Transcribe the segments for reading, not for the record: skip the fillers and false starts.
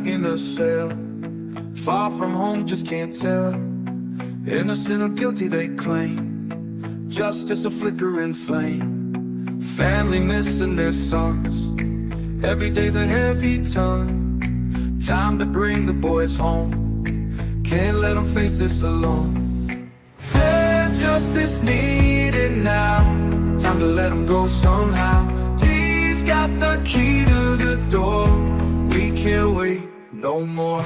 night in a cell, far from home, just can't tell. Innocent or guilty they claim, justice a flickering flame. Family missing their sons, every day's a heavy ton. Time to bring the boys home, can't let them face this alone. Fair justice needed now, time to let them go somehow. He's got the key to the door, we can't wait no more.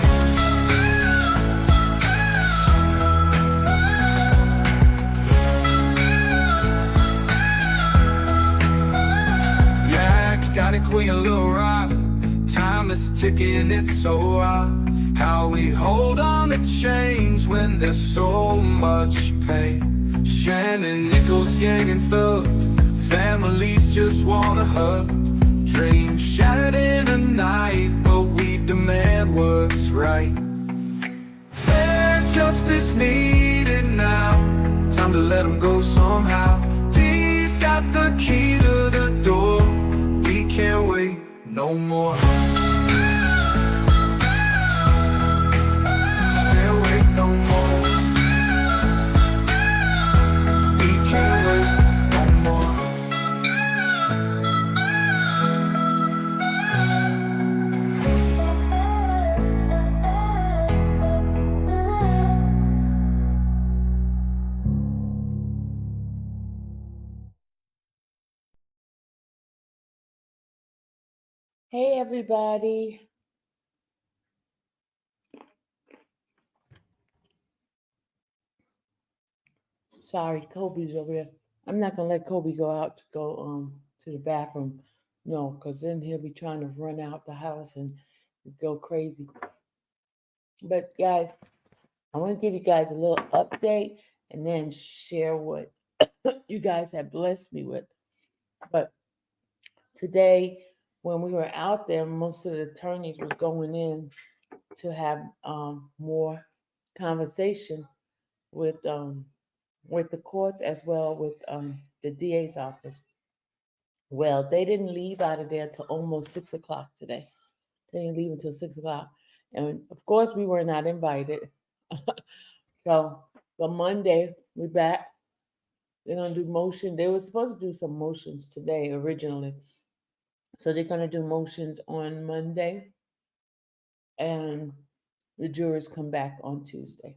Got it, Queen, a little rock. Time is ticking, it's so hot. How we hold on to change when there's so much pain. Shannon, Nichols, Gang, and Thug, families just want a hug. Dreams shattered in a night, but we demand what's right. Fair justice needed now, time to let them go somehow. He's got the key to the door, we can't wait no more. Can't wait no more. We can't wait no more. Hey everybody. Sorry, Kobe's over there. I'm not gonna let Kobe go out to go to the bathroom. No, because then he'll be trying to run out the house and go crazy. But guys, I want to give you guys a little update and then share what you guys have blessed me with. But today, when we were out there, most of the attorneys was going in to have more conversation with the courts as well with the DA's office. Well, they didn't leave out of there till almost 6 o'clock today. They didn't leave until 6 o'clock, and of course we were not invited. So, but Monday we back. They're gonna do motion. They were supposed to do some motions today originally, so they're gonna do motions on Monday, and the jurors come back on Tuesday.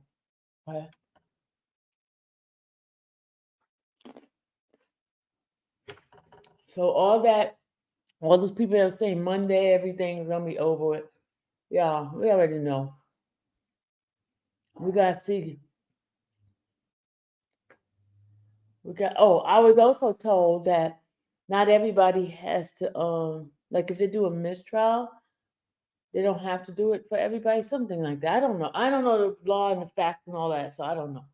Okay. So all those people that are saying Monday everything's gonna be over with. Yeah, we already know. We gotta see. We got. Oh, I was also told that not everybody has to like if they do a mistrial, they don't have to do it for everybody. Something like that. I don't know. I don't know the law and the facts and all that, so I don't know.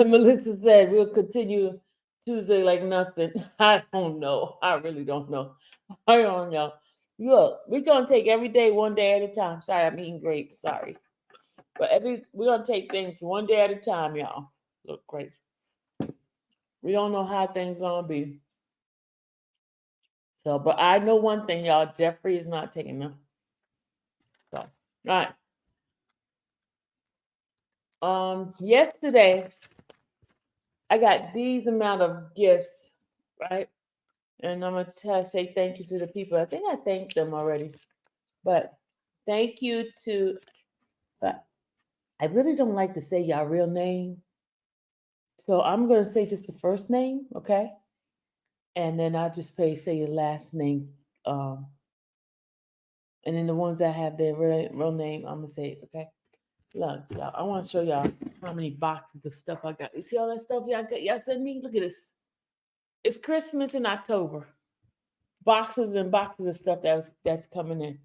Melissa said we'll continue Tuesday like nothing. I don't know. I really don't know. I don't know. Look, we're gonna take every day one day at a time. Sorry, I'm eating grapes. Sorry, but we're gonna take things one day at a time, y'all. Look, great. We don't know how things gonna be. So, but I know one thing, y'all. Jeffrey is not taking them. So, all right. Yesterday I got these amount of gifts, right? And I'm gonna say thank you to the people. I think I thanked them already, but thank you to. But I really don't like to say y'all real name, so I'm gonna say just the first name, okay? And then I'll just say your last name. Um, and then the ones that have their real name, I'm gonna say it, okay? Look, y'all, I want to show y'all how many boxes of stuff I got. You see all that stuff y'all got? Y'all send me? Look at this. It's Christmas in October. Boxes and boxes of stuff that's coming in.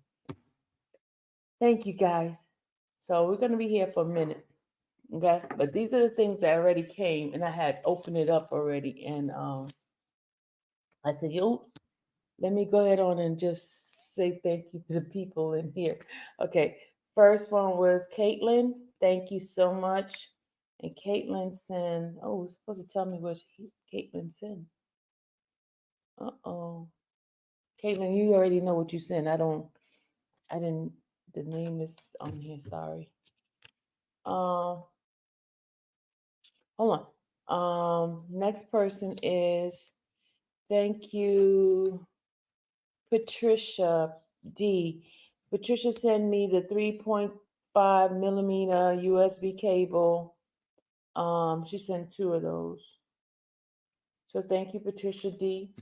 Thank you guys. So we're gonna be here for a minute. Okay. But these are the things that already came and I had opened it up already. And I said, yo, let me go ahead on and just say thank you to the people in here. Okay. First one was Caitlin. Thank you so much. And Caitlin sent, oh, it's supposed to tell me what Caitlin sent. Uh-oh. Caitlin, you already know what you sent. I didn't, the name is on here, sorry. Um, Hold on. Next person is, thank you, Patricia D. Patricia sent me the 3.5 millimeter USB cable. She sent 2 of those. So thank you, Patricia D.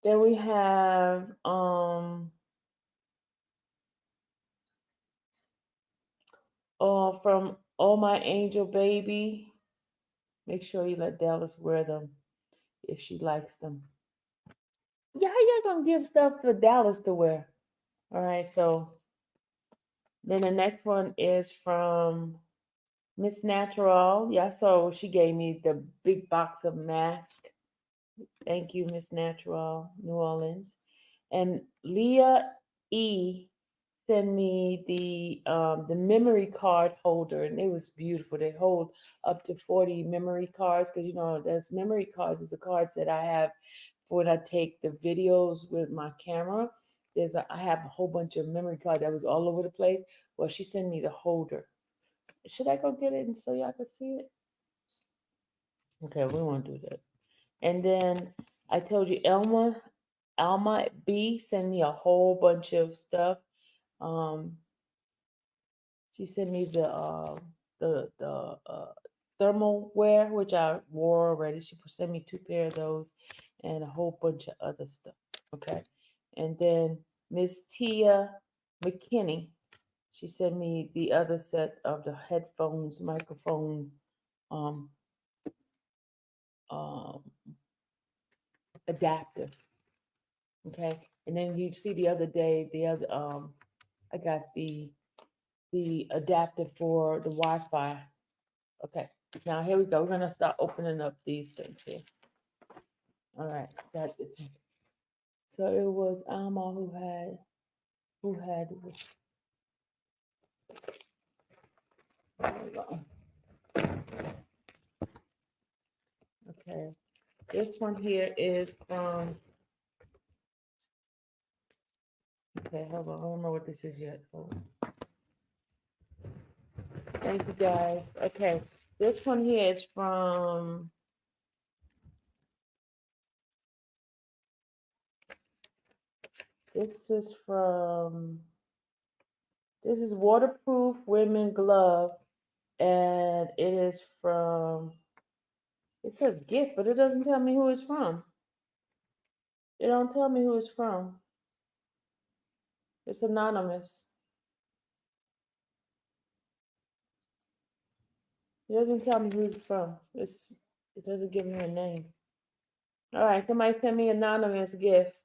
Then we have from Oh My Angel Baby. Make sure you let Dallas wear them if she likes them. Yeah, how you gonna give stuff for Dallas to wear? All right, so then the next one is from Miss Natural. Yeah, so she gave me the big box of mask. Thank you, Miss Natural, New Orleans. And Leah E sent me the memory card holder, and it was beautiful. They hold up to 40 memory cards because there's memory cards is the cards that I have for when I take the videos with my camera. I have a whole bunch of memory cards that was all over the place. Well, she sent me the holder. Should I go get it and so y'all can see it? Okay, we won't do that. And then I told you Alma B sent me a whole bunch of stuff. Um, she sent me the thermal wear, which I wore already. She sent me 2 pair of those and a whole bunch of other stuff. Okay. And then Miss Tia McKinney, she sent me the other set of the headphones, microphone, um, um, adapter. Okay. And then you see the other day, I got the adapter for the Wi-Fi. Okay. Now here we go. We're gonna start opening up these things here. All right. Got this. So it was Alma who had okay. This one here is from okay, hold on. I don't know what this is yet. Hold on. Thank you guys. Okay. This one here is from this is waterproof women glove, and it is from, it says gift, but it doesn't tell me who it's from. It don't tell me who it's from. It's anonymous. It doesn't tell me who it's from. It doesn't give me a name. All right, somebody sent me anonymous gift.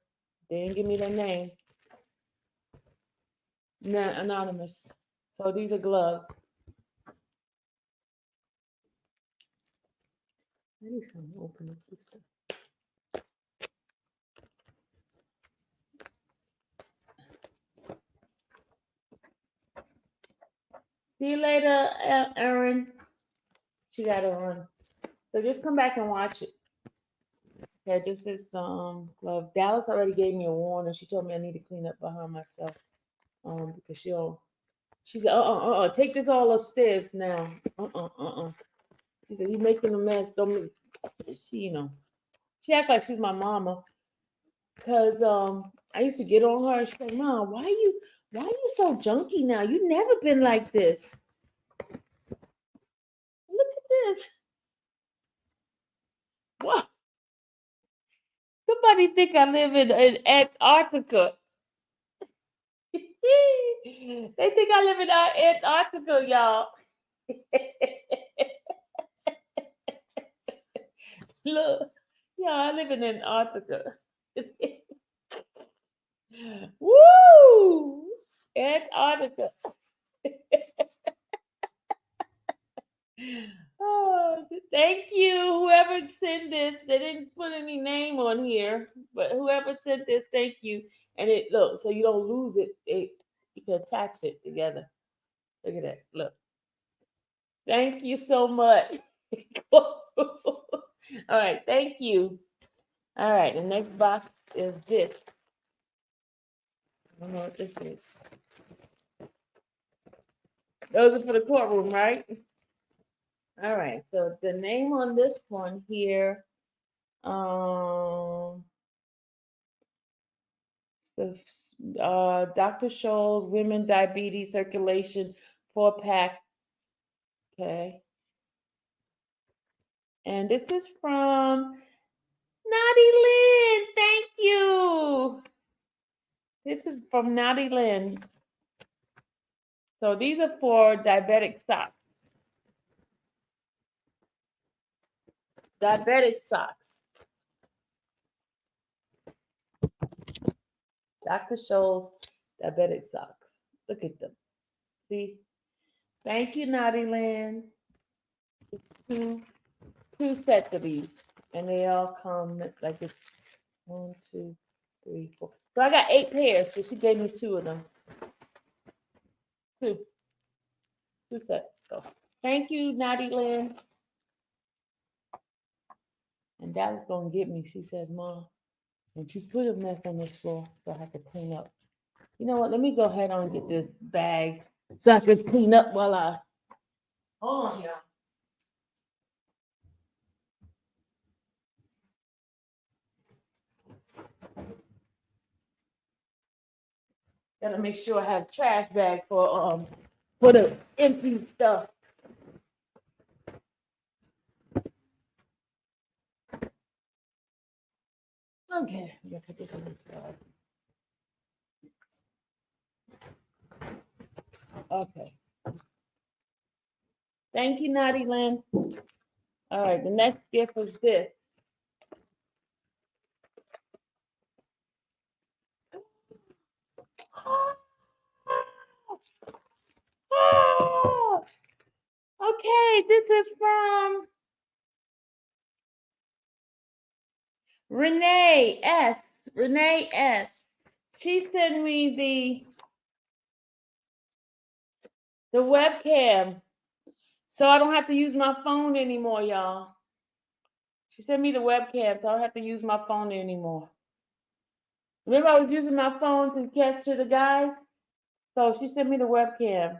They didn't give me their name. Nah, anonymous. So these are gloves. I need some open up this stuff. See you later, Erin. She got to run. So just come back and watch it. Okay, this is glove. Dallas already gave me a warning. She told me I need to clean up behind myself. Because she said, take this all upstairs now. She said, you making a mess. Don't make, she she act like she's my mama. Cause I used to get on her. She's like, Mom, why you so junky now? You never been like this. Look at this. Wow. Somebody think I live in Antarctica. They think I live in Antarctica, y'all. Look, yeah, I live in Antarctica. Woo! Antarctica. Oh, thank you. Whoever sent this, they didn't put any name on here, but whoever sent this, thank you. And it look, so you don't lose it. You can attach it together. Look at that. Look. Thank you so much. All right, thank you. All right, the next box is this. I don't know what this is. Those are for the courtroom, right? All right, so the name on this one here, Dr. Scholl's Women Diabetes Circulation 4-pack. Okay. And this is from Naughty Lynn. Thank you. This is from Naughty Lynn. So these are for diabetic socks. Diabetic socks. Dr. Scholl diabetic socks. Look at them. See? Thank you, Naughty Land. Two sets of these. And they all come like it's 1, 2, 3, 4. So I got 8 pairs. So she gave me 2 of them. 2 sets. So thank you, Naughty Land. And Dallas gonna get me. She says, Mom, don't you put a mess on this floor so I have to clean up. You know what? Let me go ahead and get this bag so I can clean up while I. Hold on, y'all. Gotta make sure I have a trash bag for the empty stuff. Okay, I'm gonna put this in this bag. Okay. Thank you, Naughty Lynn. All right, the next gift is this. Oh, okay, this is from Renee S. Renee S. She sent me the webcam, so I don't have to use my phone anymore, y'all. She sent me the webcam, so I don't have to use my phone anymore. Remember, I was using my phone to capture the guys, so she sent me the webcam.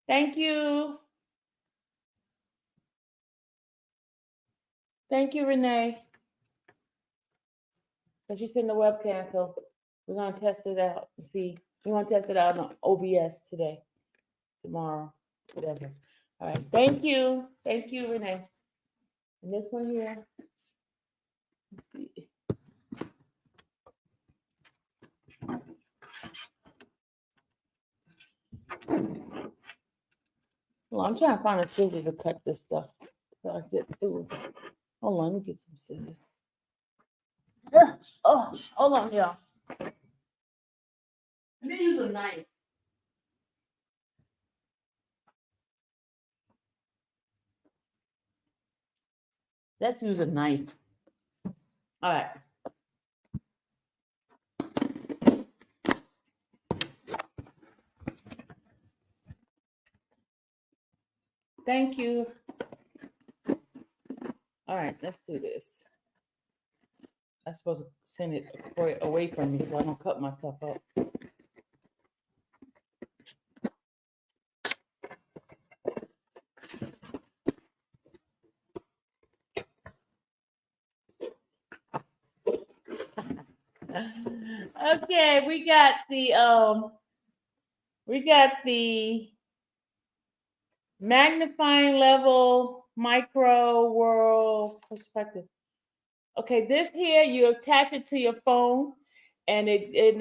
Thank you. Thank you, Renee. So she sent the webcam, so we're gonna test it out and see. We're gonna test it out on OBS today, tomorrow, whatever. All right. Thank you, Renee. And this one here. Let's see. Well, I'm trying to find a scissors to cut this stuff so I get through. Hold on, let me get some scissors. Oh, hold on, y'all. Let me use a knife. Let's use a knife. All right. Thank you. All right, let's do this. I'm supposed to send it away from me so I don't cut myself up. Okay, we got the magnifying level micro world perspective. Okay, this here you attach it to your phone and it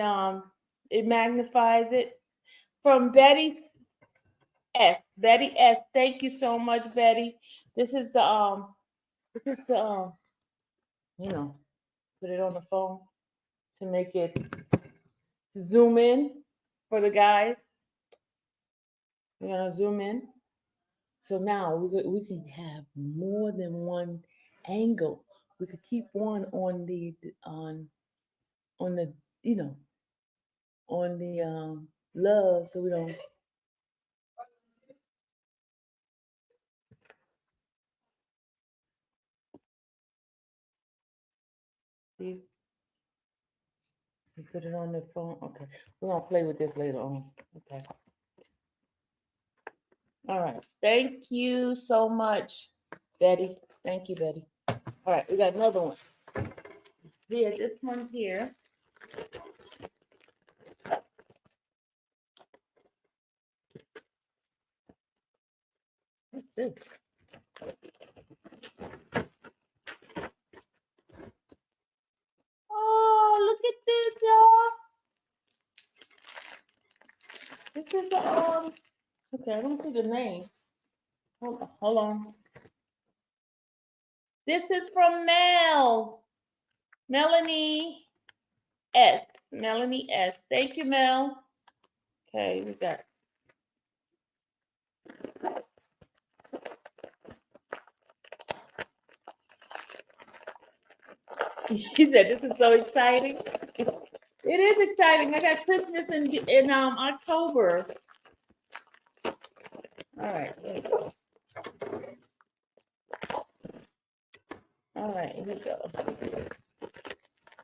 magnifies it. From Betty S. Betty S. Thank you so much, Betty. This is the you know, put it on the phone to make it to zoom in for the guys. We're gonna zoom in. So now we can have more than one angle. We could keep one on the you know on the love, so we don't. See, you put it on the phone. Okay, we're gonna play with this later on. Okay. All right. Thank you so much, Betty. Thank you, Betty. All right, we got another one. Here, this one's here. What's this? Oh, look at this, y'all. This is the okay, I don't see the name. Hold on. This is from Melanie S. Melanie S. Thank you, Mel. Okay, we got. He said this is so exciting. It is exciting. I got Christmas in October. All right. All right, here we go.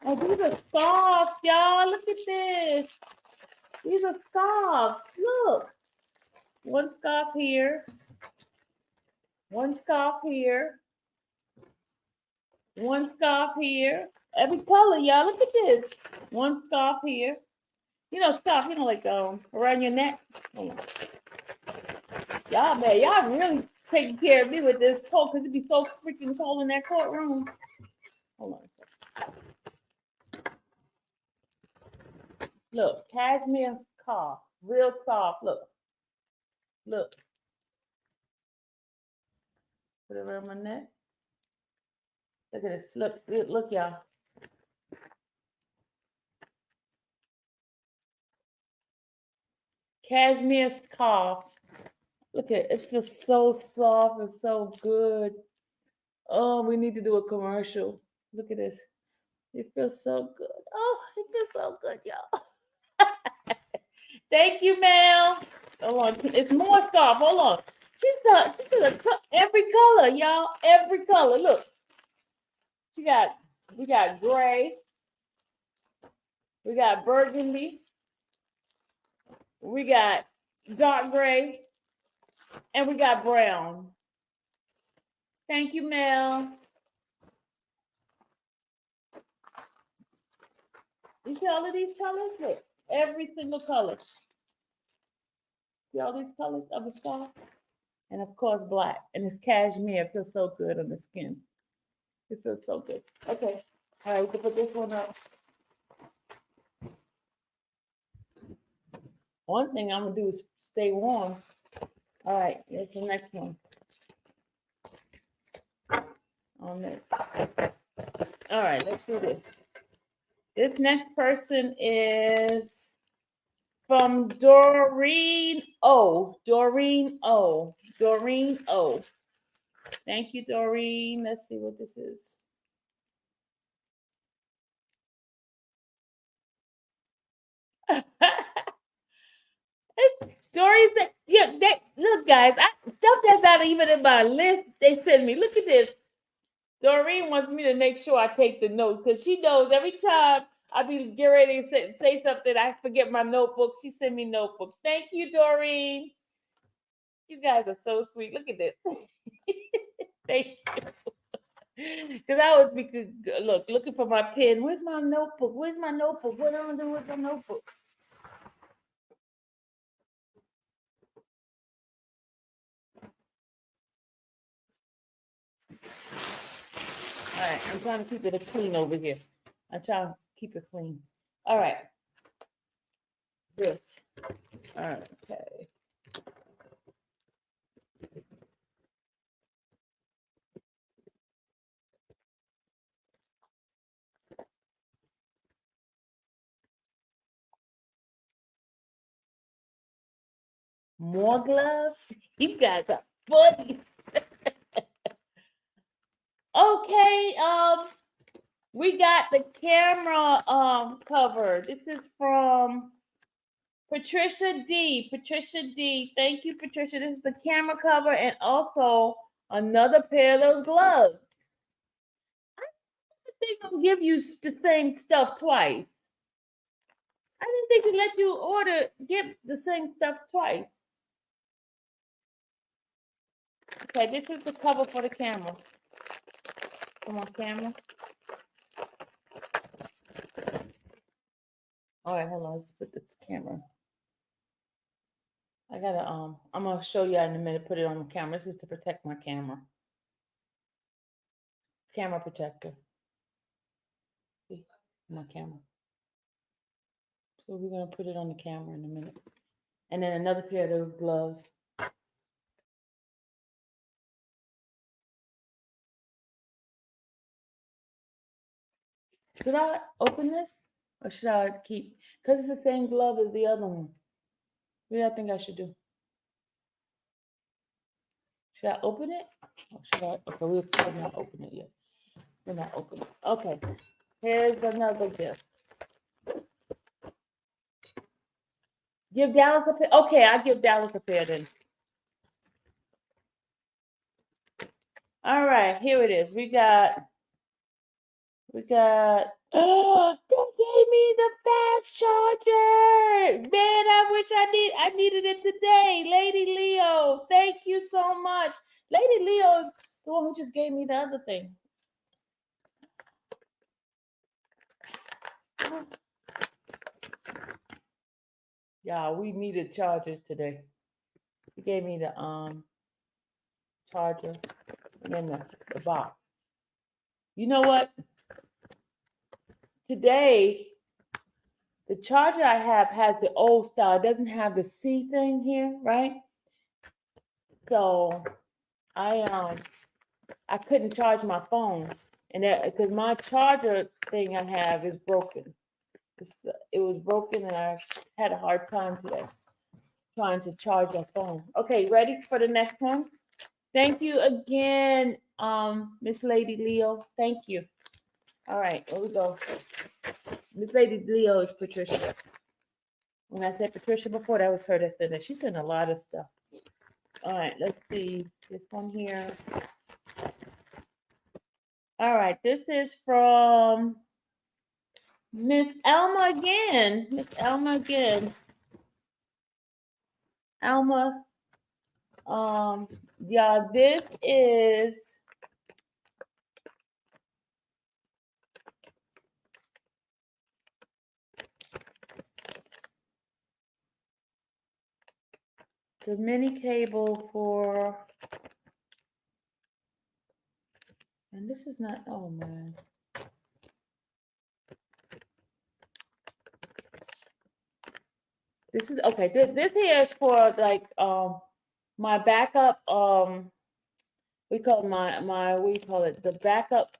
Oh, these are scarves, y'all. Look at this. These are scarves. Look. One scarf here. One scarf here. One scarf here. Every color, y'all. Look at this. One scarf here. You know, scarf, like around your neck. Hold on. Y'all, man, y'all really taking care of me with this coat because it'd be so freaking cold in that courtroom. Hold on a second. Look, cashmere scarf. Real soft. Look. Look. Put it around my neck. Look at this. Look, y'all. Cashmere scarf. Look at it. It feels so soft and so good. Oh, we need to do a commercial. Look at this. It feels so good. Oh, it feels so good, y'all. Thank you, Mel. Hold on. It's more scarf. Hold on. She did every color, y'all. Every color. Look. We got gray. We got burgundy. We got dark gray. And we got brown. Thank you, Mel. You see all of these colors? Look, every single color. See all these colors of the scarf? And of course, black. And it's cashmere. It feels so good on the skin. It feels so good. Okay. All right, we can put this one up. One thing I'm going to do is stay warm. All right, here's the next one. On this. All right, let's do this. This next person is from Doreen O. Doreen O. Doreen O. Thank you, Doreen. Let's see what this is. Doreen said, yeah, look, guys, stuff that's not even in my list, they send me. Look at this. Doreen wants me to make sure I take the notes because she knows every time I be getting ready to say something, I forget my notebook. She send me notebooks. Thank you, Doreen. You guys are so sweet. Look at this. Thank you. Because I was looking for my pen. Where's my notebook? Where's my notebook? What am I doing with my notebook? All right, I'm trying to keep it clean over here. I'm trying to keep it clean. All right. This. All right, okay. More gloves? You guys are funny. Okay, we got the camera cover. This is from Patricia D. Patricia D. Thank you, Patricia. This is the camera cover and also another pair of those gloves. they gonna give you the same stuff twice? I didn't think they let you get the same stuff twice. Okay, this is the cover for the camera. Come on, camera. All right, hold on. Let's put this camera. I gotta I'm gonna show you in a minute. Put it on the camera. This is to protect my camera. Camera protector. See my camera. So we're gonna put it on the camera in a minute. And then another pair of those gloves. Should I open this or should I keep? Because it's the same glove as the other one. What do I think I should do? Should I open it? Or should I? Okay, we're not open it yet. We're not open it. Okay, here's another gift. Give Dallas a pair. Okay, I'll give Dallas a pair then. All right, here it is. We got. Oh, they gave me the fast charger. Man, I needed it today. Lady Leo, thank you so much. Lady Leo is the one who just gave me the other thing. Yeah, we needed chargers today. He gave me the charger and then the box. You know what? Today, the charger I have has the old style. It doesn't have the C thing here, right? So I couldn't charge my phone, and because my charger thing I have is broken. It was broken, and I had a hard time today trying to charge my phone. Okay, ready for the next one? Thank you again, Miss Lady Leo. Thank you. All right, here we go. Miss Lady Leo is Patricia. When I said Patricia before, that was her that said that. She sent a lot of stuff. All right, let's see this one here. All right, this is from Miss Elma again. Miss Elma again. Elma, yeah, this is the mini cable for, and this is not, oh man. This is, okay, this here is for like, my backup, we call my what do you call it? The backup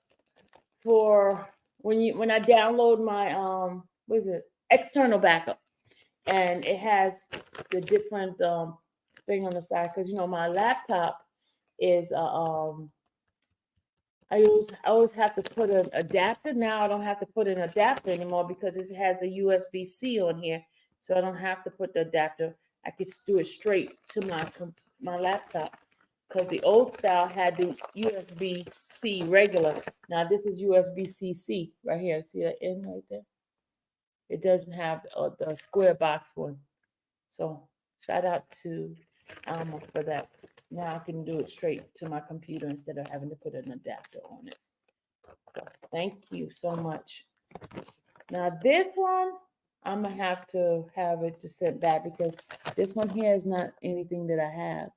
for when I download my, what is it? External backup. And it has the different, thing on the side, because my laptop is I always have to put an adapter. Now I don't have to put an adapter anymore because it has the USB-C on here, so I don't have to put the adapter. I could do it straight to my laptop, because the old style had the USB-C regular. Now this is USB-C right here. See that N right there? It doesn't have the square box one. So shout out to Alma for that. Now I can do it straight to my computer instead of having to put an adapter on it. So thank you so much. Now this one, I'm gonna have it to send back, because this one here is not anything that I have.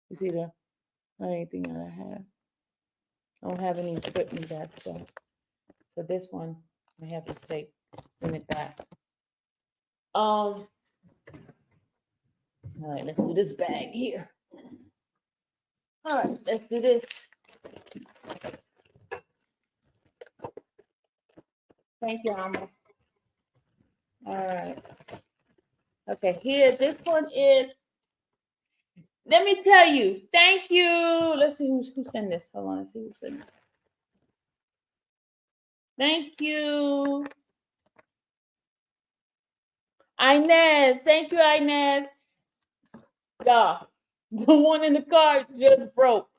You see not anything that I have. I don't have any equipment that, so this one I have to bring it back. All right, let's do this bag here. All right, let's do this. Thank you, Alma. All right. Okay, here, this one is, let me tell you, thank you. Let's see who sent this. Hold on, let's see who sent it. Thank you. Inez, thank you, Inez. Yeah, the one in the car just broke.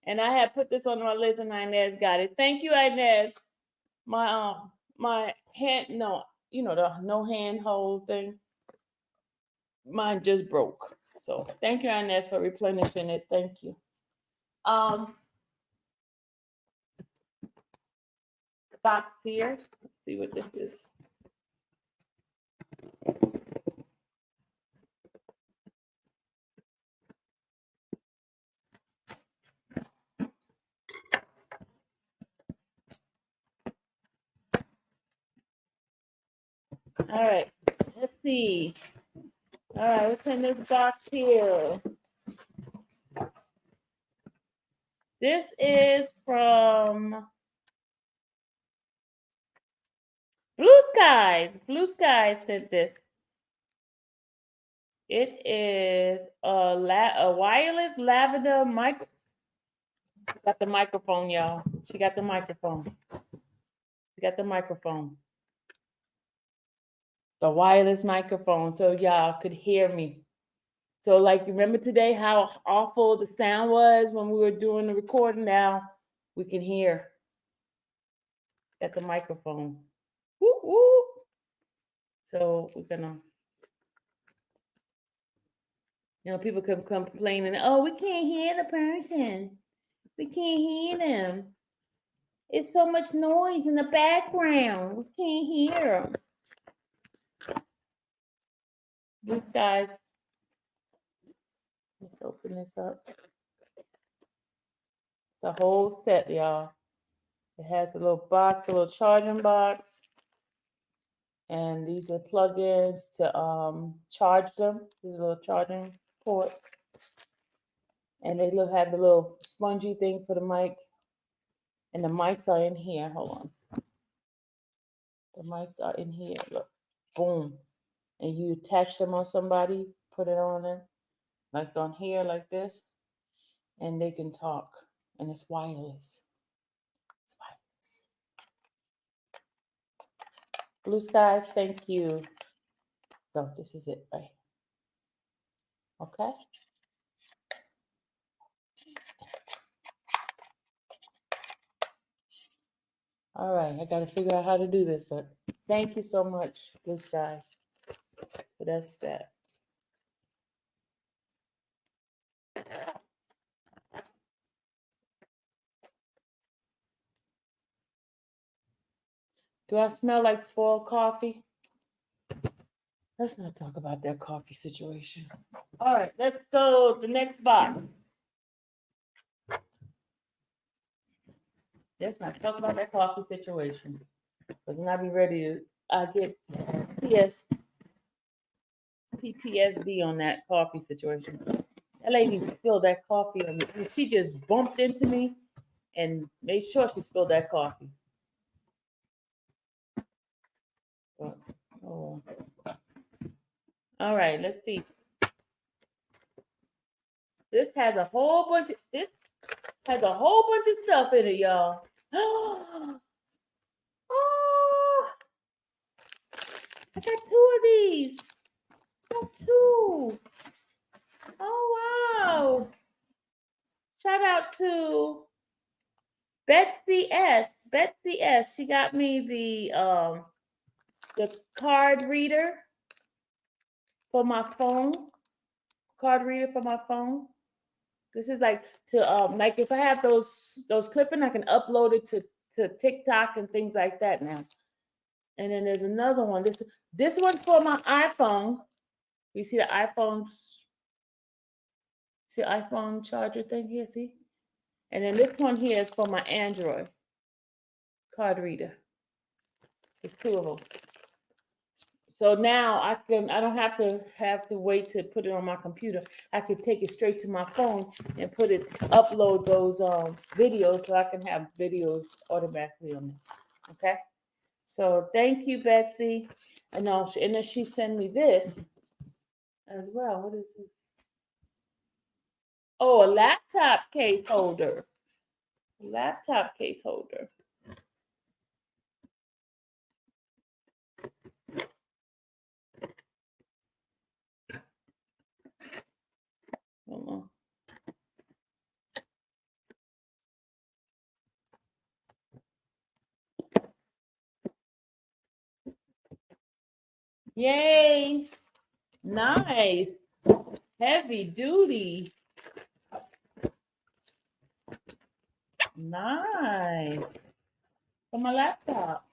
And I had put this on my list, and Inez got it. Thank you, Inez. my hand, no, the no hand hold thing. Mine just broke. So thank you, Inez, for replenishing it. Thank you. Um, the box here. Let's see what this is. All right. Let's see. All right, what's in this box here? This is from Blue Skies. Blue Skies sent this. It is a wireless lavender mic. Got the microphone, y'all. She got the microphone. She got the microphone. The wireless microphone, so y'all could hear me. So, like, remember today how awful the sound was when we were doing the recording? Now we can hear at the microphone. Woo, woo. So we're gonna, people come complaining, oh, we can't hear the person. We can't hear them. It's so much noise in the background. We can't hear them. These guys, let's open this up. It's a whole set, y'all. It has a little box, a little charging box. And these are plug-ins to charge them. These are little charging port. And they have the little spongy thing for the mic. And the mics are in here. Hold on. The mics are in here. Look. Boom. And you attach them on somebody, put it on them, like on here, like this, and they can talk. And it's wireless. It's wireless. Blue Skies, thank you. So this is it, right? Okay. All right, I got to figure out how to do this, but thank you so much, Blue Skies. So that's that. Do I smell like spoiled coffee? Let's not talk about that coffee situation. All right, let's go to the next box. Let's not talk about that coffee situation. Because when I be ready to, I get PTSD on that coffee situation. That lady spilled that coffee on me. She just bumped into me and made sure she spilled that coffee. Oh. All right, let's see. This has a whole bunch of stuff in it, y'all. Oh, I got two of these. Got two. Oh wow. Shout out to Betsy S. Betsy S. She got me the card reader for my phone. Card reader for my phone. This is like to like if I have those clipping, I can upload it to TikTok and things like that now. And then there's another one. This one for my iPhone. You see the iPhone? See the iPhone charger thing here? See? And then this one here is for my Android card reader. There's two of them. So now I don't have to wait to put it on my computer. I can take it straight to my phone and upload those videos so I can have videos automatically on it. Okay. So thank you, Betsy. And then she sent me this as well. What is this? Oh, a laptop case holder. Laptop case holder. Hold on. Yay. Nice. Heavy duty. Nice. For my laptop.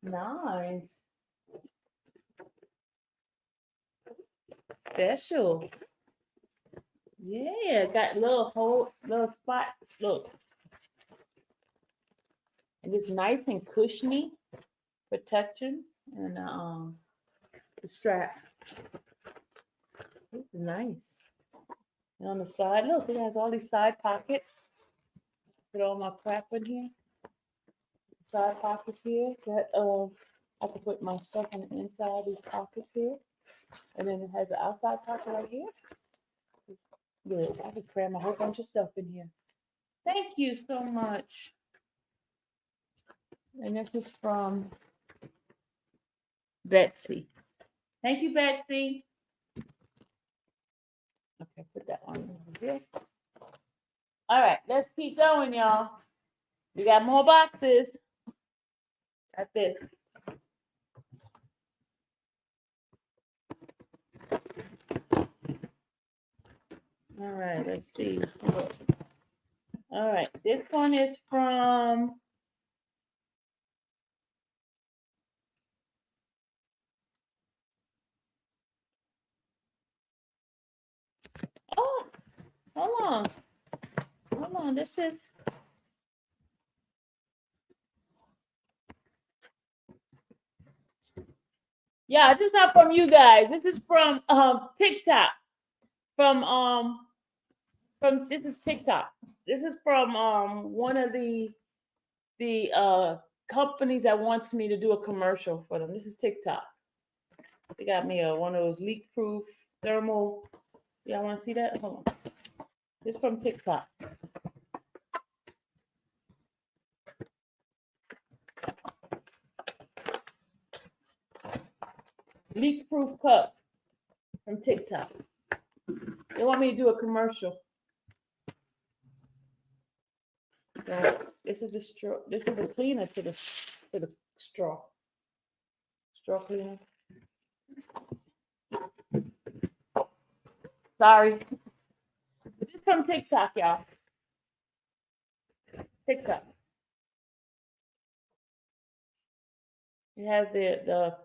Nice. Special. Yeah, got little hole, little spot. Look. And it's nice and cushiony protection and the strap. It's nice. And on the side, look, it has all these side pockets. Put all my crap in here. Side pockets here. Got I can put my stuff on the inside these pockets here. And then it has an outside pocket right here. Good. I could cram a whole bunch of stuff in here. Thank you so much. And this is from Betsy. Thank you, Betsy. Okay, put that on over here. All right, let's keep going, y'all. We got more boxes. Got this. All right, let's see. All right, this one is from oh, hold on. This is yeah, this is not from you guys. This is from TikTok. From this is TikTok. This is from one of the companies that wants me to do a commercial for them. This is TikTok. They got me one of those leak-proof thermal. Y'all want to see that? Hold on. This from TikTok. Leak-proof cups from TikTok. They want me to do a commercial. So this is the straw. This is the cleaner to the straw. Straw cleaner. Sorry. This is from TikTok, y'all. TikTok. It has the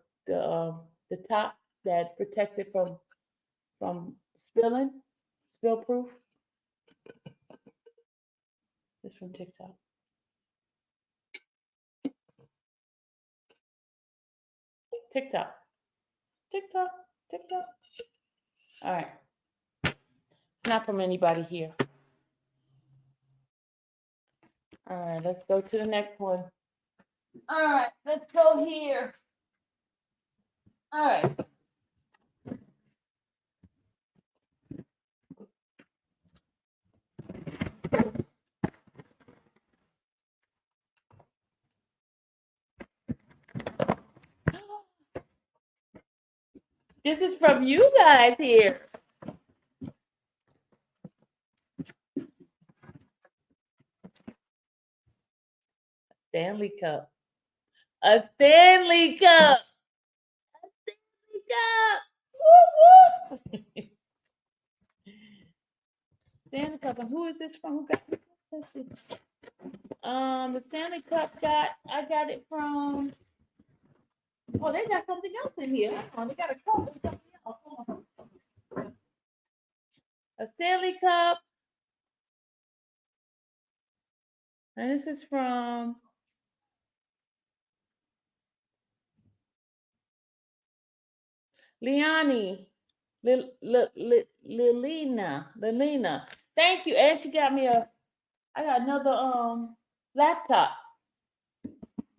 top that protects it from spilling, spill proof. It's from TikTok. TikTok. TikTok. TikTok. All right. It's not from anybody here. All right, let's go to the next one. All right, let's go here. All right. This is from you guys here. Stanley Cup. A Stanley Cup. A Stanley Cup. Woo woo. Stanley Cup. And who is this from? Who got this? Let's see. The Stanley Cup I got it from. Oh, they got something else in here. They got a cup and something else. Hold on. A Stanley Cup. And this is from Liani. Lilina. Thank you. And she got me I got another laptop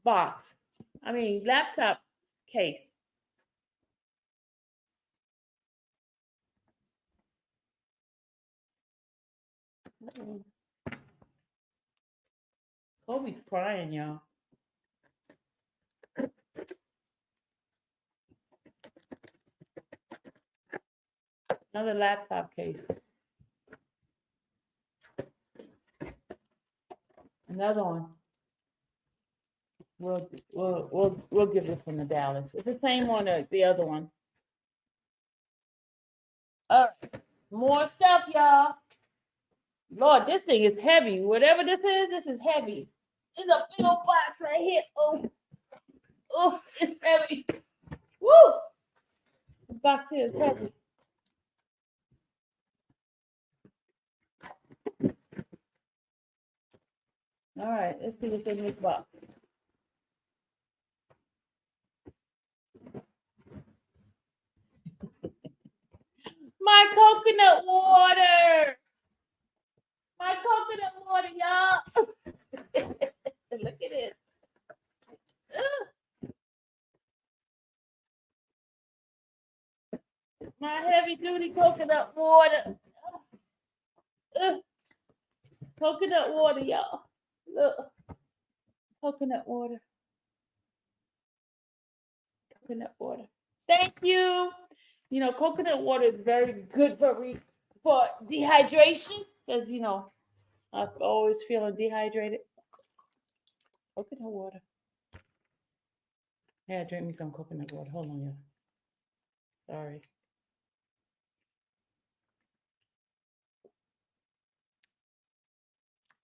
box. I mean laptop case. Kobe's crying, y'all. Another laptop case. Another one. We'll give this one to Dallas. It's the same one as the other one. All right, more stuff, y'all. Lord, this thing is heavy. Whatever this is heavy. There's a big old box right here. Oh, it's heavy. Woo! This box here is heavy. All right, let's see what's in this box. My coconut water. My coconut water, y'all. Look at it. My heavy duty coconut water. Coconut water, y'all. Look. Coconut water. Coconut water. Thank you. You know, coconut water is very good for dehydration because, you know, I'm always feeling dehydrated. Coconut water. Yeah, drink me some coconut water. Hold on, y'all. Sorry.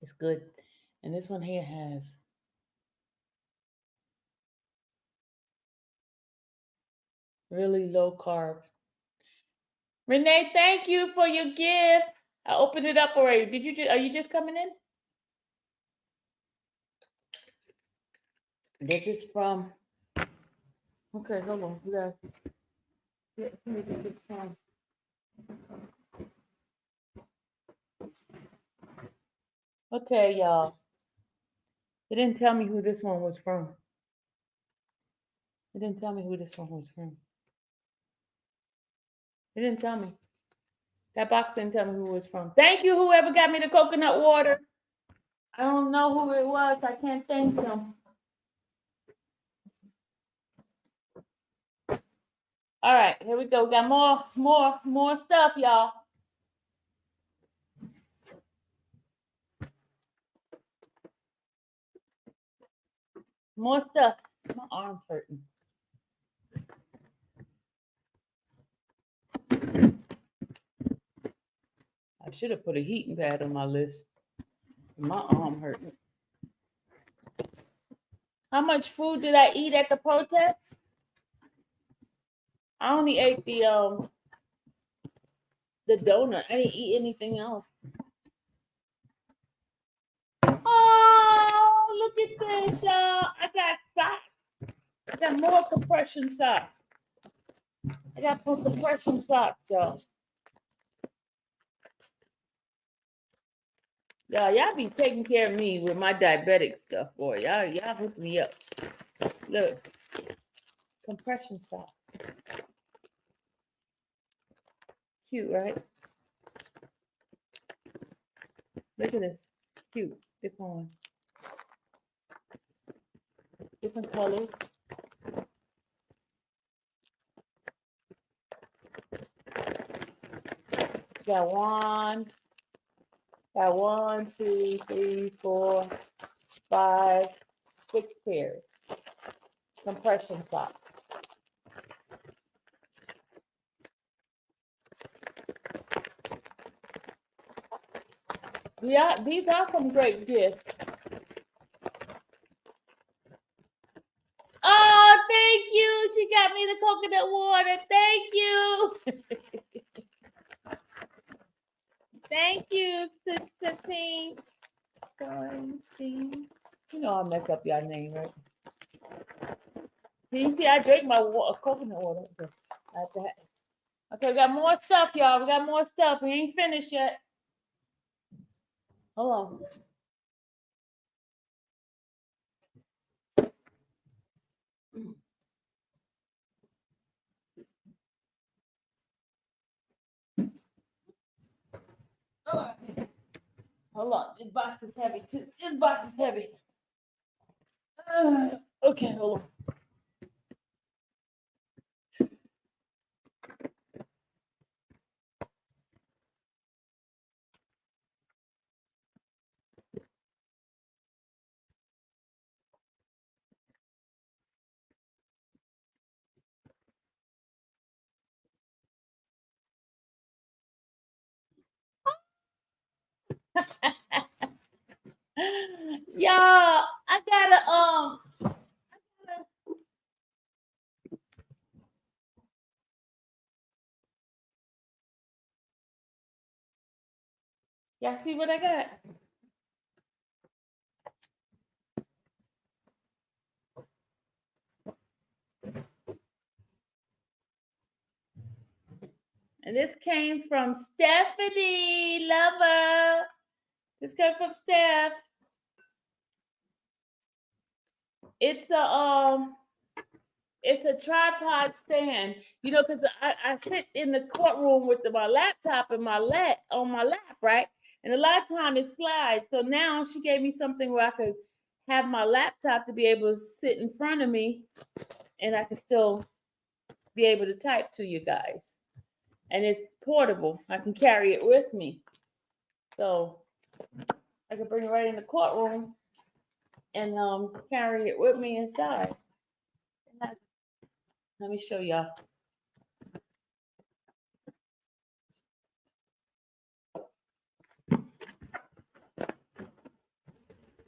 It's good. And this one here has really low carbs. Renee, thank you for your gift. I opened it up already. Are you just coming in? This is from. Okay, hold on. We gotta get this from. Okay, y'all. They didn't tell me who this one was from. They didn't tell me who this one was from. They didn't tell me. That box didn't tell me who it was from. Thank you, whoever got me the coconut water. I don't know who it was. I can't thank them. All right, here we go. We got more stuff, y'all. More stuff. My arm's hurting. I should have put a heating pad on my list. My arm hurting. How much food did I eat at the protest? I only ate the donut. I didn't eat anything else. Oh, look at this, y'all. I got socks. I got more compression socks. I got more compression socks, y'all. Y'all be taking care of me with my diabetic stuff, boy. Y'all hook me up. Look, compression socks. Cute, right? Look at this. Cute. Different one. Different colors. Got one, 2, 3, 4, 5, 6 pairs. Compression socks. Yeah, these are some great gifts. Oh, thank you. She got me the coconut water. Thank you. Thank you, Satine. You know I mess up your name, right? See, I drink my coconut water. Okay, we got more stuff, y'all. We got more stuff. We ain't finished yet. Hold on. Hold on. This box is heavy too. This box is heavy. Okay, hold on. Y'all, I gotta y'all see what I got? And this came from Stephanie Lover. This came from Steph. It's a tripod stand, you know, because I sit in the courtroom with my laptop and my lap on my lap, right? And a lot of time it slides. So now she gave me something where I could have my laptop to be able to sit in front of me, and I could still be able to type to you guys. And it's portable. I can carry it with me, so I can bring it right in the courtroom and carry it with me inside. Let me show y'all.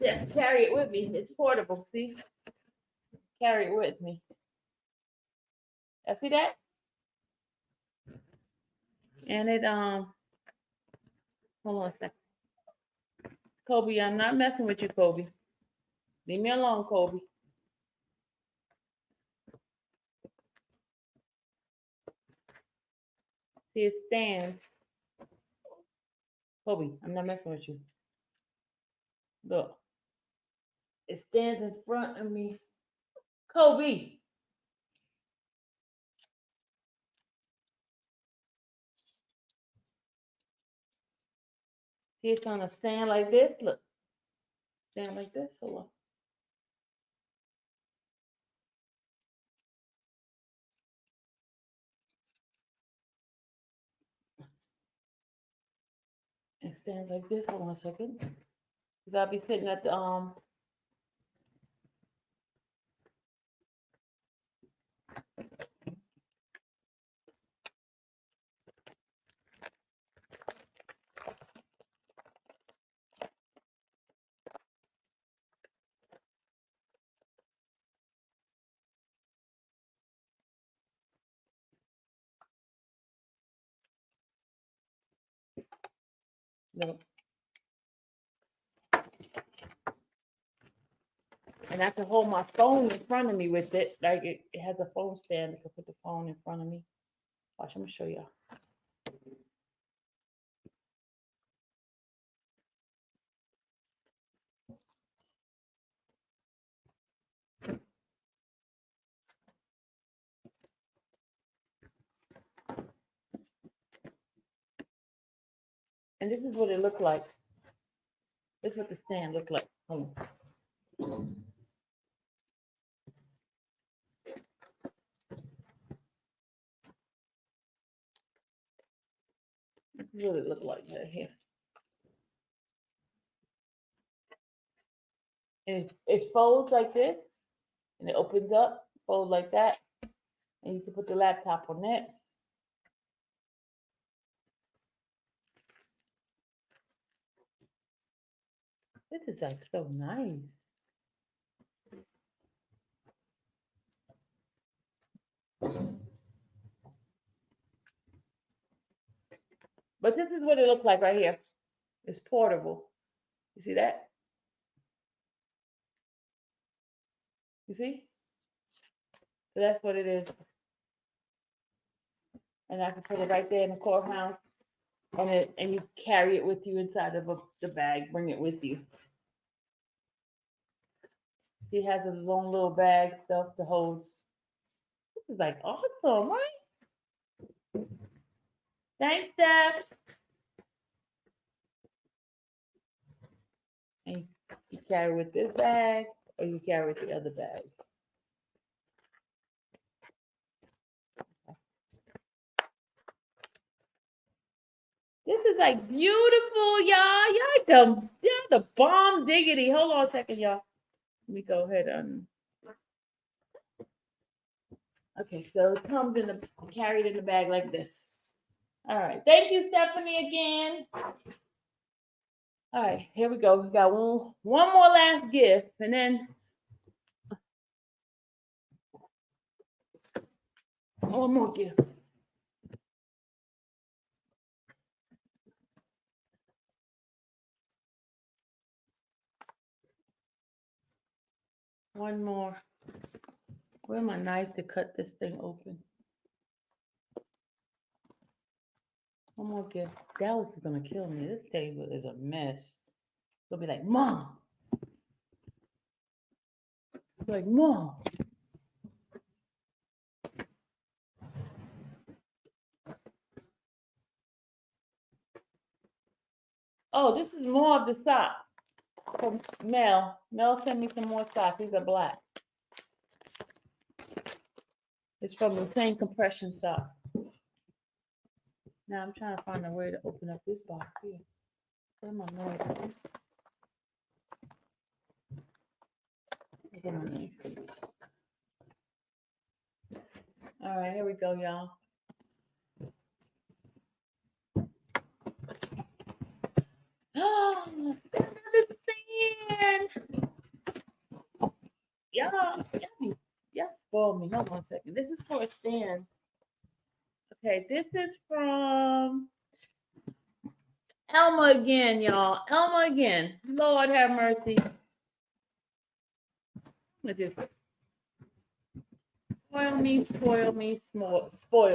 Yeah, carry it with me. It's portable. See, carry it with me. I see that, and it Hold on a second, Kobe. I'm not messing with you, Kobe. Leave me alone, Kobe. See, it stands. Kobe, I'm not messing with you. Look, it stands in front of me. Kobe. See, it's gonna stand like this. Look, stand like this. Hold on. It stands like this. Hold on a second. Cause I'll be sitting at the look. And I can hold my phone in front of me with it. Like it has a phone stand. I can put the phone in front of me. Watch, I'm gonna show y'all. And this is what it looked like. This is what the stand looked like. Hold on. This is what it looked like right here. And it folds like this, and it opens up, folds like that, and you can put the laptop on that. This is like so nice. But this is what it looks like right here. It's portable. You see that? You see? So that's what it is. And I can put it right there in the courthouse, and you carry it with you inside of the bag. Bring it with you. It has a long little bag stuff to hold. This is like awesome, right? Thanks, Steph. And you carry with this bag, or you carry with the other bag. This is like beautiful, y'all. Y'all the bomb diggity. Hold on a second, y'all. Let me go ahead and. Okay, so it comes carried in the bag like this. All right. Thank you, Stephanie, again. All right, here we go. We got one more last gift, and then one more gift. One more. Where's my knife to cut this thing open? One more gift. Dallas is gonna kill me. This table is a mess. He'll be like, Mom. Like, Mom. Oh, this is more of the socks from Mel. Mel sent me some more socks. These are black. It's from the same compression sock. Now I'm trying to find a way to open up this box here. Where's my knife? Where's my knife? All right, here we go, y'all. Oh, another stand. Y'all spoiled me. Hold on a second. This is for a stand. Okay, this is from Elma again, y'all. Elma again. Lord have mercy. Just spoil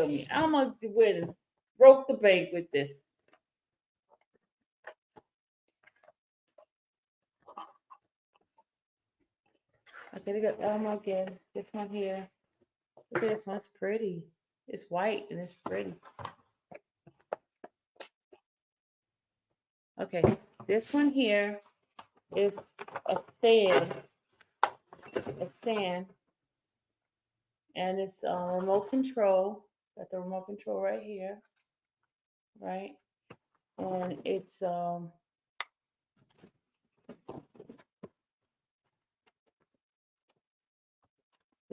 me. Elma broke the bank with this. Okay, they got Elma again. This one here. Look at this one. It's pretty. It's white and it's pretty. Okay, this one here is a stand. And it's remote control. Got the remote control right here, right? And it's the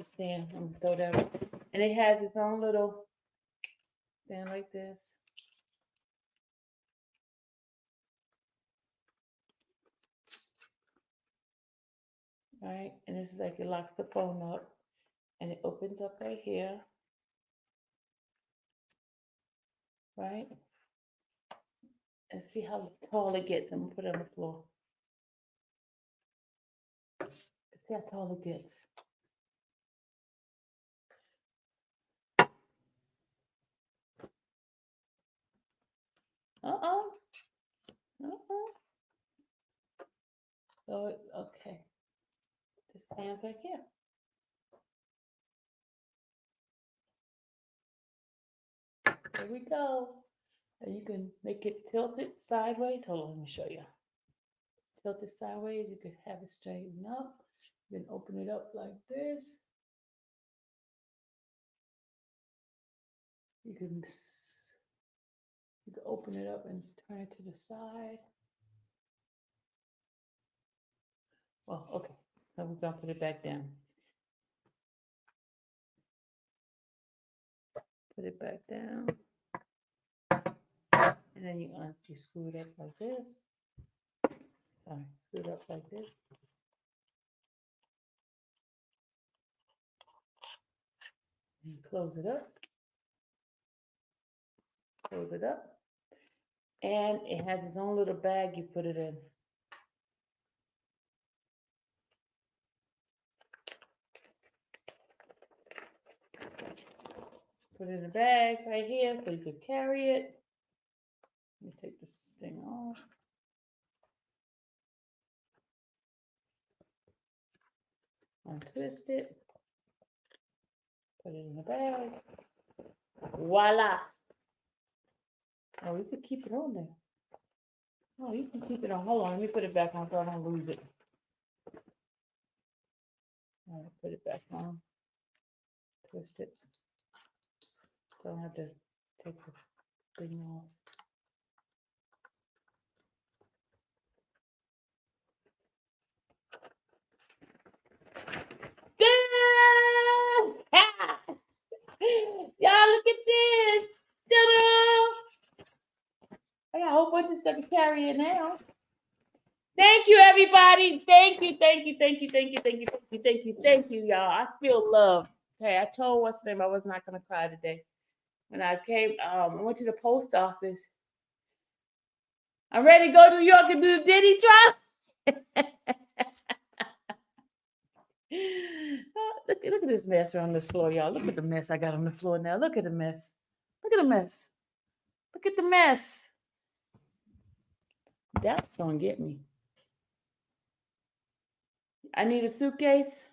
stand. I'm gonna throw that up. And it has its own little stand like this. Right? And this is like it locks the phone up and it opens up right here. Right? And see how tall it gets. I'm gonna put it on the floor. See how tall it gets. So, okay. This stands right here. There we go. And you can make it tilted sideways. Hold on, let me show you. Tilt it sideways. You can have it straighten up. Then open it up like this. You can open it up and turn it to the side. Well, okay. So we're gonna put it back down. Put it back down. And then you screw it up like this. Sorry, screw it up like this. And close it up. Close it up. And it has its own little bag you put it in. Put it in a bag right here so you can carry it. Let me take this thing off. Untwist it. Put it in the bag. Voila. Oh, you could keep it on there. Oh, you can keep it on. Hold on, let me put it back on so I don't lose it. All right, put it back on. Twist it. Don't have to take the thing off. Y'all look at this. Ta-da! I got a whole bunch of stuff to carry it now. you, everybody. Thank you, y'all. I feel love. Okay, I told what's the name I was not gonna cry today. When I came, I went to the post office. I'm ready to go to New York and do the Diddy trial. Look at this mess on the floor, y'all. Look at the mess I got on the floor now. Look at the mess. Look at the mess. Look at the mess. That's gonna get me. I need a suitcase.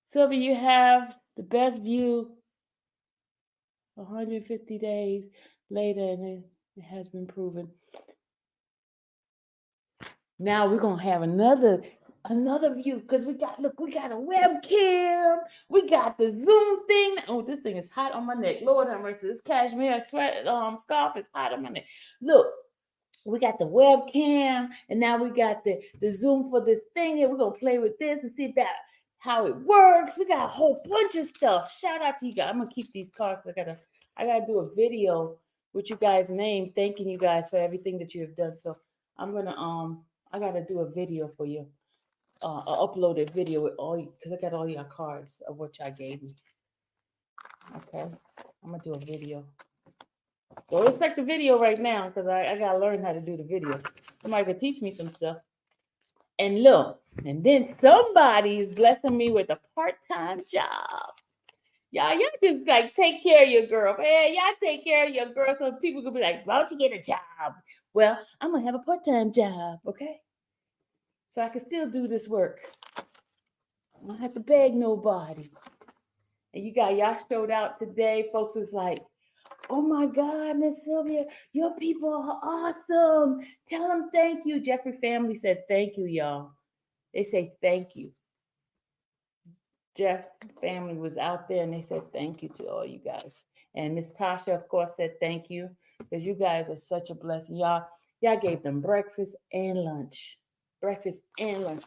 Sylvia, you have the best view 150 days later, and it has been proven. Now we're gonna have another view because we got a webcam, we got the Zoom thing. Oh, this thing is hot on my neck. Lord have mercy, this cashmere scarf is hot on my neck. Look, we got the webcam, and now we got the Zoom for this thing, and we're gonna play with this and see about how it works. We got a whole bunch of stuff. Shout out to you guys. I'm gonna keep these cards. I gotta do a video with you guys' name, thanking you guys for everything that you have done. So I'm gonna I gotta do a video for you. Upload a video with all you, because I got all your cards of what y'all gave me. Okay, I'm gonna do a video. Don't expect a video right now because I gotta learn how to do the video. Somebody could teach me some stuff. And look, and then somebody is blessing me with a part-time job. Y'all just like take care of your girl. Man, y'all take care of your girl so people could be like, why don't you get a job? Well, I'm gonna have a part-time job, okay? So I can still do this work. I don't have to beg nobody. And y'all showed out today. Folks was like, oh my God, Miss Sylvia, your people are awesome. Tell them thank you. Jeffrey family said thank you, y'all. They say thank you. Jeff family was out there and they said thank you to all you guys. And Miss Tasha, of course, said thank you because you guys are such a blessing. Y'all gave them breakfast and lunch.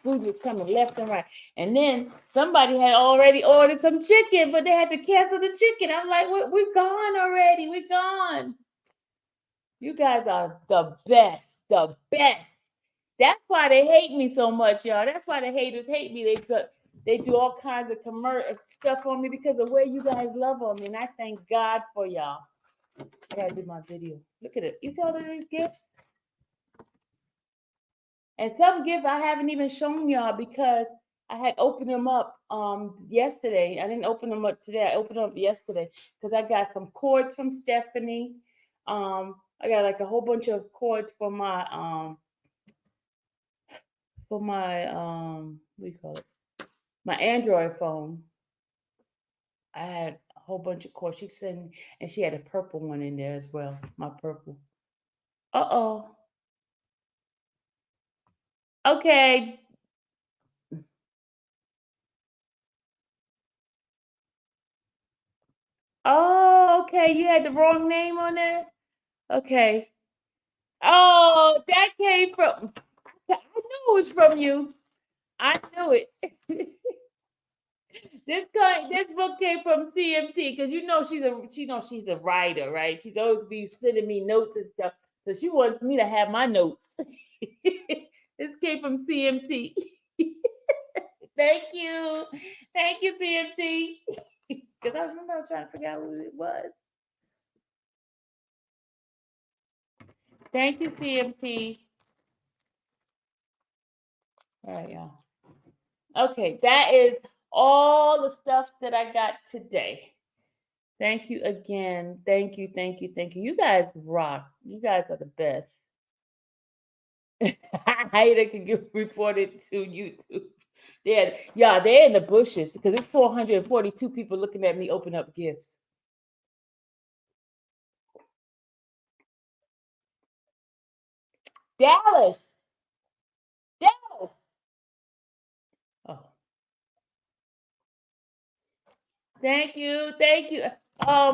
Food was coming left and right. And then somebody had already ordered some chicken, but they had to cancel the chicken. I'm like, we're gone already. We're gone. You guys are the best. That's why they hate me so much, y'all. That's why the haters hate me. They do all kinds of commercial stuff on me because of the way you guys love on me. And I thank God for y'all. I gotta do my video. Look at it. You see all of these gifts? And some gifts I haven't even shown y'all because I had opened them up yesterday. I didn't open them up today. I opened them up yesterday because I got some cords from Stephanie. I got like a whole bunch of cords for my what do you call it? My Android phone. I had a whole bunch of cords. She sent, and she had a purple one in there as well. My purple. Uh-oh. Okay. Oh, okay. You had the wrong name on there? Okay. Oh, that came from, I knew it was from you. I knew it. This book came from CMT because she's a writer, right? She's always be sending me notes and stuff. So she wants me to have my notes. This came from CMT. Thank you, CMT. Because I remember I was trying to figure out who it was. Thank you, CMT. All right, y'all. Okay, that is all the stuff that I got today. Thank you again. Thank you. You guys rock. You guys are the best. Hater can get reported to YouTube. They're in the bushes because it's 442 people looking at me open up gifts. Dallas. Oh. Thank you. I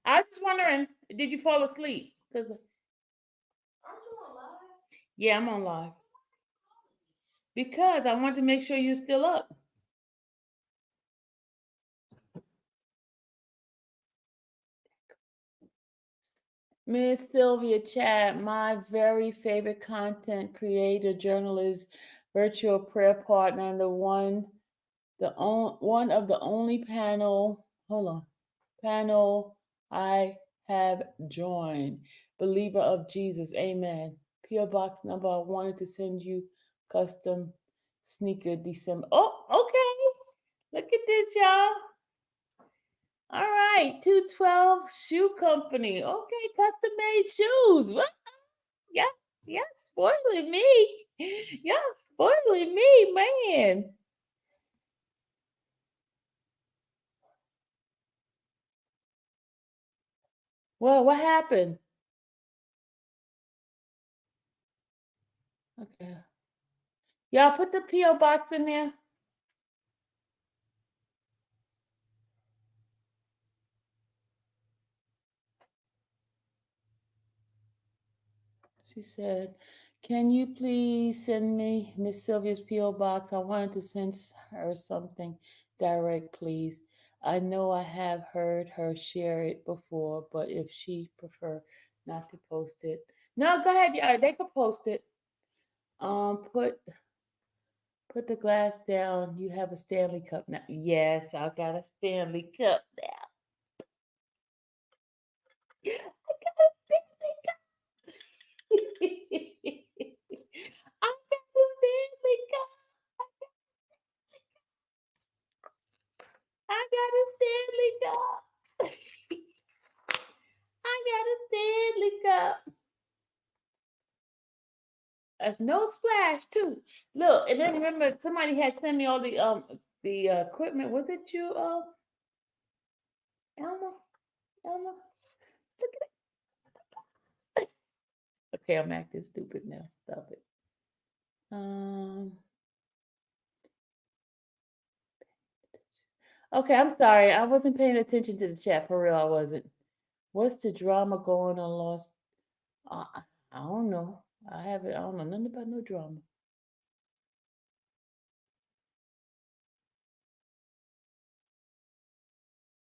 was just wondering, did you fall asleep? Because aren't you on live? Yeah, I'm on live. Because I want to make sure you're still up. Miss Sylvia Chad, my very favorite content creator, journalist, virtual prayer partner, and one of the only panel I have joined. Believer of Jesus, amen. PO Box number, I wanted to send you custom sneaker December. Oh, okay. Look at this, y'all. All right, 212 Shoe Company. Okay, custom made shoes. What? Yeah, yeah, spoiling me. Y'all spoiling me, man. Well, what happened? Okay. Y'all put the P.O. box in there. She said, can you please send me Miss Sylvia's P.O. box? I wanted to send her something direct, please. I know I have heard her share it before, but if she prefer not to post it. No, go ahead. Yeah, they could post it. Put the glass down. You have a Stanley Cup now. Yes, I got a Stanley Cup now. I got a Stanley Cup. I got a Stanley Cup. I got a Stanley Cup. I got a Stanley Cup. No splash too. Look, and then remember somebody had sent me all the equipment. Was it you, Elma? Elma? Look at it. Okay, I'm acting stupid now. Stop it. Okay, I'm sorry. I wasn't paying attention to the chat for real. I wasn't. What's the drama going on? Lost? Uh, I don't know. I haven't. I don't know nothing about no drama.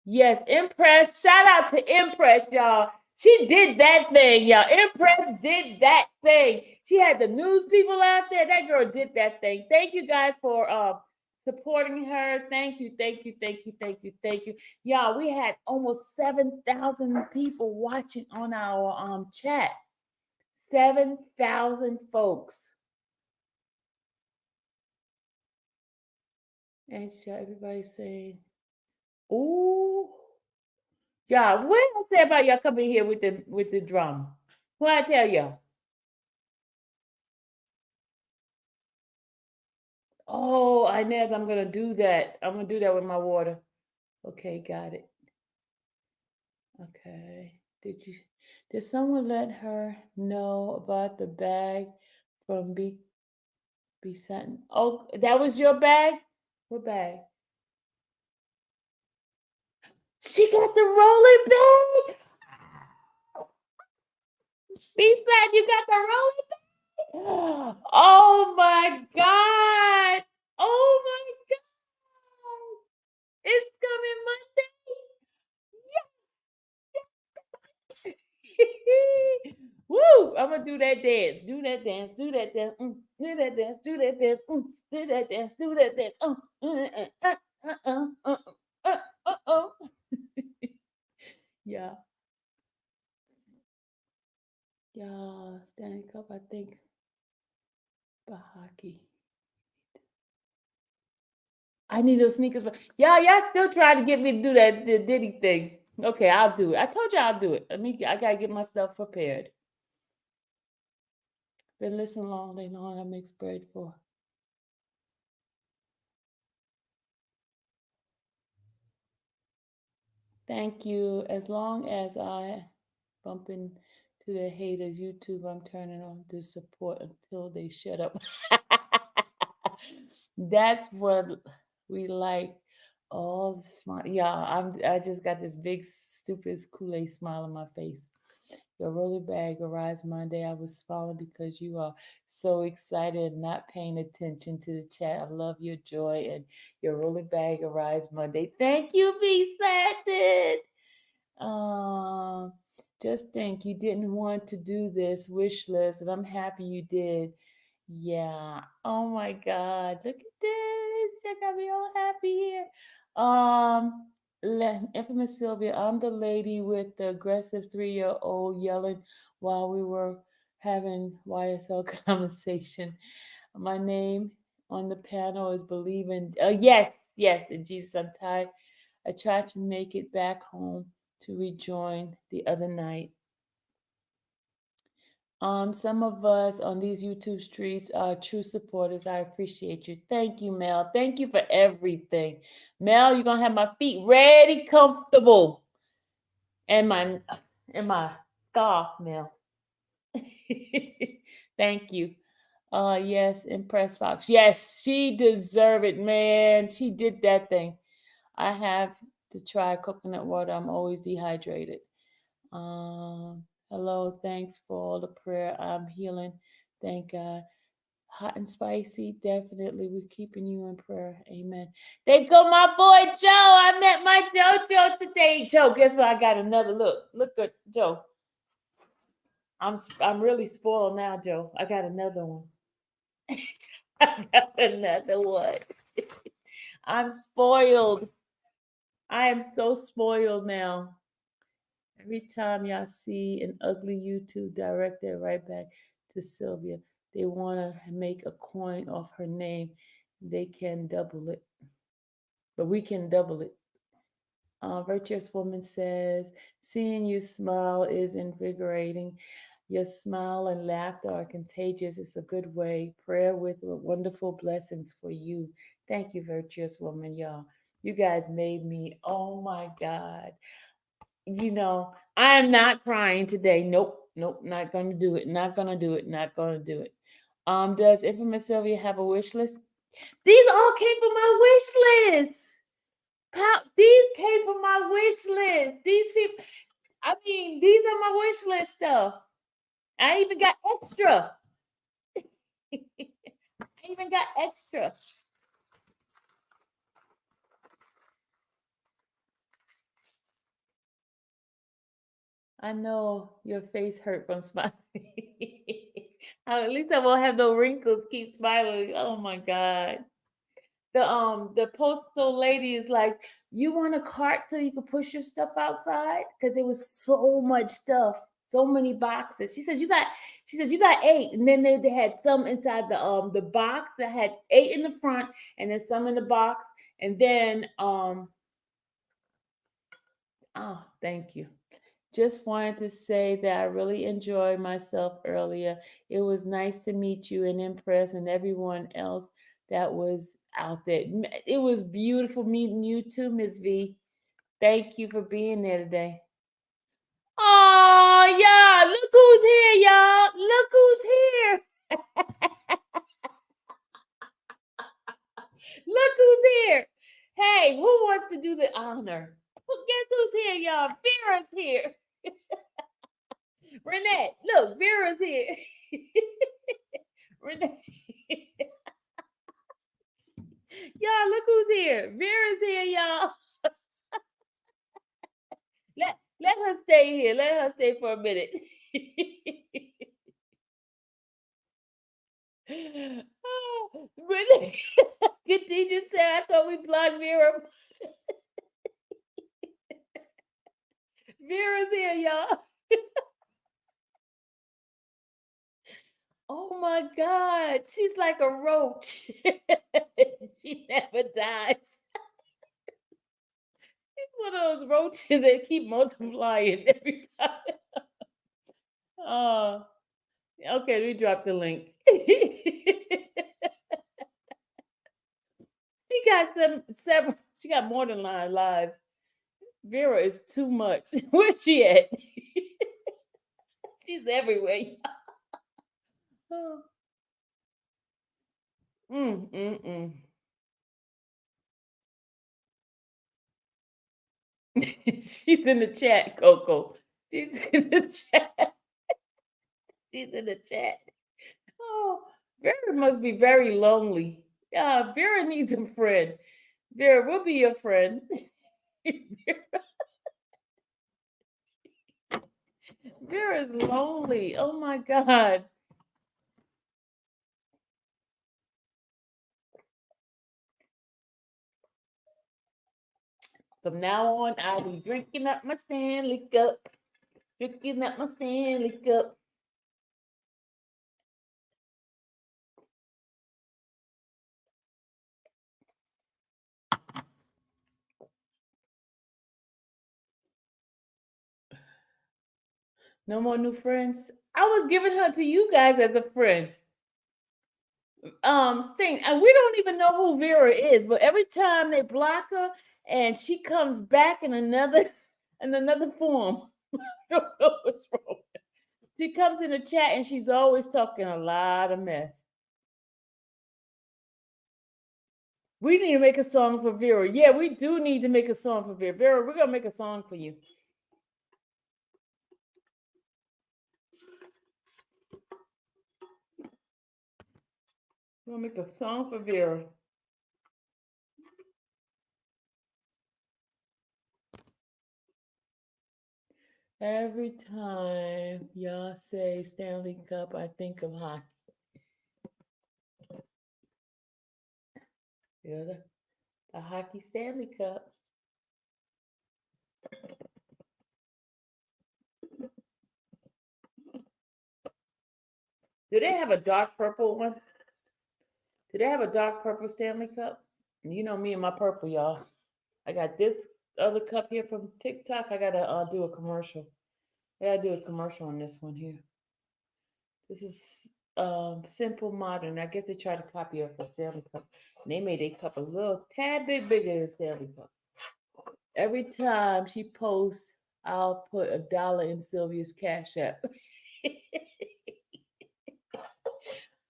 Yes, Impress. Shout out to Impress, y'all. She did that thing, y'all. Impress did that thing. She had the news people out there. That girl did that thing. Thank you guys for supporting her. Thank you, thank you, thank you, thank you, thank you. Y'all, we had almost 7,000 people watching on our chat. 7,000 folks. And everybody's saying, ooh. Y'all, what I say about y'all coming here with the drama? What I tell y'all? Oh, Inez, I'm gonna do that. I'm gonna do that with my water. Okay, got it. Okay. Did someone let her know about the bag from Be Satin? Oh, that was your bag? What bag? She got the rolling bag. Be Satin, you got the rolling bag. Oh my God. Oh my God. It's coming Monday. Woo! I'm gonna do that dance. Do that dance. Do that dance. Do that dance. Do that dance. Do that dance. Do that dance. Yeah. Yeah. Stanley Cup, I think. But hockey. I need those sneakers. Y'all still trying to get me to do that the Diddy thing. Okay, I'll do it. I told you I'll do it. I gotta get myself prepared. Been listening all day long. I make spread for. Thank you. As long as I bump into the haters, YouTube, I'm turning on this support until they shut up. That's what we like. All the smart. Yeah, I just got this big stupid Kool-Aid smile on my face. Your roller bag arrives Monday. I was smiling because you are so excited and not paying attention to the chat. I love your joy and your roller bag arrives Monday. Thank you, Be Satin. Um, Just think you didn't want to do this wish list, and I'm happy you did. Yeah. Oh my God. Look at this. I got me all happy here. Infamous Sylvia, I'm the lady with the aggressive 3-year-old yelling while we were having YSL conversation. My name on the panel is believing. Yes, yes, in Jesus, I'm tired. I tried to make it back home to rejoin the other night. Some of us on these YouTube streets are true supporters. I appreciate you. Thank you, Mel. Thank you for everything. Mel, you're gonna have my feet ready, comfortable. And my scarf, Mel. Thank you. Yes, Impress Fox. Yes, she deserved it, man. She did that thing. I have to try coconut water. I'm always dehydrated. Hello, thanks for all the prayer. I'm healing. Thank God. Hot and spicy, definitely. We're keeping you in prayer. Amen. There go my boy Joe. I met my JoJo today. Joe, guess what? I got another look. Look at Joe. I'm really spoiled now, Joe. I got another one. I got another one. I'm spoiled. I am so spoiled now. Every time y'all see an ugly YouTube, direct it right back to Sylvia. They want to make a coin off her name. They can double it, but we can double it. Virtuous Woman says, seeing you smile is invigorating. Your smile and laughter are contagious. It's a good way. Prayer with wonderful blessings for you. Thank you, Virtuous Woman, y'all. You guys made me, oh my God. I am not crying today. Nope, nope, not gonna do it. Not gonna do it. Not gonna do it. Does Infamous Sylvia have a wish list? These all came from my wish list. These came from my wish list. These people, I mean, these are my wish list stuff. I even got extra. I even got extra. I know your face hurt from smiling. At least I won't have no wrinkles. Keep smiling. Oh my God. The postal lady is like, you want a cart so you can push your stuff outside? Because it was so much stuff, so many boxes. She says you got 8. And then they had some inside the box that had 8 in the front and then some in the box. And then oh, thank you. Just wanted to say that I really enjoyed myself earlier. It was nice to meet you and Impress and everyone else that was out there. It was beautiful meeting you too, Miss V. Thank you for being there today. Oh, yeah. Look who's here, y'all. Look who's here. Look who's here. Hey, who wants to do the honor? Guess who's here, y'all? Vera's here. Renette, look, Vera's here. Renette. Y'all, look who's here. Vera's here, y'all. Let her stay here. Let her stay for a minute. Oh, really? Good teacher said, I thought we blocked Vera. Vera's here, y'all. Oh my God. She's like a roach. She never dies. She's one of those roaches that keep multiplying every time. Oh, okay, we dropped the link. She got several. She got more than 9 lives. Vera is too much. Where's she at? She's everywhere. Oh. Mm, mm, mm. She's in the chat, Coco. She's in the chat. She's in the chat. Oh, Vera must be very lonely. Yeah, Vera needs a friend. Vera, we'll be your friend. Vera is lonely. Oh my God. From now on, I'll be drinking up my Stanley Cup. Drinking up my Stanley Cup. No more new friends. I was giving her to you guys as a friend. Sting, and we don't even know who Vera is, but every time they block her and she comes back in another form. I don't know what's wrong. She comes in the chat and she's always talking a lot of mess. We need to make a song for Vera. Yeah, we do need to make a song for Vera. Vera, we're gonna make a song for you. We're gonna make a song for Vera. Every time y'all say Stanley Cup, I think of hockey. Yeah, the hockey Stanley Cup. Do they have a dark purple one? Do they have a dark purple Stanley Cup? You know me and my purple, y'all. I got this other cup here from TikTok. I gotta do a commercial. I gotta do a commercial on this one here. This is simple modern. I guess they tried to copy it for Stanley Cup. And they made a cup a little tad bit bigger than Stanley Cup. Every time she posts, I'll put $1 in Sylvia's Cash App.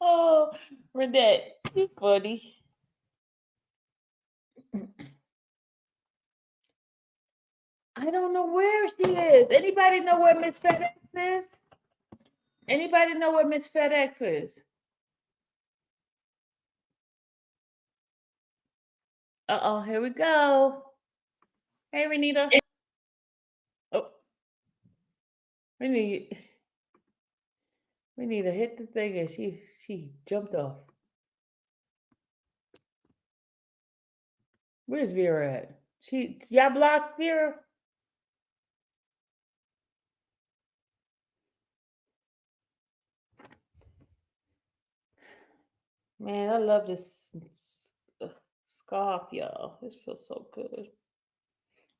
Oh, Renette, you funny. I don't know where she is. Anybody know where Miss FedEx is? Anybody know where Miss FedEx is? Uh-oh, here we go. Hey, Renita. Oh, we need to hit the thing, and she jumped off. Where's Vera at? Y'all blocked Vera? Man, I love this scarf, y'all. This feels so good.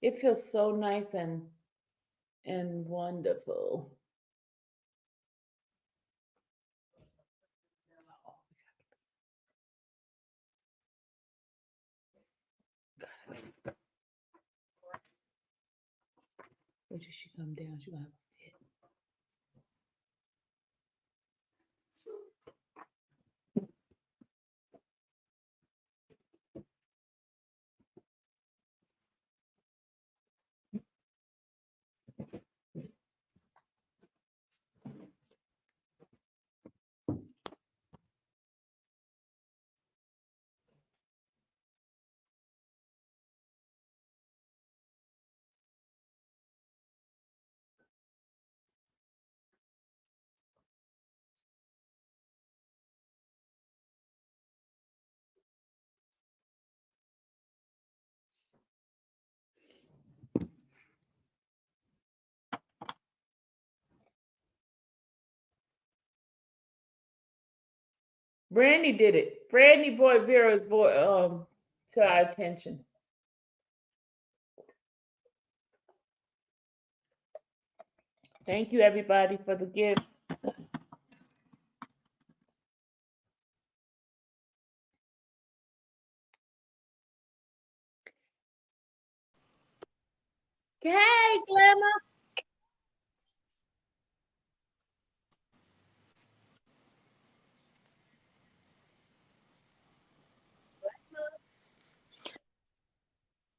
It feels so nice and wonderful. Where did she come down? She gonna have a fit. Brandy did it. Brandy brought Vera's to our attention. Thank you, everybody, for the gift. Hey, Glamour.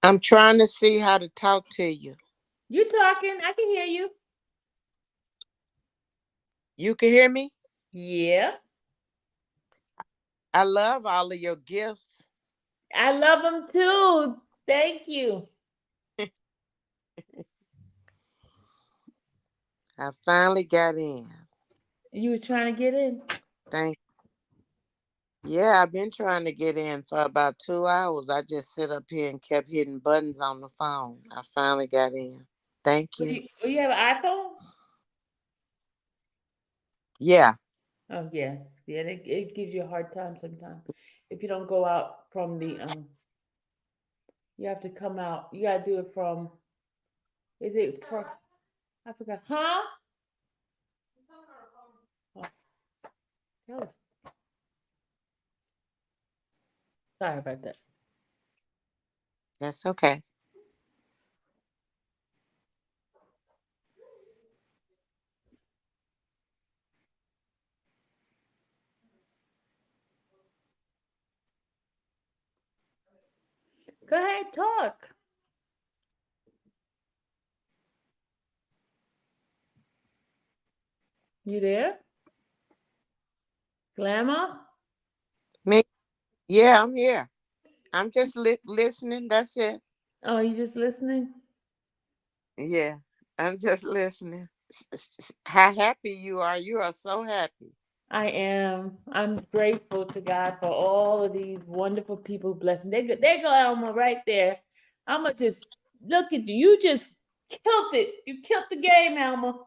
I'm trying to see how to talk to you. You talking? I can hear you. You can hear me? Yeah. I love all of your gifts. I love them too. Thank you. I finally got in. You was trying to get in. Thank Yeah, I've been trying to get in for about 2 hours. I just sit up here and kept hitting buttons on the phone. I finally got in. Thank you. You have an iPhone? Yeah. Oh yeah, yeah. It gives you a hard time sometimes if you don't go out from the. You have to come out. You gotta do it from. Is it from? I forgot. Huh? Oh, that was- sorry about that. That's okay. Go ahead, talk. You there, Glamour? Me? Yeah, I'm here. I'm just listening. That's it. Oh, you just listening? Yeah, I'm just listening. How happy you are. You are so happy. I am. I'm grateful to God for all of these wonderful people who bless me. There go Elma right there. I'ma just look at you. You just killed it. You killed the game, Elma.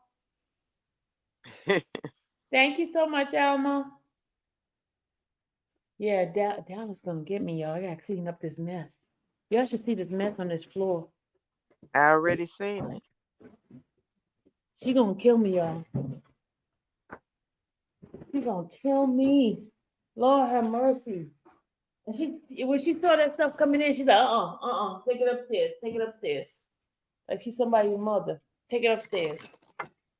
Thank you so much, Elma. Yeah, Dallas gonna get me, y'all. I gotta clean up this mess. Y'all should see this mess on this floor. I already seen it. She gonna kill me, y'all. She gonna kill me. Lord have mercy. And she when she saw that stuff coming in, she's like, take it upstairs. Take it upstairs. Like she's somebody's mother. Take it upstairs.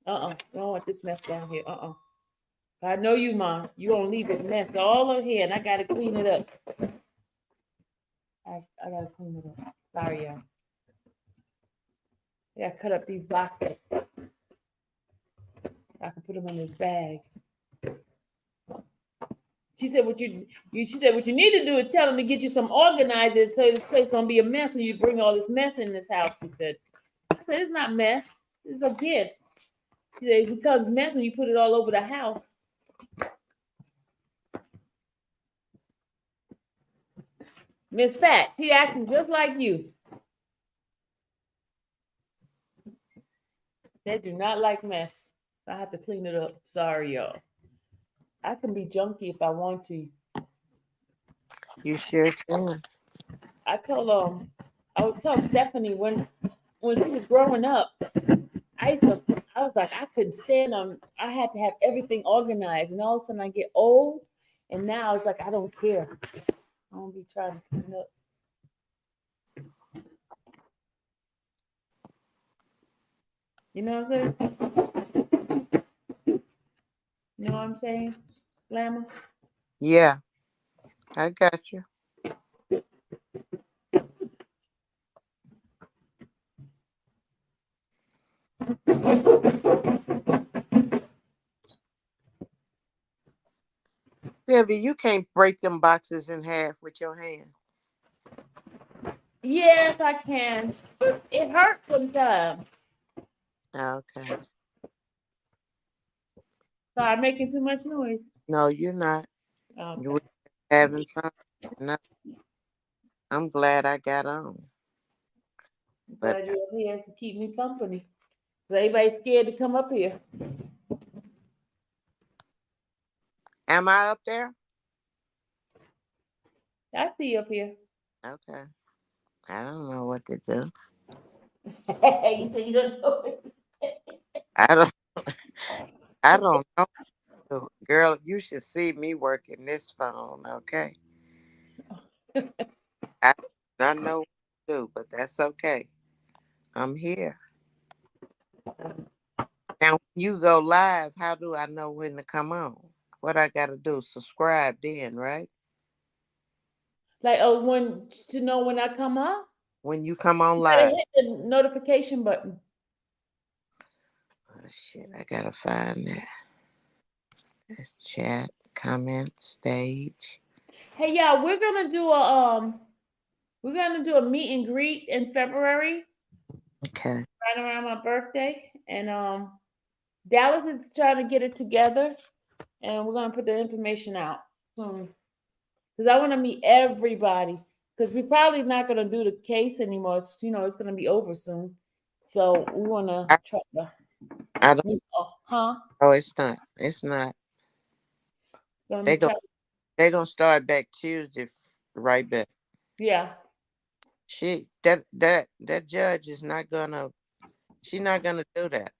We don't want this mess down here. I know you, Mom. You gonna leave it mess all over here, and I gotta clean it up. I gotta clean it up. Sorry, y'all. I gotta cut up these boxes. I can put them in this bag. She said, She said, what you need to do is tell them to get you some organizers, so this place gonna be a mess when you bring all this mess in this house. She said. I said, it's not mess. It's a gift. She said, it becomes mess when you put it all over the house. Miss Pat, she acting just like you. They do not like mess. So I have to clean it up. Sorry, y'all. I can be junky if I want to. You sure can. I told I was telling Stephanie when she was growing up, I was like, I couldn't stand them. I had to have everything organized, and all of a sudden I get old, and now it's like I don't care. I don't be trying to clean up. You know what I'm saying? You know what I'm saying, Glamour? Yeah, I got you. Sylvia, you can't break them boxes in half with your hand. Yes, I can. It hurts sometimes. Okay. Sorry, making too much noise. No, you're not. Okay. You were having fun. No, I'm glad I got on. I'm But glad you're here to keep me company. Is anybody scared to come up here? am I up there? I see you up here. Okay. I don't know what to do. You say you don't know. I don't I don't know. Girl, you should see me working this phone, okay? I don't know what to do, but that's okay. I'm here. Now when you go live, how do I know when to come on? What I gotta do? Subscribe then, right? Like, oh, when to know when I come up, When you come on you gotta live. hit the notification button. Oh shit, I gotta find that. This chat, comment, stage. Hey, y'all, we're gonna do a meet and greet in February, Okay. right around my birthday, and Dallas is trying to get it together, and we're gonna put the information out soon. Because I want to meet everybody. Because we're probably not gonna do the case anymore. It's gonna be over soon. So we want to I, try to I don't meet. Huh? know. It's not. It's not. Gonna They meet. go. They gonna start back Tuesday, right back. Yeah. That judge is not gonna. She's not gonna do that.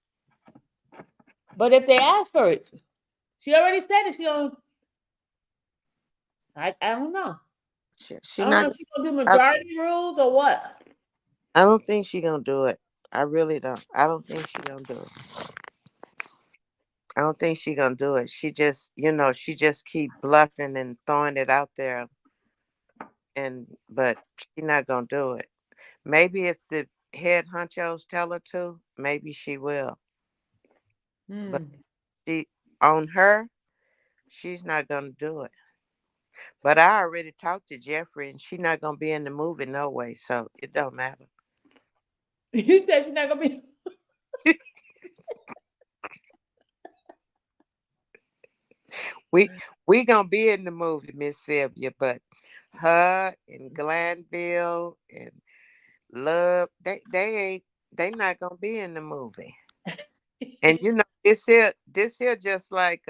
But if they ask for it, she already said it. She don't. I don't know. She I don't know not. if she's gonna do I, majority rules or what. I don't think she gonna do it. I really don't. I don't think she gonna do it. I don't think she gonna do it. She just keep bluffing and throwing it out there, but she not gonna do it. Maybe if the head honchos tell her to, maybe she will. But Hmm. she on her, she's not gonna do it. But I already talked to Jeffrey, and she's not gonna be in the movie no way, so it don't matter. You said she's not gonna be. We we gonna be in the movie, Miss Sylvia, but her and Glanville and Love, they not gonna be in the movie. And this here just like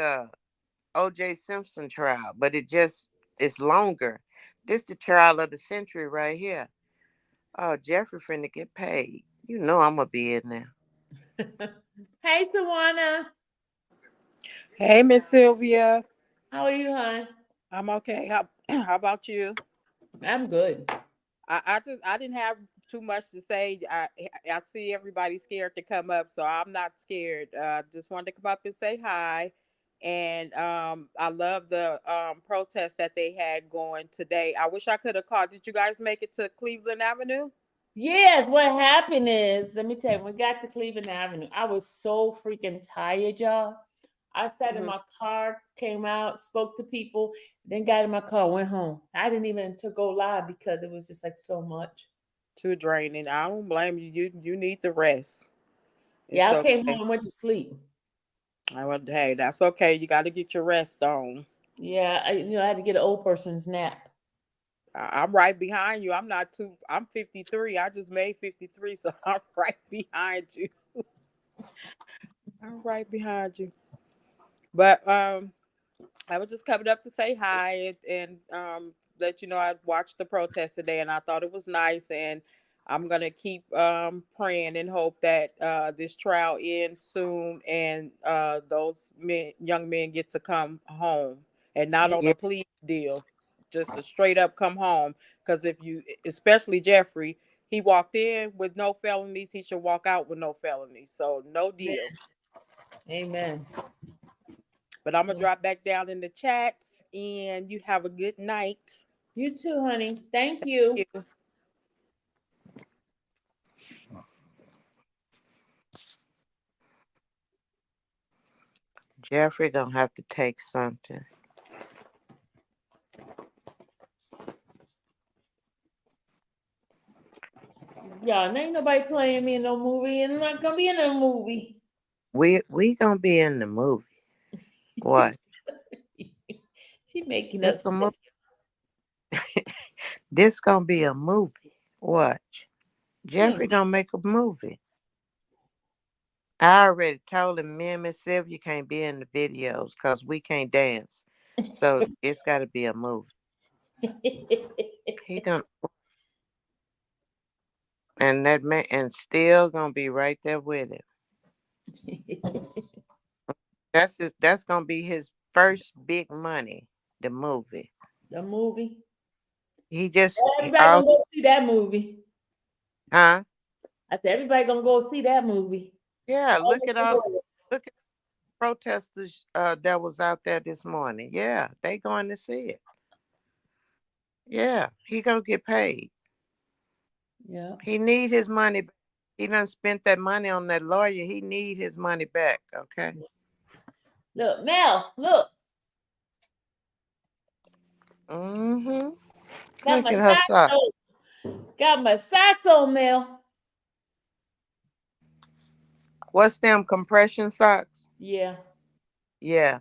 OJ Simpson trial, but it's longer. This the trial of the century right here. Oh, Jeffrey finna get paid. You know I'm gonna be in there. Hey, Sawana. Hey, Miss Sylvia. How are you, hon? I'm okay. How how about you? I'm good. I didn't have too much to say. I see everybody scared to come up, so I'm not scared. Just wanted to come up and say hi. And I love the protest that they had going today. I wish I could have called. Did you guys make it to Cleveland Avenue? Yes, what happened is, let me tell you, when we got to Cleveland Avenue, I was so freaking tired, y'all. I sat in Hmm. my car, came out, spoke to people, then got in my car, went home. I didn't even to go live because it was just like so much. Too draining. I don't blame you. You need the rest. Yeah, It's I came okay. home and went to sleep. I would. Hey, that's okay. You got to get your rest on. Yeah, I had to get an old person's nap. I'm right behind you. I'm not too. I'm 53. I just made 53, so I'm right behind you. I'm right behind you. But I was just coming up to say hi and let you know I watched the protest today and I thought it was nice and I'm gonna keep praying and hope that this trial ends soon and those young men get to come home and not on Yeah, a plea deal, just a straight up come home. Because if you, especially Jeffrey, he walked in with no felonies, he should walk out with no felonies. So no deal. Amen. But I'm gonna drop back down in the chats and you have a good night. You too, honey. Thank you. You. Jeffrey gonna have to take something. Y'all, ain't nobody playing me in no movie, and I'm not gonna be in a movie. We gonna be in the movie. What? She making up This a stuff. movie. This gonna be a movie. Watch. Yeah. Jeffrey gonna make a movie. I already told him me and Miss Sylvia can't be in the videos because we can't dance. So it's gotta be a movie. He gonna and that man and still gonna be right there with him. That's gonna be his first big money, the movie. The movie. Everybody All gonna go see that movie. huh? I said everybody gonna go see that movie. Yeah, All over the world. look at protesters that was out there this morning. Yeah, they going to see it. Yeah, he gonna get paid. Yeah. He need his money. He done spent that money on that lawyer. He need his money back. Okay. Look, Mel, look. Mm-hmm. Got Look my at her socks sock. on. Got my socks on, Mel. What's them compression socks? Yeah, Yeah,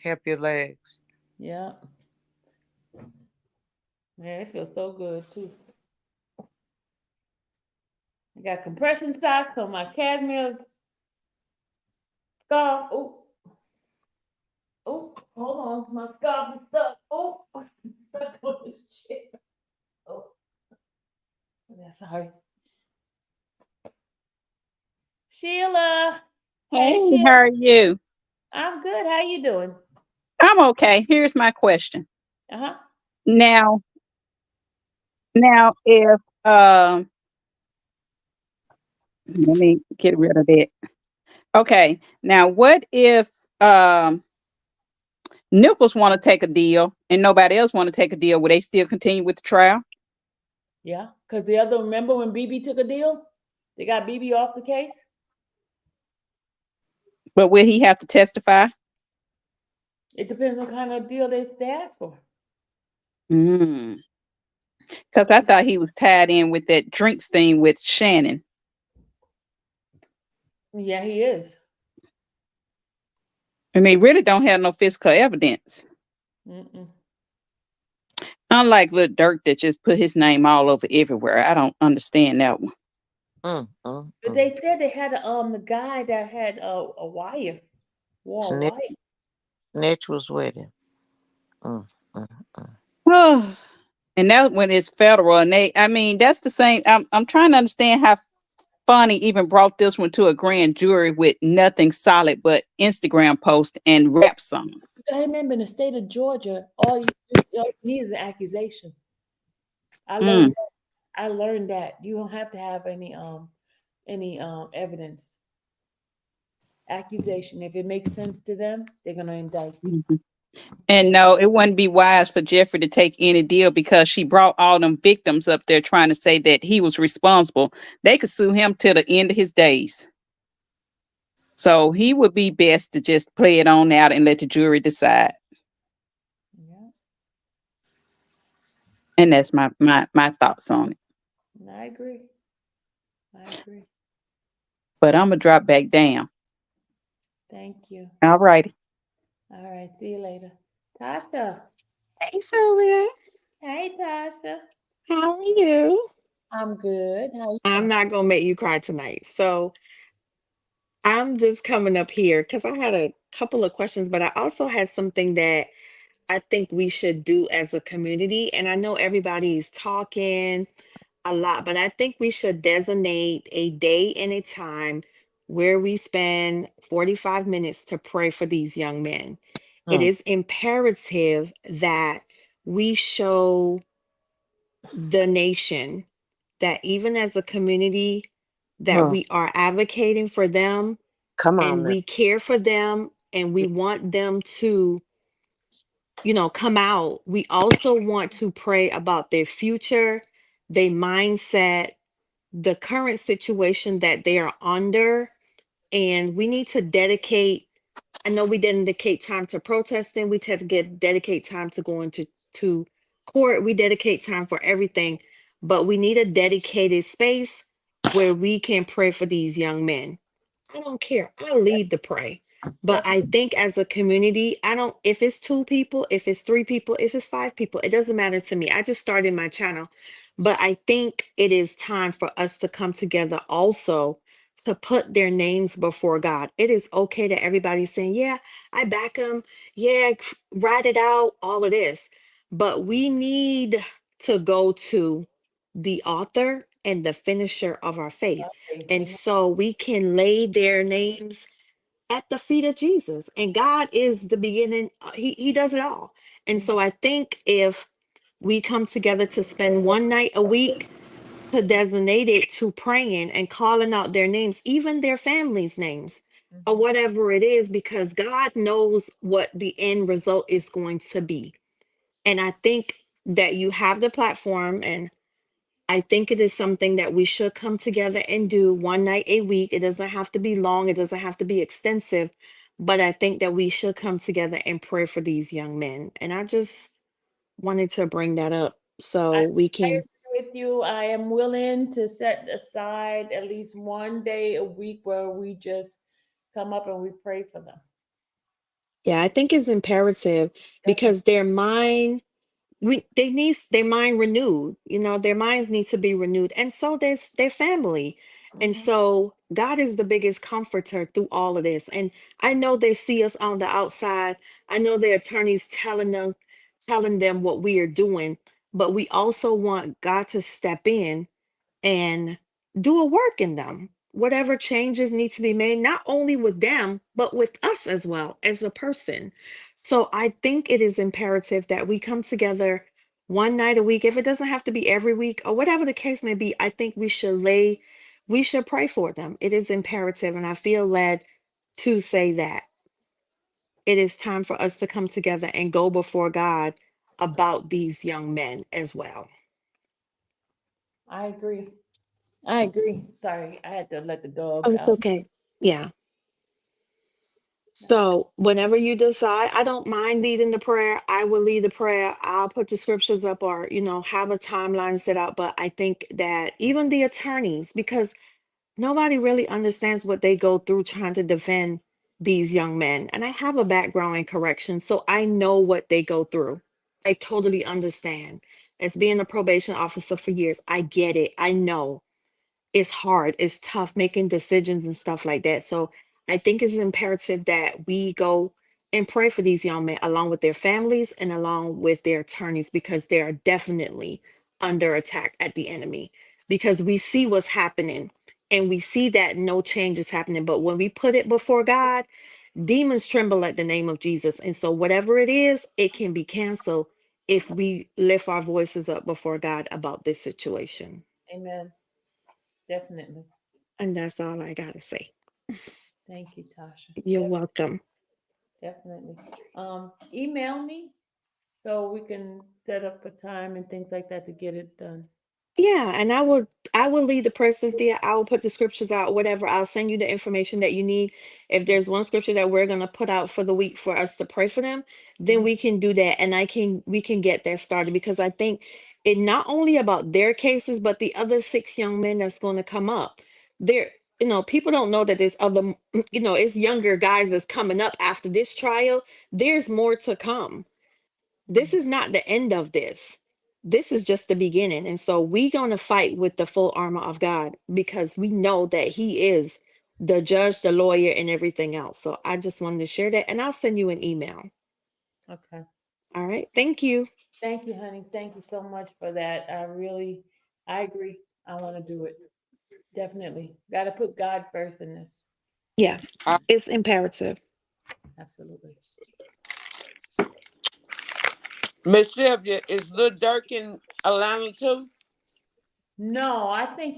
help your legs. yeah. Man, it feels so good too. I got compression socks on my cashmere scarf. Oh, oh, hold on. My scarf is stuck. Oh, stuck on this chair. Oh, yeah, sorry. Sheila. Hey, Hey, Sheila. how are you? I'm good. How you doing? I'm okay. Here's my question. Uh-huh. Now, now, if let me get rid of that. Okay. Now, what if Nichols want to take a deal and nobody else want to take a deal? Will they still continue with the trial? Yeah. Because the other, remember when BB took a deal? They got BB off the case? But will he have to testify? It depends on kind of deal they ask for. Because I thought he was tied in with that drinks thing with Shannon. Yeah, he is. And they really don't have no physical evidence. Mm-mm. Unlike Lil Durk that just put his name all over everywhere. I don't understand that one. But they said they had the guy that had a wire, wore a Snitch, wire. Snitch was with him. Mm, mm, mm. Oh, and that when it's federal, and I mean, that's the same. I'm trying to understand how Fonny even brought this one to a grand jury with nothing solid but Instagram posts and rap songs. I remember in the state of Georgia, all you need is an accusation. I learned Mm, that. I learned that you don't have to have any evidence. Accusation. If it makes sense to them, they're gonna indict you. mhm. And no, it wouldn't be wise for Jeffrey to take any deal because she brought all them victims up there trying to say that he was responsible. They could sue him till the end of his days. So he would be best to just play it on out and let the jury decide. Yeah, And that's my thoughts on it. I agree. I agree. But I'm gonna drop back down. Thank you. All righty. All right. See you later. Tasha. Hey, Sylvia. Hey, Tasha. How are you? I'm good. How you I'm doing? not gonna make you cry tonight. So I'm just coming up here because I had a couple of questions, but I also had something that I think we should do as a community. And I know everybody's talking a lot, but I think we should designate a day and a time where we spend 45 minutes to pray for these young men. It Mm, is imperative that we show the nation that even as a community that mm. we are advocating for them Come on and now. we care for them and we want them to come out. We also want to pray about their future, their mindset, the current situation that they are under, and we need to dedicate. I know we dedicate time to protesting. We tend to dedicate time to going to court. We dedicate time for everything, but we need a dedicated space where we can pray for these young men. I don't care. I'll lead the pray. But That's I think as a community, I don't, if it's two people, if it's three people, if it's five people, it doesn't matter to me. I just started my channel. But I think it is time for us to come together also to put their names before God. It is okay that everybody's saying, yeah, I back them. Yeah, write it out, all of this. But we need to go to the author and the finisher of our faith. lovely. And Amen. so we can lay their names at the feet of Jesus. And God is the beginning, he does it all. And so I think if we come together to spend one night a week to designate it to praying and calling out their names, even their families' names, or Mhm. whatever it is, because God knows what the end result is going to be. And I think that you have the platform, and I think it is something that we should come together and do one night a week. It doesn't have to be long, it doesn't have to be extensive, but I think that we should come together and pray for these young men. And I just wanted to bring that up I, so we I can. agree with you. I am willing to set aside at least one day a week where we just come up and we pray for them. Yeah, I think it's imperative Definitely. because their mind, they need their mind renewed. You know, their minds need to be renewed, and so does their family. And Hmm. so God is the biggest comforter through all of this. And I know they see us on the outside. I know their attorneys telling them what we are doing, but we also want God to step in and do a work in them. Whatever changes need to be made, not only with them, but with us as well as a person. So I think it is imperative that we come together one night a week. If it doesn't have to be every week or whatever the case may be, I think we should pray for them. It is imperative. And I feel led to say that it is time for us to come together and go before God about these young men as well. I agree. I agree. Sorry, I had to let the Oh, dog it's out. okay. Yeah. So whenever you decide, I don't mind leading the prayer. I will lead the prayer. I'll put the scriptures up or, have a timeline set out. But I think that even the attorneys, because nobody really understands what they go through trying to defend these young men. And I have a background in correction, so I know what they go through. I totally understand. As being a probation officer for years, I get it. I know it's hard, it's tough making decisions and stuff like that. So I think it's imperative that we go and pray for these young men along with their families and along with their attorneys because they are definitely under attack at the enemy because we see what's happening and we see that no change is happening. But when we put it before God, demons tremble at the name of Jesus. And so whatever it is, it can be canceled if we lift our voices up before God about this situation. Amen. Definitely. And that's all I gotta say. Thank you, Tasha. You're welcome. Definitely. Email me so we can set up a time and things like that to get it done. Yeah, and I will lead the person there. I will put the scriptures out, whatever. I'll send you the information that you need. If there's one scripture that we're gonna put out for the week for us to pray for them, then Mhm. we can do that and we can get that started because I think it not only about their cases, but the other six young men that's gonna come up. There, people don't know that there's other, it's younger guys that's coming up after this trial. There's more to come. This is not the end of this. This is just the beginning. And so we're going to fight with the full armor of God because we know that He is the judge, the lawyer, and everything else. So I just wanted to share that. And I'll send you an email. Okay. All right. Thank you. Thank you, honey. Thank you so much for that. I agree. I want to do it. Definitely. Got to put God first in this. Yeah, Uh, it's imperative. Absolutely. Miss Sylvia, is Lil Durk in Atlanta too? No, I think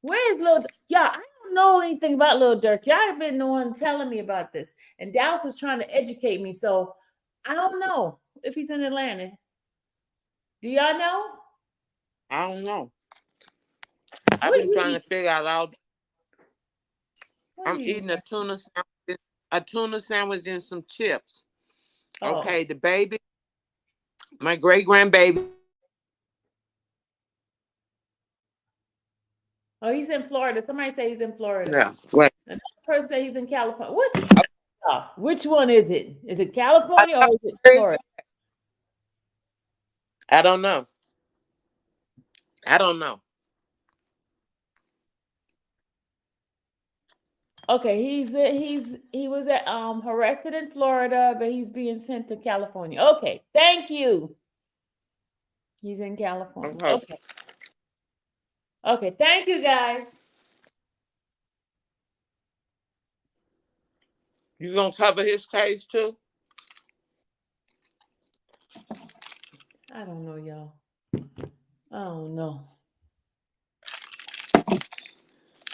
where is Lil? Yeah, I don't know anything about Lil Durk. Y'all have been the one telling me about this, and Dallas was trying to educate me. So I don't know if he's in Atlanta. Do y'all know? I don't know. I've What do been you trying to eat? figure out all. What do I'm you eating eat? a tuna sandwich and some chips. Oh, Okay, the baby, my great grandbaby. oh, he's in Florida. Somebody say he's in Florida. Yeah, wait. Another person say he's in California. Which one is it? Is it California or is it Florida? I don't know. I don't know. Okay, he was arrested in Florida, but he's being sent to California. Okay, thank you. He's in California. Okay, Okay. Okay, thank you guys. you gonna cover his case too? I don't know, y'all. I don't know.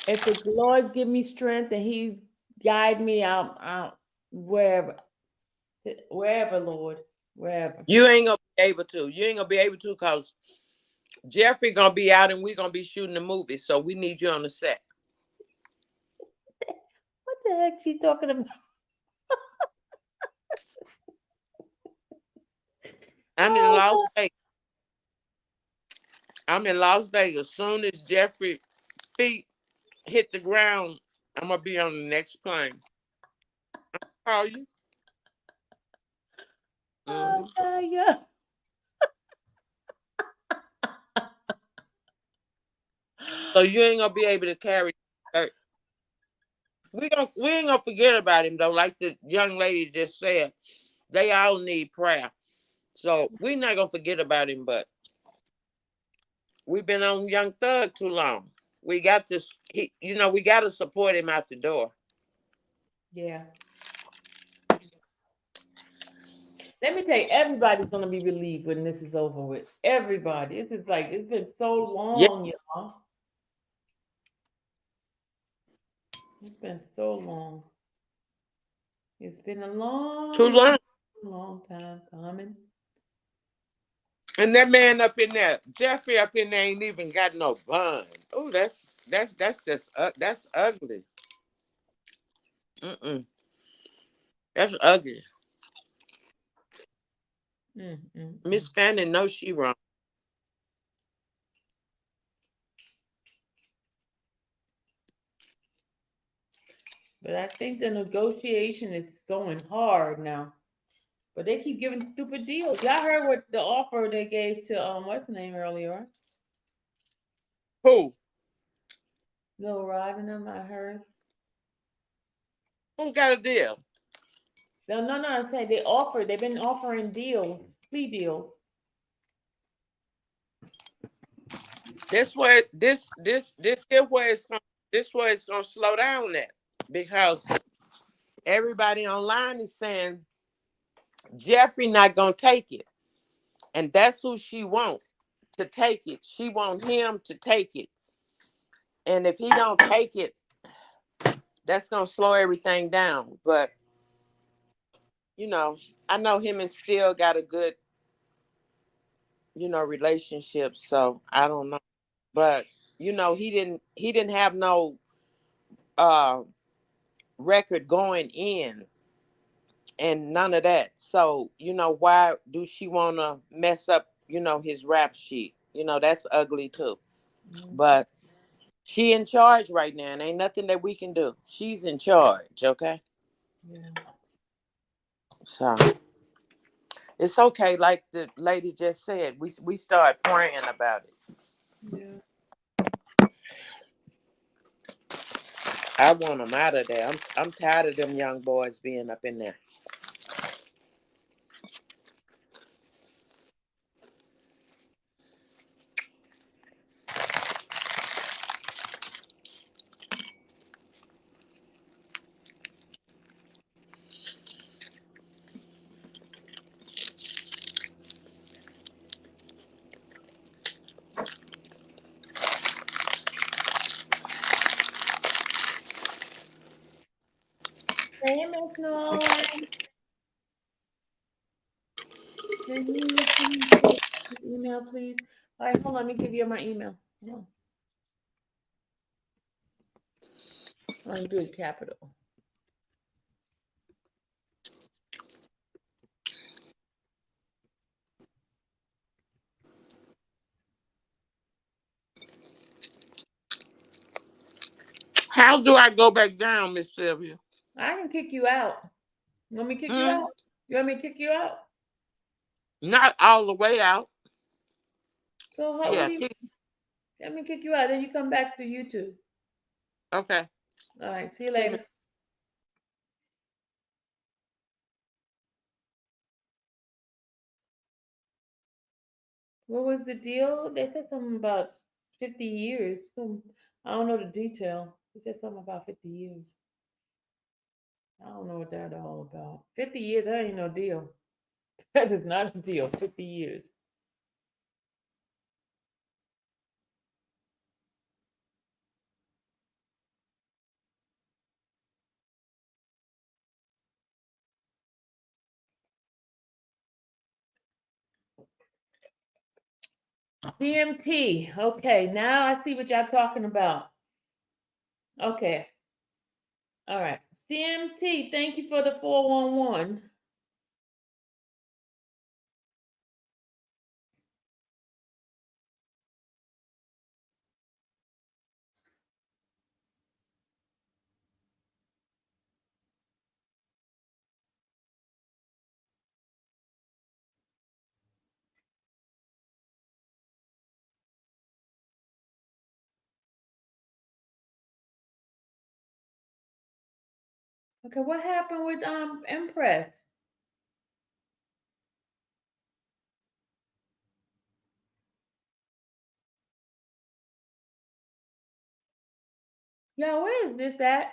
If the Lord's give me strength and He's guide me out wherever, wherever, Lord, wherever. You ain't gonna be able to. You ain't gonna be able to because Jeffrey gonna be out and we gonna be shooting the movie. So we need you on the set. What the heck she talking about? I'm in Oh, Las God. Vegas. I'm in Las Vegas. Soon as Jeffrey feet hit the ground, I'm gonna be on the next plane. Call you. Oh, Hmm. yeah. So you ain't gonna be able to carry. We ain't gonna forget about him though. Like the young lady just said, they all need prayer. So we're not gonna forget about him. But we've been on Young Thug too long. We got this. We got to support him out the door. Yeah. Let me tell you, everybody's gonna be relieved when this is over with. Everybody. This is like it's been so Yeah, long, y'all. It's been so long. It's been a too long, long. long time coming. And that man up in there, Jeffrey up in there, ain't even got no bun. Oh, that's just that's ugly. Mm-mm. That's ugly. Mm, mm, mm. Miss Fanning knows she wrong. But I think the negotiation is going hard now. But they keep giving stupid deals. Y'all heard what the offer they gave to what's the name earlier? Who? Lil Rod and them, I heard. Who got a deal? No, no, no. I say they offered. They've been offering deals, plea deals. This where this is where it's gonna slow down at, because everybody online is saying Jeffrey not gonna take it, and that's who she want to take it. She want him to take it, and if he don't take it, that's gonna slow everything down. But you know, I know him and Still got a good relationship, so I don't know. But he didn't have no uh record going in and none of that. So, why do she want to mess up, his rap sheet? That's ugly too. Mm, But she in charge right now, and ain't nothing that we can do. She's in charge, okay? yeah, So it's okay. Like the lady just said, we start praying about it. yeah. I want them out of there. I'm tired of them young boys being up in there. Hey, Miss Nolan. Can you send me your email, please? All right, hold on. Let me give you my email. Hold on. I'm doing capital. How do I go back down, Miss Sylvia? I can kick you out. You want me to kick you Hmm? out? You want me to kick you out? Not all the way out. So how? What Yeah, do you? Let me kick you out. Then you come back to YouTube. okay. All right. See you Kick me. later. What was the deal? They said something about 50 years. Some I don't know the detail. They said something about 50 years. I don't know what that all about. 50 years, that ain't no deal. That is not a deal. 50 years. CMT. Okay, now I see what y'all talking about. Okay. All right. CMT, thank you for the 411. Okay, what happened with Empress? Yo, where is this at?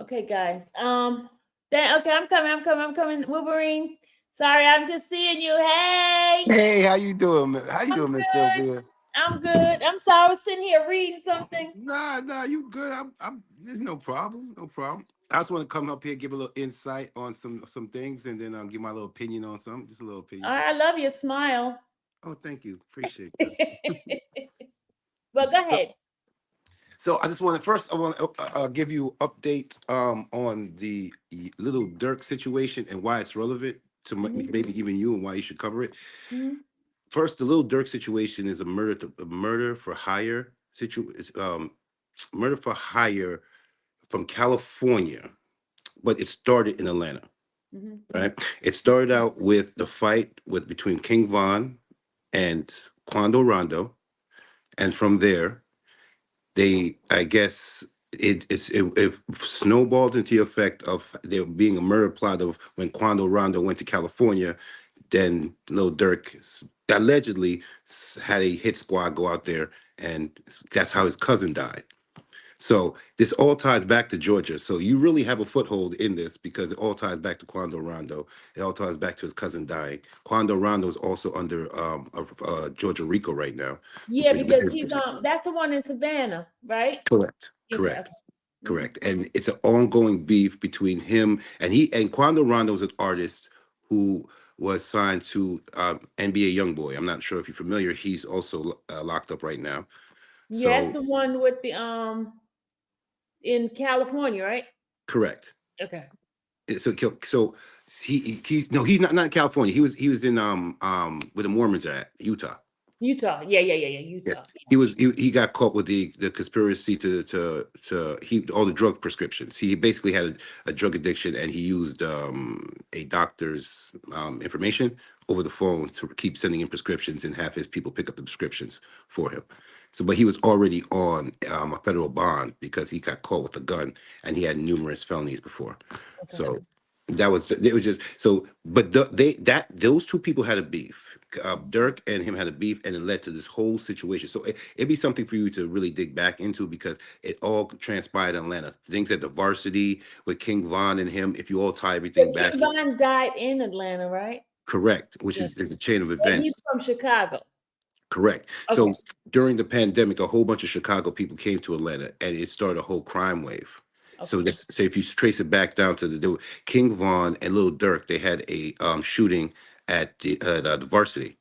Okay, guys. Then okay, I'm coming. Wolverine. Sorry, I'm just seeing you. Hey, Hey, how you doing? How you I'm doing, Miss good. Sylvia? I'm good. I'm sorry, I was sitting here reading something. Nah, you good. There's no problem, no problem. I just want to come up here, give a little insight on some things, and then give my little opinion on something, just a little opinion. I love your smile. Oh, thank you, appreciate But that. go So, ahead. so I just want to first, I want to give you update on the little Dirk situation and why it's relevant to Mhm, maybe even you and why you should cover it. mhm, First, the little Dirk situation is a murder for hire murder for hire from California, but it started in Atlanta. mhm. Right? It started out with the fight with between King Von and Quando Rondo, and from there, I guess, it snowballed into the effect of there being a murder plot of when Quando Rondo went to California. Then Lil Durk allegedly had a hit squad go out there, and that's how his cousin died. So this all ties back to Georgia. So you really have a foothold in this because it all ties back to Quando Rondo. It all ties back to his cousin dying. Quando Rondo is also under Georgia RICO right now. Yeah, Which because he's is that's the one in Savannah, right? correct, Okay, okay. correct, Mhm. correct. And it's an ongoing beef between him and Quando Rondo is an artist who was signed to NBA YoungBoy. I'm not sure if you're familiar. He's also locked up right now. Yeah, that's So the one with the in California, right? correct. Okay. So he's no, he's not in California. He was in where the Mormons are at, Utah. Utah. Yeah. Yes, Utah. he got caught with the conspiracy to he all the drug prescriptions. He basically had a drug addiction, and he used a doctor's information over the phone to keep sending in prescriptions and have his people pick up the prescriptions for him. So, but he was already on a federal bond because he got caught with a gun, and he had numerous felonies before. Okay. So that was it. Was just so, but those two people had a beef. Dirk and him had a beef, and it led to this whole situation. So it'd be something for you to really dig back into because it all transpired in Atlanta. Things at the varsity with King Von and him. If you all tie But everything back, King Von died in Atlanta, right? correct, which Yeah. is a chain of And he's events. from Chicago. Correct. Okay. So during the pandemic, a whole bunch of Chicago people came to Atlanta, and it started a whole crime wave. So Okay. this, so if you trace it back down to King Von and Lil Durk, they had a shooting at the varsity.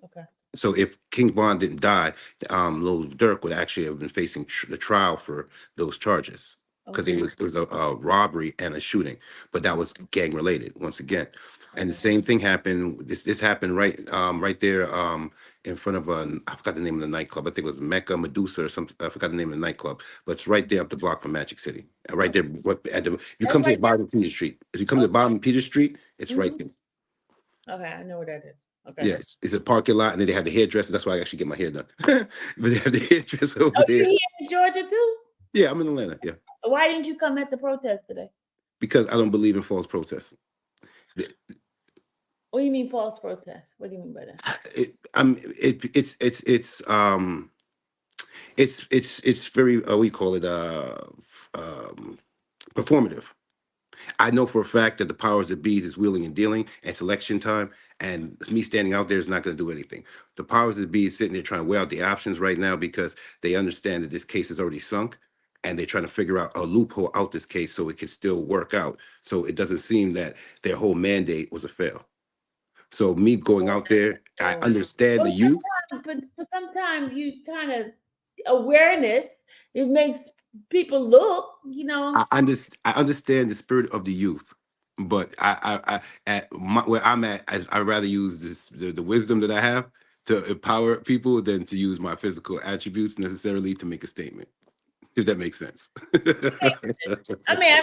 Okay. So if King Von didn't die, Lil Durk would actually have been facing the trial for those charges because Okay. it was a robbery and a shooting, but that was gang related once again. And the Okay. same thing happened. This happened right there. in front of I forgot the name of the nightclub. I think it was Mecca Medusa or something. I forgot the name of the nightclub, but it's right there up the block from Magic City. Right there. At the, if you That's come to right the bottom of Peter Street, if you come to the bottom of Peter Street, it's right there. Okay, I know where that is. Okay. Yes, it's a parking lot, and then they have the hairdresser. That's why I actually get my hair done. But they have the hairdresser over Oh, there. you here in Georgia too? Yeah, I'm in Atlanta. Yeah, Why didn't you come at the protest today? because I don't believe in false protests. What do you mean false protest? What do you mean by that? It's very we call it performative. I know for a fact that the powers that be is wheeling and dealing, and it's election time, and me standing out there is not going to do anything. The powers that be is sitting there trying to weigh out the options right now because they understand that this case is already sunk, and they're trying to figure out a loophole out this case so it can still work out. So it doesn't seem that their whole mandate was a fail. So me going out there, I understand the youth. But sometimes you kind of awareness, it makes people look, I understand the spirit of the youth, but where I'm at, I rather use the wisdom that I have to empower people than to use my physical attributes necessarily to make a statement. If that makes sense.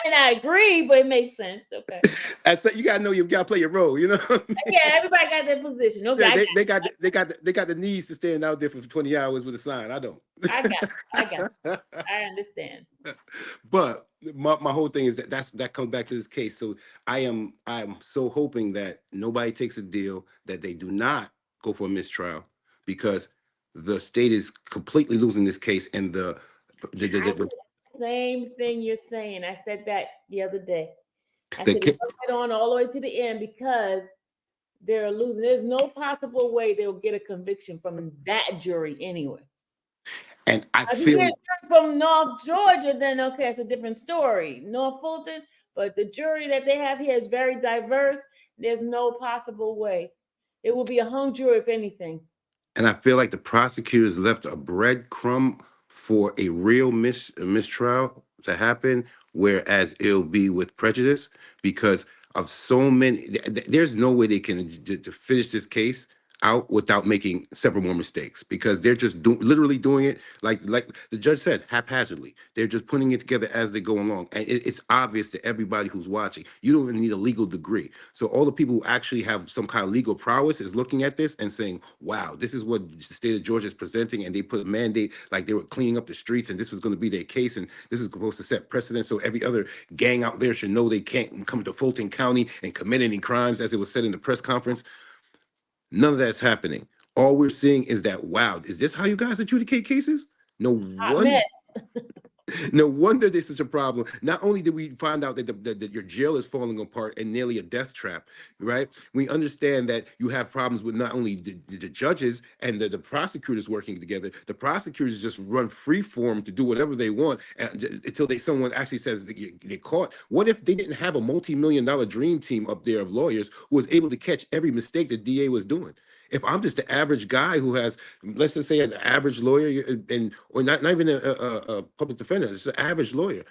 I agree, but it makes sense. Okay. And so you gotta know you gotta play your role, you know. Yeah, everybody got their position. Okay, Yeah, they got the needs to stand out there for 20 hours with a sign. I don't. I got I understand. But my whole thing is that comes back to this case. So I'm so hoping that nobody takes a deal, that they do not go for a mistrial, because the state is completely losing this case, and the Same thing you're saying. I said that the other day. I the said ca- it's right on all the way to the end because they're losing. There's no possible way they'll get a conviction from that jury anyway. and I If you get feel a jury from North Georgia, then okay, it's a different story. North Fulton, but the jury that they have here is very diverse. There's no possible way. It will be a hung jury if anything. and I feel like the prosecutors left a breadcrumb for a real mistrial to happen, whereas it'll be with prejudice because of so many. There's no way they can to finish this case out without making several more mistakes, because they're just literally doing it like the judge said, haphazardly. They're just putting it together as they go along, and it's obvious to everybody who's watching. You don't even need a legal degree. So all the people who actually have some kind of legal prowess is looking at this and saying, wow, this is what the state of Georgia is presenting, and they put a mandate like they were cleaning up the streets, and this was going to be their case, and this is supposed to set precedent so every other gang out there should know they can't come to Fulton County and commit any crimes, as it was said in the press conference. None of that's happening. All we're seeing is that, wow, is this how you guys adjudicate cases? No Hot wonder, mess. no wonder this is a problem. Not only did we find out that your jail is falling apart and nearly a death trap, right? We understand that you have problems with not only the judges and the prosecutors working together. The prosecutors just run free form to do whatever they want until someone actually says they're caught. What if they didn't have a multi-million-dollar dream team up there of lawyers who was able to catch every mistake the DA was doing? If I'm just the average guy who has, let's just say, an average lawyer, or not even a public defender, it's an average lawyer.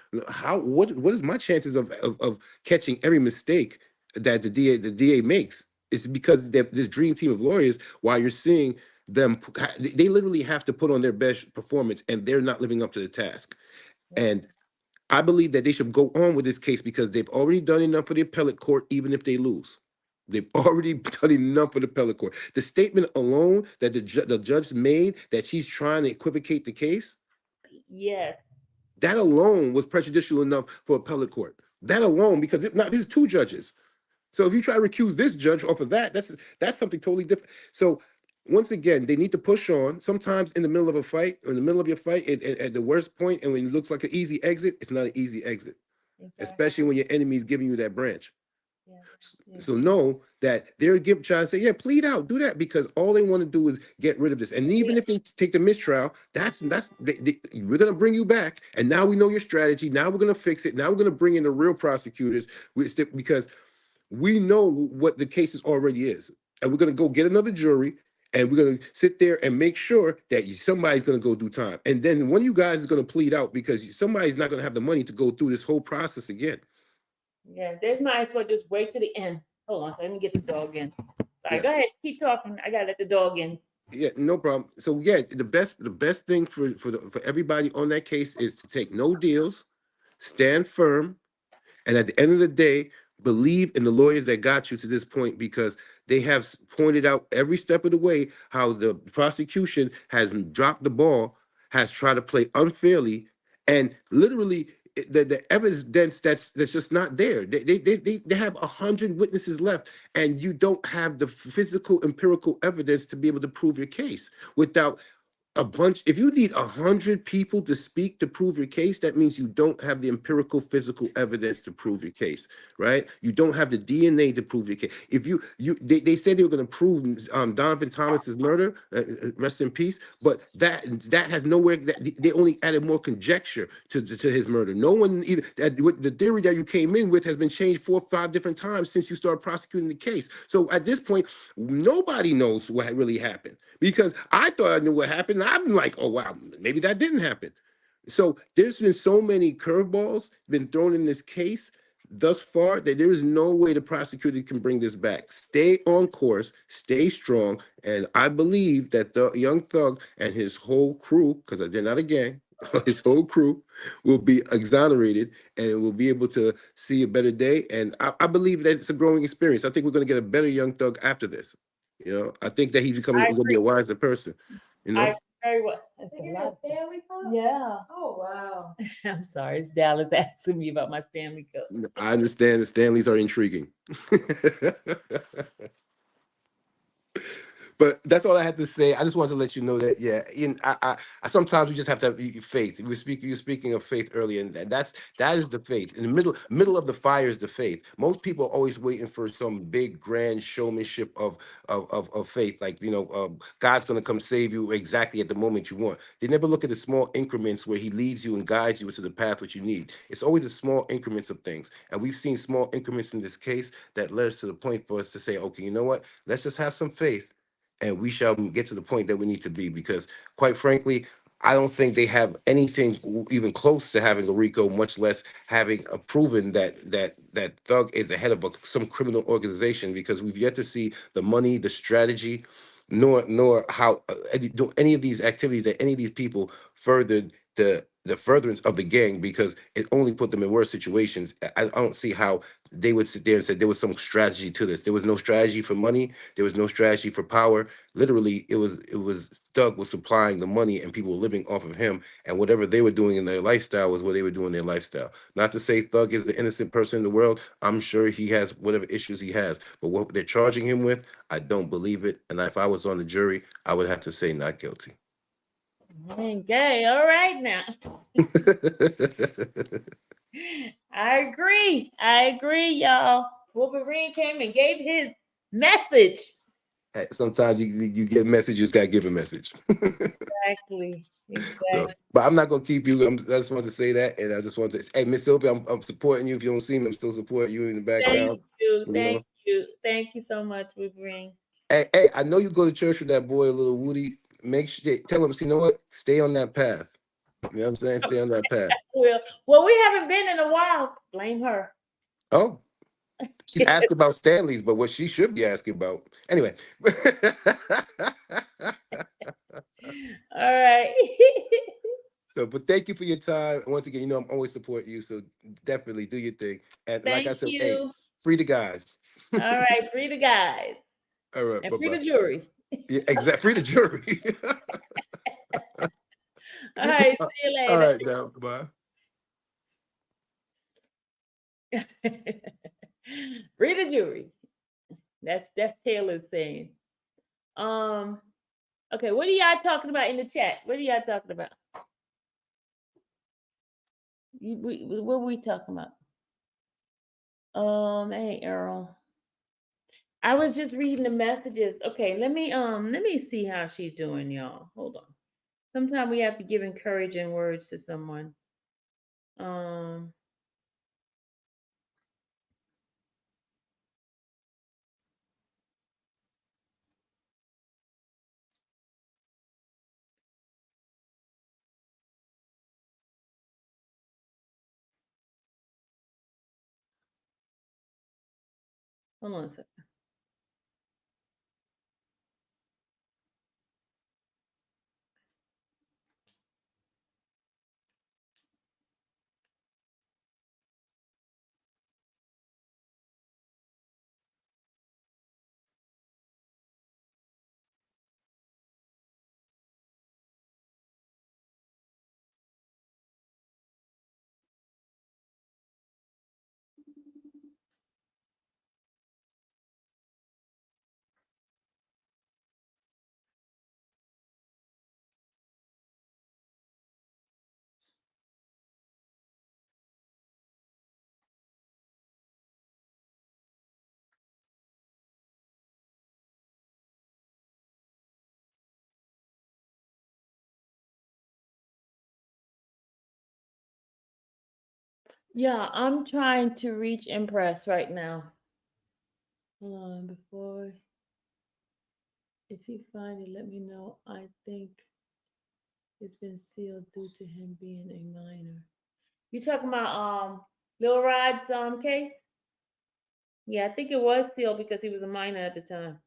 What is my chances of catching every mistake that the DA makes? It's because this dream team of lawyers, while you're seeing them, they literally have to put on their best performance, and they're not living up to the task. And I believe that they should go on with this case because they've already done enough for the appellate court, even if they lose. They've already done enough for the appellate court. The statement alone that the judge made, that she's trying to equivocate the case, Yes. that alone was prejudicial enough for appellate court. That alone, because now these are two judges. So if you try to recuse this judge off of that, that's something totally different. So once again, they need to push on. Sometimes in the middle of a fight, or in the middle of your fight, at the worst point, and when it looks like an easy exit, it's not an easy exit, especially when your enemy is giving you that branch. So know that they're trying to say, yeah, plead out, do that, because all they want to do is get rid of this. And even if they take the mistrial, we're gonna bring you back, and now we know your strategy. Now we're gonna fix it. Now we're gonna bring in the real prosecutors, because we know what the case already is, and we're gonna go get another jury, and we're gonna sit there and make sure that somebody's gonna go do time, and then one of you guys is gonna plead out because somebody's not gonna have the money to go through this whole process again. Yeah, there's my expert. Just wait to the end. Hold on, let me get the dog in. Sorry, Yes. go ahead, keep talking. I gotta let the dog in. Yeah, no problem. So yeah, the best thing for everybody on that case is to take no deals, stand firm, and at the end of the day, believe in the lawyers that got you to this point, because they have pointed out every step of the way how the prosecution has dropped the ball, has tried to play unfairly, and literally the evidence that's just not there. They have 100 witnesses left, and you don't have the physical empirical evidence to be able to prove your case without a bunch. If you need 100 people to speak to prove your case, that means you don't have the empirical physical evidence to prove your case, right? You don't have the DNA to prove your case. If they said they were going to prove Donovan Thomas's murder, rest in peace, but that has nowhere. That they only added more conjecture to his murder. No one even the theory that you came in with has been changed 4 or 5 different times since you started prosecuting the case. So at this point, nobody knows what really happened, because I thought I knew what happened. And I'm like, oh wow, maybe that didn't happen. So there's been so many curveballs been thrown in this case thus far that there is no way the prosecutor can bring this back. Stay on course, stay strong, and I believe that the young thug and his whole crew, because they're not a gang, his whole crew will be exonerated and will be able to see a better day. And I believe that it's a growing experience. I think we're going to get a better young thug after this. I think that he's becoming I going to be agree. a wiser person. You I know, very well. That's a lot. Yeah. Oh wow. I'm sorry, it's Dallas asking me about my Stanley Cup. I understand the Stanleys are intriguing. But that's all I had to say. I just wanted to let you know that, yeah. I sometimes we just have to have faith. You were speaking of faith earlier, and that is the faith. In the middle of the fire is the faith. Most people are always waiting for some big grand showmanship of faith, like God's gonna come save you exactly at the moment you want. They never look at the small increments where He leads you and guides you to the path that you need. It's always the small increments of things, and we've seen small increments in this case that led us to the point for us to say, okay, you know what? Let's just have some faith and we shall get to the point that we need to be. Because, quite frankly, I don't think they have anything even close to having a RICO, much less having a proven that Thug is the head of some criminal organization. Because we've yet to see the money, the strategy, nor how any of these activities that any of these people furthered the furtherance of the gang, because it only put them in worse situations. I don't see how they would sit there and say there was some strategy to this. There was no strategy for money. There was no strategy for power. Literally, it was Doug was supplying the money, and people were living off of him. And whatever they were doing in their lifestyle was what they were doing in their lifestyle. Not to say Thug is the innocent person in the world. I'm sure he has whatever issues he has. But what they're charging him with, I don't believe it. And if I was on the jury, I would have to say not guilty. Okay, all right now. I agree. I agree, y'all. Wolverine came and gave his message. Sometimes you get messages, gotta give a message. Exactly. So, Exactly. but I'm not gonna keep you. I just wanted to say that, and I just want to. Hey, Miss Sylvia, I'm supporting you. If you don't see me, I'm still supporting you in the Thank background. you. You Thank know. you. Thank you so much, Wolverine. Hey, I know you go to church with that boy, little Woody. Make sure tell him. See, you know what? Stay on that path. You know what I'm saying? Stay on that path. Well, we haven't been in a while. Blame her. Oh, she's asking about Stanley's, but what she should be asking about anyway. All right. So, but thank you for your time. Once again, I'm always support you. So definitely do your thing. And like I Thank said, hey, you. free the guys. All right. Free the guys All right, and bye free bye. the jury. Yeah, exactly. Free the jury. All right. See you All later. right, now, bye. Free the jury. That's Taylor's saying. Um. Okay. What are y'all talking about in the chat? What are y'all talking about? What were we talking about? Hey Earl. I was just reading the messages. Okay, let me see how she's doing, y'all. Hold on. Sometimes we have to give encouraging words to someone. Um, hold on a second. Yeah, I'm trying to reach Impress right now. Hold on, before if you find it, let me know. I think it's been sealed due to him being a minor. You talking about Lil Rod's case? Yeah, I think it was sealed because he was a minor at the time.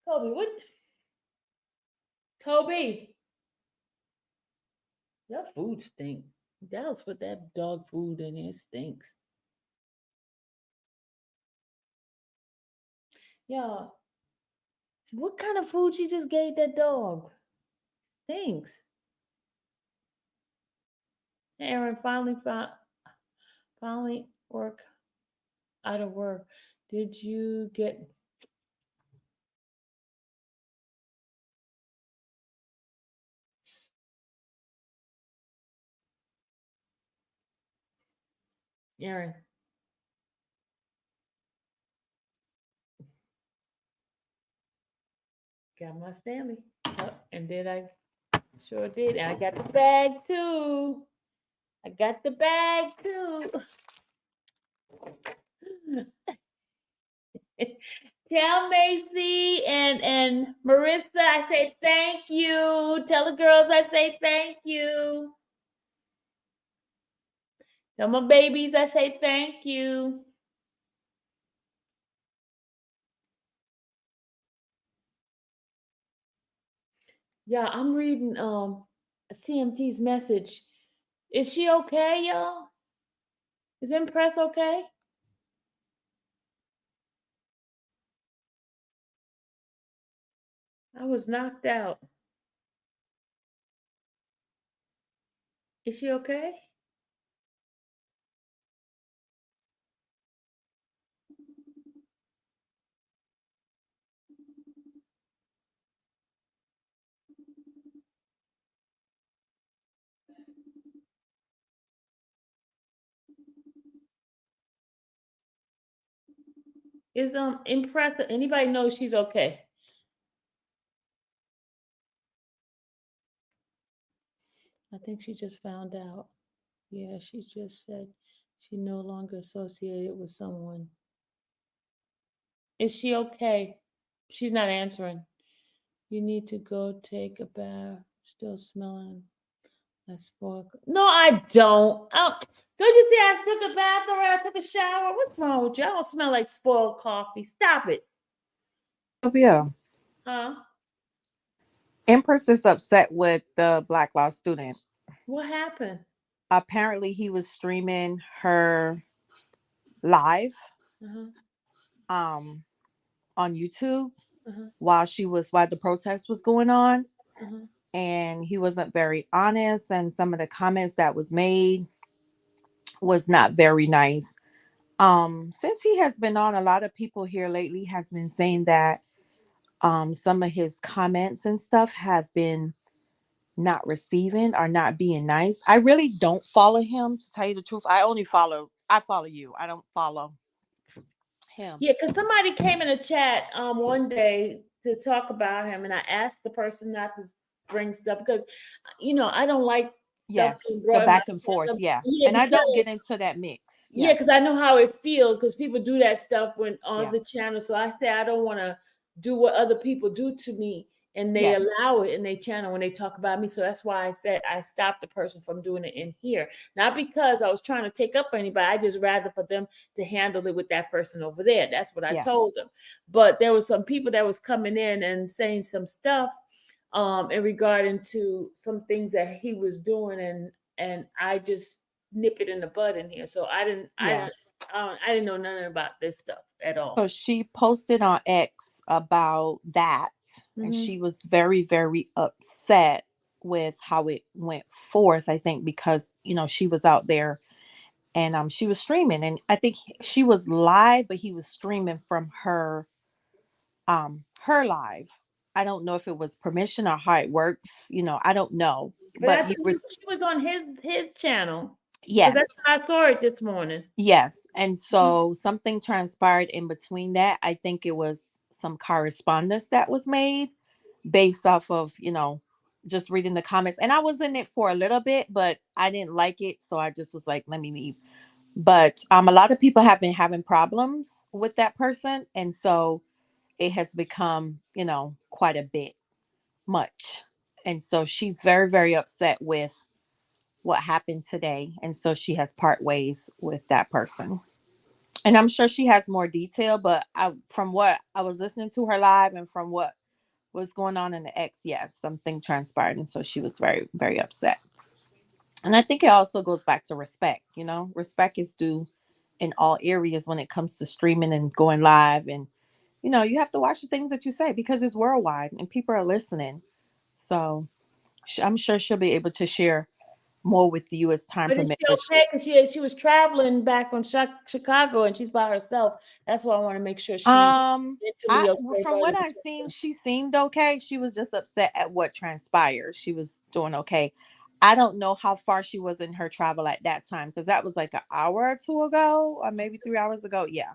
Kobe, what? Kobe, your food stink. Dallas put that dog food in here. It stinks. Yeah, what kind of food she just gave that dog? Stinks. Aaron finally work out of work. Did you get Aaron? Got my Stanley. Oh, and did I sure did. And I got the bag too. I got the bag too. Tell Macy and Marissa I say thank you. Tell the girls I say thank you. Tell my babies I say thank you. Yeah, I'm reading CMT's message. Is she okay, y'all? Is Impress okay? I was knocked out. Is she okay? Is Impress anybody knows she's okay? I think she just found out. Yeah, she just said she no longer associated with someone. Is she okay? She's not answering. You need to go take a bath. Still smelling like spoiled. No, I don't. Oh, don't you see I took a bath or I took a shower? What's wrong with you? I don't smell like spoiled coffee. Stop it. Yeah. Huh? Empress is upset with the Black Law student. What happened? Apparently, he was streaming her live Uh-huh. um on YouTube Uh-huh. while the protest was going on, Uh-huh. and he wasn't very honest, and some of the comments that was made was not very nice. Since he has been on, a lot of people here lately has been saying that some of his comments and stuff have been not receiving or not being nice. I really don't follow him, to tell you the truth. I follow you. I don't follow him. Yeah, because somebody came in a chat one day to talk about him, and I asked the person not to bring stuff because I don't like stuff being Yes, the brought in my back and forth. channel. Yeah. Yeah, And I don't because get into that mix. yeah, Yeah. because I know how it feels because people do that stuff when on Yeah. the channel. So I say I don't want to do what other people do to me, and they Yes. allow it in their channel when they talk about me. So that's why I said I stopped the person from doing it in here, not because I was trying to take up for anybody. I just rather for them to handle it with that person over there. That's what I Yeah. told them. But there was some people that was coming in and saying some stuff in regarding to some things that he was doing, and I just nip it in the bud in here. So Yeah. I didn't know nothing about this stuff at all. So she posted on X about that, and Hmm. she was very, very upset with how it went forth. I think because she was out there, and she was streaming, and I think she was live, but he was streaming from her live. I don't know if it was permission or how it works. I don't know, But I but think she was on his channel. Yes. that's how I saw it this morning. Yes. And so something transpired in between that. I think it was some correspondence that was made based off of, just reading the comments. And I was in it for a little bit, but I didn't like it. So I just was like, let me leave. But a lot of people have been having problems with that person. And so it has become, quite a bit much. And so she's very, very upset with what happened today. And so she has part ways with that person. And I'm sure she has more detail, but from what I was listening to her live and from what was going on in the X, yes, something transpired. And so she was very, very upset. And I think it also goes back to respect. Respect is due in all areas when it comes to streaming and going live. And, you have to watch the things that you say because it's worldwide and people are listening. So I'm sure she'll be able to share more with you as time But is permits. she okay? Because she was traveling back from Chicago and she's by herself. That's why I want to make sure she's mentally okay. From what I've seen, she seemed okay. She was just upset at what transpired. She was doing okay. I don't know how far she was in her travel at that time because that was like an hour or two ago, or maybe 3 hours ago. Yeah,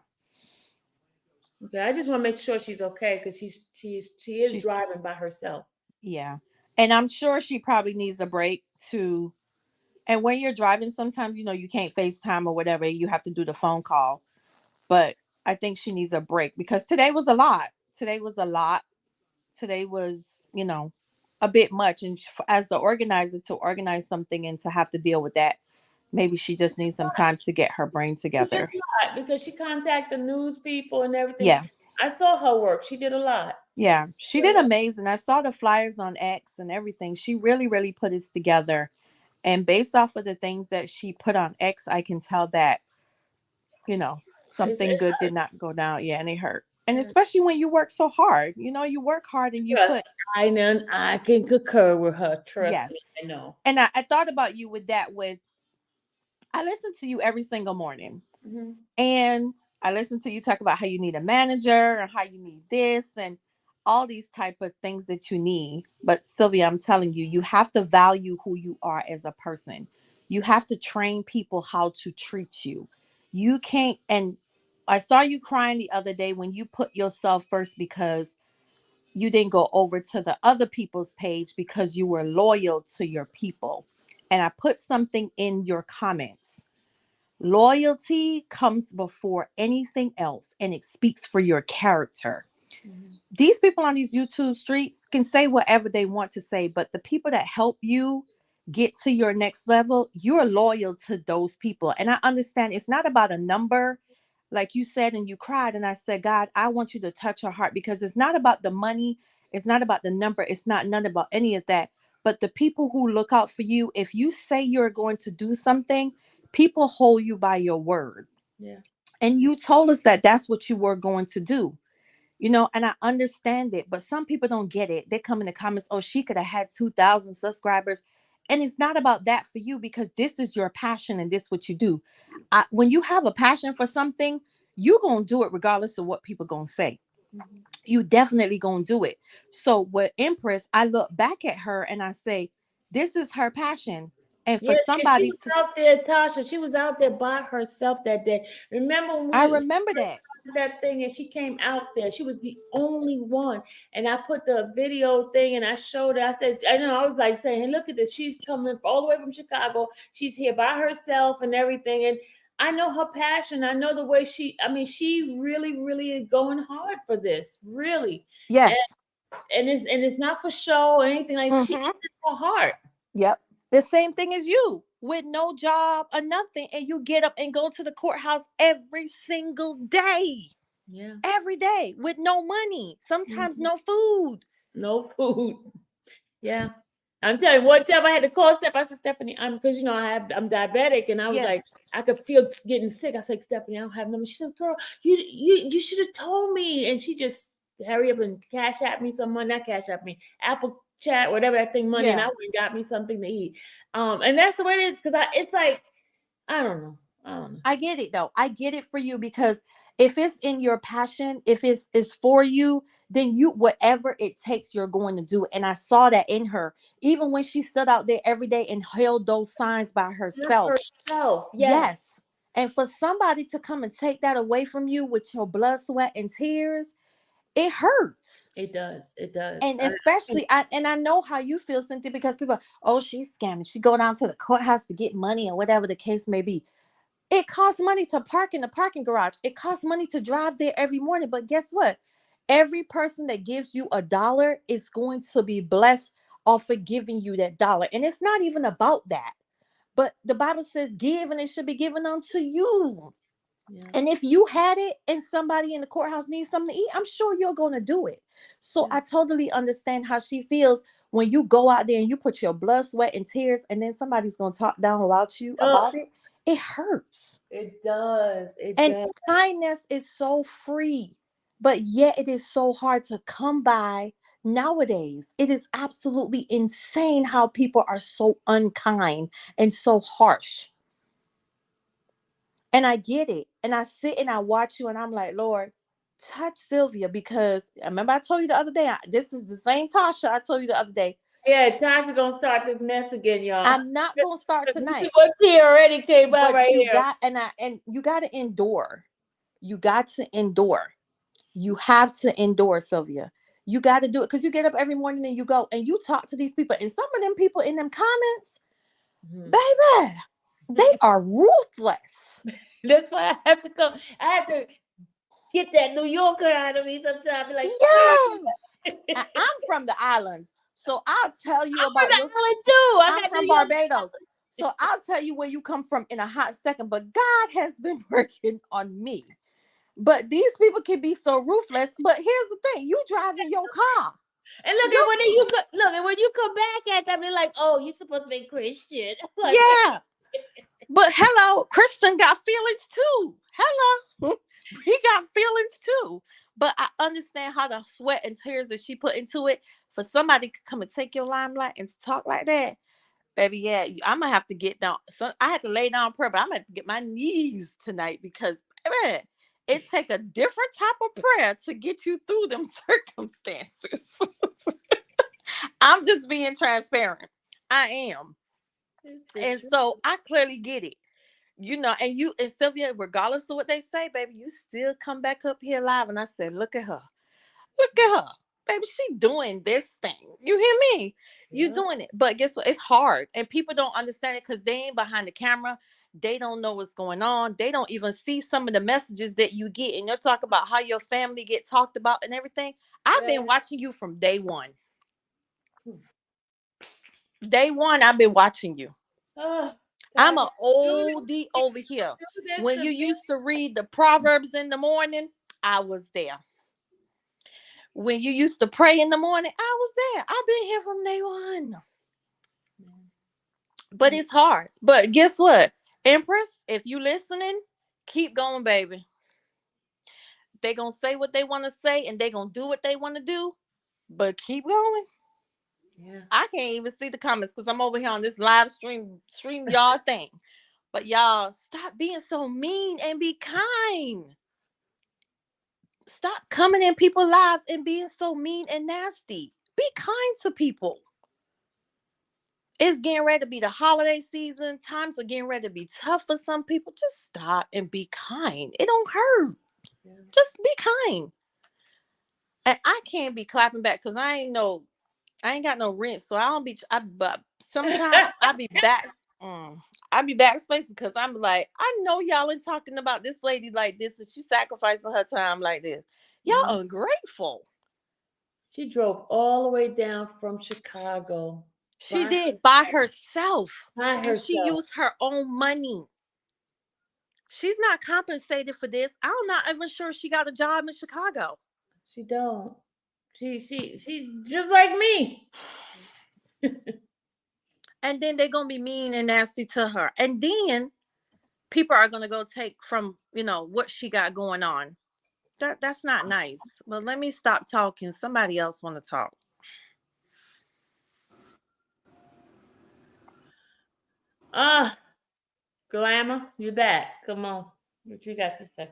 Okay, I just want to make sure she's okay because she is she's driving by herself. yeah, and I'm sure she probably needs a break too. And when you're driving, sometimes you can't FaceTime or whatever. You have to do the phone call. But I think she needs a break because today was a lot. Today was a lot. Today was, you know, a bit much. And as the organizer, to organize something and to have to deal with that, maybe she just needs some time to get her brain She did together. a lot because she contacted news people and everything. Yeah. I saw her work. She did a lot. Yeah. She did amazing. I saw the flyers on X and everything. She really, really put it together. And based off of the things that she put on X, I can tell that, something It good did not go down. Yeah. And it hurt. And especially when you work so hard, you work hard and you trust. put, I know. I can concur with her. Trust yes. me. I know. And I thought about you with that, I listen to you every single morning. Hmm. And I listen to you talk about how you need a manager and how you need this and all these type of things that you need. But Sylvia, I'm telling you, you have to value who you are as a person. You have to train people how to treat you. You can't, and I saw you crying the other day when you put yourself first because you didn't go over to the other people's page because you were loyal to your people. And I put something in your comments. Loyalty comes before anything else and it speaks for your character. Hmm. These people on these YouTube streets can say whatever they want to say, but the people that help you get to your next level, you're loyal to those people. And I understand it's not about a number, like you said, and you cried. And I said, God, I want you to touch her heart because it's not about the money, it's not about the number, it's not none about any of that. But the people who look out for you, if you say you're going to do something, people hold you by your word. Yeah. And you told us that that's what you were going to do. And I understand it, but some people don't get it. They come in the comments, oh, she could have had 2,000 subscribers. And it's not about that for you because this is your passion and this what you do. When you have a passion for something, you going to do it regardless of what people going to say. Hmm. You definitely going to do it. So with Empress, I look back at her and I say, this is her passion. And for Yeah, and she somebody was to, out there, Tasha. She was out there by herself that day. Remember when I we remember that. that thing and she came out there. She was the only one. And I put the video thing and I showed her. I said, I know, I was like saying, hey, look at this. She's coming all the way from Chicago. She's here by herself and everything. And I know her passion. I know the way she really, really is going hard for this. Really. And Yes. it's not for show or anything like she Hmm. it's in her heart. Yep. The same thing as you with no job or nothing. And you get up and go to the courthouse every single day, Yeah. every day with no money, sometimes Mhm. no food. No food. Yeah. I'm telling you, one time I had to call Steph. I said, Stephanie, because I'm diabetic, and I was Yeah. like, I could feel getting sick. I said, Stephanie, I don't have no money. She says, girl, you should have told me. And she just hurry up and cash at me some money, not cash at me, Apple Chat, whatever that thing money, and I Yeah. went and got me something to eat. And that's the way it is, because it's like, I don't know. I don't know. I get it though. I get it for you because if it's in your passion, if it's for you, then you whatever it takes, you're going to do it. And I saw that in her, even when she stood out there every day and held those signs by Just herself. herself. Yes. Yes. And for somebody to come and take that away from you with your blood, sweat, and tears, it hurts. It does. It does. And especially, I know how you feel, Cynthia, because people, oh, she's scamming. She go down to the courthouse to get money or whatever the case may be. It costs money to park in the parking garage. It costs money to drive there every morning. But guess what? Every person that gives you $1 is going to be blessed off of giving you that dollar. And it's not even about that. But the Bible says, give and it should be given unto you. Yeah. And if you had it and somebody in the courthouse needs something to eat, I'm sure you're going to do it. So Yeah. I totally understand how she feels when you go out there and you put your blood, sweat, and tears, and then somebody's going to talk down about you Oh, about it. It hurts. it does. It And does. kindness is so free, but yet it is so hard to come by nowadays. It is absolutely insane how people are so unkind and so harsh. And I get it. And I sit and I watch you and I'm like, Lord, touch Sylvia, because remember I told you the other day, this is the same Tasha I told you the other day. Yeah, Tasha gonna start this mess again, y'all. I'm not going to start You see tonight, what tear already came out but right you here. got, and you got to endure. You got to endure. You have to endure, Sylvia. You got to do it because you get up every morning and you go and you talk to these people. And some of them people in them comments, Mhm. baby, they are ruthless. That's why I have to come. I have to get that New Yorker out of me sometimes. Be like, Yes. I'm I'm from the islands. So I'll tell you from about the your. island too. I I'm got from New York. Barbados. So I'll tell you where you come from in a hot second. But God has been working on me. But these people can be so ruthless. But here's the thing: you driving your car. And look Your at when you look and when you come back at them, they're like, "Oh, you're supposed to be Christian." Like, yeah. But hello, Christian got feelings too. Hello, he got feelings too. But I understand how the sweat and tears that she put into it. For somebody to come and take your limelight and to talk like that, baby, yeah, I'm gonna have to get down. So I had to lay down prayer, but I'm gonna have to get my knees tonight because man, it take a different type of prayer to get you through them circumstances. I'm just being transparent. I am. it's the And truth. so I clearly get it. And you and Sylvia, regardless of what they say, baby, you still come back up here live. And I said, look at her. Look at her. Baby, she doing this thing. You hear me? You Yeah. doing it. But guess what? It's hard. And people don't understand it because they ain't behind the camera. They don't know what's going on. They don't even see some of the messages that you get. And you're talking about how your family get talked about and everything. I've Yeah. been watching you from day one. Hmm. Day one, I've been watching you. Oh, I'm God, an oldie over here. do this When to you me. used to read the Proverbs in the morning, I was there. When you used to pray in the morning, I was there. I've been here from day one. But Mm. it's hard. But guess what? Empress, if you listening, keep going, baby. They gonna say what they want to say and they gonna do what they want to do. But keep going. Yeah. I can't even see the comments because I'm over here on this live stream y'all thing. But y'all, stop being so mean and be kind. Stop coming in people's lives and being so mean and nasty. Be kind to people. It's getting ready to be the holiday season. Times are getting ready to be tough for some people. Just stop and be kind. It don't hurt. Yeah. Just be kind. And I can't be clapping back because I ain't got no rent. So I don't be but sometimes I be back. I be backspace because I'm like, I know y'all ain't talking about this lady like this and she sacrificing her time like this. Mhm. Y'all ungrateful. She drove all the way down from Chicago She by did by herself. by And she herself. used her own money. She's not compensated for this. I'm not even sure she got a job in Chicago. She don't. She's just like me. And then they're gonna be mean and nasty to her. And then people are gonna go take from, what she got going on. That's not nice. But let me stop talking. Somebody else wanna talk. Ah, Glamour, you back. Come on. What you got to say?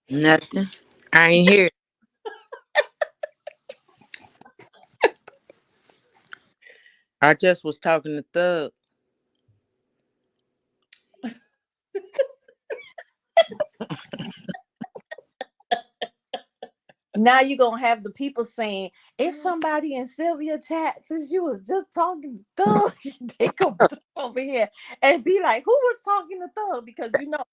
Nothing. I ain't here. I just was talking to Thug. Now you're gonna have the people saying it's somebody in Sylvia chat since you was just talking to Thug. They come over here and be like, who was talking to Thug? Because you know,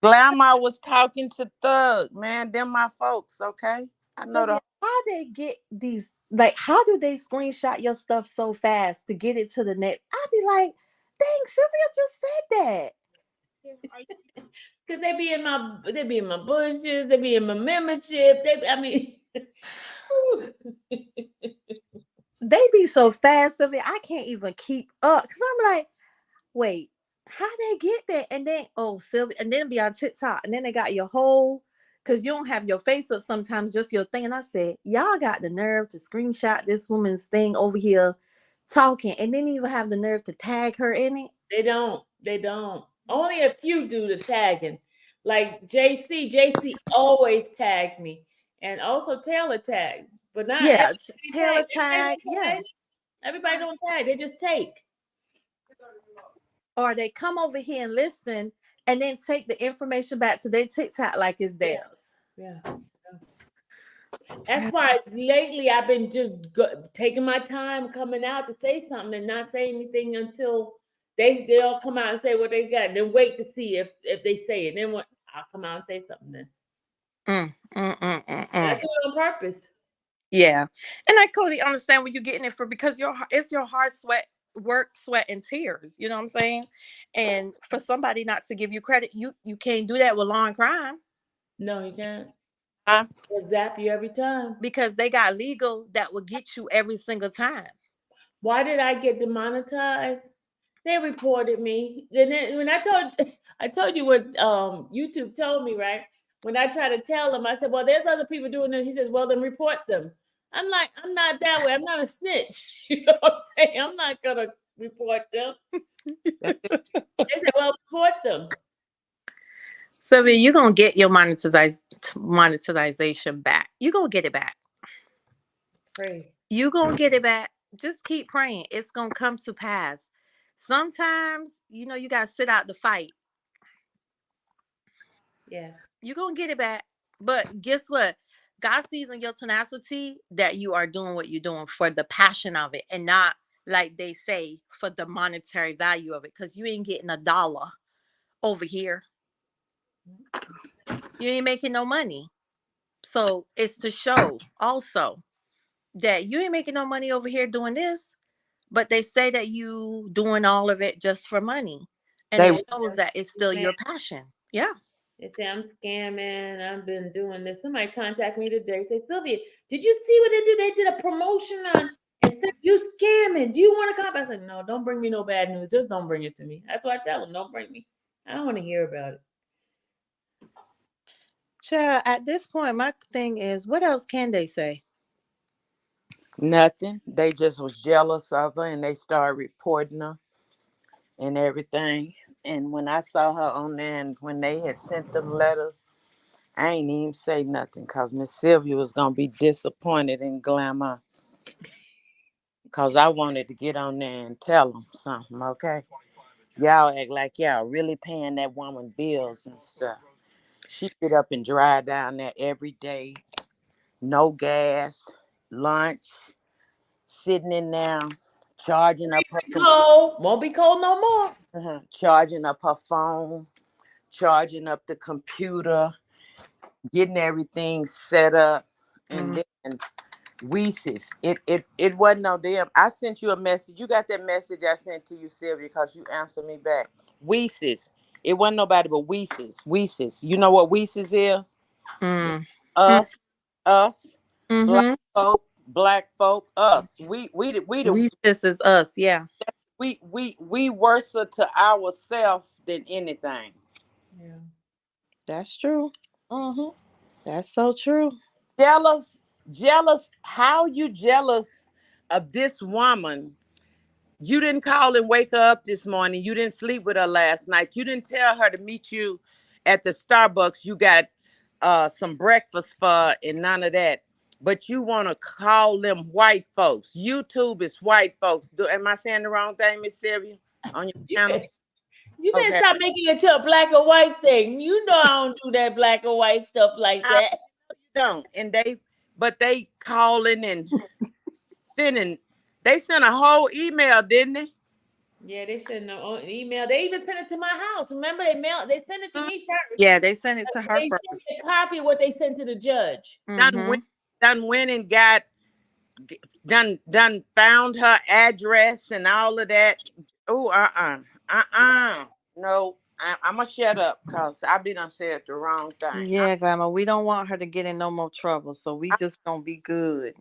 Grandma was talking to Thug, man. Them my folks, okay? I know Sylvia, the how they get these, like, how do they screenshot your stuff so fast to get it to the net? I'd be like, dang, Sylvia just said that. Cause they be in my bushes, they be in my membership. I mean, They be so fast, Sylvia. I can't even keep up. Cause I'm like, wait, how they get that? And then oh Sylvia, and then be on TikTok, and then they got your whole, because you don't have your face up sometimes, just your thing. And I said, y'all got the nerve to screenshot this woman's thing over here talking, and then even have the nerve to tag her in it. they don't. They don't. Only a few do the tagging. Like JC. JC always tagged me, and also Taylor tagged. But not Yeah, everybody Taylor tags. tag, yeah. Everybody don't tag. They just take. Or they come over here and listen, and then take the information back to their TikTok like it's Yeah. theirs. Yeah. That's why lately I've been just taking my time coming out to say something and not say anything until they all come out and say what they got. Then wait to see if they say it. Then I'll come out and say something. Then I do it on purpose. Yeah, and I totally understand where you're getting it from, because it's your hard sweat, work, sweat, and tears. You know what I'm saying? And for somebody not to give you credit, you can't do that with law and crime. No, you can't. Huh? They'll zap you every time. Because they got legal that will get you every single time. Why did I get demonetized? They reported me. And then when I told you what YouTube told me, right? When I tried to tell them, I said, well, there's other people doing this. He says, well, then report them. I'm like, I'm not that way. I'm not a snitch. You know what I'm saying? I'm not gonna report them. They said, well, report them. Sylvia, you're gonna get your monetization back. You're gonna get it back. Pray. You're gonna get it back. Just keep praying. It's gonna come to pass. Sometimes, you gotta sit out the fight. Yeah. You're gonna get it back. But guess what? God sees in your tenacity that you are doing what you're doing for the passion of it, and not, like they say, for the monetary value of it. Because you ain't getting a dollar over here. You ain't making no money. So it's to show also that you ain't making no money over here doing this, but they say that you doing all of it just for money. And they it shows that it's still your passion. Yeah. They say I'm scamming. I've been doing this. Somebody contact me today. Say, Sylvia, did you see what they do? They did a promotion on instead of you scamming. Do you want to come? I said, no, don't bring me no bad news. Just don't bring it to me. That's what I tell them. Don't bring me. I don't want to hear about it. Child, at this point, my thing is, what else can they say? nothing. They just was jealous of her and they started reporting her and everything. And when I saw her on there and when they had sent them letters, I ain't even say nothing because Miss Sylvia was gonna be disappointed in Glamour. Cause I wanted to get on there and tell them something, okay? Y'all act like y'all really paying that woman bills and stuff. She get up and drive down there every day, no gas, lunch, sitting in there, charging up her Cold. Won't be cold no more. charging up her phone, charging up the computer, getting everything set up, and then Weesis. It wasn't no damn. I sent you a message. You got that message I sent to you, Sylvia, because you answered me back. Weesis. It wasn't nobody but Weesis. Weesis. You know what Weesis is? Mm. Us, us, Mm-hmm. black folk, us. We This is us. Yeah. we worse to ourselves than anything. Yeah. That's true. Mm-hmm. That's so true. Jealous. How you jealous of this woman You didn't call and wake her up this morning. You didn't sleep with her last night. You didn't tell her to meet you at the Starbucks. You got some breakfast for and none of that. But you want to call them white folks. YouTube is white folks. Am I saying the wrong thing, Miss Sylvia? On your channel? You better Okay. stop making it to a black or white thing. You know I don't do that black or white stuff like that. You don't. And they calling and sending. They sent a whole email, didn't they? Yeah, they sent an email. They even sent it to my house. Remember, they sent it to me first. Yeah, they sent it to her They first. sent a copy of what they sent to the judge. Mhm. Done went and got done found her address and all of that. Oh, no, I'm gonna shut up because I be done said the wrong thing. Yeah, Grandma, we don't want her to get in no more trouble, so we just gonna be good.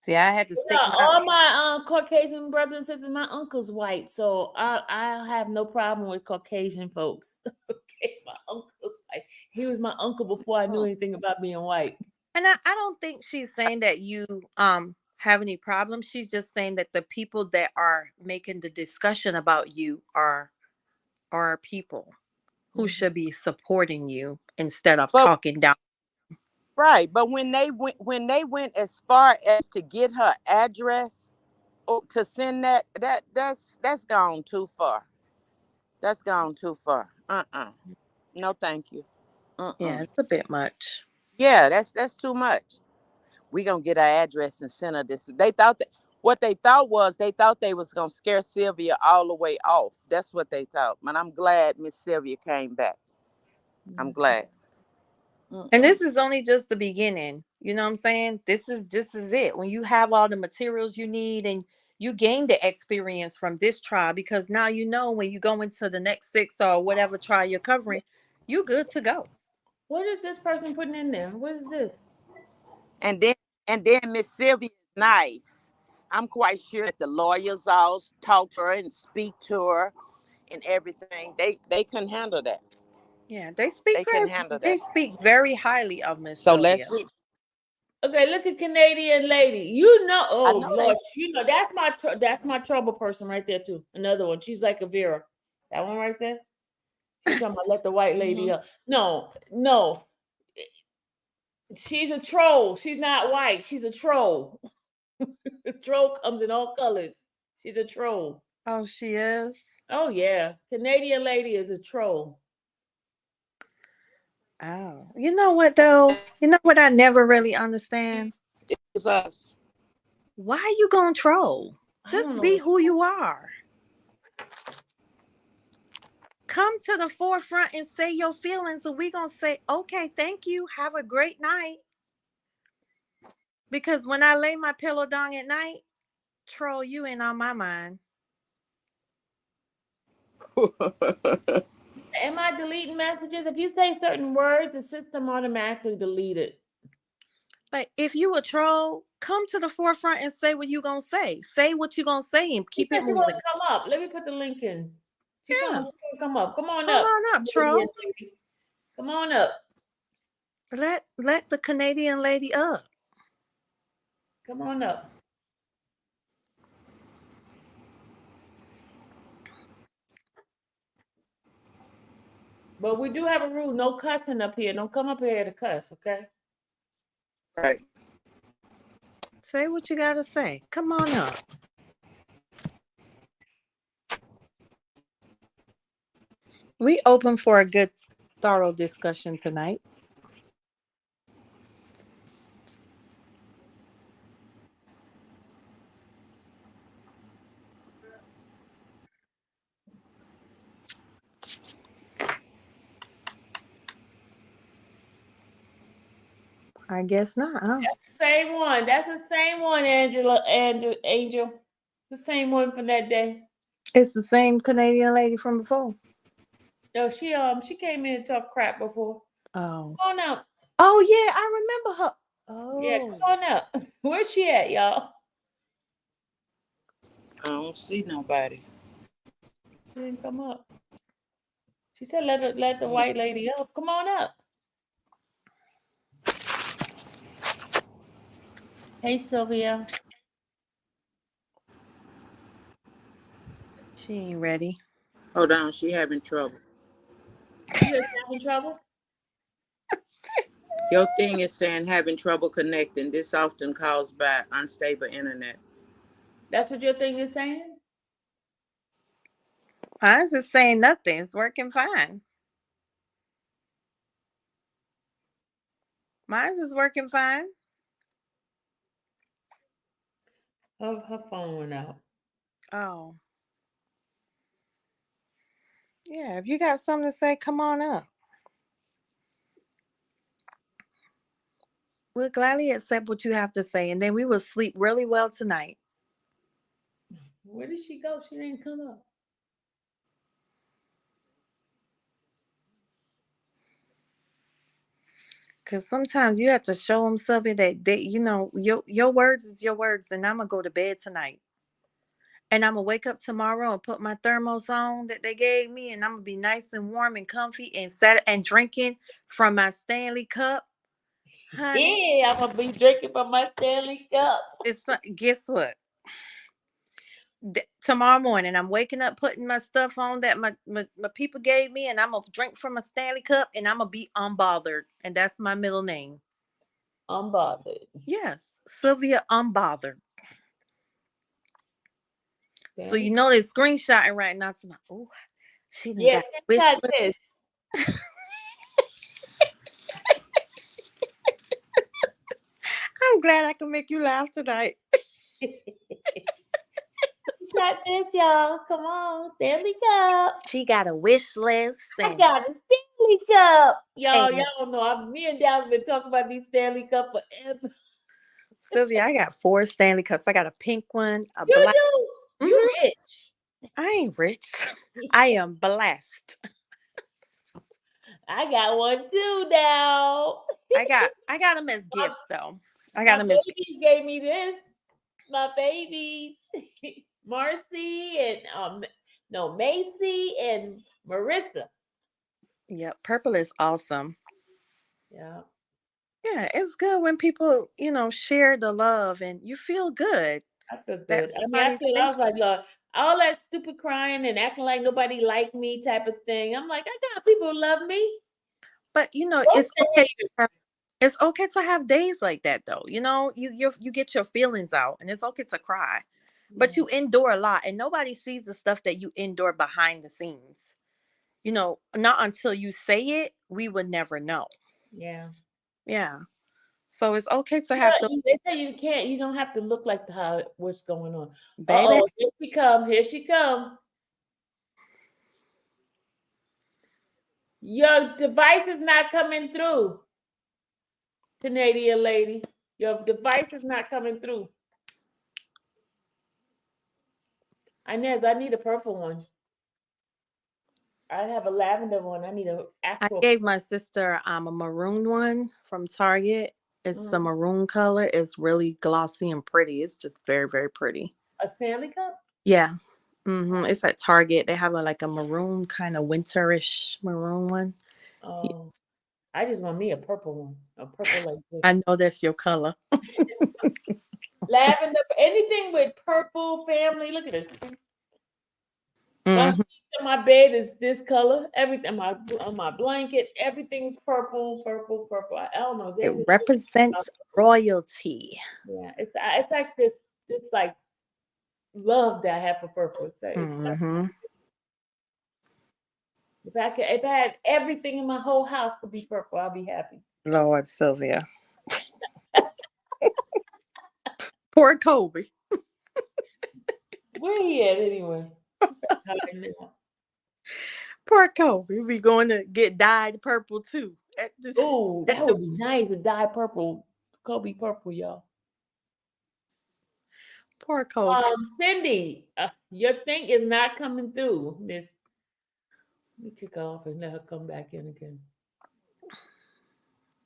See, I had to stick my. All my Caucasian brothers and sisters, my uncle's white, so I have no problem with Caucasian folks. Okay, my uncle's white. He was my uncle before I knew anything about being white. And I don't think she's saying that you have any problems. She's just saying that the people that are making the discussion about you are people who should be supporting you instead of talking down. Right, but when they went as far as to get her address to send that's gone too far. That's gone too far. No, thank you. Yeah, it's a bit much. Yeah, that's too much. We gonna get her address and send her this. They thought that what they thought they was gonna scare Sylvia all the way off. That's what they thought. But I'm glad Miss Sylvia came back. I'm glad. And this is only just the beginning. You know what I'm saying? This is it. When you have all the materials you need and you gain the experience from this trial, because now you know when you go into the next 6 or whatever trial you're covering, you good to go. What is this person putting in there? What is this? And then Miss Sylvia is nice. I'm quite sure that the lawyers all talk to her and speak to her and everything. They couldn't handle that. Yeah, they speak They speak very highly of Miss So Sylvia. Okay, look at Canadian lady. You know, oh know Lord, you know that's my trouble person right there too. Another one. She's like a Vera. That one right there. She's talking about let the white lady up. No. She's a troll. She's not white. She's a troll. The troll comes in all colors. She's a troll. Oh, she is? Oh yeah. Canadian lady is a troll. Oh. You know what though? You know what I never really understand? It's us. Why you gonna troll? I don't Just know. be who you are. Come to the forefront and say your feelings, and we gonna say, okay, thank you. Have a great night. Because when I lay my pillow down at night, troll, you ain't on my mind. Am I deleting messages? If you say certain words, the system automatically delete it. But if you a troll, come to the forefront and say what you gonna say. Say what you gonna say and keep it She want moving. to come up. Let me put the link in. She Yeah. gonna come up. Come on Come up. on up, troll. Come on up. Let the Canadian lady up. Come on up. But we do have a rule: no cussing up here. Don't come up here to cuss, okay? Right. Say what you gotta say. Come on up. We open for a good, thorough discussion tonight. I guess not, huh? Same one. That's the same one, Angel. The same one from that day. It's the same Canadian lady from before. No, she came in and talked crap before. Oh. Come on up. Oh yeah, I remember her. Oh. Yeah, come on up. Where's she at, y'all? I don't see nobody. She didn't come up. She said let the white lady up. Come on up. Hey, Sylvia. She ain't ready. Hold on, she having trouble. You just having trouble? Your thing is saying having trouble connecting. This often caused by unstable internet. That's what your thing is saying? Mine's just saying nothing. It's working fine. Mine's is working fine. Her phone went out. Oh, yeah. If you got something to say, come on up. We'll gladly accept what you have to say, and then we will sleep really well tonight. Where did she go? She didn't come up. Because sometimes you have to show them something that they, your words is your words, and I'm gonna go to bed tonight, and I'm gonna wake up tomorrow and put my thermos on that they gave me, and I'm gonna be nice and warm and comfy and sat and drinking from my Stanley cup, honey. Yeah, I'm gonna be drinking from my Stanley Cup. Guess what? Tomorrow morning I'm waking up putting my stuff on that my people gave me, and I'm gonna drink from a Stanley cup, and I'm gonna be unbothered, and that's my middle name. Unbothered. Yes, Sylvia Unbothered. So Stanley. they're screenshotting right now. Oh, she done Yes, got wish got list. this. I'm glad I can make you laugh tonight. Shot this, y'all. Come on, Stanley Cup. She got a wish list, I and got a Stanley Cup. Y'all and don't know. Me and Dallas been talking about these Stanley Cup forever. Sylvia, I got 4 Stanley cups. I got a pink one, a You black. do. You rich. I ain't rich. I am blessed. I got one too now. I got them as gifts though. I got My them as babies gave me this. My babies, Marcy and Macy and Marissa. yeah. Purple is awesome. Yeah, Yeah, it's good when people, share the love and you feel good I feel that good. I mean, somebody's I thinking. was like, Lord, all that stupid crying and acting like nobody liked me type of thing. I'm like, I got people who love me. But Both the haters. it's okay to have days like that though. You get your feelings out, and it's okay to cry. But Yeah, you endure a lot, and nobody sees the stuff that you endure behind the scenes. Not until you say it, we would never know. yeah. Yeah. So it's okay to have to, They say you can't. You don't have to look like what's going on. baby. Here she come. Here she come. Your device is not coming through, Canadian lady. Your device is not coming through. Inez, I need a purple one. I have a lavender one. I need an I actual gave my sister a maroon one from Target. It's a maroon color. It's really glossy and pretty. It's just very, very pretty. a Stanley Cup. Yeah. It's at Target. They have like a maroon kind of winterish maroon one. Oh, I just want me a purple one. A purple like this. I know that's your color. Lavender, anything with purple family. Look at this. My Mhm. sheets on my bed is this color. Everything on my blanket, everything's purple, purple, purple. I don't know. It represents royalty. Yeah, it's like this like love that I have for purple. Hmm. If I had everything in my whole house could be purple, I'll be happy. Lord, Sylvia. Poor Kobe. Where he at anyway? Poor Kobe. We going to get dyed purple too. Oh, that would be nice to dye purple. Kobe purple, y'all. Poor Kobe. Cindy, your thing is not coming through, Miss. Let me kick her off and let her come back in again.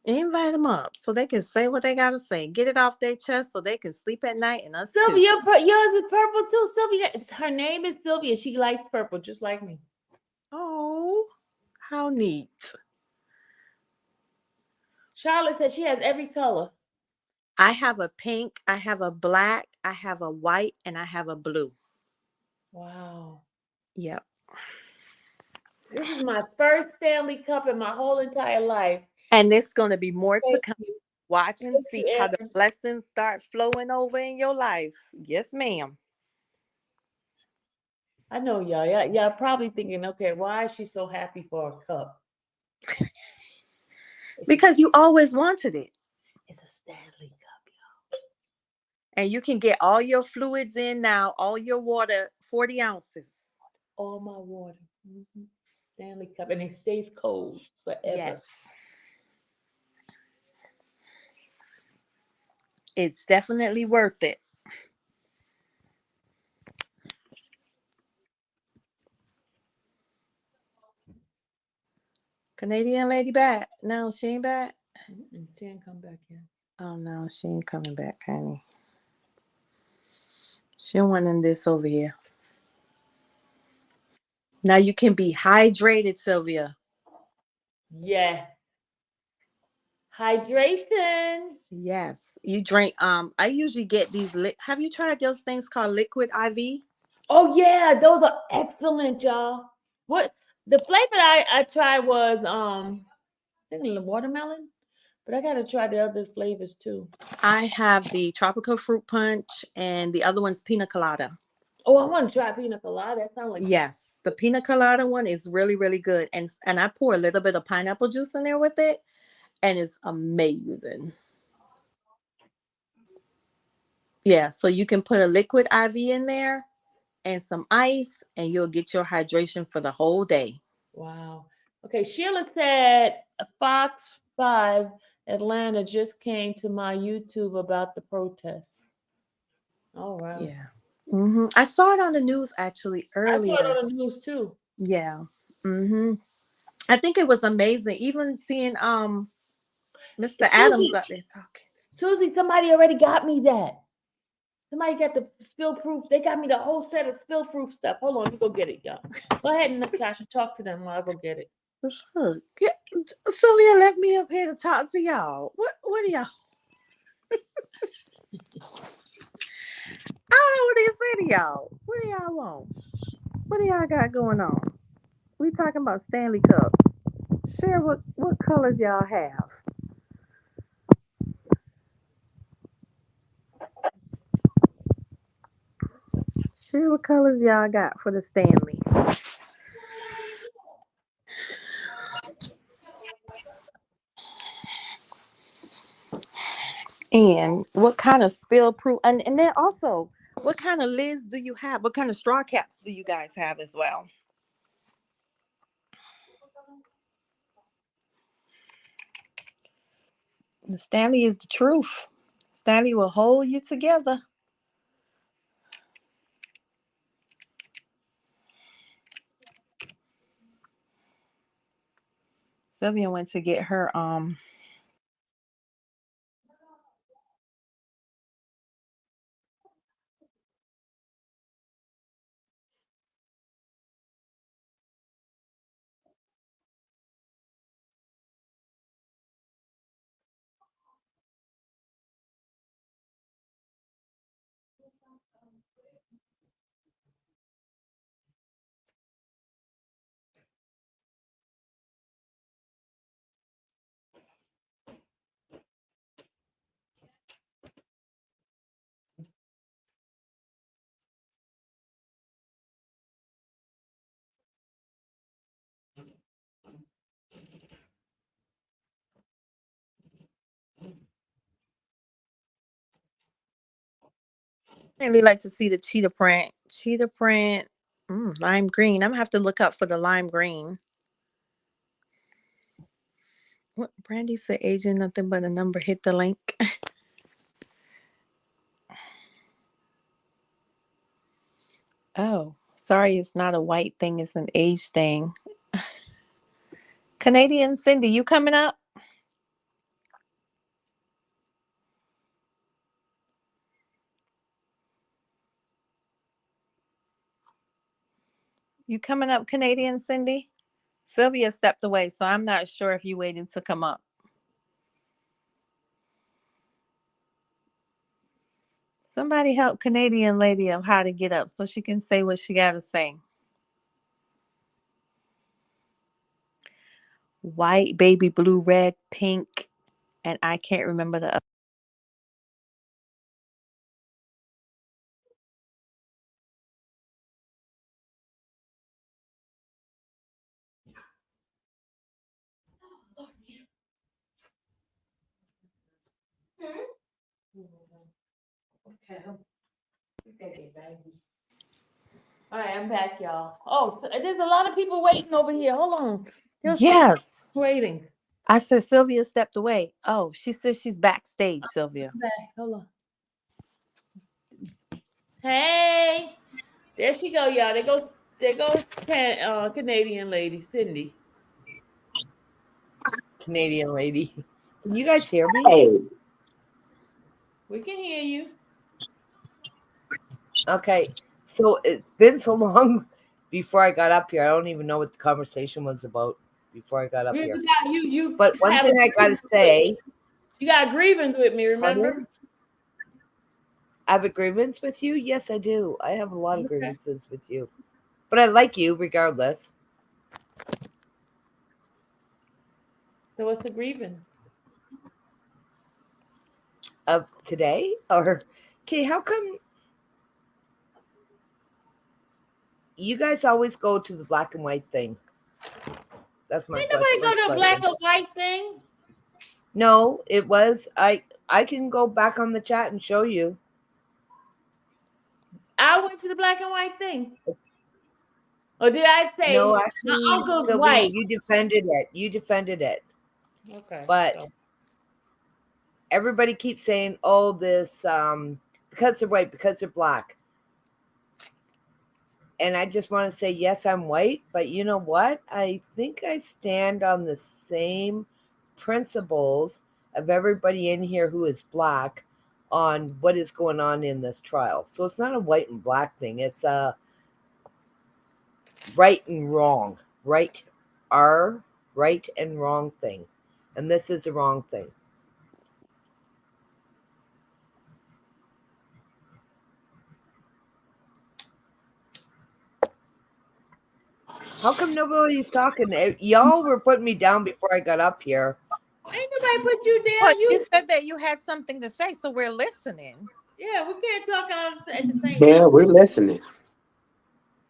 Invite them up so they can say what they gotta say. Get it off their chest so they can sleep at night, and us too. Sylvia, yours is purple too. Sylvia, her name is Sylvia. She likes purple just like me. Oh, how neat. Charlotte said she has every color. I have a pink, I have a black, I have a white, and I have a blue. Wow. Yep. This is my first Stanley Cup in my whole entire life. And there's going to be more to Thank come. you. Watch and Thank see you, how the Aaron. blessings start flowing over in your life. Yes, ma'am. I know y'all. Y'all probably thinking, okay, why is she so happy for a cup? Because you always wanted it. It's a Stanley Cup, And you can get all your fluids in now, all your water, 40 ounces. all my water. Stanley Cup, and it stays cold forever. Yes. It's definitely worth it. Canadian lady back? No, she ain't back. She ain't come back yet. Oh no, she ain't coming back, honey. She wanting this over here. Now you can be hydrated, Sylvia. Yes. Hydration. Yes. You drink I usually get these have you tried those things called liquid IV? Oh yeah, those are excellent, y'all. What the flavor I tried was I think the watermelon, but I gotta try the other flavors too. I have the tropical fruit punch and the other one's pina colada. Oh, I want to try pina colada. That sounds like Yes, the pina colada one is really really good, and I pour a little bit of pineapple juice in there with it, and it's amazing. Yeah, so you can put a liquid IV in there and some ice, and you'll get your hydration for the whole day. wow. Okay, Sheila said Fox 5 Atlanta just came to my YouTube about the protests. All right. Yeah. I saw it on the news actually I saw it earlier. on the news too. Yeah. I think it was amazing, even seeing Mr. Adams Susie, up there talking. Susie, somebody already got me that. Somebody got the spill proof. They got me the whole set of spill proof stuff. Hold on, let me go get it, y'all. Go ahead, Natasha. Talk to them while I go get it. Look, Sylvia left me up here to talk to y'all. What do y'all? I don't know what they say to y'all. What do y'all want? What do y'all got going on? We talking about Stanley Cups. Share what colors y'all have. Share what colors y'all got for the Stanley. And what kind of spill proof, and then also what kind of lids do you have? What kind of straw caps do you guys have as well? The Stanley is the truth. Stanley will hold you together. Sylvia went to get her really like to see the cheetah print. Cheetah print, lime green. I'm gonna have to look up for the lime green. What Brandy said, agent, nothing but a number. Hit the link. Oh, sorry, it's not a white thing, it's an age thing. Canadian Cindy, you coming up? You coming up, Canadian Cindy? Sylvia stepped away, so I'm not sure if you waiting to come up. Somebody help Canadian lady of how to get up so she can say what she got to say. white, baby blue, red, pink, and I can't remember the other. Okay. All right, I'm back, y'all. Oh, so there's a lot of people waiting over here. Hold on. There's Yes. waiting. I said Sylvia stepped away. Oh, she says she's backstage, Sylvia. I'm back. Hold on. Hey, there she go, y'all. There goes Canadian lady, Cindy. Canadian lady. Can you guys hear me? Hey, We can hear you. Okay. So it's been so long before I got up here. I don't even know what the conversation was about before I got up It's here. about you. You But one have thing a I gotta grievance with say, me. You got a grievance with me, remember? pardon? I have a grievance with you? Yes, I do. I have a lot of Okay. grievances with you. But I like you regardless. So what's the grievance? Of today? Or okay, how come you guys always go to the black and white thing? That's my Ain't first nobody go to a black question. or white thing. No, it was I can go back on the chat and show you. I went to the black and white thing. Or did I say No, my actually, uncle's Sylvie, white? you defended it. You defended it. Okay. But everybody keeps saying, oh, this because they're white, because they're black. And I just want to say, yes, I'm white, but you know what? I think I stand on the same principles of everybody in here who is black on what is going on in this trial. So it's not a white and black thing. It's a right and wrong. Right and wrong thing. And this is a wrong thing. How come nobody's talking? Y'all were putting me down before I got up here. Ain't nobody put you Well, down. you said that you had something to say, so we're listening. Yeah, we can't talk all at the same yeah, time. we're listening.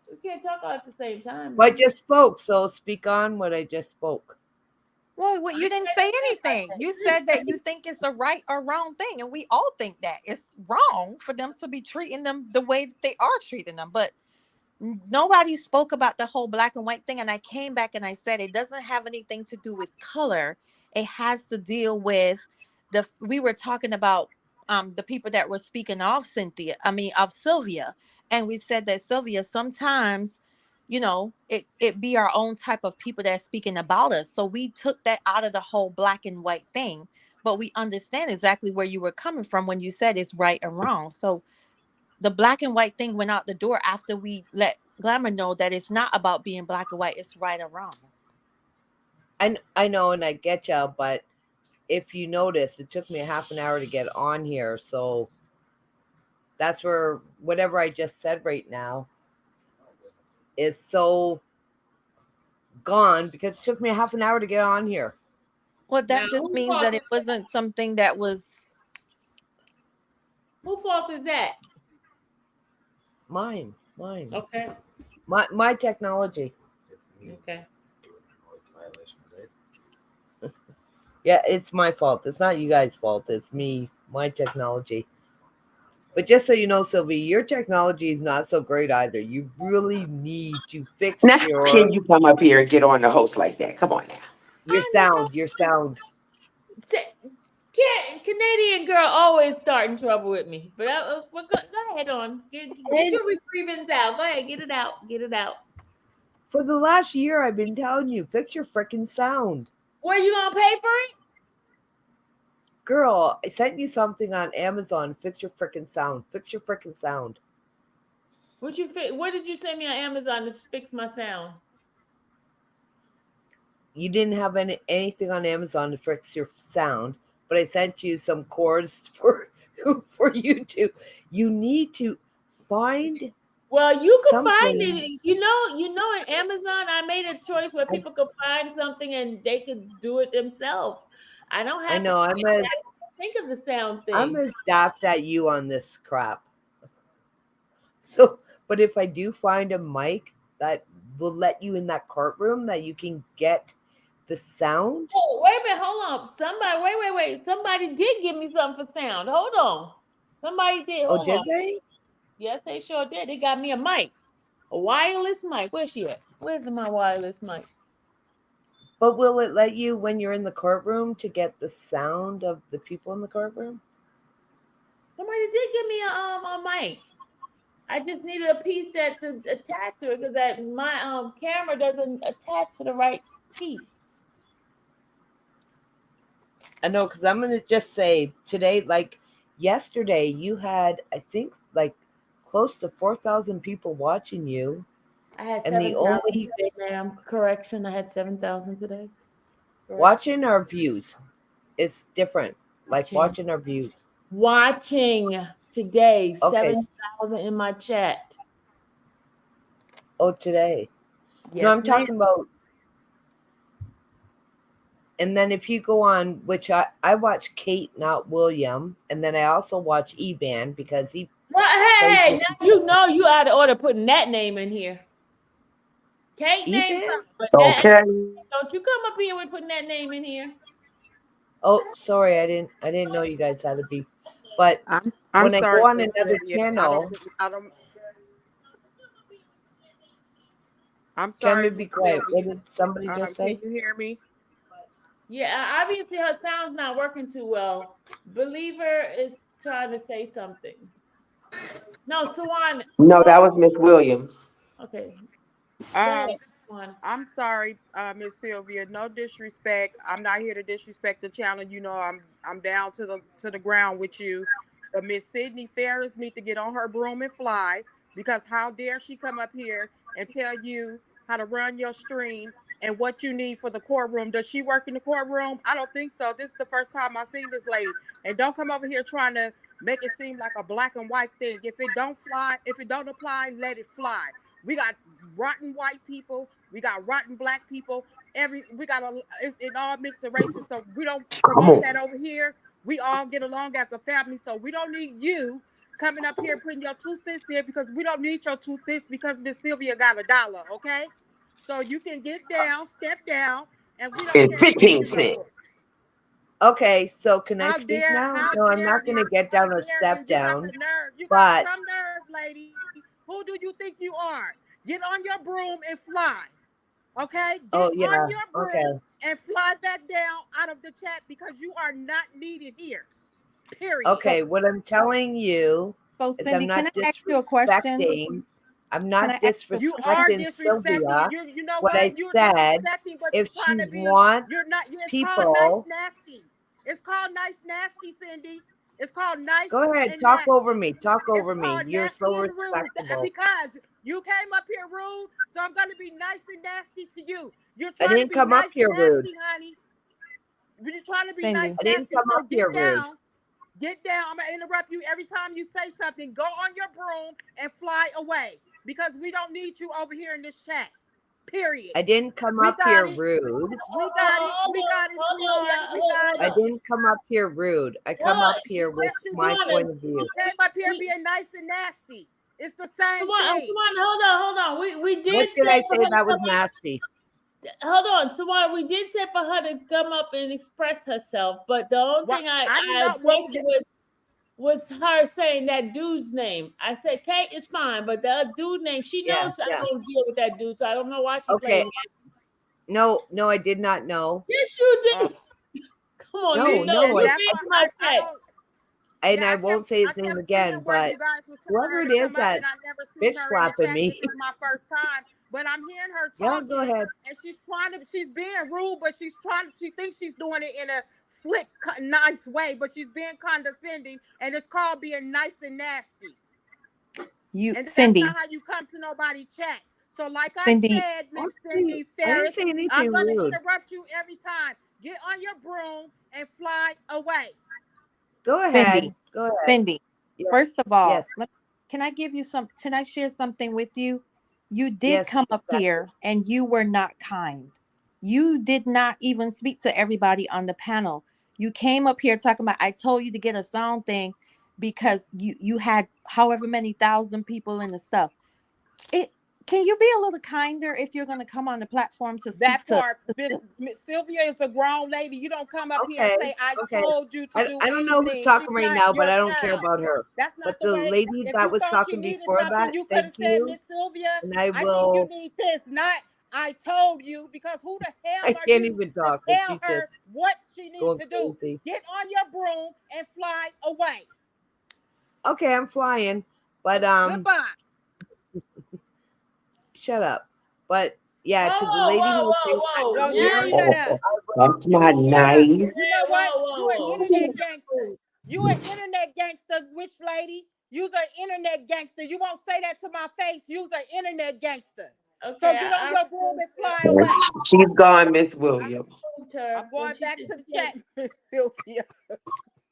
We can't talk all at the same time. Well, I Man. just spoke, so speak on what I just spoke. Well, you didn't say anything. You said that you think it's a right or wrong thing, and we all think that it's wrong for them to be treating them the way that they are treating them. But nobody spoke about the whole black and white thing. And I came back and I said it doesn't have anything to do with color. It has to deal with we were talking about the people that were speaking of of Sylvia. And we said that Sylvia sometimes, it be our own type of people that's speaking about us. So we took that out of the whole black and white thing. But we understand exactly where you were coming from when you said it's right and wrong. So the black and white thing went out the door after we let Glamour know that it's not about being black and white, it's right or wrong. I know, and I get you, but if you notice, it took me a half an hour to get on here, so that's where whatever I just said right now is so gone because it took me a half an hour to get on here. Well, that just means that it wasn't something that was. Who fault is that? Mine. Okay. My technology. Okay. Yeah, it's my fault. It's not you guys' fault. It's me, my technology. But just so you know, Sylvie, your technology is not so great either. You really need to fix Now, how can you come up here and get on the host like that? Come on now. your sound. Canadian girl always starting trouble with me. But go ahead on. Get your grievance out. Go ahead, get it out. Get it out. For the last year, I've been telling you, fix your freaking sound. Where you gonna pay for it? Girl, I sent you something on Amazon. Fix your freaking sound. Fix your freaking sound. What did you send me on Amazon to fix my sound? You didn't have anything on Amazon to fix your sound, but I sent you some cords for you to. You need to find Well, you can find Something. it. You know, in Amazon, I made a choice where people could find something and they could do it themselves. I don't I have to know. think of the sound I'm thing. as daft at you on this crap. So, but if I do find a mic that will let you in that courtroom that you can get the sound. Oh, wait a minute, hold on. Somebody, wait. Somebody did give me something for sound. Hold on. Somebody did. Oh, Hold did on. they? Yes, they sure did. They got me a mic, a wireless mic. Where's she at? Where's my wireless mic? But will it let you when you're in the courtroom to get the sound of the people in the courtroom? Somebody did give me a mic. I just needed a piece that to attach to it because that my camera doesn't attach to the right piece. I know, because I'm gonna just say today, like yesterday, you had I think like close to 4,000 people watching you, I had and the 7,000 only today, ma'am. Correction, I had 7,000 today. Correct. watching our views is different. Like Watching. watching our views. Watching today, Okay. 7,000 in my chat. Oh, today. Yes, No, I'm ma'am. talking about. And then if you go on, which I watch Kate, not William, and then I also watch Eban because he Well, plays hey, with now you know you out of order putting that name in here. Kate name Eban. something, but that Okay. don't you come up here with putting that name in here. Oh, sorry, I didn't know you guys had a beef. But I'm when I sorry, go on Miss another Sylvia. channel, I'm can we sorry, be Miss quiet? What Sylvia. did somebody just Can say? you hear me? Yeah, obviously her sound's not working too well. Believer is trying to say something. No, Swan. No, that was Miss Williams. Okay. Go ahead, Um, Swan. I'm sorry, Miss Sylvia. No disrespect. I'm not here to disrespect the channel. You know, I'm down to the ground with you. But Miss Sydney Ferris needs to get on her broom and fly, because how dare she come up here and tell you how to run your stream and what you need for the courtroom? Does she work in the courtroom? I don't think so. This is the first time I've seen this lady. And don't come over here trying to make it seem like a black and white thing. If it don't apply, let it fly. We got rotten white people. We got rotten black people. We got it all mixed of races. So we don't Come promote on. that over here. We all get along as a family. So we don't need you coming up here putting your 2 cents there, because we don't need your 2 cents, because Miss Sylvia got $1. Okay, so you can get down, step down, and we don't And care who 15 you cents. support. Okay, so can I How speak dare, now? how No, I'm dare not going to you? get How down or dare you? step You got down. the nerve. You got But some nerve, lady. Who do you think you are? Get on your broom and fly. Okay, get oh yeah, on your okay. broom and fly back down out of the chat, because you are not needed here. Period. Okay, what I'm telling you So is Cindy, I'm not can I ask you a question? disrespecting. I'm Can I not ask you a You are disrespecting question? disrespecting. Sylvia. You know What I what? You're said, disrespecting, but if you're she trying to be. wants You're not. It's called nice people, nasty. It's called nice nasty, Cindy. It's called nice go ahead, and talk over nasty. me. Talk It's over me. called You're nasty so and rude, respectable. because you came up here rude. So I'm gonna be nice and nasty to you. You're I trying to didn't be come up nice here rude. nasty, honey. You're trying to be nice Cindy. I didn't nasty. come So up here get rude. down. Get down. I'm gonna interrupt you every time you say something. Go on your broom and fly away, because we don't need you over here in this chat. Period. I didn't come We up got here it. rude. We got it. We got it, Hold on, sweetheart. yeah. We got I it. Hold on. didn't come up here rude. I Hold come on. up here with Yes, you my did. point of view. You came up here being nice and nasty. It's the same thing. Hold on. We What did did say I for say her to that was come up. nasty? Hold on, Sawan. We did say for her to come up and express herself, but the only What thing I didn't know. objected was her saying that dude's name. I said Kate is fine, but the other dude name, she Yeah, knows I yeah. don't deal with that dude, so I don't know why she Okay. playing. No, I did not know. Yes, you did. Come on, No, you know. no. You that's did why my I text. don't. And Yeah, I won't say I his name kept seeing again, where but you guys was telling whoever her it to is come up, that's and I never seen bitch her in the slapping chat. me. This is my first time, but I'm hearing her Yeah, go talking, ahead. and she's being rude, but she thinks she's doing it in a slick, nice way, but she's being condescending, and it's called being nice and nasty. And that's Cindy, not how you come to nobody chat. So, like I Cindy, said, Miss Actually, Cindy I didn't Ferris, say anything I'm going to rude. interrupt you every time. Get on your broom and fly away. Go ahead. Go ahead. Cindy. Yes. First of all, Yes. let me can I give you some? Can I share something with you? You did Yes, come up exactly. here and you were not kind. You did not even speak to everybody on the panel. You came up here talking about I told you to get a sound thing because you had however many thousand people in the stuff. It can you be a little kinder if you're going to come on the platform to speak That to part, Miss Sylvia is a grown lady. You don't come up here and Okay, say, I okay. told you to do I don't know who's anything. She's talking right not now, but your I don't care child. about her. That's not But the the way. lady If that you was thought she talking needed before something, that, you could thank have said, you. Miss Sylvia, And I I think you will. need this, not I told you, because who the hell I are can't you even to talk because tell she her just what she needs going to do? crazy. Get on your broom and fly away. Okay, I'm flying, but Goodbye. shut up. But yeah, Whoa, to the whoa, lady who whoa, was whoa, saying whoa. No, kind you Now words, shut up. Oh, I that's will. You not shut up. nice. You know what? whoa, You an whoa, internet gangster. whoa. You an internet gangster, witch lady. You's an internet gangster. You won't say that to my face. You's an internet gangster. So Okay, get on I your broom removed and her. fly away. She's gone, Miss I Williams. removed her I'm when going she back said to she the can't. chat, Miss Sylvia.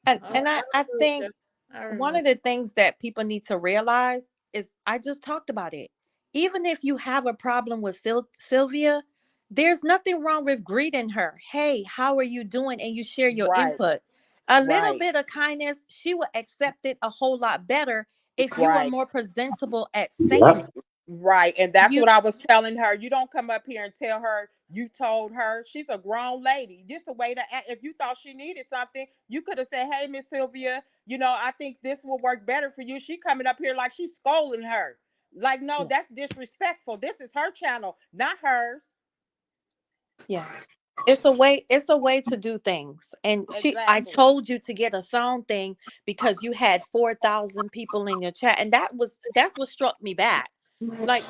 and All right, and I removed think her. I one of removed. the things that people need to realize is I just talked about it. Even if you have a problem with Sylvia, there's nothing wrong with greeting her. Hey, how are you doing? And you share your Right, input. A little right, bit of kindness, she will accept it a whole lot better if you are right. more presentable at saying Yep. it. Right. And that's You what I was telling her. You don't come up here and tell her you told her. She's a grown lady. Just a way to act. If you thought she needed something, you could have said, hey, Miss Sylvia, I think this will work better for you. She coming up here like she's scolding her. Like, no, yeah, that's disrespectful. This is her channel, not hers. yeah. It's a way to do things. And I Exactly. told you to get a sound thing because you had 4,000 people in your chat. And that's what struck me back. Like,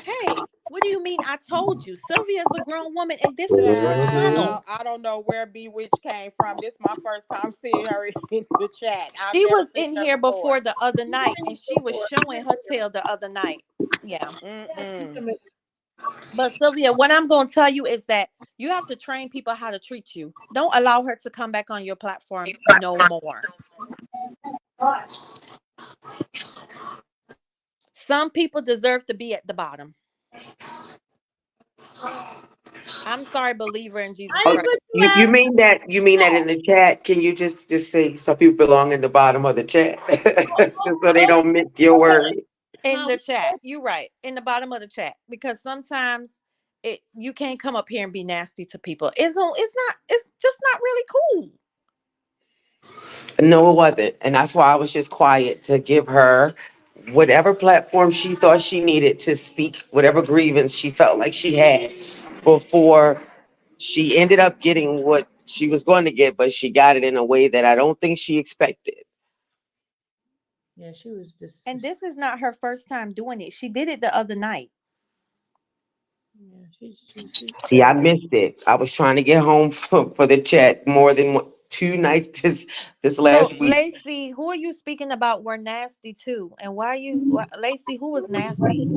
hey, what do you mean I told you? Sylvia's a grown woman and this is her channel. Child, I don't know where B Witch came from. This is my first time seeing her in the chat. I've She never was seen in her here before. before the other She's night been and here she was before. showing her tail the other night. Yeah. Yeah, she's Mm-mm. been. But Sylvia, what I'm going to tell you is that you have to train people how to treat you. Don't allow her to come back on your platform no more. Some people deserve to be at the bottom. I'm sorry, believer in Jesus I Oh, ain't Christ. put you you out. you mean that in the chat? Can you just say some people belong in the bottom of the chat so they Oh, don't miss your word? In huh? the chat. You're right. In the bottom of the chat. Because sometimes you can't come up here and be nasty to people. It's just not really cool. No, it wasn't, and that's why I was just quiet to give her whatever platform she thought she needed to speak, whatever grievance she felt like she had before she ended up getting what she was going to get, but she got it in a way that I don't think she expected. Yeah, she was just. And this is not her first time doing it. She did it the other night. Yeah, she's See, I missed it. I was trying to get home for the chat more than two nights this So, last week. Lacey, who are you speaking about were nasty too? And Lacey, who was nasty?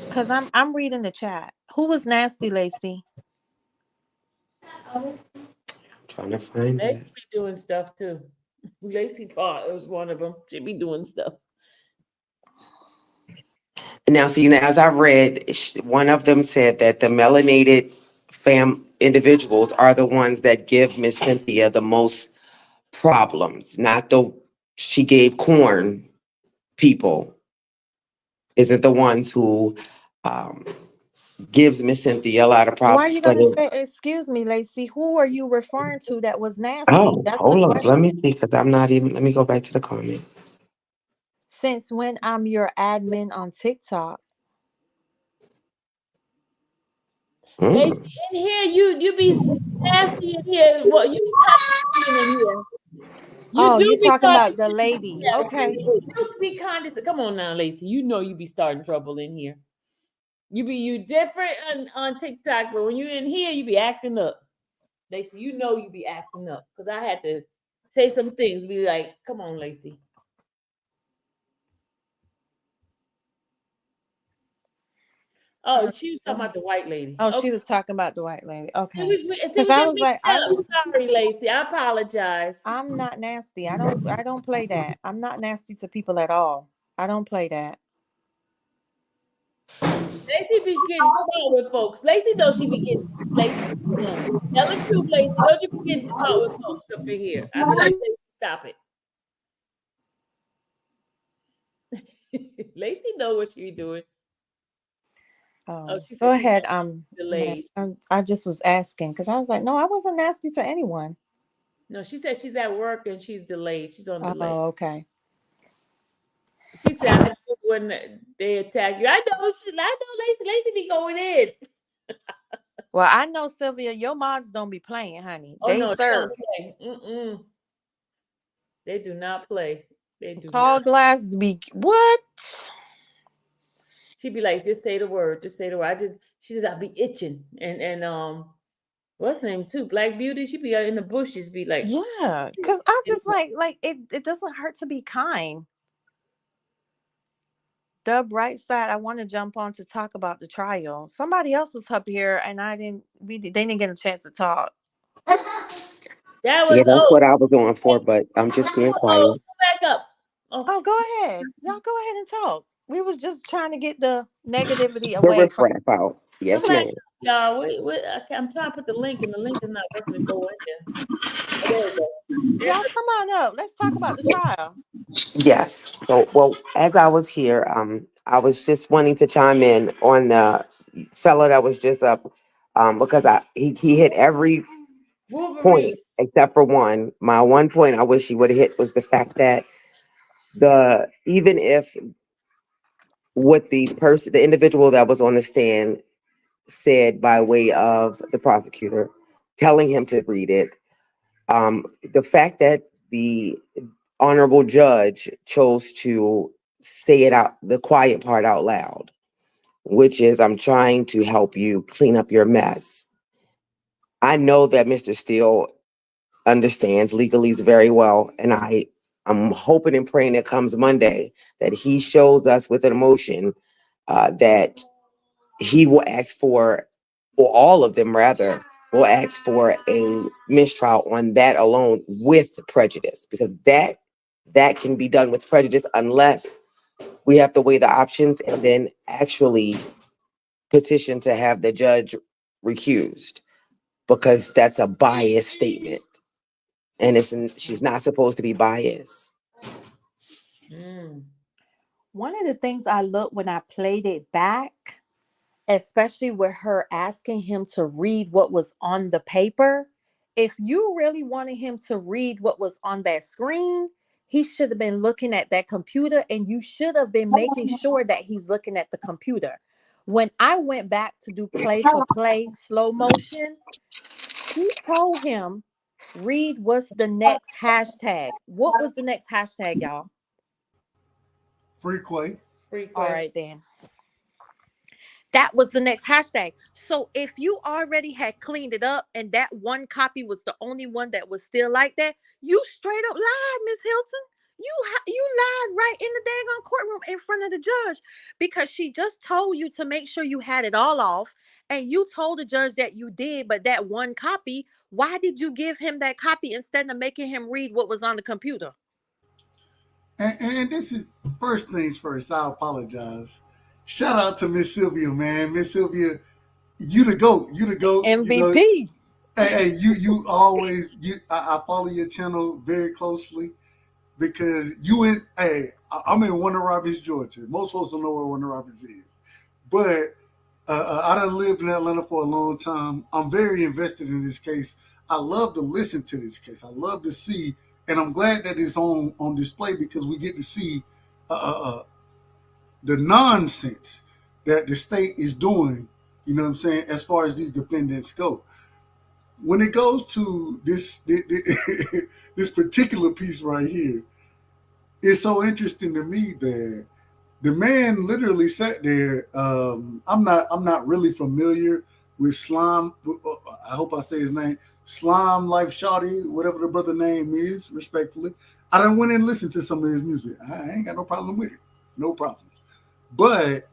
Cuz I'm reading the chat. Who was nasty, Lacey? Trying to find Lacey it. be doing stuff too. Lacey thought it was one of them. She be doing stuff. Now, see, now, as I read, one of them said that the melanated individuals are the ones that give Miss Cynthia the most problems, not the she gave corn people isn't the ones who um, gives Miss Cynthia a lot of Why are problems. you But going to say excuse me, Lacey? Who are you referring to that was nasty? oh, That's the hold on, let me question. see because I'm not even. Let me go back to the comment. Since when I'm your admin on TikTok. Lacey, Mm. in here, you be nasty in here. Well, you be condescending in here. You Oh, do you be talking about the condescending. lady. Yeah, Okay. you do be condescending. Come on now, Lacey. You know you be starting trouble in here. You different on TikTok, but when you in here, you be acting up. Lacey, you know you be acting up because I had to say some things. Be like, come on, Lacey. Oh, she was talking about the white lady. Oh, Okay. she was talking about the white lady. See, Okay. see, Because we I get was mixed like, I up. was Sorry, Lacey. I apologize. I'm not nasty. I don't play that. I'm not nasty to people at all. I don't play that. Lacey be getting smart with folks. Lacey knows she be getting Lacey. Come on. Tell the truth, Lacey. Don't you be getting smart with folks up in here. I be like, Lacey, stop it. Lacey know what she be doing. Oh, she Go said she's ahead. not Man, delayed. I just was asking because I was like, no, I wasn't nasty to anyone. No, she said she's at work and she's delayed. She's on delay. Oh, okay. She said, I took when they attack you. I know, Lacey. Lacey be going in. Well, I know, Sylvia, your moms don't be playing, honey. Oh, They no, they don't serve. play. Mm-mm. They do not play. They do Tall not. glass be what? She'd be like, just say the word. Just say the word. She said, I'll be itching. And what's her name too? Black Beauty. She'd be out in the bushes, be like, Yeah, because I just like it doesn't hurt to be kind. The bright side, I want to jump on to talk about the trial. Somebody else was up here and they didn't get a chance to talk. that was, Yeah, that's oh, what I was on for, but I'm just being oh, quiet. go back up. Oh, Oh, go ahead. Y'all go ahead and talk. We was just trying to get the negativity The away from. riffraff out. come Yes, back ma'am. up, y'all. I'm trying to put the link, and the link is not working to go in there. Oh, there we go. There's Y'all come on up. Let's talk about the trial. Yes. So, well, as I was here, I was just wanting to chime in on the fella that was just up, because he hit every point Wolverine. except for one. My one point I wish he would have hit was the fact that even if what the individual that was on the stand said by way of the prosecutor telling him to read it, the fact that the honorable judge chose to say it out, the quiet part out loud, which is, I'm trying to help you clean up your mess. I know that Mr. Steele understands legalese very well, and I'm hoping and praying that comes Monday that he shows us with an emotion that he will ask for, or all of them rather, will ask for a mistrial on that alone with prejudice, because that can be done with prejudice unless we have to weigh the options and then actually petition to have the judge recused, because that's a biased statement, and she's not supposed to be biased. Mm. One of the things I looked when I played it back, especially with her asking him to read what was on the paper, if you really wanted him to read what was on that screen, he should have been looking at that computer and you should have been making sure that he's looking at the computer. When I went back to do play for play slow motion, he told him, read what's the next hashtag. What was the next hashtag, y'all? Freakway. Free All quest. right, then. That was the next hashtag. So if you already had cleaned it up and that one copy was the only one that was still like that, you straight up lied, Miss Hilton. You lied right in the daggone courtroom in front of the judge, because she just told you to make sure you had it all off, and you told the judge that you did, but that one copy, why did you give him that copy instead of making him read what was on the computer? And this is first things first. I apologize. Shout out to Miss Sylvia, man. Miss Sylvia, you the goat. You the goat. You know, MVP. hey, you always I follow your channel very closely because I'm in Warner Robins, Georgia. Most folks don't know where Warner Robins is, but I done lived in Atlanta for a long time. I'm very invested in this case. I love to listen to this case. I love to see, and I'm glad that it's on display because we get to see uh, uh, uh, the nonsense that the state is doing. You know what I'm saying? As far as these defendants go, when it goes to this particular piece right here, it's so interesting to me that the man literally sat there. I'm not really familiar with Slime. I hope I say his name. Slime Life Shawty, whatever the brother name is, respectfully. I done went and listened to some of his music. I ain't got no problem with it. No problems. But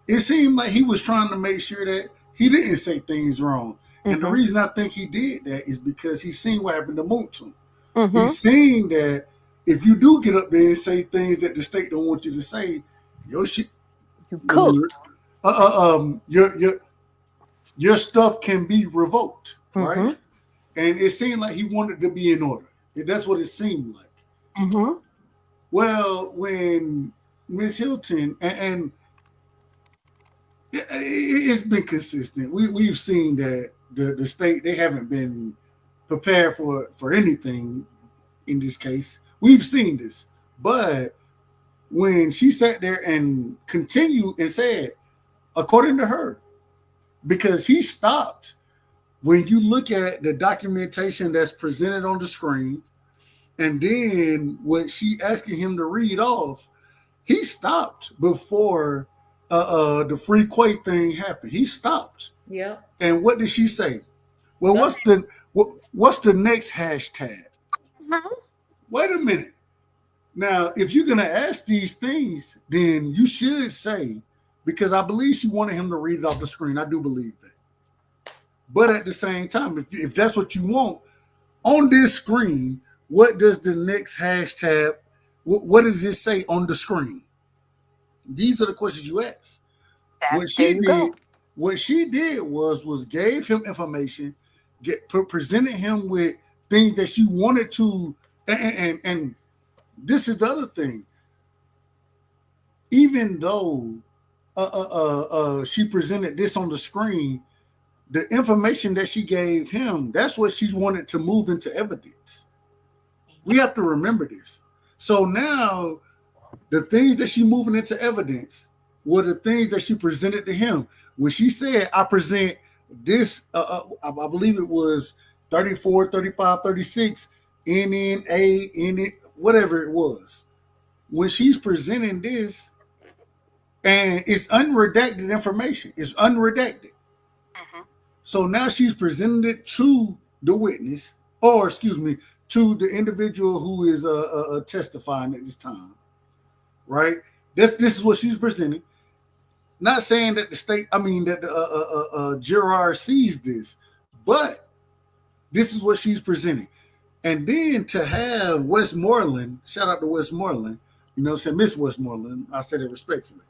it seemed like he was trying to make sure that he didn't say things wrong. And the Mm-hmm. reason I think he did that is because he seen what happened to Muntu. Mm-hmm. He's seen that if you do get up there and say things that the state don't want you to say, your shit, You cooked. your stuff can be revoked, right? Mm-hmm. And it seemed like he wanted to be in order. That's what it seemed like. Mm-hmm. Well, when Miss Hilton and it's been consistent. We've seen that the state, they haven't been prepared for anything in this case. We've seen this, but when she sat there and continued and said, according to her, because he stopped. When you look at the documentation that's presented on the screen, and then what she asking him to read off, he stopped before the free Quay thing happened. He stopped. Yep. And what did she say? Well, what's the next hashtag? Mm-hmm. Wait a minute. Now, if you're gonna ask these things, then you should say, because I believe she wanted him to read it off the screen. I do believe that. But at the same time, if that's what you want, on this screen, what does the next hashtag, what does it say on the screen? These are the questions you ask. What There she you did, go. what she did was gave him information, presented him with things that she wanted to, and this is the other thing. Even though she presented this on the screen, the information that she gave him, that's what she wanted to move into evidence. We have to remember this. So now the things that she moving into evidence were the things that she presented to him. When she said, I present this, I believe it was 34, 35, 36, NNA, NN, whatever it was. When she's presenting this, and it's unredacted information, it's unredacted. Mm-hmm. So now she's presented it to the witness, or excuse me, to the individual who is testifying at this time, right? This is what she's presenting. Not saying that the state, I mean that the juror sees this, but this is what she's presenting. And then to have Westmoreland, shout out to Westmoreland, you know what I'm saying, Miss Westmoreland, I said it respectfully.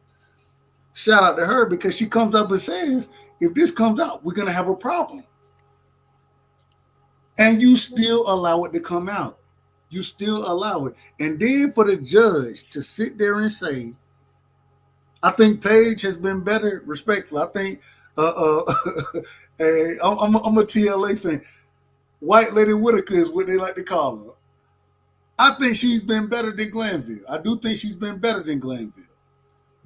Shout out to her because she comes up and says, if this comes out, we're going to have a problem. And you still allow it to come out. You still allow it. And then for the judge to sit there and say, I think Paige has been better, respectfully. I think I'm a TLA fan. White Lady Whitaker is what they like to call her. I think she's been better than Glanville. I do think she's been better than Glanville.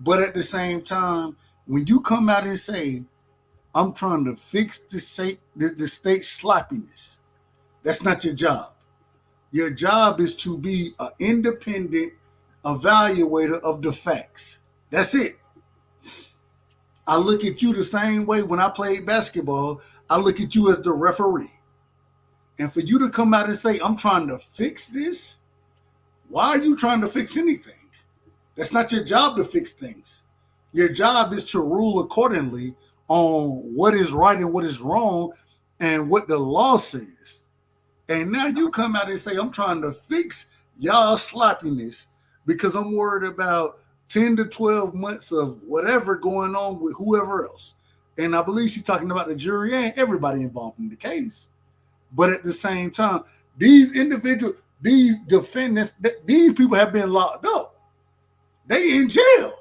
But at the same time, when you come out and say, I'm trying to fix the state sloppiness, that's not your job. Your job is to be an independent evaluator of the facts. That's it. I look at you the same way when I played basketball. I look at you as the referee. And for you to come out and say, I'm trying to fix this, why are you trying to fix anything? That's not your job to fix things. Your job is to rule accordingly on what is right and what is wrong and what the law says. And now you come out and say, I'm trying to fix y'all sloppiness because I'm worried about 10 to 12 months of whatever going on with whoever else. And I believe she's talking about the jury and everybody involved in the case. But at the same time, these individuals, these defendants, these people have been locked up. They in jail.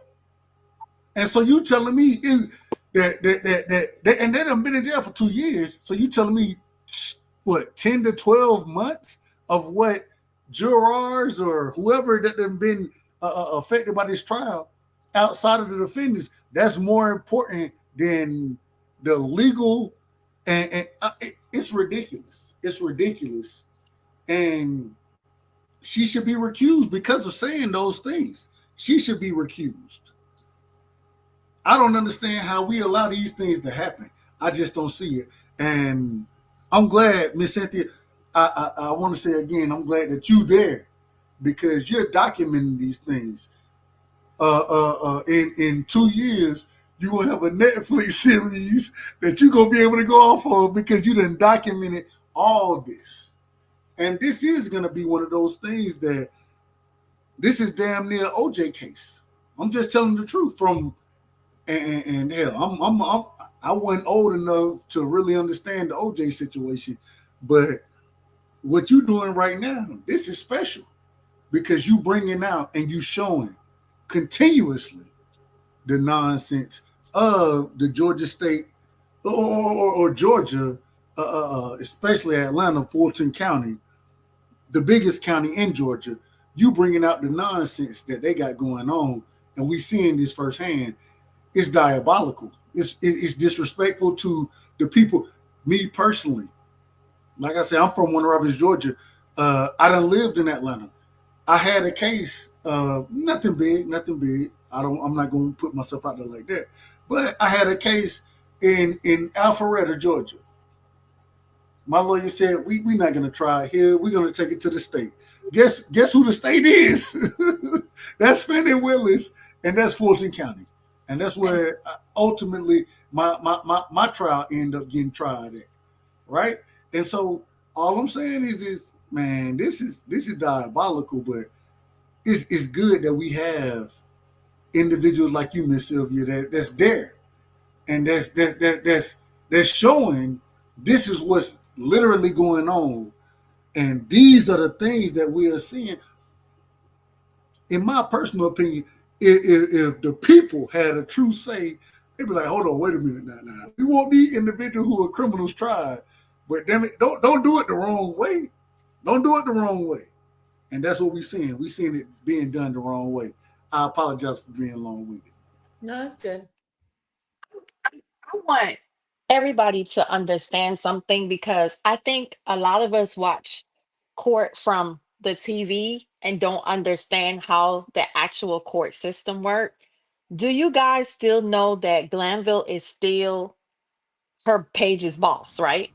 And so you telling me that and they done been in jail for 2 years. So you telling me what 10 to 12 months of what jurors or whoever that have been affected by this trial outside of the defendants, that's more important than the legal and it's ridiculous. It's ridiculous. And she should be recused because of saying those things. She should be recused. I don't understand how we allow these things to happen. I just don't see it. And I'm glad, Miss Cynthia, I want to say again, I'm glad that you're there because you're documenting these things. In 2 years, You gonna have a Netflix series that you gonna be able to go off of because you done documented all this. And this is gonna be one of those things that this is damn near OJ case. I'm just telling the truth. From and hell, I wasn't old enough to really understand the OJ situation, but what you doing right now, this is special because you bringing out and you showing continuously the nonsense of the Georgia State or Georgia, especially Atlanta, Fulton County, the biggest county in Georgia. You bringing out the nonsense that they got going on, and we seeing this firsthand. It's diabolical. It's disrespectful to the people. Me personally, like I said, I'm from Warner Robins, Georgia. I done lived in Atlanta. I had a case, nothing big, nothing big. I'm not going to put myself out there like that. But I had a case in Alpharetta, Georgia. My lawyer said we're not going to try it here. We're going to take it to the state. Guess who the state is? That's Fannie Willis, and that's Fulton County, and that's where ultimately my trial ended up getting tried at, right? And so all I'm saying is man, this is diabolical, but it's good that we have individuals like you, Miss Sylvia, that's there and that's showing this is what's literally going on, and these are the things that we are seeing. In my personal opinion, if the people had a true say, they'd be like, "Hold on, wait a minute, now. We want these individuals who are criminals tried, but damn it, don't do it the wrong way. Don't do it the wrong way." And that's what we're seeing. We're seeing it being done the wrong way. I apologize for being long-winded. No, that's good. I want everybody to understand something because I think a lot of us watch court from the TV and don't understand how the actual court system works. Do you guys still know that Glanville is still her Paige's boss, right?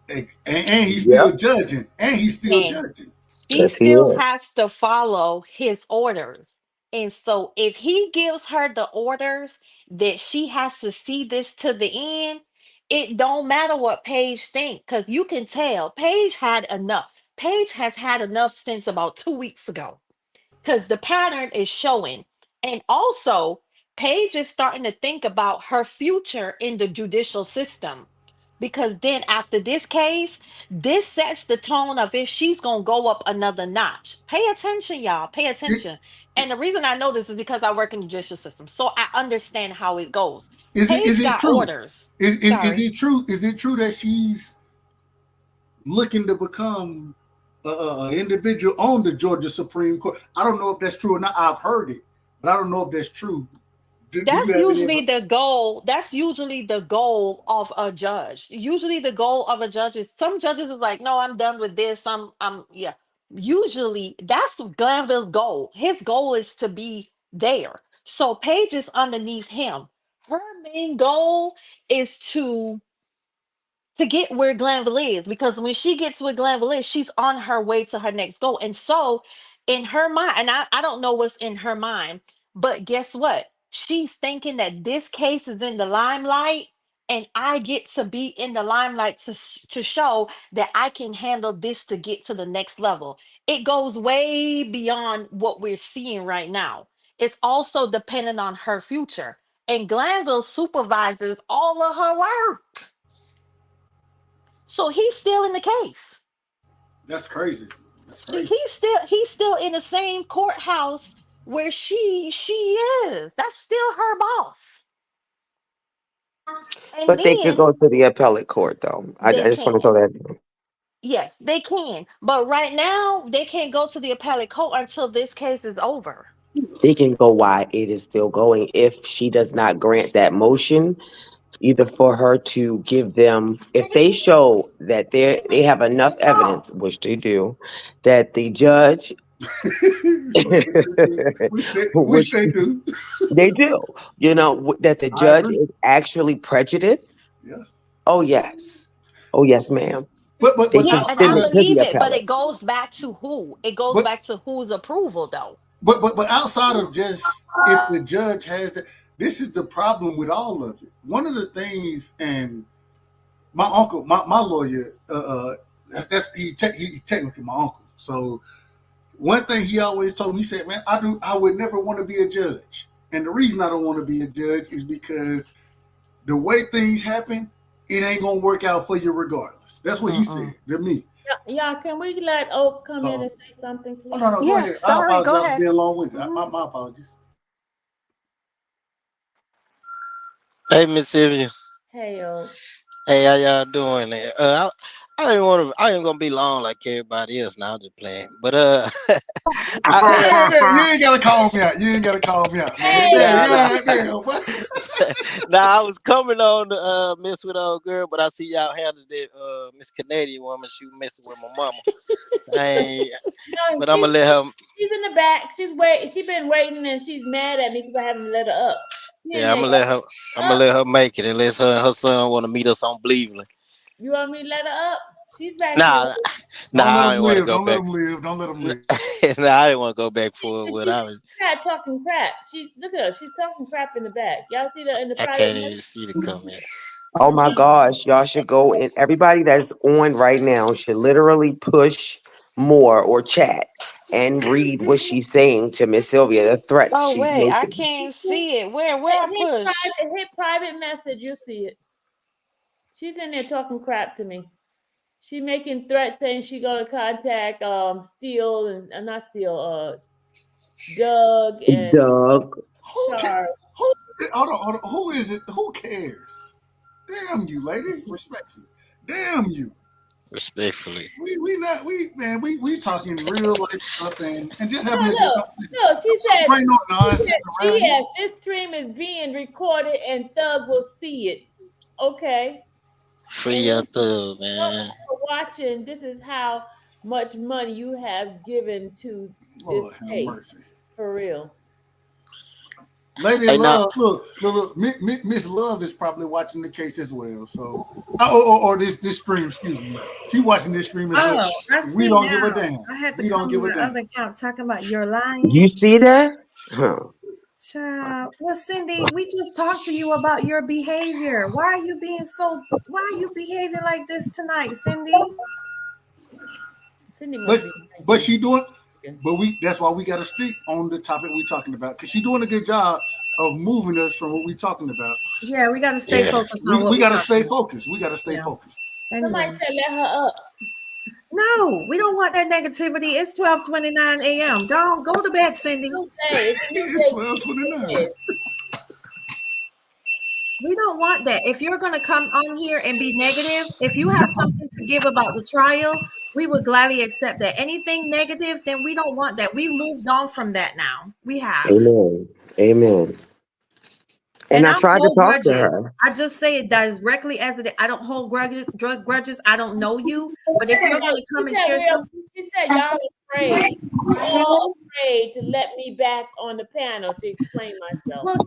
And he's still Yep. judging. And he's still And judging. she Yes, he still is. has to follow his orders. And so if he gives her the orders that she has to see this to the end, it don't matter what Paige think because you can tell Paige had enough. Paige has had enough since about 2 weeks ago because the pattern is showing. And also, Paige is starting to think about her future in the judicial system. Because then, after this case, this sets the tone of if she's going to go up another notch. Pay attention, y'all. Pay Is, attention. And the reason I know this is because I work in the judicial system. So I understand how it goes. is Paige it got true? orders. Is Sorry. it true? Is it true that she's looking to become an individual on the Georgia Supreme Court? I don't know if that's true or not. I've heard it, but I don't know if that's true. Do you That's have any? usually the goal. That's usually the goal of a judge. Usually the goal of a judge is some judges is like, no, I'm done with this. I'm yeah. Usually that's Glanville's goal. His goal is to be there. So Paige is underneath him. Her main goal is to get where Glanville is because when she gets where Glanville is, she's on her way to her next goal. And so, in her mind, and I don't know what's in her mind, but guess what? She's thinking that this case is in the limelight, and I get to be in the limelight to show that I can handle this to get to the next level. It goes way beyond what we're seeing right now. It's also dependent on her future. And Glanville supervises all of her work. So he's still in the case. That's crazy. That's She crazy. he's still in the same courthouse where she is. That's still her boss. And But they could then go to the appellate court, though. I they just want to throw can. that. Yes, they can. But right now they can't go to the appellate court until this case is over. They can go why it is still going if she does not grant that motion, either for her to give them, if they show that they have enough evidence, which they do, that the judge, Which which they do. they do, that the I judge agree. is actually prejudiced. Yeah. Oh yes, oh yes, ma'am. They Yeah, can and I send Outside it of to the believe it, but appellate. it goes back to who? It goes but back to whose approval though. but outside of just if the judge has that, This is the problem with all of it. One of the things, and my uncle, my lawyer, he technically my uncle. So one thing he always told me, he said, "Man, I would never want to be a judge, and the reason I don't want to be a judge is because the way things happen, it ain't gonna work out for you regardless." That's what he said to me. Y'all, can we let Oak come in So, and say something, oh please? no, go Yeah, ahead. I sorry, go apologize for ahead. being long winded. Mhm. My apologies. Hey, Miss Sylvia. Hey, Oak. Hey, how y'all doing? I didn't want to. I ain't gonna be long like everybody else. Now I'm just playing. But I Hey, you ain't gotta call me out. You ain't gotta call me out, man. Hey, Hey, nah, nah. God damn. What? Nah, I was coming on to mess with old girl, but I see y'all handled it. Miss Canadian woman, she was messing with my mama. I ain't, no, but I'm gonna let her. she's in the back. She's been waiting, and she's mad at me because I haven't let her up. She in Yeah, I'm there. gonna let her. I'm gonna Up. let her make it unless her and her son want to meet us on Cleveland. You want me to let her up? She's back here. Nah, nah, Don't let I him didn't want to live. go Don't let back. him live. Don't let him live. Nah, I didn't want to go back for it. And But she's not talking crap. She look at her. She's talking crap in the back. Y'all see that in the I private can't even message? see the comments. Oh my gosh, y'all should go and everybody that's on right now should literally push more or chat and read what she's saying to Miss Sylvia, the threats Oh she's wait, I making. can't see it. Where I push? Hit private message. You'll see it. She's in there talking crap to me. She making threats saying she gonna contact Steele and not Steele, Doug and Doug. Who can? Charles. Who? Hold on. Who is it? Who cares? Damn you, lady. Respectfully. Damn you. Respectfully. We not we man we talking real life stuff and just No, having a good no, conversation. no. She Don't said, bring no nonsense around here. yes, this stream is being recorded and Thug will see it. Okay. Free And your then thug, man. for watching, this is how much money you have given to this Lord have case. mercy. For real. Lady Hey, now, Love, look. Miss Love is probably watching the case as well. So, or this stream, excuse me. She watching this stream as well. Oh, I We see don't give a now. damn. I had to We don't come give to a the damn. other account talking about you're You lying. see that? Huh. Child. Well, Cindy, we just talked to you about your behavior. Why are you behaving like this tonight, Cindy? Cindy must But be but drinking. she doing. But that's why we got to stick on the topic we talking about because she doing a good job of moving us from what we talking about. Yeah, we got to stay yeah. focused on what We we're got to talking stay about. focused. We got to stay Yeah. focused. Somebody Anyway. said let her up. No, we don't want that negativity. It's 12:29 a.m. Go to bed, Cindy. New day. It's a new It's day. 12:29. We don't want that. If you're going to come on here and be negative, if you have something to give about the trial, we would gladly accept that. Anything negative, then we don't want that. We've moved on from that now. We have. Amen. Amen. And And I I don't tried to hold talk to grudges. her. I just say it directly as it is. I don't hold grudges. I don't know you. But if you're going to come and share something, She said y'all afraid. You all afraid to let me back on the panel to explain myself. well,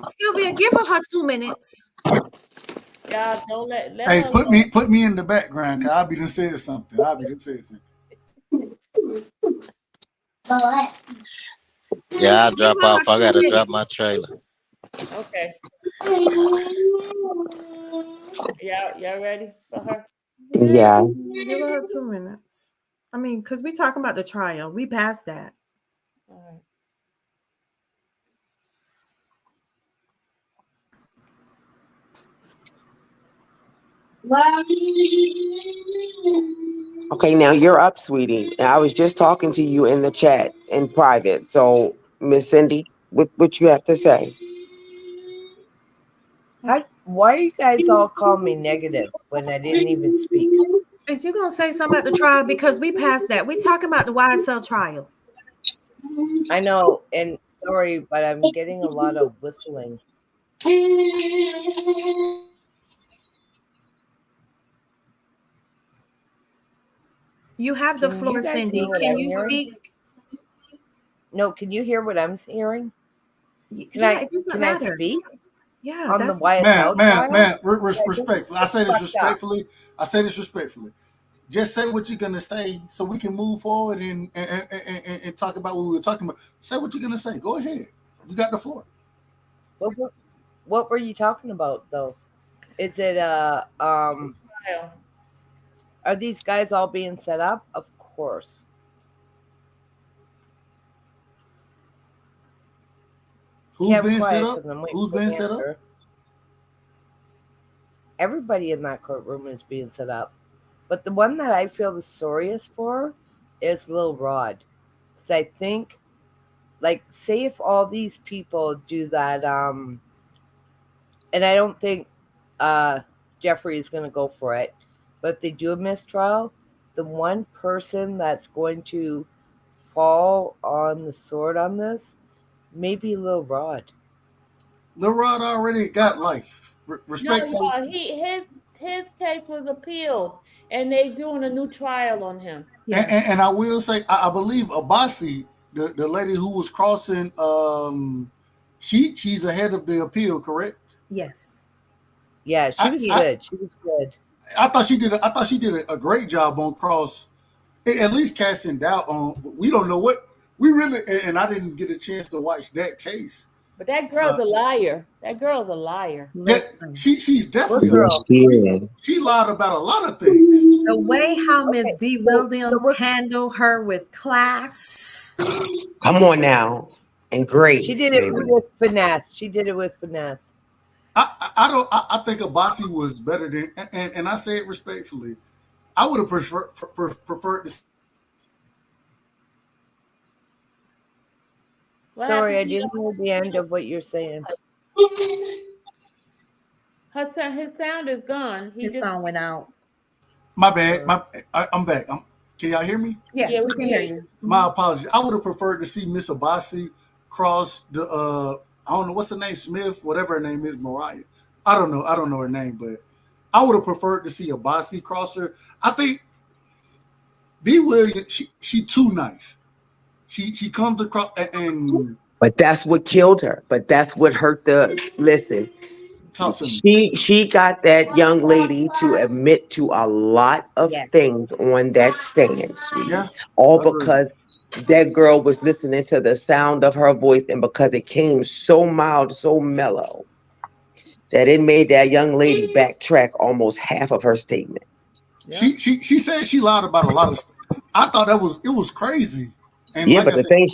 Sylvia, give her 2 minutes. Y'all don't let Hey, her put me in the background, cause I'll be done said something. I'll be done said something. Yeah, I Give drop her off. I two gotta drop minutes. my trailer. Okay. Y'all ready for her? Yeah, Yeah. give her 2 minutes. I mean, because we talking about the trial. We passed that. All right. Okay, now you're up, sweetie. And I was just talking to you in the chat in private. So, Miss Cindy, what you have to say? Why you guys all call me negative when I didn't even speak? Is you gonna say something about the trial? Because we passed that. We talking about the YSL trial. I know, and sorry, but I'm getting a lot of whistling. You have the Can you floor, guys hear Cindy. what Can I'm you hearing? speak? No, can you hear what I'm hearing? Yeah, it does not Can I matter. speak Yeah, on the that's YSL trial? Respectfully. I say this respectfully. Just say what you're gonna say, so we can move forward and talk about what we were talking about. Say what you're gonna say. Go ahead. You got the floor. What were, what were you talking about though? Is it Trial. are these guys all being set up? Of course. Who's Kept being set quiet up? because I'm waiting Who's for being an set up? answer. Everybody in that courtroom is being set up. But the one that I feel the sorriest for is Lil Rod. Because I think, like, say if all these people do that, and I don't think Jeffrey is going to go for it, but if they do a mistrial, the one person that's going to fall on the sword on this may be Lil Rod. Lil Rod already got life. No, Respectfully, his case was appealed, and they doing a new trial on him. Yeah. and I will say, I believe Abasi, the lady who was crossing, she's ahead of the appeal, correct? Yes. Yeah, she I was I, Yes. good. She was good. I thought she did. I thought she did a great job on cross. At least casting doubt on. We don't know what we really. And I didn't get a chance to watch that case. But that girl's But a liar. That girl's a liar. yeah, Listen. she's What definitely a Yes, liar. girl? she She, is. she lied about a lot of things. The way how Miss Okay, D. so Williams what? handled her with class. Come on now. And She great, did it baby. with finesse. She did it with finesse. I don't. I think Abasi was better than, and I say it respectfully. I would have preferred to What Sorry, happened I to your didn't hear the end of what you're saying. his sound is gone. He His just song went out. My bad. Uh, I'm back. Can y'all hear me? yeah, Yes, we we can can hear hear you. you. My apologies. I would have preferred to see Miss Abasi cross the I don't know what's her name, Smith, whatever her name is, Mariah. I don't know. I don't know her name, but I would have preferred to see Abasi cross her. I think B Williams, she too nice. She comes across and But that's what killed her. But that's what hurt the listen. talk to me. She got that young lady to admit to a lot of Yes. things on that stand, sweetie. Yeah, All agreed. because that girl was listening to the sound of her voice, and because it came so mild, so mellow, that it made that young lady backtrack almost half of her statement. yeah. She said she lied about a lot of stuff. I thought it was crazy. And Yeah, like but I the said, thing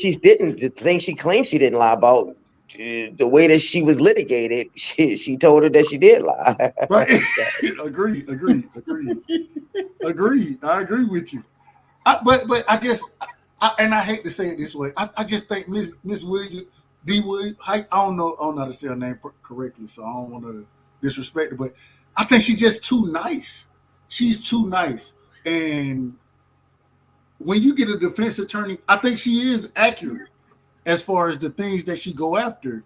the thing she claimed she didn't lie about, the way that she was litigated, she told her that she did lie. right? Agreed. I agree with you. But I guess, and I hate to say it this way, I just think Miss Williams, D. Williams, I don't know how to say her name correctly, so I don't want to disrespect her, but I think she's just too nice. She's too nice, and when you get a defense attorney, I think she is accurate as far as the things that she go after.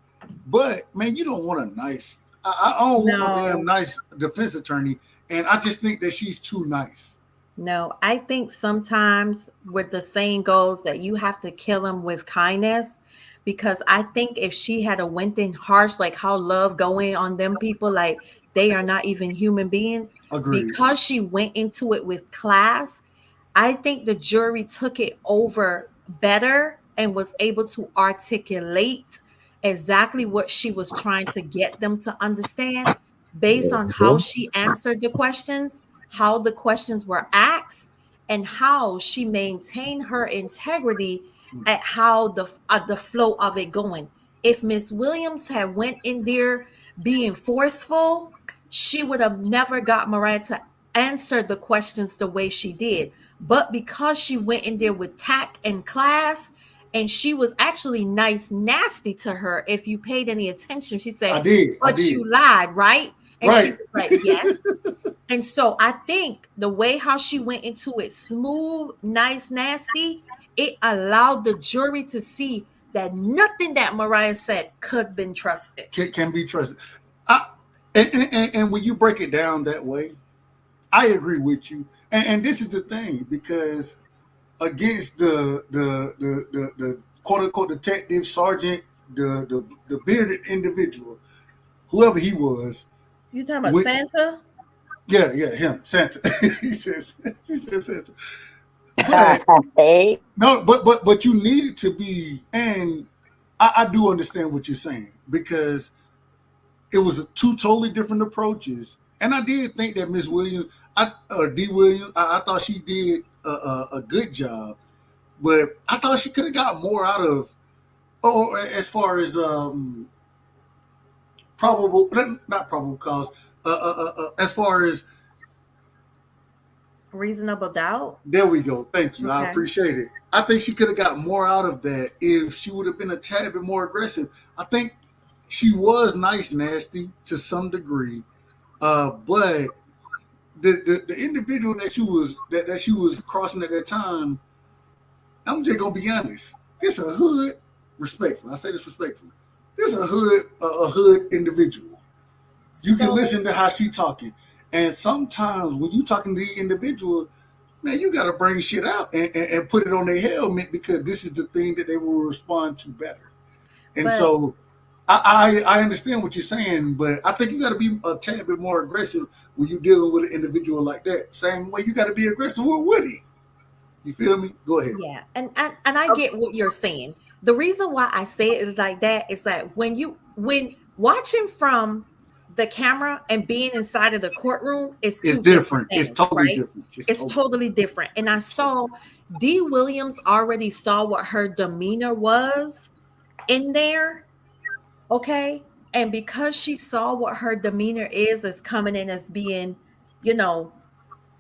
But man, you don't want a nice. I don't want no damn No, nice defense attorney, and I just think that she's too nice. no. I think sometimes with the saying goes that you have to kill him with kindness. Because I think if she had a went in harsh, like how love going on them people, like they are not even human beings, Agreed. because she went into it with class, I think the jury took it over better and was able to articulate exactly what she was trying to get them to understand based on how Mhm. she answered the questions, how the questions were asked, and how she maintained her integrity at how the flow of it going. If Miss Williams had went in there being forceful, she would have never got Mariah to answer the questions the way she did. But because she went in there with tact and class, and she was actually nice, nasty to her. If you paid any attention, she said, I "But did. you lied, right?" And she Right. was like, "Yes." And so I think the way how she went into it, smooth, nice, nasty, it allowed the jury to see that nothing that Mariah said could been trusted. Can be trusted. I, and when you break it down that way, I agree with you. And this is the thing because against the quote unquote detective sergeant, the bearded individual, whoever he was, You talking about with Santa? yeah, him, Santa. He says Santa. But Hey, no, but you needed to be, and I do understand what you're saying because it was two totally different approaches. And I did think that Miss Williams, D. Williams, I thought she did a good job, but I thought she could have got more out of, as far as probable, not probable cause, as far as, Reasonable doubt. there we go. Thank you. I Okay. appreciate it. I think she could have got more out of that if she would have been a tad bit more aggressive. I think she was nice, nasty to some degree, but the individual that she was crossing at that time, I'm just gonna be honest. It's a hood, respectfully. I say this respectfully. This a hood individual. You can So listen to how she talking, and sometimes when you talking to the individual, man, you got to bring shit out and put it on their helmet, because this is the thing that they will respond to better. And but so I understand what you're saying, but I think you got to be a tad bit more aggressive when you're dealing with an individual like that. Same way you got to be aggressive with Woody. You feel me? Go ahead. yeah, and I get what you're saying. The reason why I say it like that is that when watching from the camera and being inside of the courtroom is It's two different different. It's things, totally right? different. It's totally different. And I saw D. Williams already saw what her demeanor was in there. Okay. And because she saw what her demeanor is as coming in as being, you know,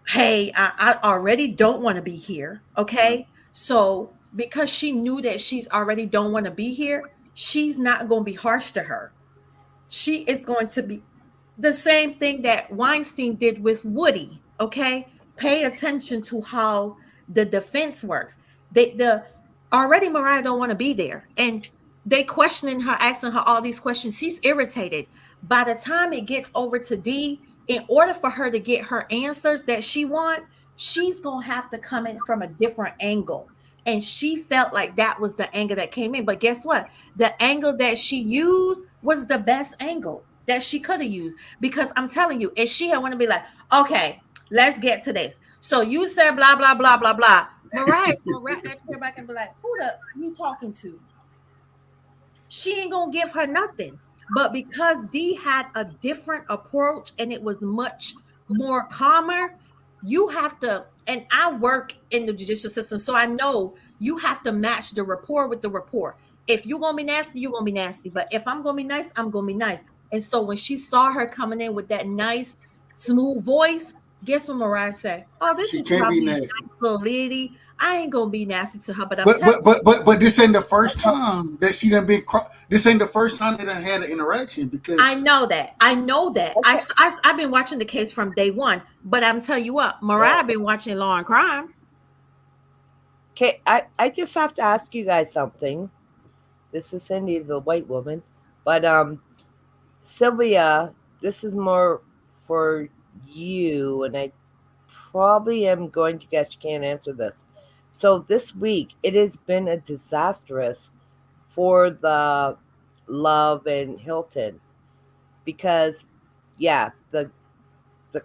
hey, I already don't want to be here. Okay. So because she knew that she's already don't want to be here, she's not going to be harsh to her. She is going to be the same thing that Weinstein did with Woody. Okay. Pay attention to how the defense works. The already Mariah don't want to be there. And they questioning her, asking her all these questions. She's irritated. By the time it gets over to D, in order for her to get her answers that she want, she's gonna have to come in from a different angle. And she felt like that was the angle that came in. But guess what? The angle that she used was the best angle that she could have used. Because I'm telling you, if she had want to be like, okay, let's get to this. So you said blah blah blah blah blah. Mariah's gonna wrap that chair back and be like, who the you talking to? She ain't gonna give her nothing. But because D had a different approach and it was much more calmer, you have to, and I work in the judicial system, so I know you have to match the rapport with the rapport. If you're gonna be nasty, you're gonna be nasty. But if I'm gonna be nice, I'm gonna be nice. And so when she saw her coming in with that nice, smooth voice, guess what Mariah said? Oh, this She is can't be probably a nasty. nice little lady. I ain't gonna be nasty to her, but I'm But telling but but but but this ain't the first you, time that she done been. This ain't the first time they done had an interaction, because I know that. I know that. Okay. I've been watching the case from day one. But I'm telling you what, Mariah been watching Law and Crime. Okay, I just have to ask you guys something. This is Cindy, the white woman. But Sylvia, this is more for you, and I probably am going to guess you can't answer this. So this week it has been a disastrous for the Love and Hilton, because yeah, the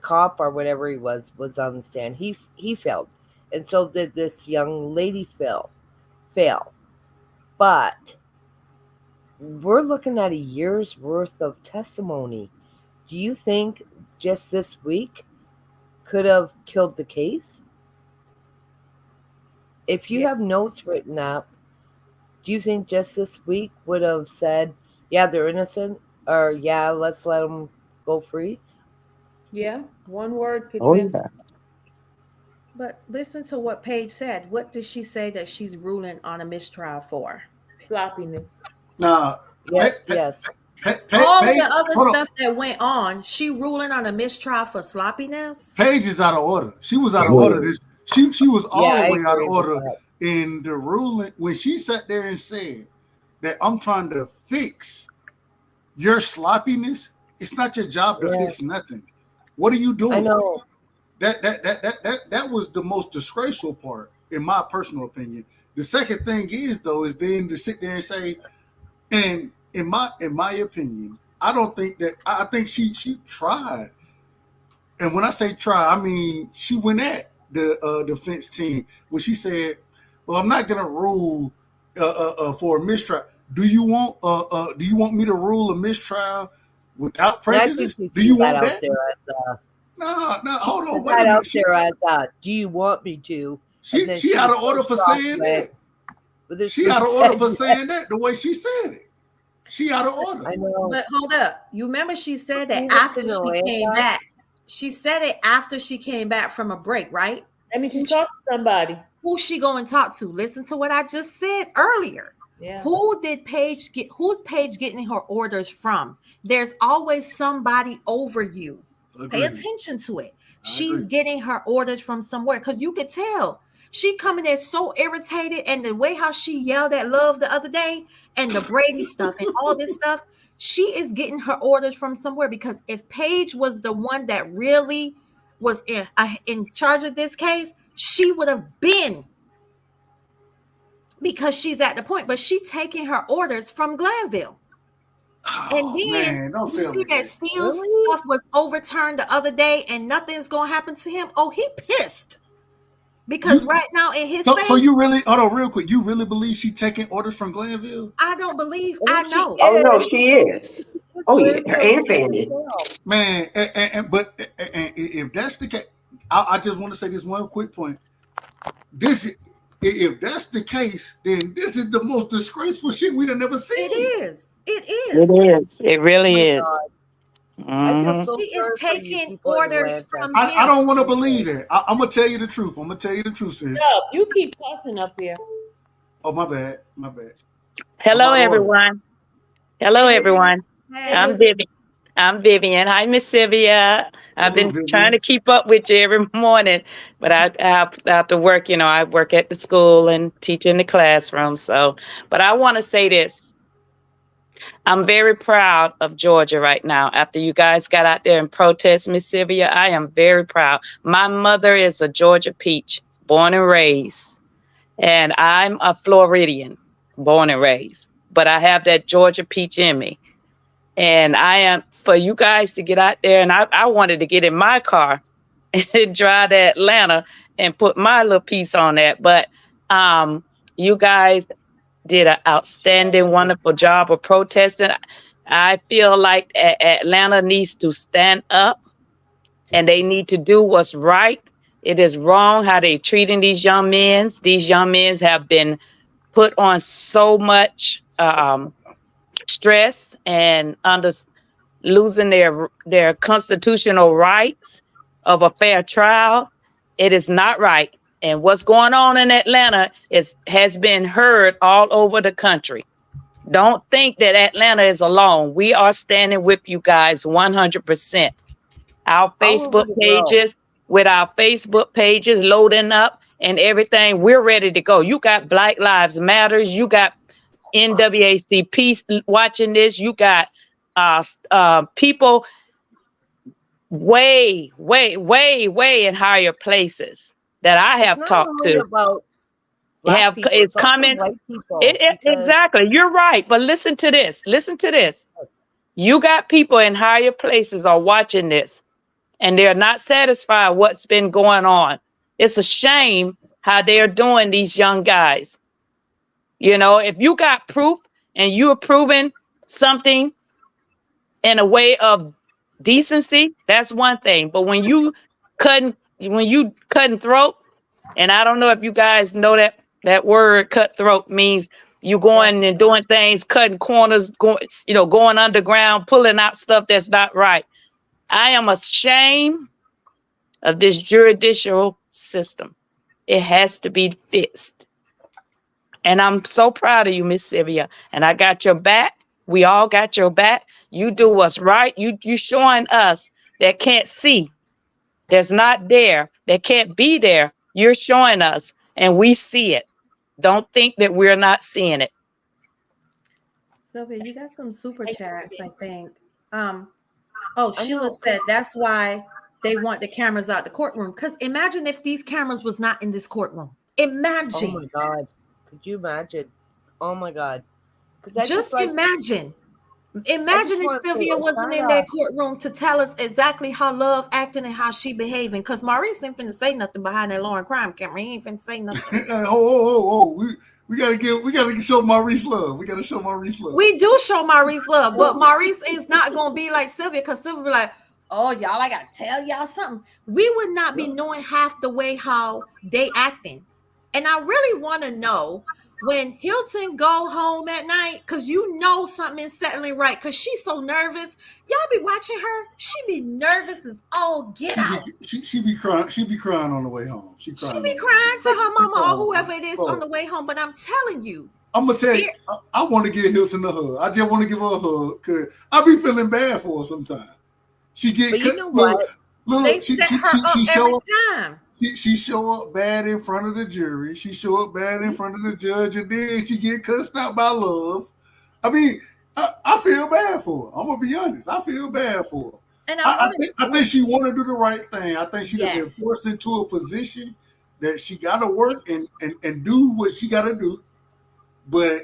cop or whatever he was on the stand. He failed, and so did this young lady fail. But we're looking at a year's worth of testimony. Do you think just this week could have killed the case? If you Yeah. have notes written up, do you think just this week would have said, yeah, they're innocent, or yeah, let's let them go free? Yeah. One word could Oh been yeah. But listen to what Paige said. What did she say that she's ruling on a mistrial for? sloppiness. now Yes, yes. All of the Paige, other hold on. stuff that went on, she ruling on a mistrial for sloppiness. Paige is out of order. She was out of order. Whoa. She was Yeah, all the I way out of agree with order that. in the ruling when she sat there and said that I'm trying to fix your sloppiness. It's not your job to Yeah, fix nothing. What are you I doing? know. That was the most disgraceful part, in my personal opinion. The second thing is though is then to sit there and say, and in my opinion, I don't think that I think she tried. And when I say try, I mean she went at the defense team when she said, "Well, I'm not gonna rule for a mistrial. Do you want me to rule a mistrial without And I think prejudice? she Do you threw that want out that? there as No, hold on, put wait a that out minute. there as do you want me to? And then She she out was of so order for shocked saying when that. She out Ruth of order said for yes. saying that the way she said it. She out of order. I know. But hold up. You remember she said that You have after to know, she came Atlanta. back. She said it after she came back from a break, right? I mean, she Who she, talked to somebody. who she go and talk to? Listen to what I just said earlier. Yeah. Who did Paige get? Who's Paige getting her orders from? There's always somebody over you. Pay Agreed. attention to it. I She's agree. getting her orders from somewhere because you could tell she coming there so irritated, and the way how she yelled at Love the other day, and the Brady stuff, and all this stuff. She is getting her orders from somewhere because if Paige was the one that really was in charge of this case, she would have been, because she's at the point, but she taking her orders from Glanville. And Oh then man, don't you tell see me that that. Steele's Really? stuff was overturned the other day and nothing's gonna happen to him. Oh, he pissed. Because You right now in his so face, you really hold on real quick. You really believe she taking orders from Glanville? I don't believe, And I if she know. Oh no, is, she is. she took Oh yeah, her Glanville and city Fanny. herself. Man, and if that's the case, I just want to say this one quick point. This if that's the case, then this is the most disgraceful shit we'd have never It seen. is. It It is. is. It Oh really my is. God. I feel Hmm. so She is sorry for you taking people in orders Atlanta. from I him. don't want to Seriously. believe that. I'm gonna tell you the truth. I'm gonna tell you the truth, sis. No, you keep cussing up here. Oh my bad, my bad. I'm Hello, out of order. everyone. Hello, Hey, everyone. Hey, hey. I'm Vivian. Vivian. I'm Vivian. Hi, Miss Sylvia. I've Hello, been trying to Vivian. keep up with you every morning, but I have to work. You know, I work at the school and teach in the classroom. So, but I want to say this. I'm very proud of Georgia right now. After you guys got out there and protest, Miss Sylvia, I am very proud. My mother is a Georgia peach, born and raised, and I'm a Floridian, born and raised. But I have that Georgia peach in me. And I am for you guys to get out there. And I wanted to get in my car and drive to Atlanta and put my little piece on that. But you guys did an outstanding, wonderful job of protesting. I feel like Atlanta needs to stand up and they need to do what's right. It is wrong how they treating these young men. These young men have been put on so much stress and under losing their constitutional rights of a fair trial. It is not right. And what's going on in Atlanta has been heard all over the country. Don't think that Atlanta is alone. We are standing with you guys 100%. Our All over Facebook the world. pages, with our Facebook pages loading up and everything, we're ready to go. You got Black Lives Matters. You got NAACP watching this. You got people way in higher places that I It's have not talked only to about black people, it's it's also coming. white people because Exactly. You're right. But listen to this. Listen to this. You got people in higher places are watching this and they're not satisfied what's been going on. It's a shame how they're doing these young guys. You know, if you got proof and you're proving something in a way of decency, that's one thing. But when you cutting throat, and I don't know if you guys know that word cutthroat means you yeah. going and doing things, cutting corners, going underground, pulling out stuff that's not right. I am ashamed of this judicial system. It has to be fixed. And I'm so proud of you, Miss Sylvia. And I got your back. We all got your back. You do what's right. You showing us that can't see, that's not there, that can't be there. You're showing us, and we see it. Don't think that we're not seeing it. Sylvia, you got some super Thank you, chats, I Vivian. think. Oh, I Sheila know, because said that's why they want the cameras out the courtroom. Because imagine if these cameras was not in this courtroom. oh my Imagine. God. Could you imagine? Oh my God. Because I just Just like imagine. Imagine if want to say Sylvia it's wasn't not in a that courtroom to tell us exactly how Love acting and how she behaving. Because Maurice ain't finna say nothing behind that law and crime camera. He ain't finna say nothing. We gotta show Maurice love. We gotta show Maurice love. We do show Maurice love, but Maurice is not gonna be like Sylvia because Sylvia be like, oh, y'all, I gotta tell y'all something. We would not be knowing half the way how they acting. And I really want to know when Hilton go home at night, because you know something is settling right, because she's so nervous. Y'all be watching her. She be nervous as all get out. She be crying. She be crying on the way home. She She crying be on the way crying to her home. mama or whoever it is on Oh, the way home. But I'm telling you, I'm gonna tell you, here, I want to give Hilton a hug. I just want to give her a hug because I be feeling bad for her sometimes. She get But you cut. know what? they Look, set her up she every show up. time. She show up bad in front of the jury. She show up bad in front of the judge, and then she get cussed out by Love. I mean, I feel bad for her. I'm gonna be honest. I feel bad for her. And I want to, I think she want to do the right thing. I think she'd have been yes. forced into a position that she got to work and do what she got to do. But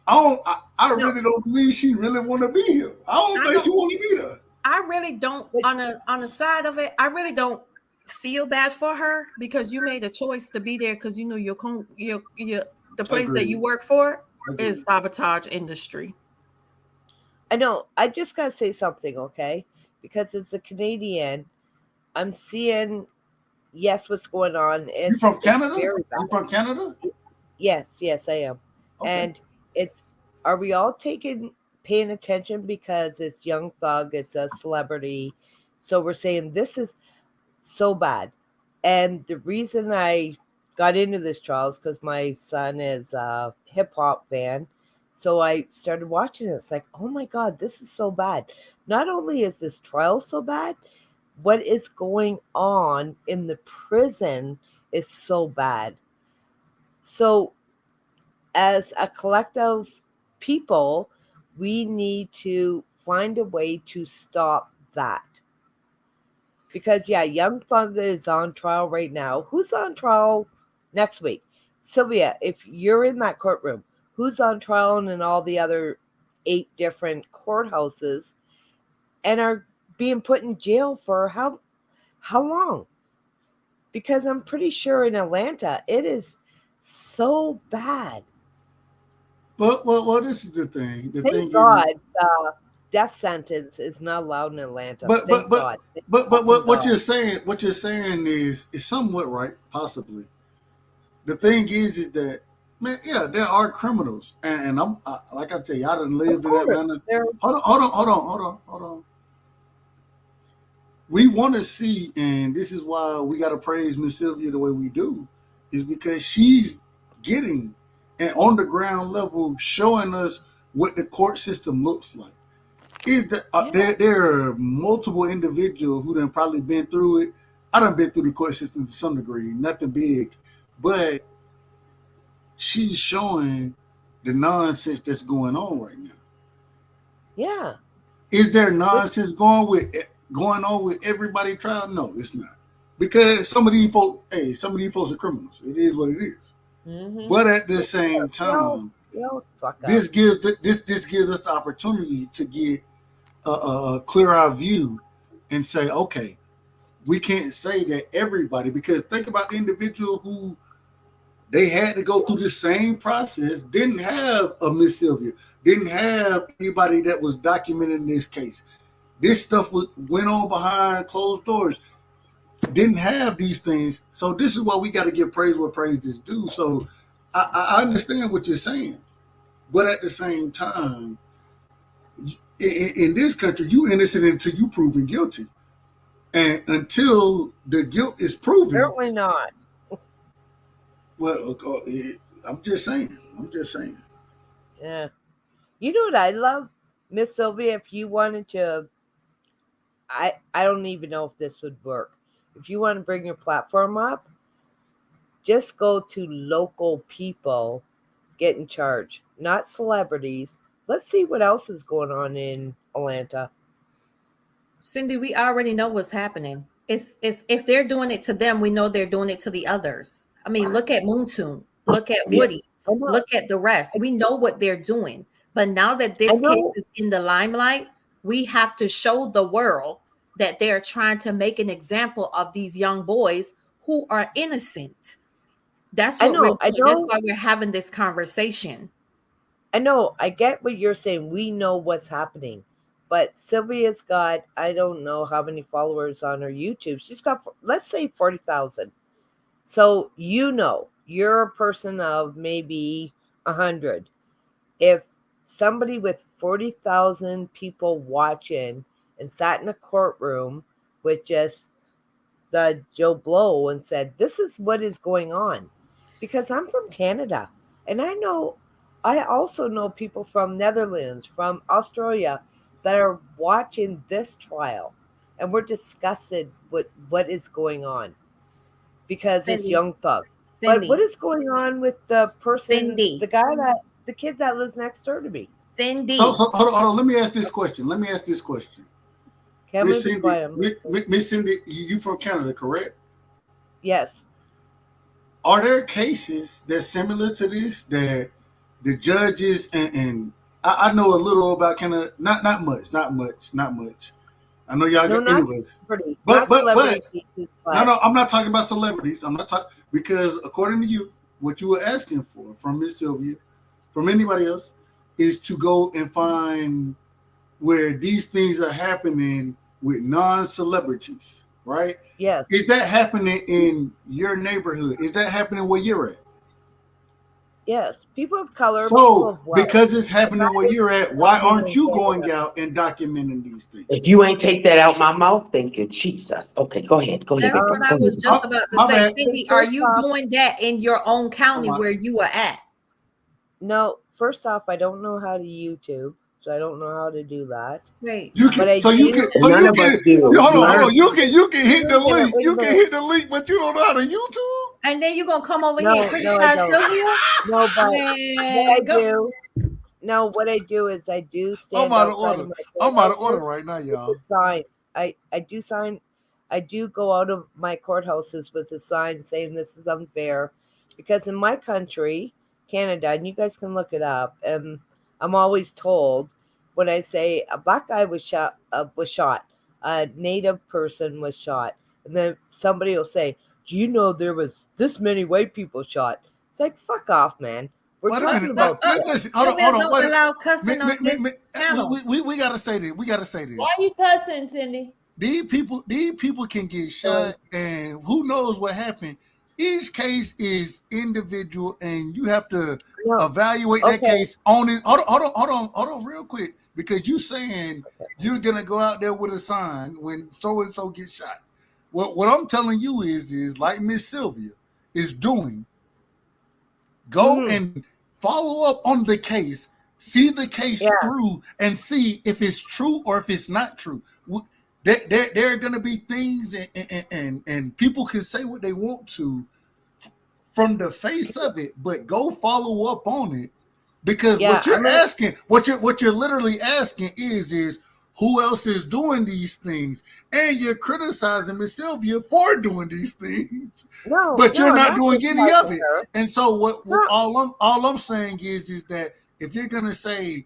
I really don't believe she really want to be here. I don't think she want to be there. I really don't on the side of it. I really don't feel bad for her because you made a choice to be there because you know your the place that you Agreed. work for is Agreed. sabotage industry. I know. I just gotta say something, okay? Because as a Canadian, I'm seeing what's going on. You It's from Canada? very You bad. from Canada? Yes, I am. Okay. And it's are we all paying attention because it's Young Thug, it's a celebrity. So we're saying this is so bad. And the reason I got into this trial is because my son is a hip hop fan. So I started watching it. It's like, oh my God, this is so bad. Not only is this trial so bad, what is going on in the prison is so bad. So, as a collective people, we need to find a way to stop that. Because Young Thug is on trial right now. Who's on trial next week? Sylvia, if you're in that courtroom, who's on trial in all the other 8 different courthouses and are being put in jail for how long? Because I'm pretty sure in Atlanta it is so bad. Well, this is the thing. The Thank thing is, God the death sentence is not allowed in Atlanta. but Thank God. Thank what fucking God. what you're saying is somewhat right, possibly. The thing is that man, yeah, there are criminals, and I'm like I tell you, I done Of lived in course. Atlanta. Hold on. We want to see, and this is why we got to praise Miss Sylvia the way we do, is because she's getting and on the ground level showing us what the court system looks like. Is that there are multiple individuals who done probably been through it. I done been through the court system to some degree, nothing big, but she's showing the nonsense that's going on right now. Yeah. Is there nonsense going on with everybody trial? No, it's not. Because some of these folks are criminals. It is what it is. Mm-hmm. But at the same time, Fuck up. this gives us the opportunity to get a clear-eye view and say, okay, we can't say that everybody, because think about the individual who they had to go through the same process, didn't have a Miss Sylvia, didn't have anybody that was documenting this case. This stuff went on behind closed doors, didn't have these things. So this is why we got to give praise where praise is due. So I understand what you're saying, but at the same time, in this country, you innocent until you proven guilty, and until the guilt is proven, Certainly not. well, I'm just saying. Yeah. You know what I love, Miss Sylvia? If you wanted to, I don't even know if this would work. If you want to bring your platform up, just go to local people, get in charge, not celebrities. Let's see what else is going on in Atlanta. Cindy, we already know what's happening. It's if they're doing it to them, we know they're doing it to the others. I mean, look at Moontoon, look at Yeah, Woody, I know. look at the rest. We know what they're doing. But now that I this case know, is in the limelight, we have to show the world that they're trying to make an example of these young boys who are innocent. That's I what we're know, I doing. That's know, why we're having this conversation. I know. I get what you're saying. We know what's happening. But Sylvia's got, I don't know how many followers on her YouTube. She's got, let's say, 40,000. So, you're a person of maybe 100. If somebody with 40,000 people watching and sat in a courtroom with just the Joe Blow and said, "This is what is going on," because I'm from Canada, and I also know people from Netherlands, from Australia, that are watching this trial, and we're disgusted with what is going on because it's Cindy, Young Thug. But what Cindy, is going on with the person, Cindy, the kid that lives next door to me? So, Cindy. so hold on. Let me ask this question. Let me ask this question. Can we Miss be Cindy, quiet? Miss Cindy, you from Canada, correct? Yes. Are there cases that's similar to this that the judges and I know a little about Canada, not much. I know y'all No, got not anyways, celebrity, but not celebrity but cases, no, but no, I'm not talking about celebrities. I'm not talking because according to you, what you were asking for from Miss Sylvia, from anybody else, is to go and find where these things are happening with non-celebrities, right? yes. Is that happening in your neighborhood? Is that happening where you're at? Yes, people of color, people So, of wealth. because it's The happening where guy is you're at, why happening aren't in you going Canada. out and documenting these If things? you ain't take that out my mouth, thank you, Jesus. Okay, go ahead. Go ahead, That's baby. what Um, I Go was ahead. just about to My say. bad. okay, Cindy, are first you off, doing that in your own Oh county my, where you are at? no, first off, I don't know how to YouTube, so I don't know how to do that. Wait, you But can, I so you do. can, And so none you of us can. do. Hold on. Learn. You can hit Wait the a minute. link. Wait a You can minute. hit the link, but you don't know how to YouTube. and then you're gonna come over here and No, no, I criticize don't. Sylvia? No, but what I Man, go. do, no, what I do is I do I'm stand out of outside order. of my I'm out of order courthouses right now, with a y'all. sign. I do sign. I do go out of my courthouses with a sign saying this is unfair, because in my country, Canada, and you guys can look it up, and I'm always told when I say a black guy was shot, a native person was shot, and then somebody will say, "Do you know there was this many white people shot?" It's like, fuck off, man. We're Wait a talking minute. Wait, about this. listen. Sylvia Hold on. don't Wait. allow cussing on this channel. We gotta say this. We gotta say Why this. are you cussing, Cindy? These people can get Sorry. shot, and who knows what happened. Each case is individual, and you have to No. evaluate that Okay. case on it. Hold on, real quick, because you saying you're gonna go out there with a sign when so and so gets shot. What I'm telling you is like Miss Sylvia is doing. Go Mm-hmm. and follow up on the case, see the case Yeah. through, and see if it's true or if it's not true. There are going to be things, and people can say what they want to from the face of it, but go follow up on it because Yeah. what you're asking, what you're literally asking is who else is doing these things, and you're criticizing Miss Sylvia for doing these things, No, but no, you're I'm not not doing any of criticizing it. her. And so what No. all I'm saying is that if you're gonna say,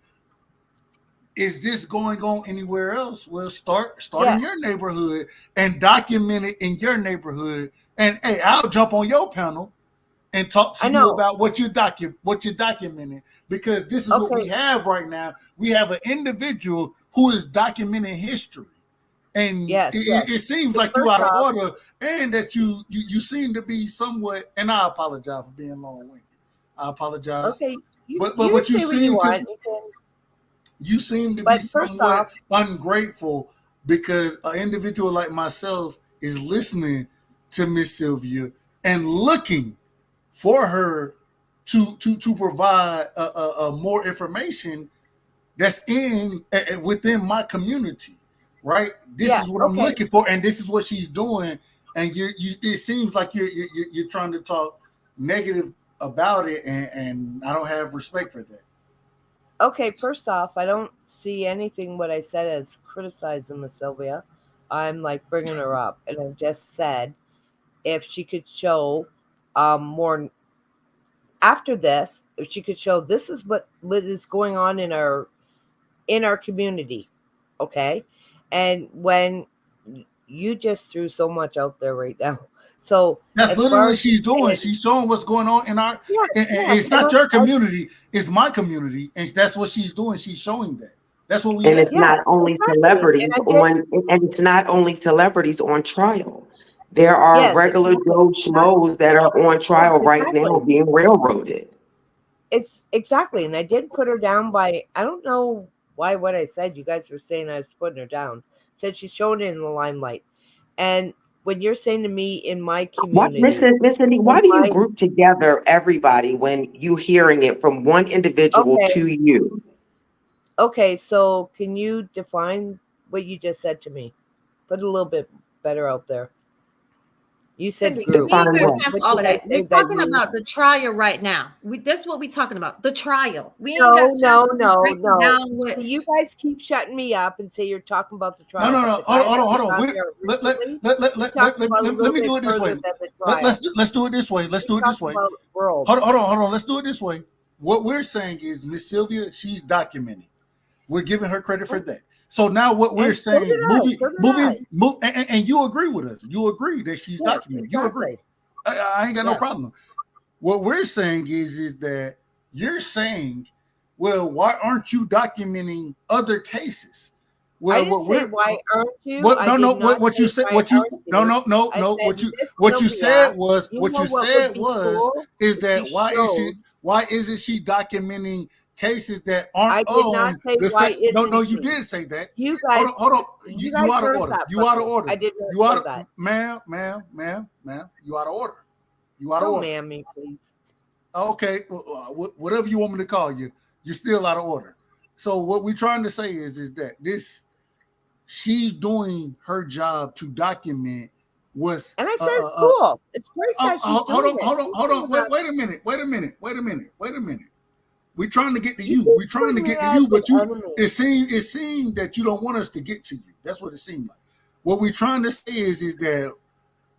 is this going on anywhere else? Well, start in Yes. your neighborhood and document it in your neighborhood. And hey, I'll jump on your panel and talk to I you know. about what you're documenting, because this is what we Okay. have right now. We have an individual who is documenting history, and Yes. Yes. it seems Okay. like you First out of off. order, and that you seem to be somewhat. And I apologize for being long winded. I apologize, Okay. You but you what say what you want. You can, you seem to be but first somewhat off, ungrateful because an individual like myself is listening to Miss Sylvia and looking for her to provide a more information that's in within my community, right? This yeah. is what I'm Okay. looking for, and this is what she's doing. And you it seems like you're trying to talk negative about it, and I don't have respect for that. Okay. First off, I don't see anything what I said as criticizing Miss Sylvia. I'm like bringing her up, and I just said if she could show more after this, if she could show this is what is going on in our community, okay? And when you just threw so much out there right now. So That's as literally far what as she's doing. saying, She's showing what's going on in our. yes, yes, It's not your community. It's my community, and that's what she's doing. She's showing that. That's what we And have. it's yeah, not only exactly. And celebrities I did, on, and it's not only celebrities on trial. There are yes, regular exactly, Joe exactly. Schmoes that are on Yes, trial right now exactly. being railroaded. It's exactly. And I did put her down by, I don't know why what I said. You guys were saying I was putting her down. Said she's showing it in the limelight. And when you're saying to me in my What, community, Miss Cindy, in why do you my, group together everybody when you hearing it from one individual okay, to you? okay, so can you define what you just said to me? Put it a little bit better out there. You said Cindy, group. we ain't Define got what? time What for all did of I that. We're say that talking you? about the trial right now. That's what we're talking about. The trial. We ain't got No, time no, for you no, breaking no. down what. See, you guys keep shutting me up and say you're talking about the No, trial, no, but no. the Hold on, guy hold that on, was hold on. on We, there let, let, recently, let, let, he let, talked let, about a let, let little me bit do it this further way. than the Let, let's trial. let's do it this way. Let's He do it this talked way. about world. Hold on. Let's do it this way. What we're saying is Miss Sylvia, she's documenting. We're giving her credit for that. So now what we're And so did saying, I. So did I. and you agree with us. You agree that she's Yes, documenting. You agree. exactly. I ain't got no Yes. problem. What we're saying is that you're saying, well, why aren't you documenting other cases? I Well, didn't what say we're why aren't you? what I no did no not what you say said why what you aren't you. I said, Miss what you said Sylvia, was you know what would be was cool is if you that showed. why isn't she documenting cases that aren't I did not on say the why same? No, isn't you she? did say that. You Hold guys, on, hold on. you You guys out of heard order. that You from out of me. I order. did not You out say of that. ma'am. You out of order. You out of Don't order. man me, please. Okay, whatever you want me to call you, you're still out of order. So what we're trying to say is that she's doing her job to document what's And I said it's cool. It's great oh, that she's hold doing on, it. She's doing that. wait a minute. We're trying to get to You you. keep We're trying to putting me get to as you, an but you enemy. it seemed that you don't want us to get to you. That's what it seemed like. What we're trying to say is that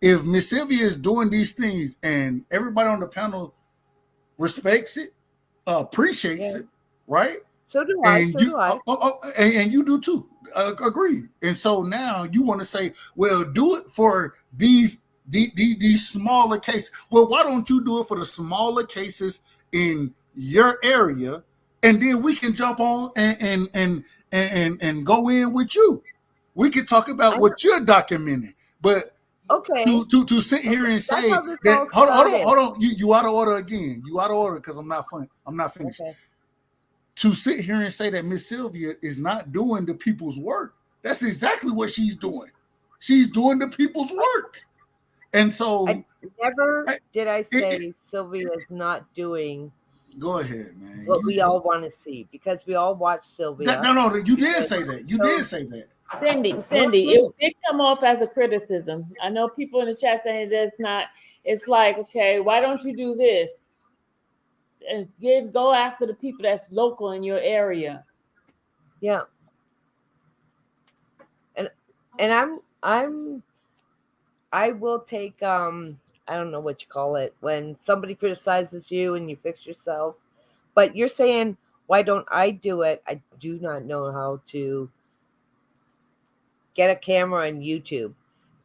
if Miss Sylvia is doing these things and everybody on the panel respects it, appreciates Yeah. it, right? So do I. And So do I. and you do too. Agree. And so now you want to say, well, do it for these smaller cases. Well, why don't you do it for the smaller cases in your area, and then we can jump on and go in with you. We can talk about I what you're documenting, but okay. to sit here Okay. and That's say how this that all started. hold on, you out of order again. You out of order because I'm not finished. Okay. To sit here and say that Miss Sylvia is not doing the people's work, that's exactly what she's doing. She's doing the people's work. And so I never did I it, say Sylvia is not doing go ahead, man. what we all want to see because we all watch Sylvia. No, you did Because say that. You so did say that. Cindy, it did come off as a criticism. I know people in the chat saying that's not. It's like, okay, why don't you do this and go after the people that's local in your area? yeah. And I will take I don't know what you call it when somebody criticizes you and you fix yourself. But you're saying why don't I do it? I do not know how to get a camera on YouTube.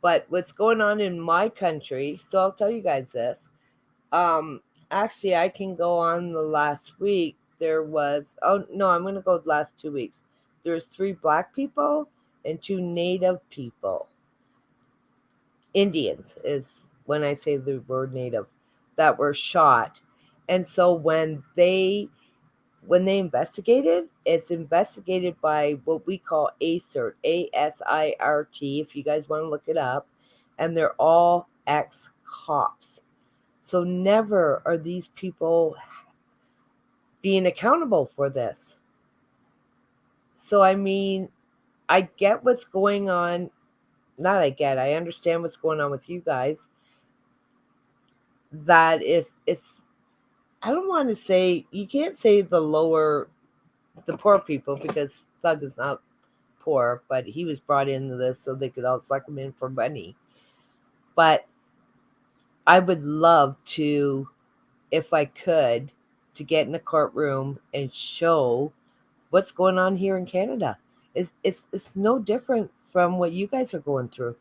But what's going on in my country, so I'll tell you guys this. Actually I can go on the last week. There was oh no, I'm gonna go the last 2 weeks. There's 3 black people and 2 native people. Indians is when I say the word native that were shot. And so when they investigated, it's investigated by what we call ASIRT, ASIRT, if you guys want to look it up, and they're all ex-cops. So never are these people being accountable for this. So I mean, I get what's going on. Not I get, I understand what's going on with you guys. That is, it's, I don't want to say, you can't say the poor people because Thug is not poor, but he was brought into this so they could all suck him in for money. But I would love to, if I could, to get in a courtroom and show what's going on here in Canada. It's no different from what you guys are going through.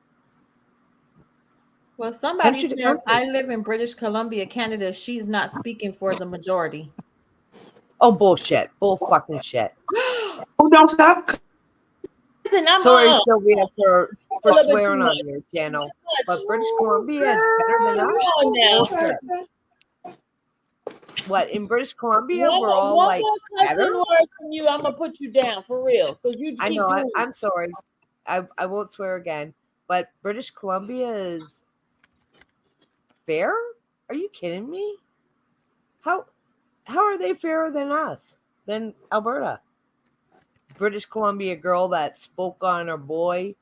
Well, somebody Country to said, country. I live in British Columbia, Canada. She's not speaking for the majority. Oh, bullshit. Bull fucking shit. Who don't stop? Listen, I'm Sorry, on. Sylvia, for A little bit too swearing much. on your channel. Too much. But British Columbia is better than us. Come on now. Bullshit. What, in British Columbia, One, we're all one like more cussing better? word from you, I'm gonna put you down for real. Because you I keep know, doing it. I'm sorry. I won't swear again. But British Columbia is fair? Are you kidding me? How are they fairer than us? Than Alberta? British Columbia girl that spoke on her boy,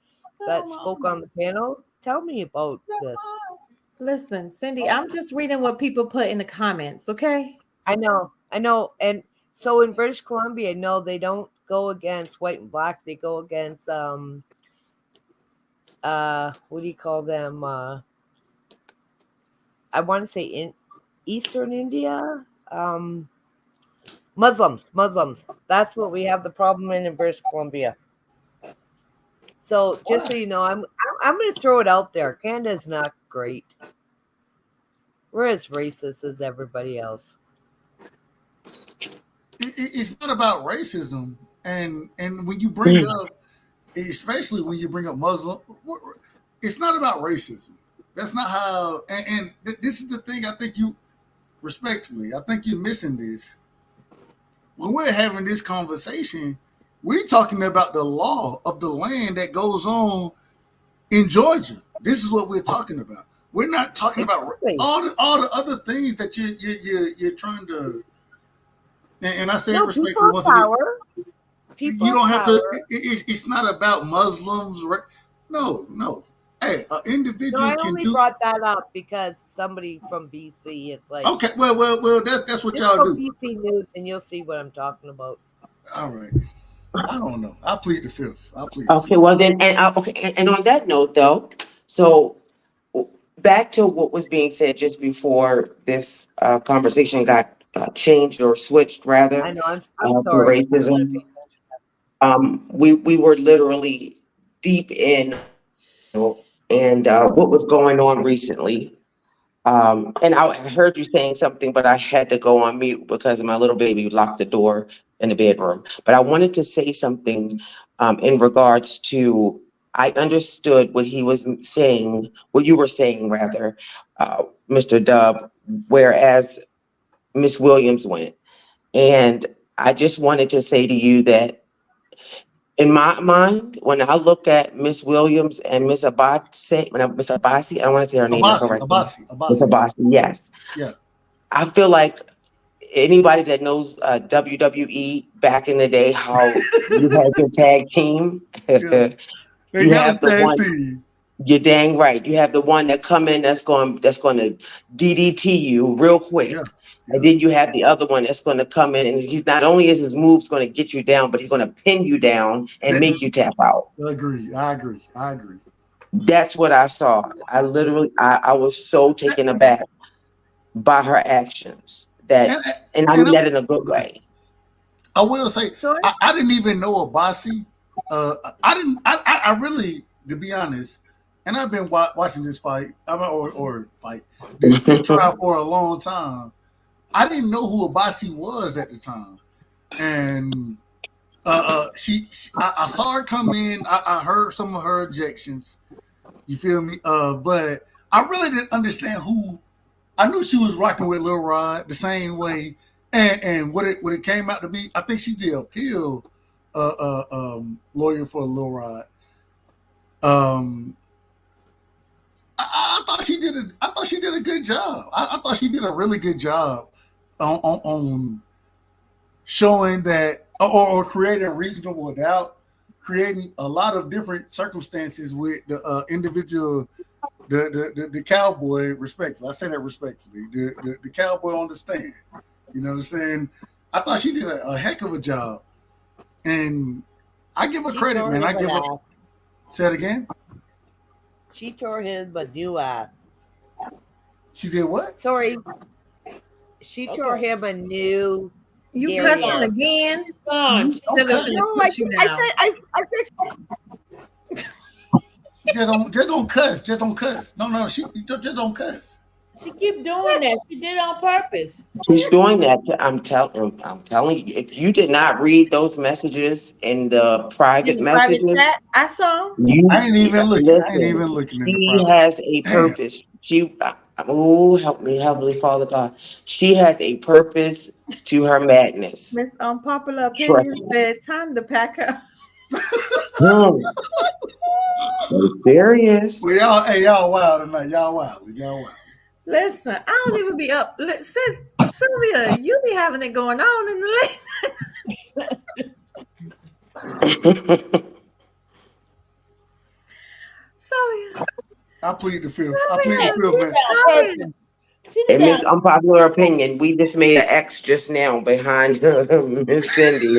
that spoke on the panel. Tell me about this. Listen, Cindy, I'm just reading what people put in the comments, okay? I know. And so in British Columbia, no, they don't go against white and black. They go against what do you call them? I want to say in Eastern India. Muslims. That's what we have the problem in British Columbia. So just so you know, I'm going to throw it out there. Canada's not great. We're as racist as everybody else. It's not about racism, and when you bring up, especially when you bring up Muslim, it's not about racism. That's not how. And this is the thing. I think you, respectfully, I think you're missing this. When we're having this conversation, we're talking about the law of the land that goes on in Georgia. This is what we're talking about. We're not talking about all the other things that you're trying to. And I say it respectfully once again. You don't have to. It's not about Muslims. No. Hey, an individual I can only do. brought that up because somebody from BC is like, Okay, well, that's what just y'all go do. BC News and you'll see what I'm talking about. All right. I don't know. I plead the fifth. Okay, well then, and on that note, though, so back to what was being said just before this conversation got changed or switched, rather, I know. I'm to sorry. racism. We were literally deep in, and what was going on recently. And I heard you saying something, but I had to go on mute because my little baby locked the door in the bedroom. But I wanted to say something in regards to, I understood what he was saying, what you were saying rather, Mr. Dub, whereas Miss Williams went. And I just wanted to say to you that in my mind, when I look at Miss Williams and Miss Abasi, Miss Abasi, I don't want to say her name incorrectly. Miss Abasi. Abasi, yes. Yeah. I feel like anybody that knows WWE back in the day, how you had your tag team, Yeah. They you got a have the tag one. team. You're dang right. You have the one that come in that's going to DDT you real quick. Yeah. And then you have the other one that's going to come in, and he's not only is his moves going to get you down, but he's going to pin you down and make you tap out. I agree. That's what I saw. I literally, I was so taken aback by her actions that, and I mean that in a good way. I will say, I didn't even know Abasi. I didn't. I really, to be honest, and I've been watching this fight, or fight, this trial for a long time. I didn't know who Abasi was at the time, and I saw her come in. I heard some of her objections. You feel me? But I really didn't understand who. I knew she was rocking with Lil Rod the same way, and what it came out to be. I think she's the appeal lawyer for Lil Rod. I thought she did a good job. I thought she did a really good job on showing that, or creating reasonable doubt, creating a lot of different circumstances with the individual, the cowboy. Respectfully, I say that respectfully. The cowboy on the stand. You know what I'm saying? I thought she did a heck of a job, and I give her credit, man. I give her. Say it again. She tore his but new ass. She did what? Sorry. She tore Okay. him a new You cussing derriere. again? Gone. You still cut. finna No, put you down. I fixed Just don't cuss. Just don't cuss. No. Just don't cuss. She keep doing that. She did it on purpose. She's doing that. I'm telling you, if you did not read those messages in the In private the private messages, chat, I saw. I ain't even looking. I ain't listen, even looking in the she private. has a Damn. purpose. Oh, help me, Heavenly Father God. She has a purpose to her madness. Miss Unpopular Trust Opinion me. said, "Time to pack up." Hmm, I'm serious. Well, y'all, hey, y'all wild tonight. Y'all wild. Y'all wild. Listen, I don't even be up. Listen, Sylvia, you be having it going on in the late. Sylvia, I plead the fifth. I plead the Sylvia, Yes, fifth, she did she's man. that on coming. purpose. She did And that. Miss Unpopular Opinion, we just made an X just now behind Miss Cindy.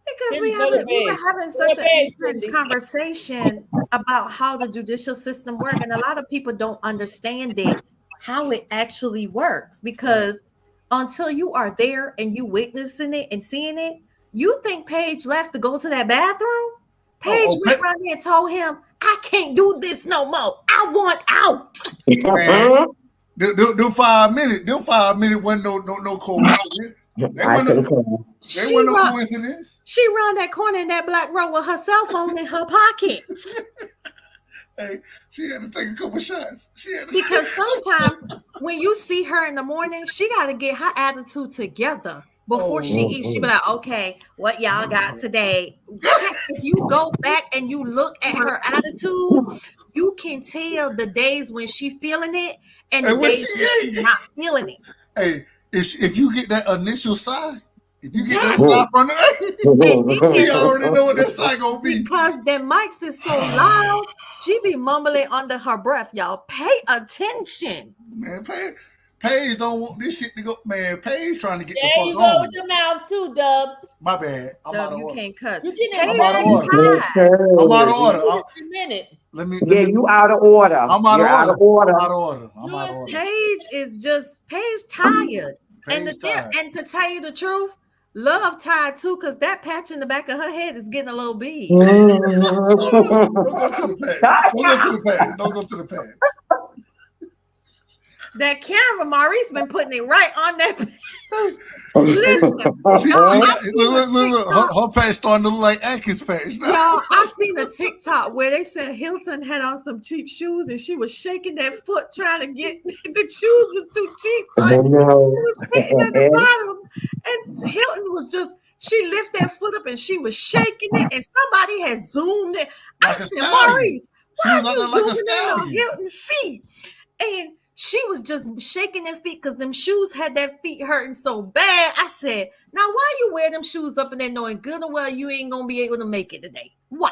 Because Cindy, go to we bed. were having Go such to an bed, intense Cindy. conversation about how the judicial system work, and a lot of people don't understand it, how it actually works. Right. Because until you are there and you witnessing it and seeing it, you think Paige left to go to that bathroom. Paige Oh, went around there and told him, "I can't do this no more. I want out." man. Them 5 minutes. Them 5 minutes wasn't no coincidence. They I wasn't. No, concur. they She wasn't no run, coincidence. she round that corner in that black robe with her cell phone in her pocket. Hey, she had to take a couple shots. She had to. Because sometimes when you see her in the morning, she got to get her attitude together before she Oh, eats. She be like, "Okay, what y'all got today?" Check. If you go back and you look at her attitude, you can tell the days when she feeling it and the and when days she when she's ate, not feeling it. hey, if you get that initial sign, if you get that Yes, sign from the, and then we already know what that sign gonna be. because their mics is so loud, she be mumbling under her breath. Y'all pay attention. Man, Paige don't want this shit to go. Man, Paige trying to get the There fuck you go with on. your mouth too, Dub. My bad. I'm out Dub, of you order. can't cuss. You can I'm in out Paige of be fact, order. tired. I'm out of you order. in a minute. Let Yeah, me. you out of order. I'm out of You're out order. of order. I'm out of order. I'm You out of in order. Paige is just Paige tired. And Paige tired. and to tell you the truth, Love tired too, because that patch in the back of her head is getting a little big. Don't go to the pad. Don't go to the pad. Don't go to the pad. That camera, Maurice been putting it right on that. Listen, She y'all, I got, seen a look. TikTok. Her patch starting to look like Atkins patch now. Y'all, I seen a TikTok where they said Hilton had on some cheap shoes and she was shaking that foot trying to get the shoes was too cheap. So Oh it no. was hitting at the bottom. And Hilton was just, she lifted that foot up and she was shaking it. And somebody had zoomed in. I Like a said, stallion. Maurice, She why was is out you there like a zooming in on stallion. Hilton feet? And she was just shaking them feet because them shoes had that feet hurting so bad. I said, now why you wear them shoes up and there knowing good and well you ain't gonna be able to make it today? Why?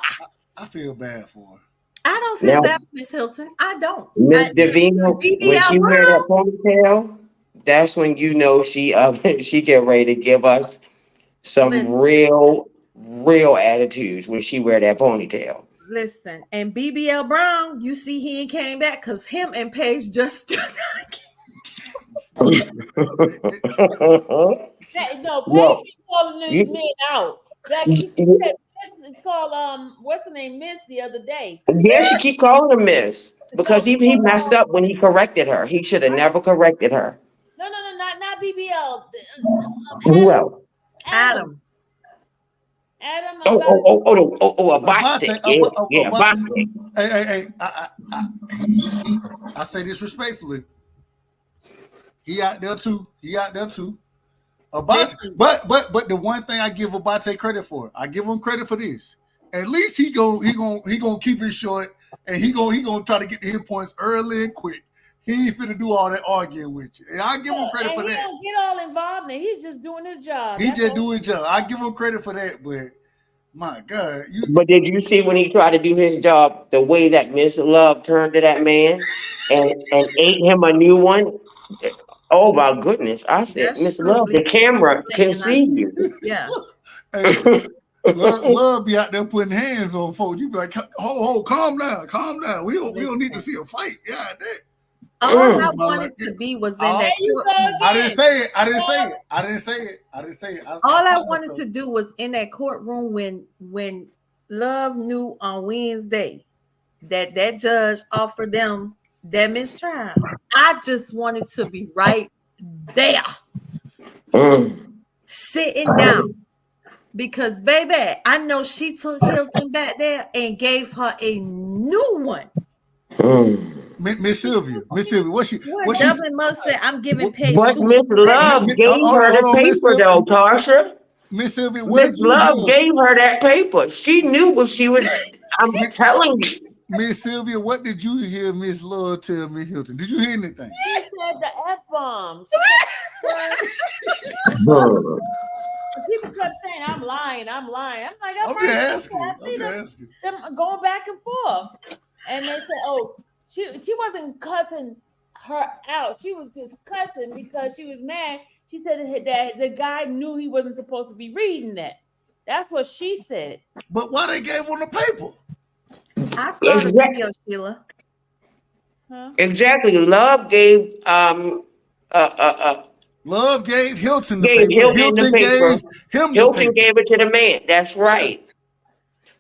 I feel bad for her. I don't feel Now, bad for Miss Hilton. I don't. Miss Davina, when BBL she wear Brown, that ponytail, that's when you know she she get ready to give us some listen, real attitudes when she wear that ponytail. listen. And BBL Brown, you see he ain't came back because him and Paige just That, no, Paige No, be calling these you, men out. That she said, call what's her name, Miss the other day. yeah, she keep calling her Miss because So he messed up when he corrected her. He should have never corrected her. no, not BBL. Who else? Adam, Adam. Adam Oh, about Abate. Abate, Yeah, Abate. Abate. Hey. I say this respectfully. He out there too. Abate, Listen, but the one thing I give Abate credit for, I give him credit for this. At least he gonna keep it short, and he gonna try to get the hit points early and quick. He ain't finna do all that arguing with you, and I give him credit and for he that. don't get all involved in it. He's just doing his job. He That's just all. do his job. I give him credit for that, but my God, But did you see when he tried to do his job, the way that Miss Love turned to that man and ate him a new one? Oh my goodness. I said, that's Miss true. Love, the Lisa camera can saying I, see you. yeah. hey, Love be out there putting hands on folks. You be like, calm down, calm down. We don't need to see a fight. Yeah, All I my wanted like, to be was in all, There that you go courtroom. I didn't again. say it. I didn't say it. I didn't say it. I didn't say it. I All I stopped wanted myself. to do was in that courtroom when Love knew on Wednesday that judge offered them that mistrial. I just wanted to be right there, sitting down. Because baby, I know she took Hilton back there and gave her a new one. Miss Sylvia, What what she Dublin Must said, I'm giving what, page But 2 Miss of credit. Love gave her hold the on, paper though, Tarsha. Miss Sylvia, what Miss did you Love hear? gave her that paper. She knew what she was. I'm Mi- telling you. Miss Sylvia, what did you hear Miss Love tell Miss Hilton? Did you hear anything? She said the F bomb. She said the word. And people kept saying, I'm lying, I'm lying. I'm like, all I'm just right, okay. asking. I I'm see just asking. them going back and forth. And they said, oh, she wasn't cussing her out. She was just cussing because she was mad. She said that the guy knew he wasn't supposed to be reading that. That's what she said. But why they gave on the paper? I saw the video, Sheila. Huh? Exactly. Love gave Love gave Hilton the gave paper. Hilton the Hilton paper. gave him the Hilton paper. gave it to the man. That's Yeah. right.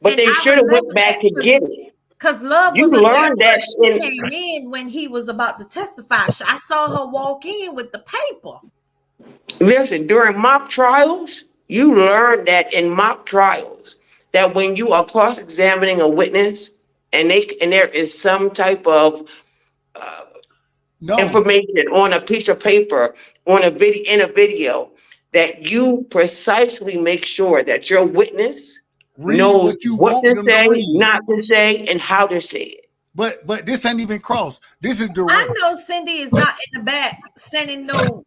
But And they I should have remember went back to that get it. because Love You wasn't there, learned that but she in came in when he was about to testify. I saw her walk in with the paper. listen, during mock trials, you learn that in mock trials that when you are cross-examining a witness and there is some type of No. information on a piece of paper, on a video, that you precisely make sure that your witness Read knows what you what want to them to say, read. not to say, and how to say it. But this ain't even cross. This is I direct. know Cindy is not in the back sending no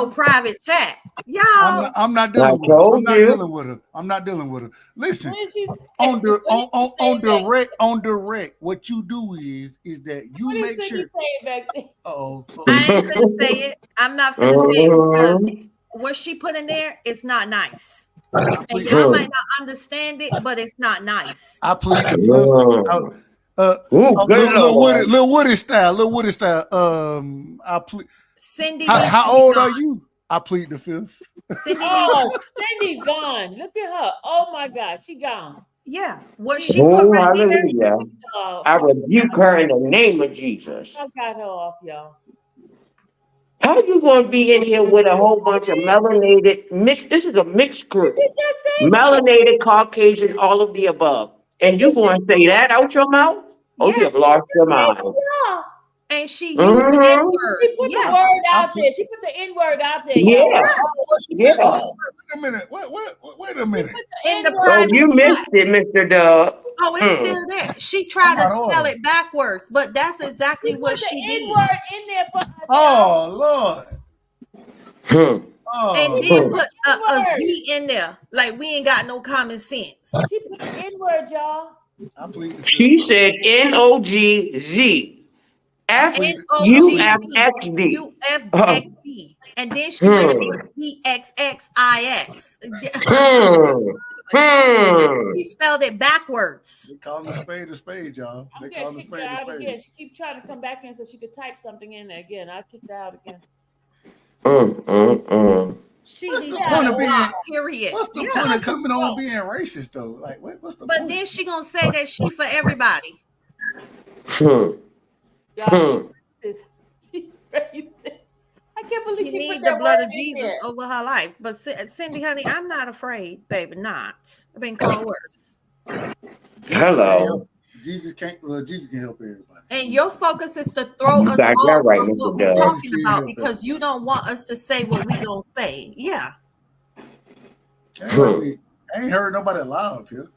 private chat. Y'all, I'm not I dealing with her. I'm told not you. dealing with her. I'm not dealing with her. Listen, What did she say? on the What did she say back? on direct, what you do is that you What did make Cindy sure. say back then? I ain't finna say it. I'm not finna say it because Mhm. what she put in there is not nice. I And plead y'all Mhm. might not understand it, but it's not nice. I plead the fifth. Uh, Mhm. uh, Ooh, good Lord. Little Woody style. I plead. Cindy needs to How be old are gone. you? I plead the fifth. Cindy needs Oh, Cindy's gone. Look at her. Oh my God, she gone. yeah. What She she put Oh, right there, hallelujah. I rebuke her in the name of Jesus. I got her off, y'all. How you going to be in here with a whole bunch of melanated, mixed, this is a mixed Did group, she just say that? melanated, Caucasian, all of the above. And you going to say that out your mouth? Oh, you have yes, lost your Yes, mind. yeah. and she used the N Mm-hmm. word. She put the Yes, word I out there. She put the N word out there, y'all. Yeah, what she said? yeah. Wait a minute. Wait a She minute. put the in N the word Oh, private you in there. chat. missed it, Mr. Dub. Oh, it's Mm. still there. She I'm tried to out of spell order. it backwards, but that's exactly She what put the she N did. word in there for us, y'all. Oh Lord. Hmm. And Oh She put then Hmm. the put Lord. N a word. Z in there. Like we ain't got no common sense. She put the N word, y'all. I plead the fifth. She said NOGZ I F plead. N I O U plead G the F fifth. Z X D. U F Uh, X E. And then she went and hmm. put ZXXIX. Hmm. Hmm. She spelled it backwards. They call them a spade, y'all. I'm They gonna call them kick her a out spade. again. She keep trying to come back in so she could type something in there again. I kicked her out again. Mm. She What's needs the to Yeah, point be of being? blocked, period. What's the Yeah. point of fucking coming on go. being racist though? Like, what's the But point? then she gonna say that she for everybody. Hmm. Y'all, Hmm. she's crazy. I can't believe She she put need the that blood word of in Jesus there. over her life. But Cindy, honey, I'm not afraid, baby. Not. I've been called worse. Jesus can't help. Hello. Jesus can help everybody. And your focus is to throw You us got that off right, from Mr. what we're Dub. Jesus talking can't about help because everybody. you don't want us to say what we don't say. Yeah. Ain't like Hmm. we ain't heard nobody loud here.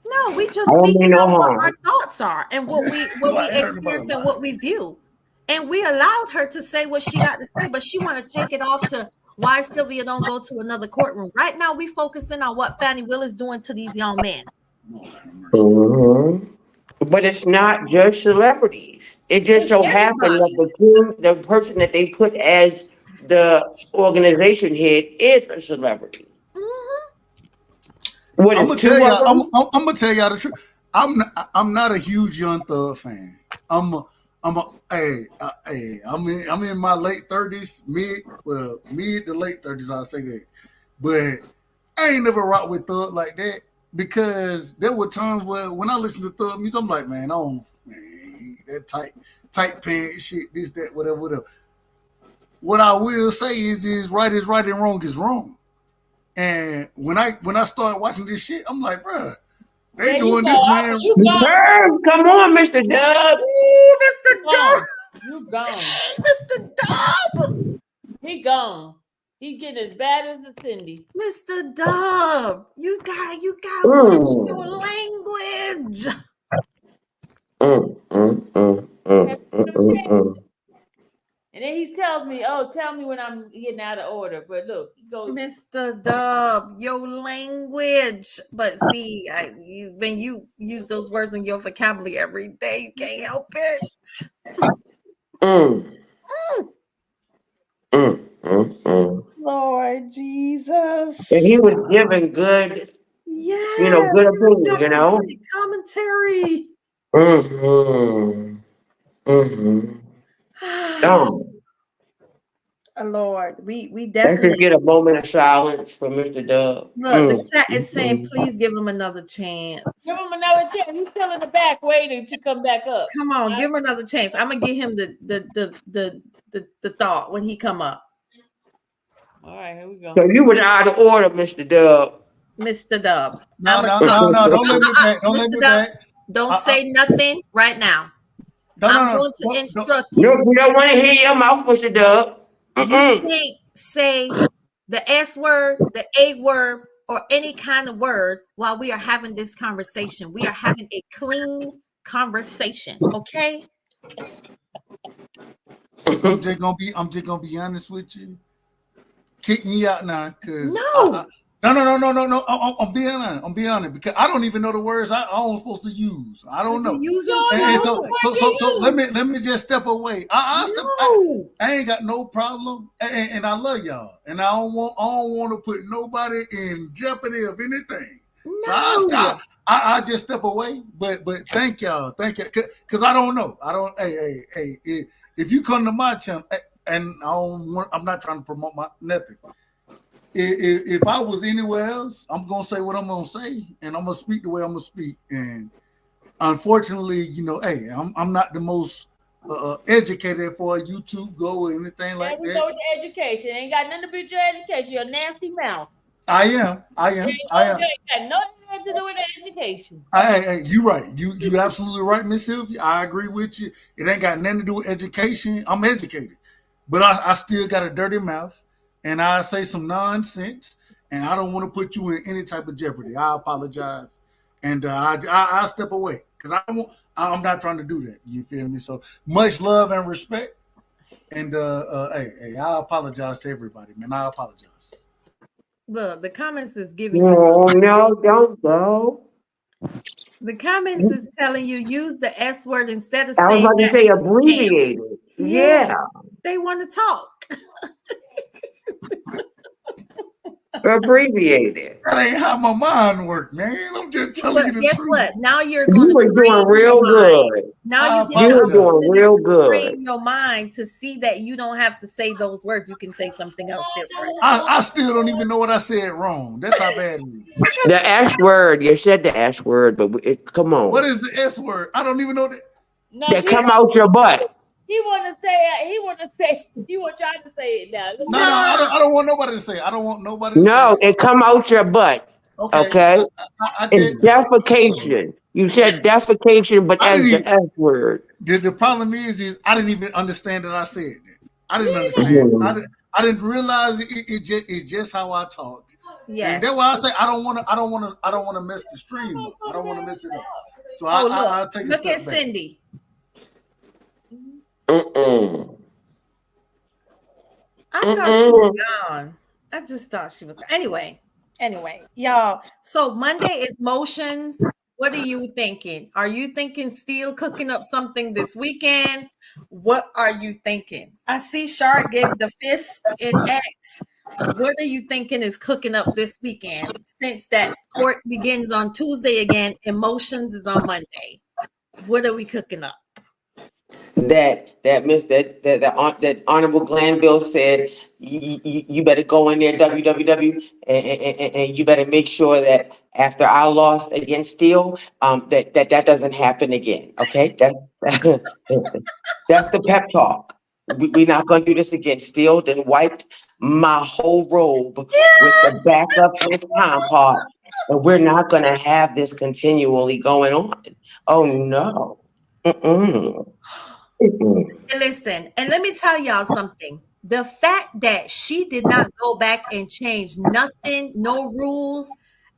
No, we I just don't speaking mean no on what our harm. thoughts are and what No, I we ain't heard nobody experience and loud. what we view. And we allowed her to say what she got to say, but she want to take it off to why Sylvia don't go to another courtroom. Right now, we focusing on what Fannie Will is doing to these young men. Lord have mercy. Hmm. But it's not just celebrities. It just It's so happened that everybody. the person that they put as the organization head is a celebrity. Mhm. What I'm is gonna two tell of y'all. them? I'm gonna tell y'all the truth. I'm not a huge Young Thug fan. I'm in my late 30s, mid to late 30s. I'll say that, but I ain't never rocked with Thug like that because there were times where when I listen to Thug music, I'm like, man, I don't, man, that tight pants shit, this, that, whatever, whatever. What I will say is right and wrong is wrong. And when I started watching this shit, I'm like, bruh, they There you doing go. this, man. You gone. Herb, come on, Mr. Dub. Ooh, You Mr. Dub. gone. You gone. Mr. Dub. He gone. He getting as bad as the Cindy. Mr. Dub. You got watch your Mm. language. Mm. And then he tells me, "Oh, tell me when I'm getting out of order." But look, he goes, Mr. Dub, your language. But see, when you use those words in your vocabulary every day, you can't help it. Mm. Lord Jesus. And he was giving good, Yes, good he was opinion, giving great commentary. Oh, Lord, we let's just definitely get a moment of silence for Mr. Dub. look. The chat is saying, please give him another chance. "Give him another chance." He's still in the back waiting to come back up. Come on, give him another chance. I'm gonna give him the thought when he come up. All right, here we go. So you was out of order, Mr. Dub. Mr. Dub. No, don't let me back. Don't let Mr. me Dub, back. don't say nothing right now. I'm going to instruct No, you. we don't want to hear your mouth, Mr. Dub. You can't say the S word, the A word, or any kind of word while we are having this conversation. We are having a clean conversation, okay? I'm just gonna be honest with you. Kick me out now, cause No. No. I'm being honest. I'm being honest because I don't even know the words I'm supposed to use. I don't You know. use them don't too And know so, what much. so let me just step away. No. I ain't got no problem, and I love y'all, and I don't want to put nobody in jeopardy of anything. So No. I just step away. But thank y'all, because I don't know. I don't. Hey. If you come to my channel, and I'm not trying to promote my nothing. If I was anywhere else, I'm gonna say what I'm gonna say, and I'm gonna speak the way I'm gonna speak. And unfortunately, hey, I'm not the most educated for a YouTube go or anything There like we that. go with the education. Ain't got nothing to do with your education. Your nasty mouth. I am. Ain't got nothing to do with the education. You right. You absolutely right, Miss Sylvia. I agree with you. It ain't got nothing to do with education. I'm educated, but I still got a dirty mouth, and I say some nonsense, and I don't want to put you in any type of jeopardy. I apologize, and I step away because I'm not trying to do that. You feel me? So much love and respect, and I apologize to everybody, man. I apologize. Look, the comments is giving you No, don't go. the comments is telling you use the S word instead of I was saying about to that. say abbreviated. Yeah, Yeah, they want to talk. abbreviated. That ain't how my mind works, man. I'm just telling But you the guess truth. what? Now you're You going to were doing train your real mind. good. Now I you get You the were apologize. doing opportunity real to good. train your mind to see that you don't have to say those words. You can say something else different. I still don't even know what I said wrong. That's how bad it is. The S word. You said the S word, but come What on. is the S word? I don't even know that. No, That come out your butt. he want to say it. He want y'all to say it now. No, I don't want nobody to say it. I don't want nobody to say No, it. it come out your butt. Okay, Okay? I It's did. defecation. You said defecation, but I as didn't the even. S word. The problem is I didn't even understand that I said that. I didn't Me understand. Mhm. I didn't realize it's just how I talk, and Yes. that's why I say I don't want to mess the stream up. I don't want to mess it up. So Oh, look. I'll take a Look at step back. Cindy. Mm-mm. I thought she was Mm-mm. gone. I just thought she was. Anyway, y'all. So Monday is motions. What are you thinking? Are you thinking still cooking up something this weekend? What are you thinking? I see Shark gave the fist in X. what are you thinking is cooking up this weekend? Since that court begins on Tuesday again, emotions is on Monday. What are we cooking up? That Honorable Glanville said you better go in there WWW and you better make sure that after our loss against Steele, that doesn't happen again. Okay, that's the pep talk. We're not going to do this again. Steele then wiped my whole robe with the back of his time part, and we're not going to have this continually going on. Oh no. Mm-mm. Mm-mm. And listen, and let me tell y'all something. The fact that she did not go back and change nothing, no rules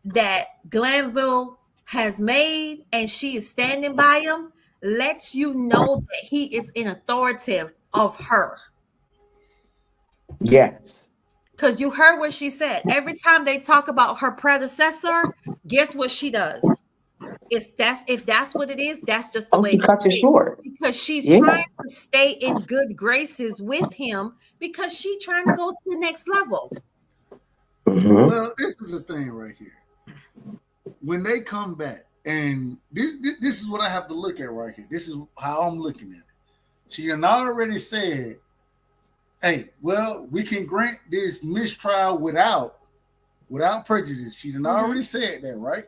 that Glanville has made, and she is standing by him, lets you know that he is in authoritative of her. Yes. Because you heard what she said. Every time they talk about her predecessor, guess what she does? If that's what it is, that's just the Oh, way she it cut it is. short. Because she's Yeah. trying to stay in good graces with him because she's trying to go to the next level. Mm-hmm. Well, this is the thing right here. When they come back, and this is what I have to look at right here. This is how I'm looking at it. She had already said, "Hey, well, we can grant this mistrial without prejudice." She had already said that, right?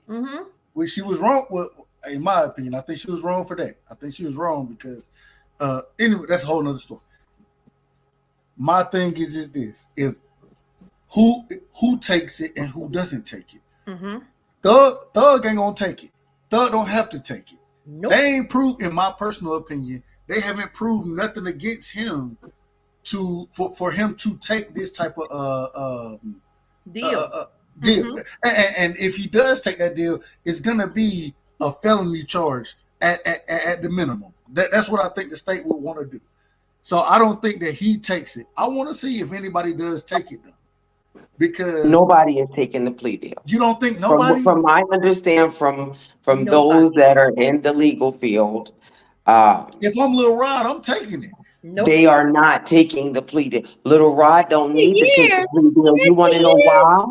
Mm-hmm. Well, she was wrong. Well, in my opinion, I think she was wrong for that. I think she was wrong because, anyway, that's a whole nother story. My thing is this: if who takes it and who doesn't take it. Mm-hmm. Thug ain't gonna take it. Thug don't have to take it. Nope. They ain't proved, in my personal opinion, they haven't proved nothing against him for him to take this type of Deal. deal. And if he does take that deal, it's gonna be a felony charge at the minimum. That's what I think the state would want to do. So I don't think that he takes it. I want to see if anybody does take it though. Because Nobody is taking the plea deal. you don't think nobody? From my understand from Nobody. those that are in the legal field, If I'm Lil Rod, I'm taking it. Nope. they are not taking the plea deal. Little Rod don't need to take the years. plea deal. You want to know why?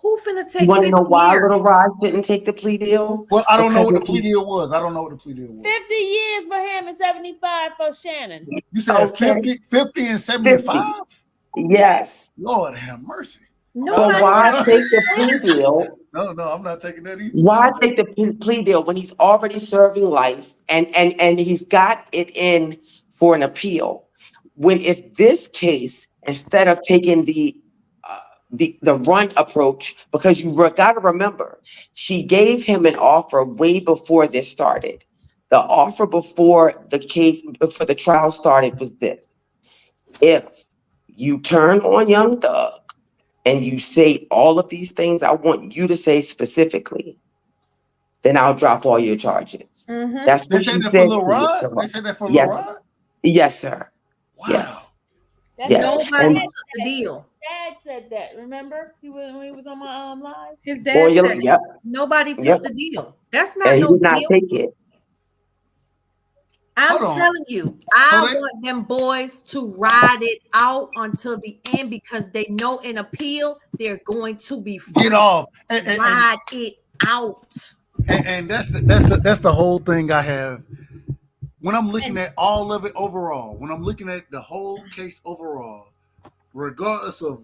Who finna You take want to 50 know why years? Little Rod didn't take the plea deal? Well, I don't know Because what the plea deal was. I don't know what the plea deal was. 50 years for him and 75 for Shannon. You said Okay. 50 and 75? Yes. Lord have mercy. So Nobody why wants take the plea deal? No, I'm not taking that either. Why take the plea deal when he's already serving life and he's got it in for an appeal? When if this case, instead of taking the run approach, because you got to remember, she gave him an offer way before this started. The offer before the trial started was this: if you turn on Young Thug and you say all of these things I want you to say specifically, then I'll drop all your charges. Mm-hmm. That's They what she said that said. for Lil Rod? They said that for Lil Yes. Rod? Yes, sir. Wow. Yes. That's Yes. Nobody And took the deal. Dad said that. Remember? When he was on my live. His oh, dad yeah, said it. yep, Nobody yep. took the deal. That's not And he no did not deal. take it. I'm Hold on. telling you, So I they- want them boys to ride it out until the end because they know in appeal they're going to be free. Get off. Ride it out. And that's the whole thing I have. When I'm looking at all of it overall, when I'm looking at the whole case overall, regardless of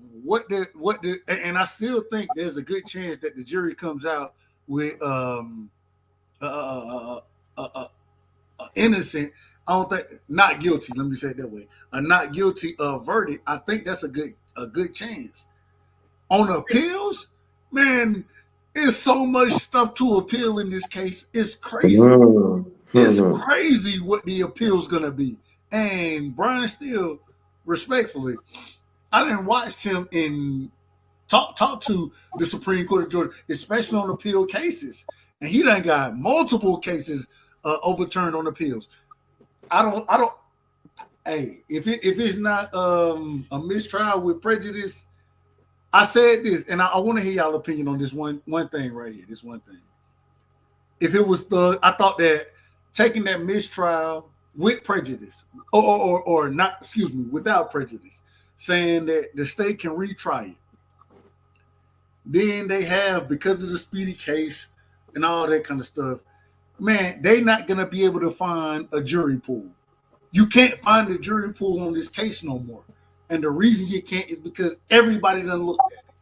and I still think there's a good chance that the jury comes out with innocent. I don't think not guilty. Let me say it that way. A not guilty verdict. I think that's a good chance. On appeals, man, there's so much stuff to appeal in this case. It's crazy. It's crazy what the appeal's gonna be. And Brian Steele, respectfully, I didn't watch him in talk to the Supreme Court of Georgia, especially on appeal cases. And he done got multiple cases overturned on appeals. I don't. Hey, if it's not a mistrial with prejudice, I said this, and I want to hear y'all opinion on this one thing right here. This one thing. If it was I thought that taking that mistrial with prejudice, or not, excuse me, without prejudice, saying that the state can retry it. Then they have, because of the speedy case and all that kind of stuff, man, they not gonna be able to find a jury pool. You can't find a jury pool on this case no more. And the reason you can't is because everybody done looked at it.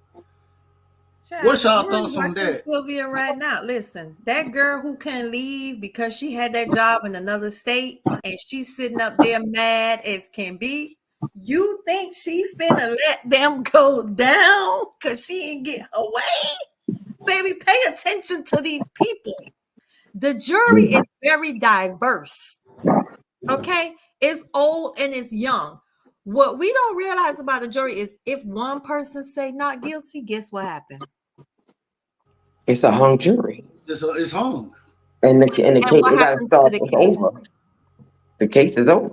Child, What's the y'all jury's thoughts on watching that? Sylvia right now. Listen, that girl who couldn't leave because she had that job in another state and she's sitting up there mad as can be. You think she finna let them go down because she ain't get her way? Baby, pay attention to these people. The jury is very diverse. Okay? It's old and it's young. What we don't realize about a jury is if one person say not guilty, guess what happened? It's a hung jury, It's hung. and the And case what they got to happens to start. the It's case? over. The case is over.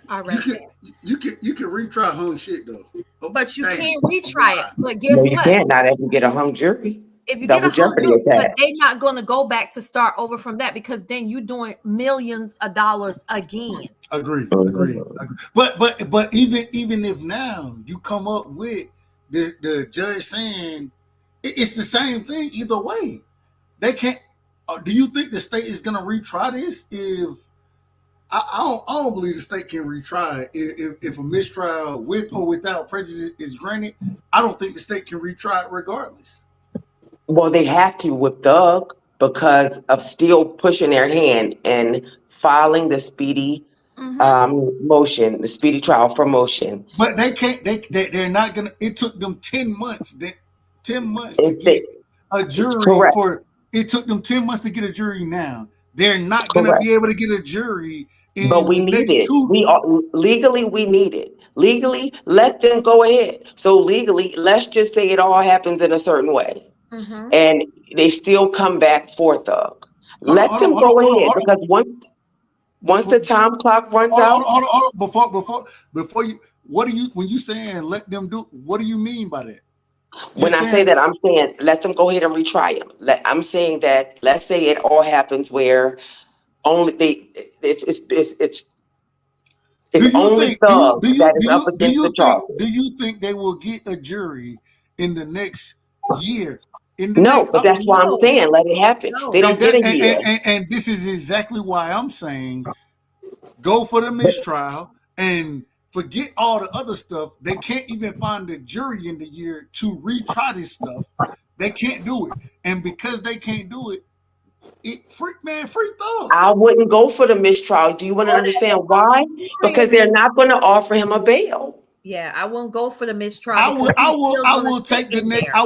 All You right can then. you can retry hung shit though. Oh, But you damn. can't retry it. Why? But No, guess you what? can't. Not if you get a hung jury. If you get Double a hung jeopardy jury, but attack. they're not going to go back to start over from that because then you're doing millions of dollars again. Agree, agree, Mhm. agree. But even if now you come up with the judge saying it's the same thing either way, they can't. Do you think the state is gonna retry this? If I don't believe the state can retry it. If a mistrial with or without prejudice is granted, I don't think the state can retry it regardless. Well, they have to with Doug because of still pushing their hand and filing the speedy Mm-hmm. motion, the speedy trial for motion. But they can't. They're not gonna. It took them 10 months. 10 months to If they get a jury correct, for. It took them 10 months to get a jury. Now they're not gonna correct. be able to get a jury But in we the need next it. two. We are legally we need it. Legally, let them go ahead. So legally, let's just say it all happens in a certain way. Mm-hmm. And they still come back for Thug. Hold on, Let hold on, them hold on, go hold on, ahead hold because once on. the time clock runs Hold on, hold out, on, hold on, hold on. Before you, what do you when you saying let them do? What do you mean by that? You're when I say saying that, I'm saying let them go ahead and retry him. I'm saying that let's say it all happens where only they do it's you only think Thug that is up against the charges. do you think they will get a jury in the next year? In the No, next but that's why I'm No, saying let it happen. They no. don't get a year. and this is exactly why I'm saying go for the But mistrial and forget all the other stuff. They can't even find a jury in the year to retry this stuff. They can't do it, and because they can't do it, free Thug. I wouldn't go for the mistrial. Do you want to Go that understand the why? jury Because is they're not going to offer him a bail. yeah, I won't go for the mistrial because he's still I gonna will sit take the in next. there. I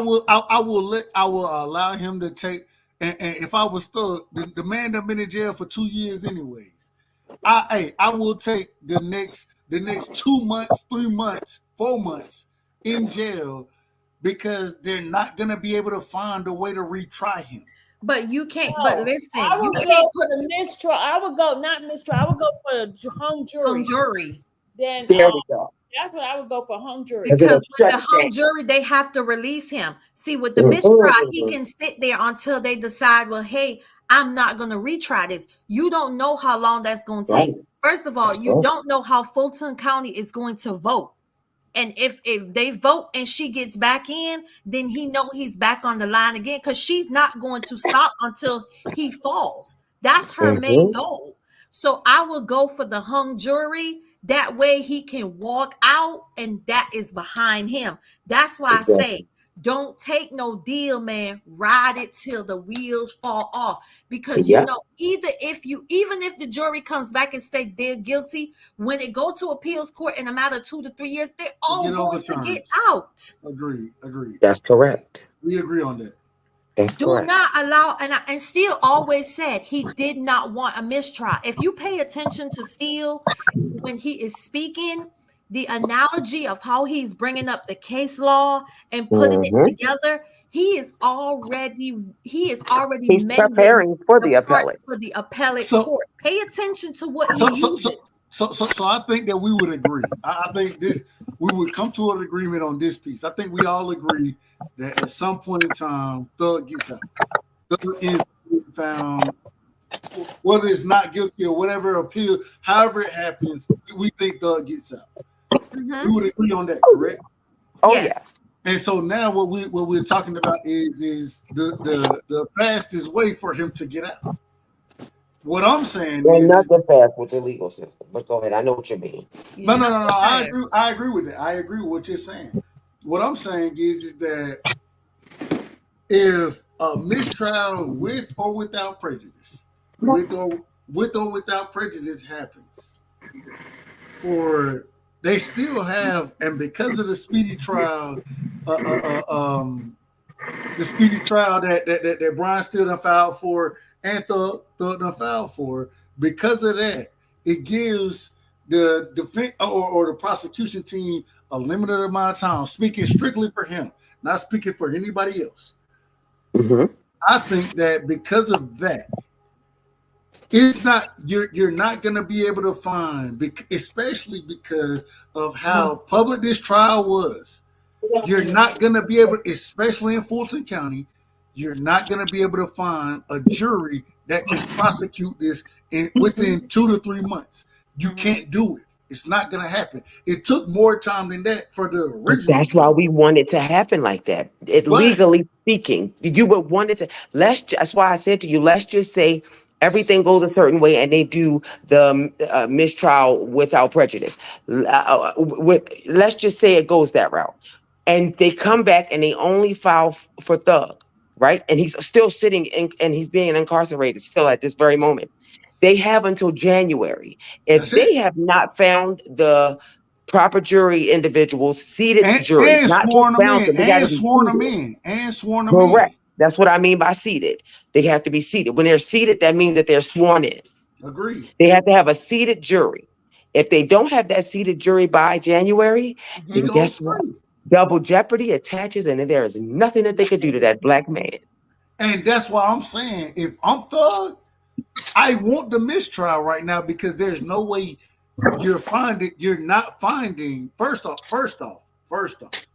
will allow him to take. And if I was Thug, the man that been in jail for 2 years anyways. I will take the next 2 months, 3 months, 4 months in jail because they're not gonna be able to find a way to retry him. But you can't. But No, listen, I you would can't go put for the mistrial. I would go not mistrial. I would go for a hung hung jury. jury. Then There we go. that's what I would go for hung jury. Because Because it'll with shut the down. hung jury, they have to release him. See, with the mistrial, he Mm-mm. can sit there until they decide, well, hey, I'm not going to retry this. You don't know how long that's going to Right. take. First of all, That's you right. don't know how Fulton County is going to vote. And if they vote and she gets back in, then he know he's back on the line again because she's not going to stop until he falls. That's her main Mm-hmm. goal. So I will go for the hung jury. That way he can walk out and that is behind him. That's why I say Exactly. don't take no deal, man. Ride it till the wheels fall off. Because you Yep. know, even if the jury comes back and say they're guilty, when it go to appeals court in a matter of 2 to 3 years, they're To all get going to overturned. get out. Agreed. Agreed. That's correct. We agree on that. That's Do correct. not allow, and Steele always said he did not want a mistrial. If you pay attention to Steele when he is speaking, the analogy of how he's bringing up the case law and putting it Mm-hmm. together, he is already He's mending preparing for the the parts appellate. for the appellate So court. Pay attention to what he so so so uses. so I think that we would agree. I think this we would come to an agreement on this piece. I think we all agree that at some point in time, Thug gets out. Thug is found, whether it's not guilty or whatever appeal, however it happens, we think Thug gets out. Mhm. We would agree on that, correct? Oh Yes. yes. And so now what we're talking about is the fastest way for him to get out. What I'm saying Well, is not that fast with the legal system, but go ahead. I know what you mean. no, Yeah, no, not no, no. that I fast. agree. I agree with that. I agree with what you're saying. What I'm saying is that if a mistrial with or without prejudice, with or without prejudice happens, for they still have, and because of uh, uh, uh, um, the speedy trial that Brian still done filed for and Thug done filed for, because of that, it gives the defense or the prosecution team a limited amount of time, speaking strictly for him, not speaking for anybody else. Hmm. I think that because of that, it's not you're not going to be able to find, especially because of how public this trial was. You're not going to be able, especially in Fulton County, you're not going to be able to find a jury that can prosecute this within 2 to 3 months. You Mhm. can't do it. It's not going to happen. It took more time than that for the But original that's why case, we want it to happen like that. It but legally speaking, you would want it to. That's why I said to you, let's just say everything goes a certain way, and they do the mistrial without prejudice. Let's just say it goes that route, and they come back and they only file for Thug, right? And he's still sitting and he's being incarcerated still at this very moment. They have until January. If that's it. they have not found the proper jury individuals, seated jury, And not just sworn them found in, them, they got to and be sworn them seated. in, and sworn them in. Correct. That's what I mean by seated. They have to be seated. When they're seated, that means that they're sworn in. Agreed. They have to have a seated jury. If they don't have that seated jury by January, He then goes guess what? free. Double jeopardy attaches, and there is nothing that they could do to that black man. And that's why I'm saying, if I'm Thug, I want the mistrial right now because there's no way you're not finding. First off.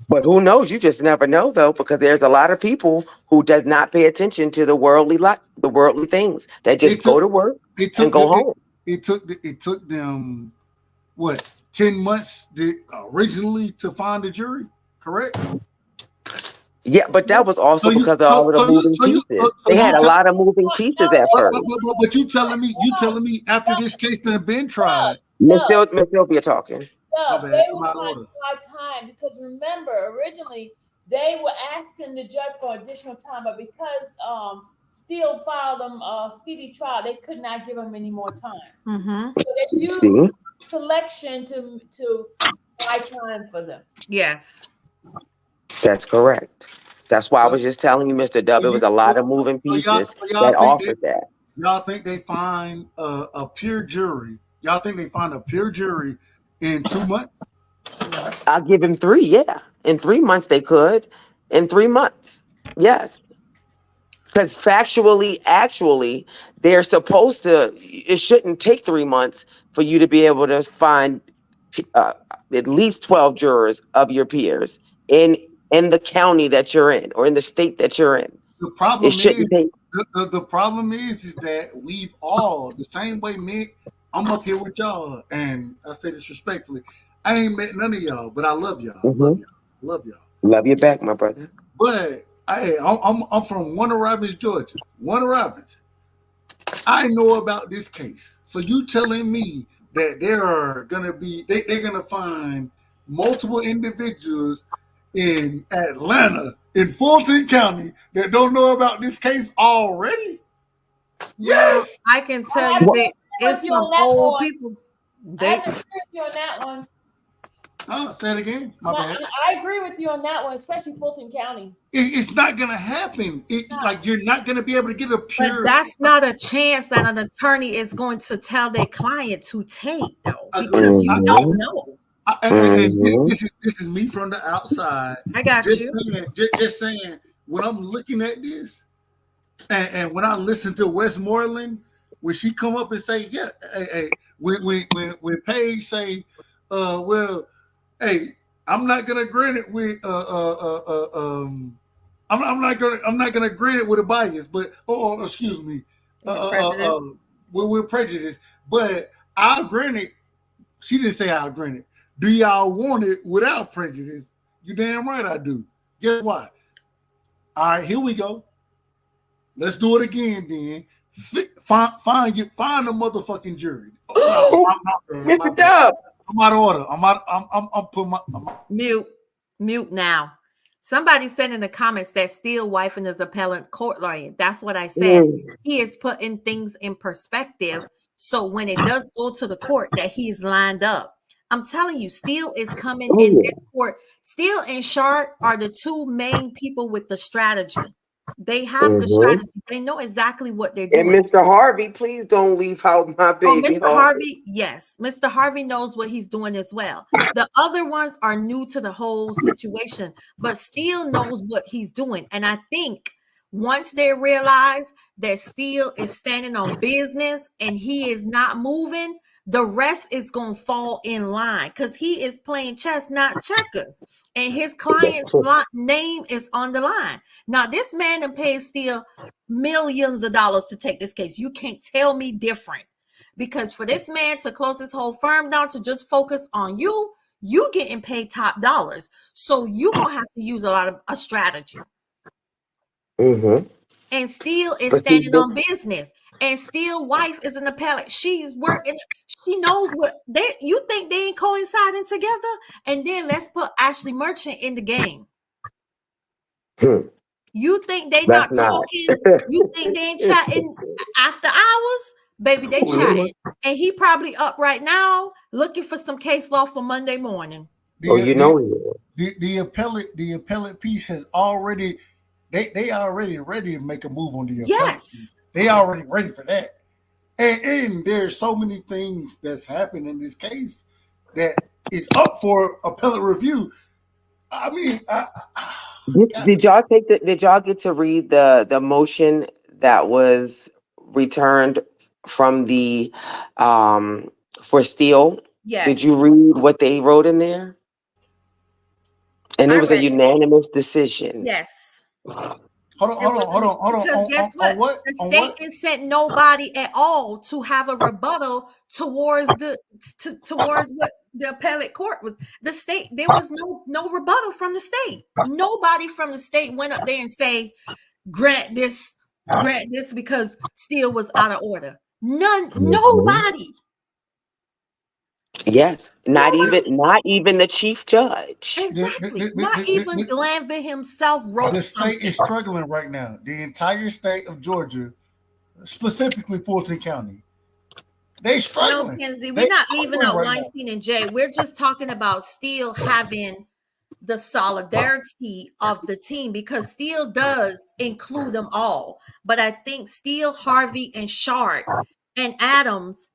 But who knows? You just never know, though, because there's a lot of people who does not pay attention to the worldly things. That It just go took to work it and took go the home. it took them what 10 months originally to find a jury, correct? Yeah, but that was So also you because of all of the moving pieces. so They you had a tell lot of moving pieces at No, first. but you telling me after this case that have been tried. Miss Sylvia talking. My no, bad, they I'm were out of trying to order. buy time because remember, originally they were asking the judge for additional time, but because Steele filed them speedy trial, they could not give him any more time. Mhm. So they used See, selection to buy time for them. Yes. that's correct. That's why I So, was just telling you, Mr. so Dub, it you was a so, lot of moving so y'all pieces so y'all that think they offered that. y'all think they find a pure jury? Y'all think they find a pure jury in 2 months? No. I'll give him 3, yeah. In 3 months they could. In 3 months. Yes. Because factually, actually, they're supposed to, it shouldn't take 3 months for you to be able to find uh, at least 12 jurors of your peers in in the county that you're in or in the state that you're in. The It problem is shouldn't take. the problem is that we've all the same way me. I'm up here with y'all, and I say this respectfully. I ain't met none of y'all, but I love y'all. I love Mhm. y'all. I love y'all. Love you back, my brother. But hey, I'm from Warner Robins, Georgia. Warner Robins. I know about this case. So you telling me that there are gonna be they're gonna find multiple individuals in Atlanta, in Fulton County, that don't know about this case already? Well, Yes. I can tell I have you to What? that agree with it's you some on that old one. people. I have They to agree with you on that one. Say it again. My No, bad. I agree with you on that one, especially Fulton County. It's not gonna happen. Like you're not gonna be able to get a But pure that's not a chance that an attorney is going to tell their client to take, though, agreed. because you don't Mhm. know. And Mhm. this is me from the outside, I got just you. saying, just saying. When I'm looking at this, and when I listen to Westmoreland, when she come up and say, yeah, hey, when Paige say, well, hey, I'm not gonna grant it with I'm not gonna grant it with a bias, but excuse me, uh, With uh, uh, prejudice. uh with prejudice, but I'll grant it. She didn't say I'll grant it, Do y'all want it without prejudice? You damn right I do. Guess what? All right, here we go. Let's do it again then. Find a motherfucking jury. Oh, no, my Mr. bad. Dub. I'm out of order. I'm putting my. Mute now. Somebody said in the comments that Steele wife and his appellant court lawyer. That's what I said. He is putting things in perspective. So when it does go to the court, that he's lined up. I'm telling you, Steele is coming Oh, in yeah. this court. Steele and Sharp are the two main people with the strategy. They have the strategy. They know exactly what they're And doing. Mr. Harvey, please don't leave out my Oh, baby Mr. Harvey. Harvey, yes. Mr. Harvey knows what he's doing as well. The other ones are new to the whole situation, but Steele knows what he's doing. And I think once they realize that Steele is standing on business and he is not moving, the rest is going to fall in line because he is playing chess, not checkers. And his client's name is on the line. Now, this man done paid Steele millions of dollars to take this case. You can't tell me different. Because for this man to close his whole firm down to just focus on you, you getting paid top dollars. So you're going to have to use a lot of a strategy. And Steele is standing on business. And Steele's wife is an appellate. She's working. She knows what they. You think they ain't coinciding together? And then let's put Ashley Merchant in the game. You think they not talking? You think they ain't chatting after hours? Baby, they chatting. And he probably up right now looking for some case law for Monday morning. The appellate piece has already they already ready to make a move on the appellate. Yes. They already ready for that. And there's so many things that's happened in this case that is up for appellate review. I mean, did y'all get to read the motion that was returned from the for Steele? Yes. Did you read what they wrote in there? And it was a unanimous decision. Yes. Hold on. Because guess what? What? The state ain't sent nobody at all to have a rebuttal towards towards what the appellate court was. The state, there was no rebuttal from the state. Nobody from the state went up there and say, grant this because Steele was out of order. Nobody. Yes, not even the chief judge. Exactly. Not even Glanville himself wrote the state something. is struggling right now. The entire state of Georgia, specifically Fulton County, they struggling. No, Kenzie, we're not leaving out Weinstein and Jay. We're just talking about Steele having the solidarity of the team because Steele does include them all. But I think Steele, Harvey, and Sharp and Adams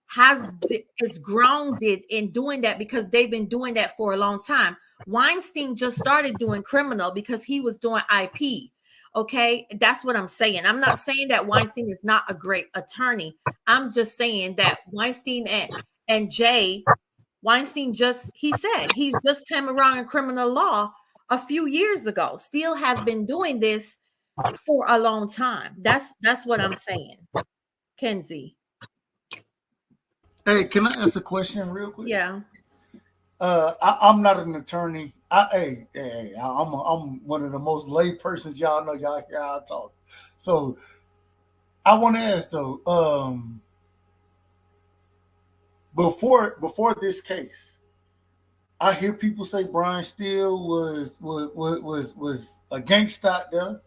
is grounded in doing that because they've been doing that for a long time. Weinstein just started doing criminal because he was doing IP. Okay, that's what I'm saying. I'm not saying that Weinstein is not a great attorney. I'm just saying that Weinstein and Jay, Weinstein he's just came around in criminal law a few years ago. Steele has been doing this for a long time. That's what I'm saying, Kenzie. Hey, can I ask a question real quick? Yeah. I'm not an attorney. I'm one of the most lay persons y'all know. Y'all hear how I talk. So I want to ask though, before this case, I hear people say Brian Steele was a gangster out there.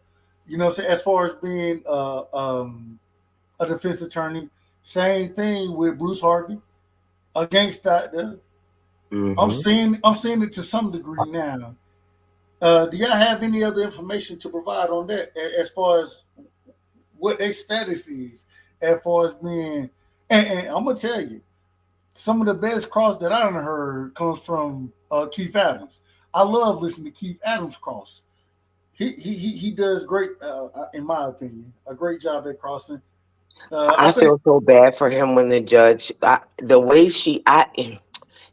You know what I'm saying? As far as being a defense attorney. Same thing with Bruce Harvey, a gangster out there. I'm seeing it to some degree now. Do y'all have any other information to provide on that as far as what their status is, as far as being? And I'm gonna tell you, some of the best cross that I done heard comes from Keith Adams. I love listening to Keith Adams cross. He does great, in my opinion, a great job at crossing. I feel so bad for him when the judge, the way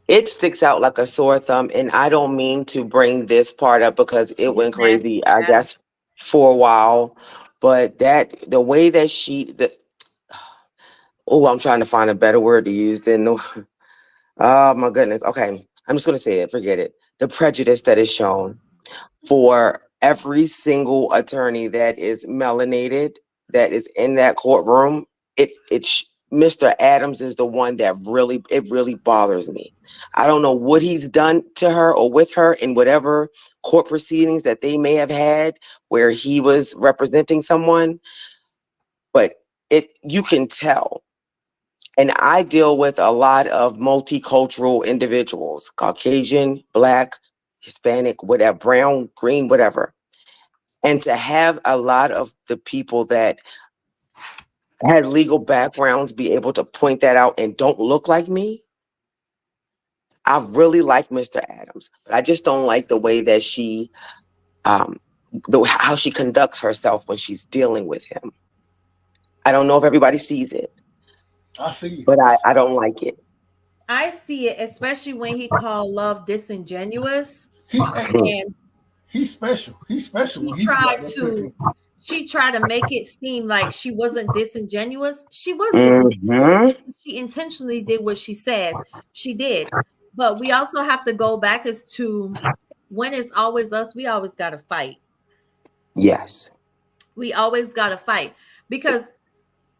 it sticks out like a sore thumb. And I don't mean to bring this part up because it went crazy, I guess, for a while. But the way that I'm trying to find a better word to use than oh my goodness. Okay. I'm just going to say it, forget it. The prejudice that is shown for every single attorney that is melanated, that is in that courtroom. Mr. Adams is the one that really bothers me. I don't know what he's done to her or with her in whatever court proceedings that they may have had where he was representing someone, but you can tell. And I deal with a lot of multicultural individuals, Caucasian, Black, Hispanic, whatever, brown, green, whatever. And to have a lot of the people that had legal backgrounds be able to point that out and don't look like me, I really like Mr. Adams, but I just don't like the way that how she conducts herself when she's dealing with him. I don't know if everybody sees it, I see it. but I don't like it. I see it, especially when he called love disingenuous, He and he's special. He's special she when he be out tried there to cooking. she tried to make it seem like she wasn't disingenuous. She was disingenuous. Hmm. She intentionally did what she said she did. But we also have to go back as to when it's always us, we always got to fight. Yes. We always got to fight because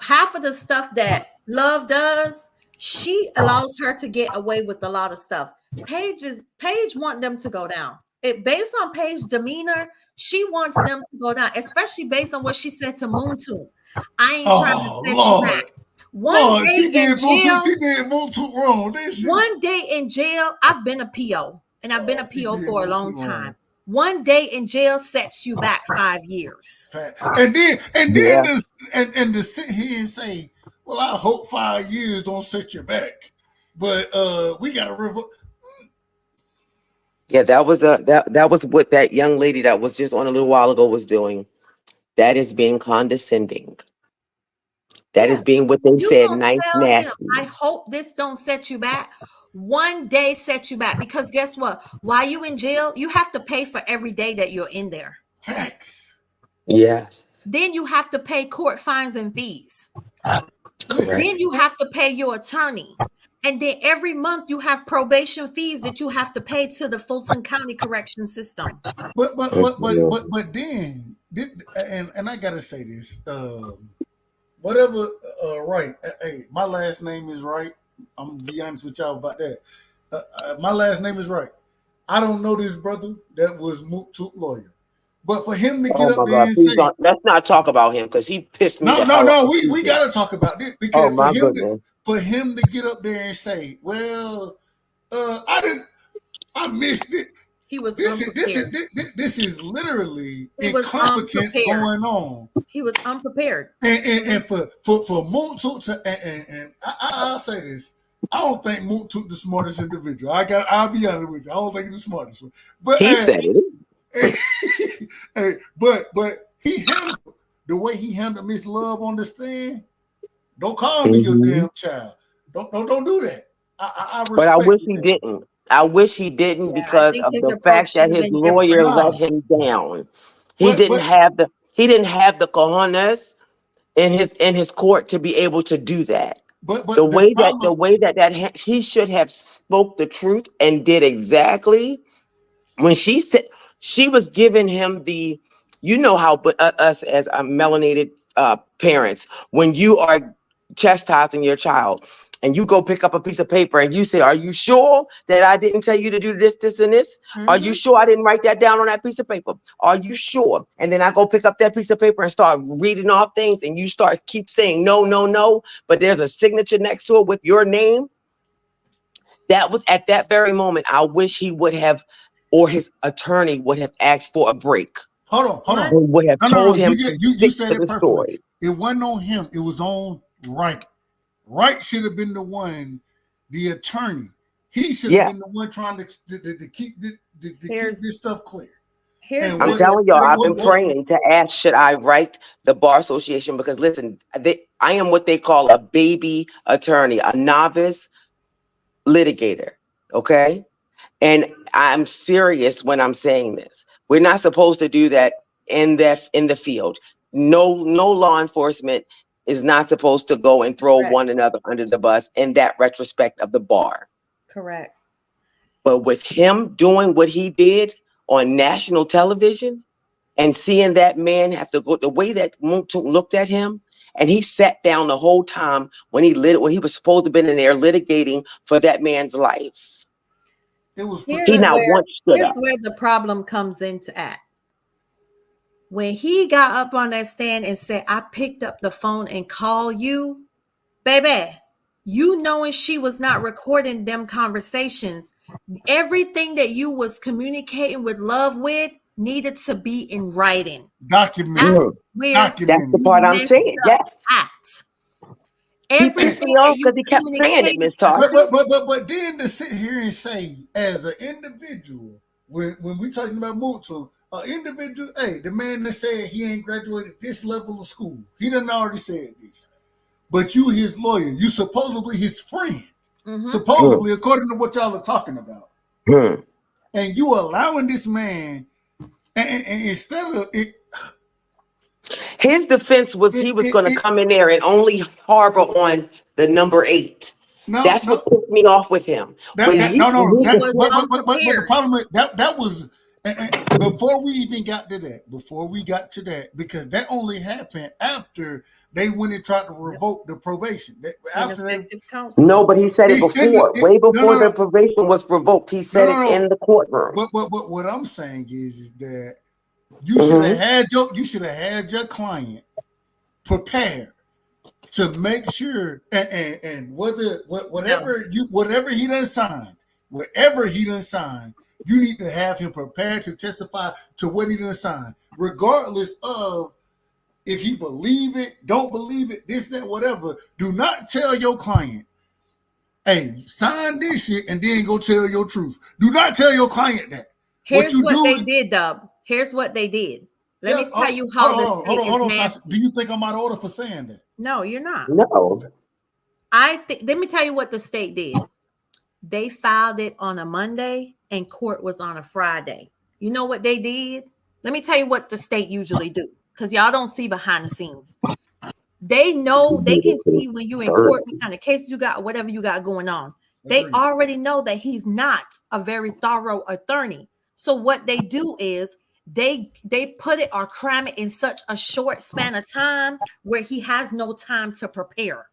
half of the stuff that love does, she allows her to get away with a lot of stuff. Paige want them to go down. It based on Paige's demeanor, she wants them to go down, especially based on what she said to Moon Moontoon. I ain't trying to Oh set you back. Lord, One Lord, day in she jail, did move too wrong, didn't she? one day in jail, I've been a PO and I've been a She PO did for a move long too wrong. time. One day in jail sets you back 5 years. And then Yeah. to sit here and say, well, I hope 5 years don't set you back, but we got to revoke. Yeah, that was what that young lady that was just on a little while ago was doing. That is being condescending. That Yeah. is being what they You said, gonna nice, tell him, nasty. I hope this don't set you back. One day set you back because guess what? While you in jail, you have to pay for every day that you're in there. Facts. Yes, Then you have to pay court fines and fees. Listen, Then correct. you have to pay your attorney. And then every month you have probation fees that you have to pay to the Fulton County Correction System. Mhm. and I gotta say this, whatever, right? Hey, my last name is right. I'm gonna be honest with y'all about that. My last name is right. I don't know this brother that was Moot Toot lawyer, but for him to get Oh up my there God! and Please say, don't. Let's not talk about him because he pissed me no, the no, hell off no, we repeatedly. gotta talk about this Oh because my goodness. for him to get up there and say, well, I didn't, I missed it. He was unprepared. This is literally He was incompetence unprepared. going on. He was unprepared. And for Moot Toot to and I'll say this. I don't think Moot Toot the smartest individual. I'll be honest with you. I don't think he's the smartest one. But He said it. hey, but he handled the way he handled Miss Love on the stand. Don't call me your Hmm. damn child. Don't do that. I But I wish respect he that. didn't. I wish he didn't Yeah, I because think of his the approach fact should that have his been lawyer different. let Nah, him down. but but He didn't have the cojones in his court to be able to do that. but the The problem. way he should have spoke the truth and did exactly when she said she was giving him the, you know how, but us as melanated parents, when you are chastising your child and you go pick up a piece of paper and you say, are you sure that I didn't tell you to do this and this? Are you Mhm. sure I didn't write that down on that piece of paper? Are you sure? And then I go pick up that piece of paper and start reading off things and you keep saying no, no, no, but there's a signature next to it with your name. That was at that very moment. I wish he would have, or his attorney would have asked for a break Hold One, on. and would have No. told him to You stick said to it the perfectly. story. It wasn't on him. It was on Wright. Wright should have been the one, the attorney. He should have Yeah, been the one trying to keep to keep here's this stuff clear. here's And I'm where what the telling y'all, what I've attorney what been what praying was. to ask, should I write the Bar Association? Because listen, I am what they call a baby attorney, a novice litigator. Okay. And I'm serious when I'm saying this. We're not supposed to do that in the field. No law enforcement is not supposed to go and throw Correct. one another under the bus in that retrospect of the bar. Correct. But with him doing what he did on national television and seeing that man have to go the way that Moontoon looked at him, and he sat down the whole time when he was supposed to have been in there litigating for that man's life. It was He Here's not where once stood here's up. where the problem comes into at. When he got up on that stand and said, I picked up the phone and called you, baby, you knowing she was not recording them conversations, everything that you was communicating with Love with needed to be in writing. documented. That's where That's the Documented. you part I'm messed saying. up Yeah. at. He pissed Everything me that off you because he kept saying it, communicated Miss to Tasha. her, But then to sit here and say, as an individual, when we talking about Moontoon, an individual, hey, the man that said he ain't graduated this level of school, he done already said this. But you his lawyer, you supposedly his friend, supposedly according to what y'all are talking about, and you allowing this man, and instead of it. His defense was he was going to come in there and only harbor on the number 8. That's what pissed me off with him. But the problem is that was before we even got to that, because that only happened after they went and tried to revoke the probation. No, but he said it before, way before the probation was revoked. He said it in the courtroom. But what I'm saying is that you should have had your client prepared to make sure, and whatever he done signed, you need to have him prepared to testify to what he done signed, regardless of if he believe it, don't believe it, this, that, whatever. Do not tell your client, hey, sign this shit and then go tell your truth. Do not tell your client that. Here's what they did, Dub. Here's what they did. Let me tell you how this state is nasty. Do you think I'm out of order for saying that? No, you're not. No. Let me tell you what the state did. They filed it on a Monday and court was on a Friday. You know what they did? Let me tell you what the state usually do, because y'all don't see behind the scenes. They know, they can see when you in court what kind of cases you got, whatever you got going on. They already know that he's not a very thorough attorney. So what they do is they put it or cram it in such a short span of time where he has no time to prepare.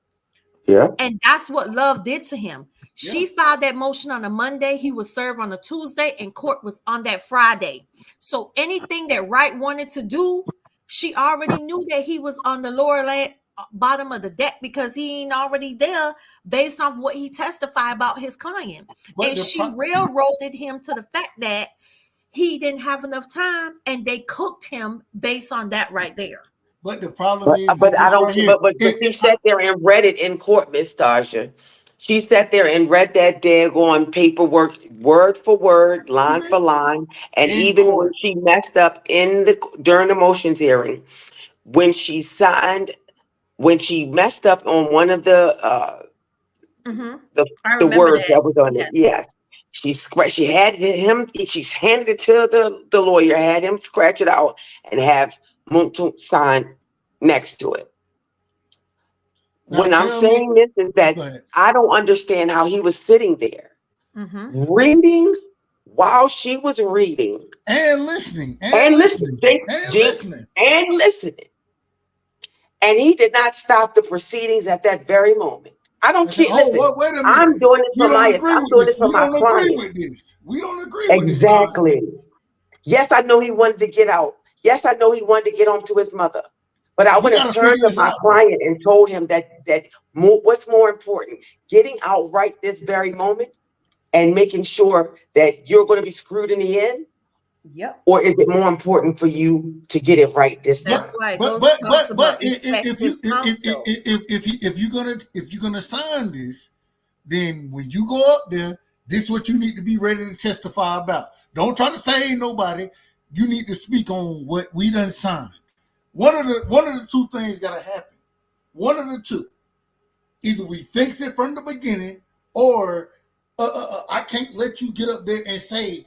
Yeah. And that's what Love did to him. She filed that motion on a Monday. He was served on a Tuesday and court was on that Friday. So anything that Wright wanted to do, she already knew that he was on the lower bottom of the deck because he ain't already there based on what he testified about his client. And she railroaded him to the fact that he didn't have enough time and they cooked him based on that right there. But the problem is, but I don't. But she sat there and read it in court, Miss Tasha. She sat there and read that daggone paperwork, word for word, line for line, and even when she messed up during the motions hearing, when she messed up on one of the words that was on it, yes. She had him. She handed it to the lawyer, had him scratch it out, and have Moontoon sign next to it. Now, when I'm saying this is that I don't understand how he was sitting there reading while she was reading and listening and listening, and he did not stop the proceedings at that very moment. I don't care. Listen, wait a minute. I'm doing it for my client. We don't agree with this. Exactly. Yes, I know he wanted to get out. Yes, I know he wanted to get home to his mother. But I would have turned to my client and told him that what's more important, getting out right this very moment and making sure that you're going to be screwed in the end? Yep. Or is it more important for you to get it right this time? But if you're gonna sign this, then when you go up there, this is what you need to be ready to testify about. Don't try to say ain't nobody. You need to speak on what we done signed. One of the two things gotta happen. One of the two. Either we fix it from the beginning, or I can't let you get up there and say,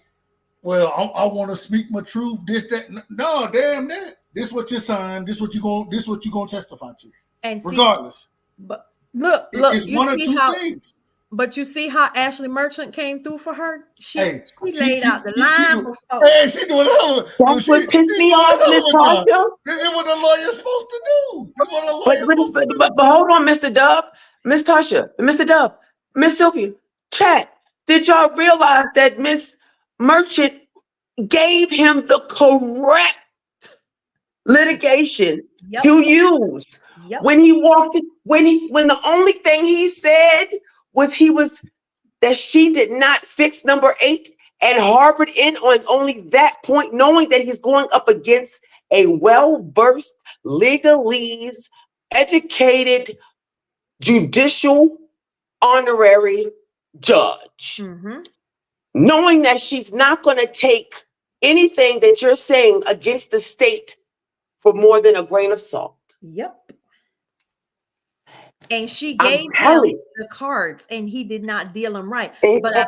well, I want to speak my truth, this, that. No, damn that. This what you signed, this what you gonna testify to. And regardless. But look, it's you one of see two how things. But you see how Ashley Merchant came through for her? She laid out the she line do- before. Hey, she doing a hell of That's what pissed me off, Miss Tasha. It's what a lawyer's supposed to do. It's what a lawyer's supposed to do. But hold on, Mr. Dub, Miss Tasha, Mr. Dub, Miss Sylvia, chat. Did y'all realize that Miss Merchant gave him the correct litigation to use when he walked in, when the only thing he said was that she did not fix number 8 and harbored in on only that point, knowing that he's going up against a well-versed, legalese, educated, judicial honorary judge. Knowing that she's not going to take anything that you're saying against the state for more than a grain of salt. Yep. And she gave him the cards and he did not deal them right. But I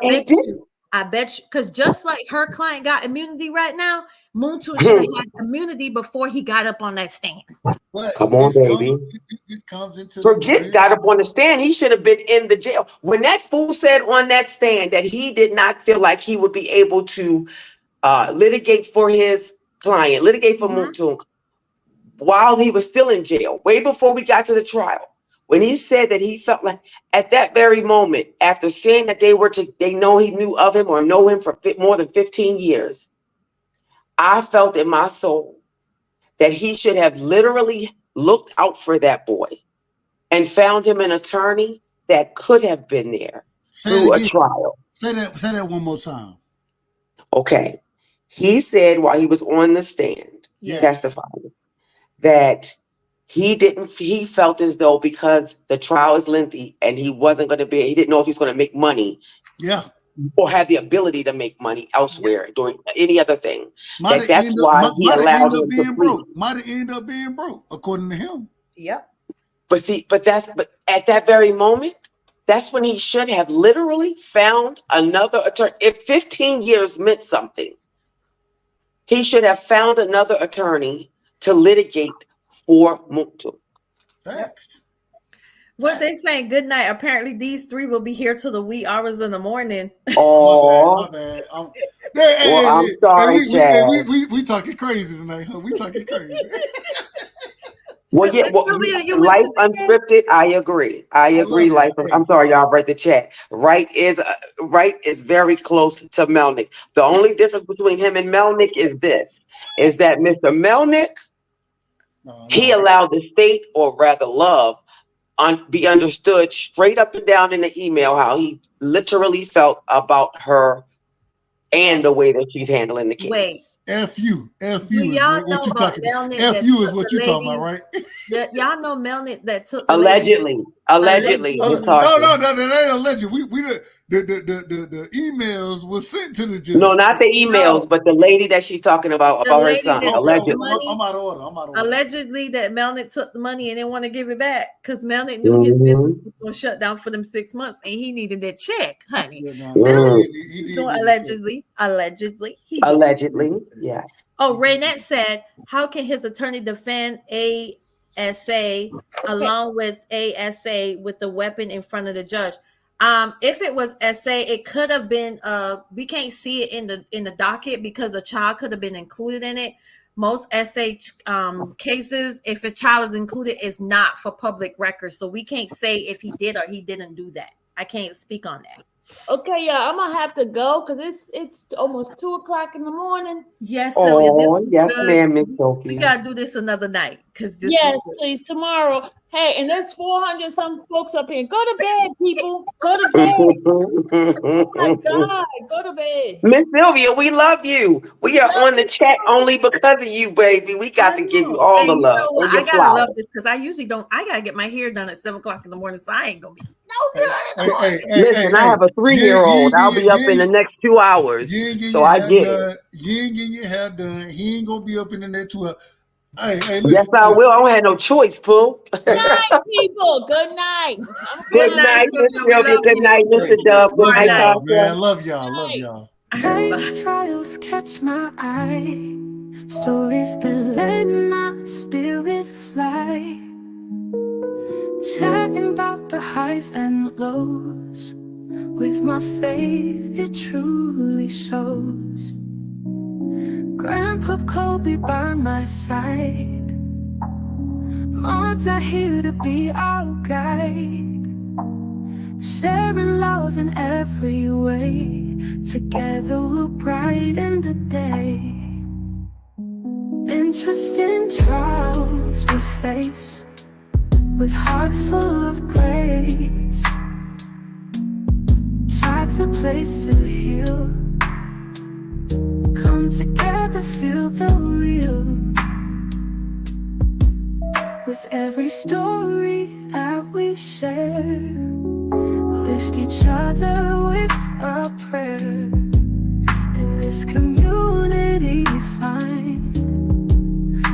bet you, because just like her client got immunity right now, Moontool should have had immunity before he got up on that stand. Come on, baby. Forget got up on the stand. He should have been in the jail. When that fool said on that stand that he did not feel like he would be able to litigate for his client, litigate for Moontool, while he was still in jail, way before we got to the trial, when he said that he felt like at that very moment, after saying that they know he knew of him or know him for more than 15 years, I felt in my soul that he should have literally looked out for that boy and found him an attorney that could have been there through a trial. Say that one more time. Okay. He said while he was on the stand, testifying, that he felt as though because the trial is lengthy and he didn't know if he's going to make money. Yeah. Or have the ability to make money elsewhere doing any other thing. That's why he allowed him to plead. Might have ended up being broke, according to him. Yep. But at that very moment, that's when he should have literally found another attorney. If 15 years meant something, he should have found another attorney to litigate for Moontool. Facts. What they saying? Good night. Apparently, these 3 will be here till the wee hours in the morning. Oh, my bad. I'm sorry, Chad. We talking crazy tonight, huh? We talking crazy. Well, yeah. Life unscripted. I agree. Life. I'm sorry, y'all. Read the chat. Wright is very close to Melnick. The only difference between him and Melnick is that Mr. Melnick, he allowed the state, or rather love, be understood straight up and down in the email how he literally felt about her and the way that she's handling the case. Wait. F you Do y'all know about Melnick? F you is what you're talking about, right? Y'all know Melnick that took allegedly. No, that ain't alleged. The emails were sent to the judge. No, not the emails, but the lady that she's talking about her son. Allegedly. I'm out of order. Allegedly that Melnick took the money and didn't want to give it back because Melnick knew his business was going to shut down for them 6 months and he needed that check, honey. Allegedly, yes. Oh, Raynette said, how can his attorney defend ASA along with ASA with the weapon in front of the judge? If it was SA, it could have been we can't see it in the docket because a child could have been included in it. Most SA cases, if a child is included, is not for public record. So we can't say if he did or he didn't do that. I can't speak on that. Okay, yeah, I'm gonna have to go because it's almost 2:00 in the morning. Yes, Sylvia. Yes, ma'am, Miss Sophie. We gotta do this another night because yes, please, tomorrow. Hey, and there's 400 some folks up here. Go to bed, people. Go to bed. Oh my God, go to bed. Miss Sylvia, we love you. We are on the chat only because of you, baby. We got to give you all the love. I gotta love this because I usually don't. I gotta get my hair done at 7:00 in the morning, so I ain't gonna be no good. Listen, I have a 3-year-old. I'll be up in the next 2 hours, so I get it. You ain't getting your hair done. He ain't gonna be up in the next 2 hours. Hey, yes, I will. I don't have no choice, Pooh. Good night, people. Good night. Good night, Miss Sylvia. Good night, Mr. Dub. Good night, Tasha. Man, love y'all. Life's trials catch my eye. Stories that let my spirit fly. Chatting about the highs and lows. With my faith, it truly shows. Grandpa Kobe by my side. Moms are here to be our guide. Sharing love in every way. Together we'll brighten the day. Interesting trials we face, with hearts full of grace. Try's a place to heal. Come together, feel the real. With every story that we share, lift each other with a prayer. In this community find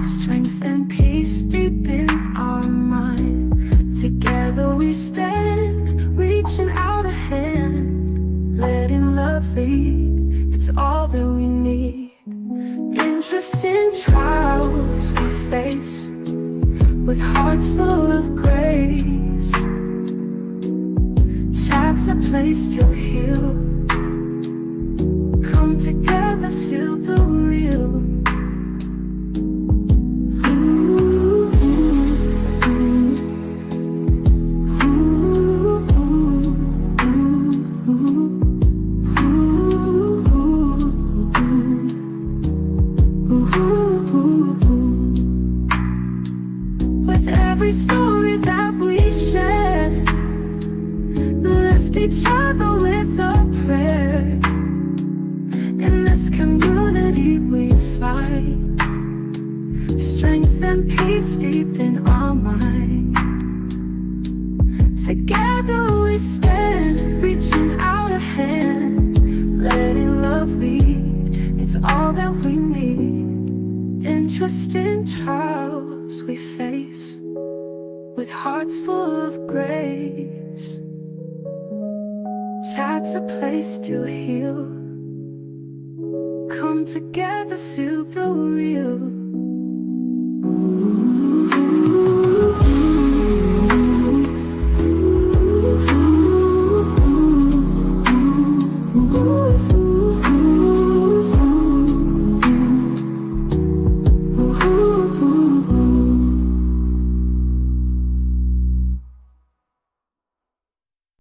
strength and peace deep in our mind. Together we stand, reaching out a hand, letting love lead, it's all that we need. Interesting trials we face, with hearts full of grace. Chat's a place to heal. Come together, feel the real. With every story that we share, lift each other with a prayer. In this community we find strength and peace deep in our mind. Together we stand, reaching out a hand, letting love lead, it's all that we need. Interesting trials we face, with hearts full of grace. Chat's a place to heal. Come together, feel the real.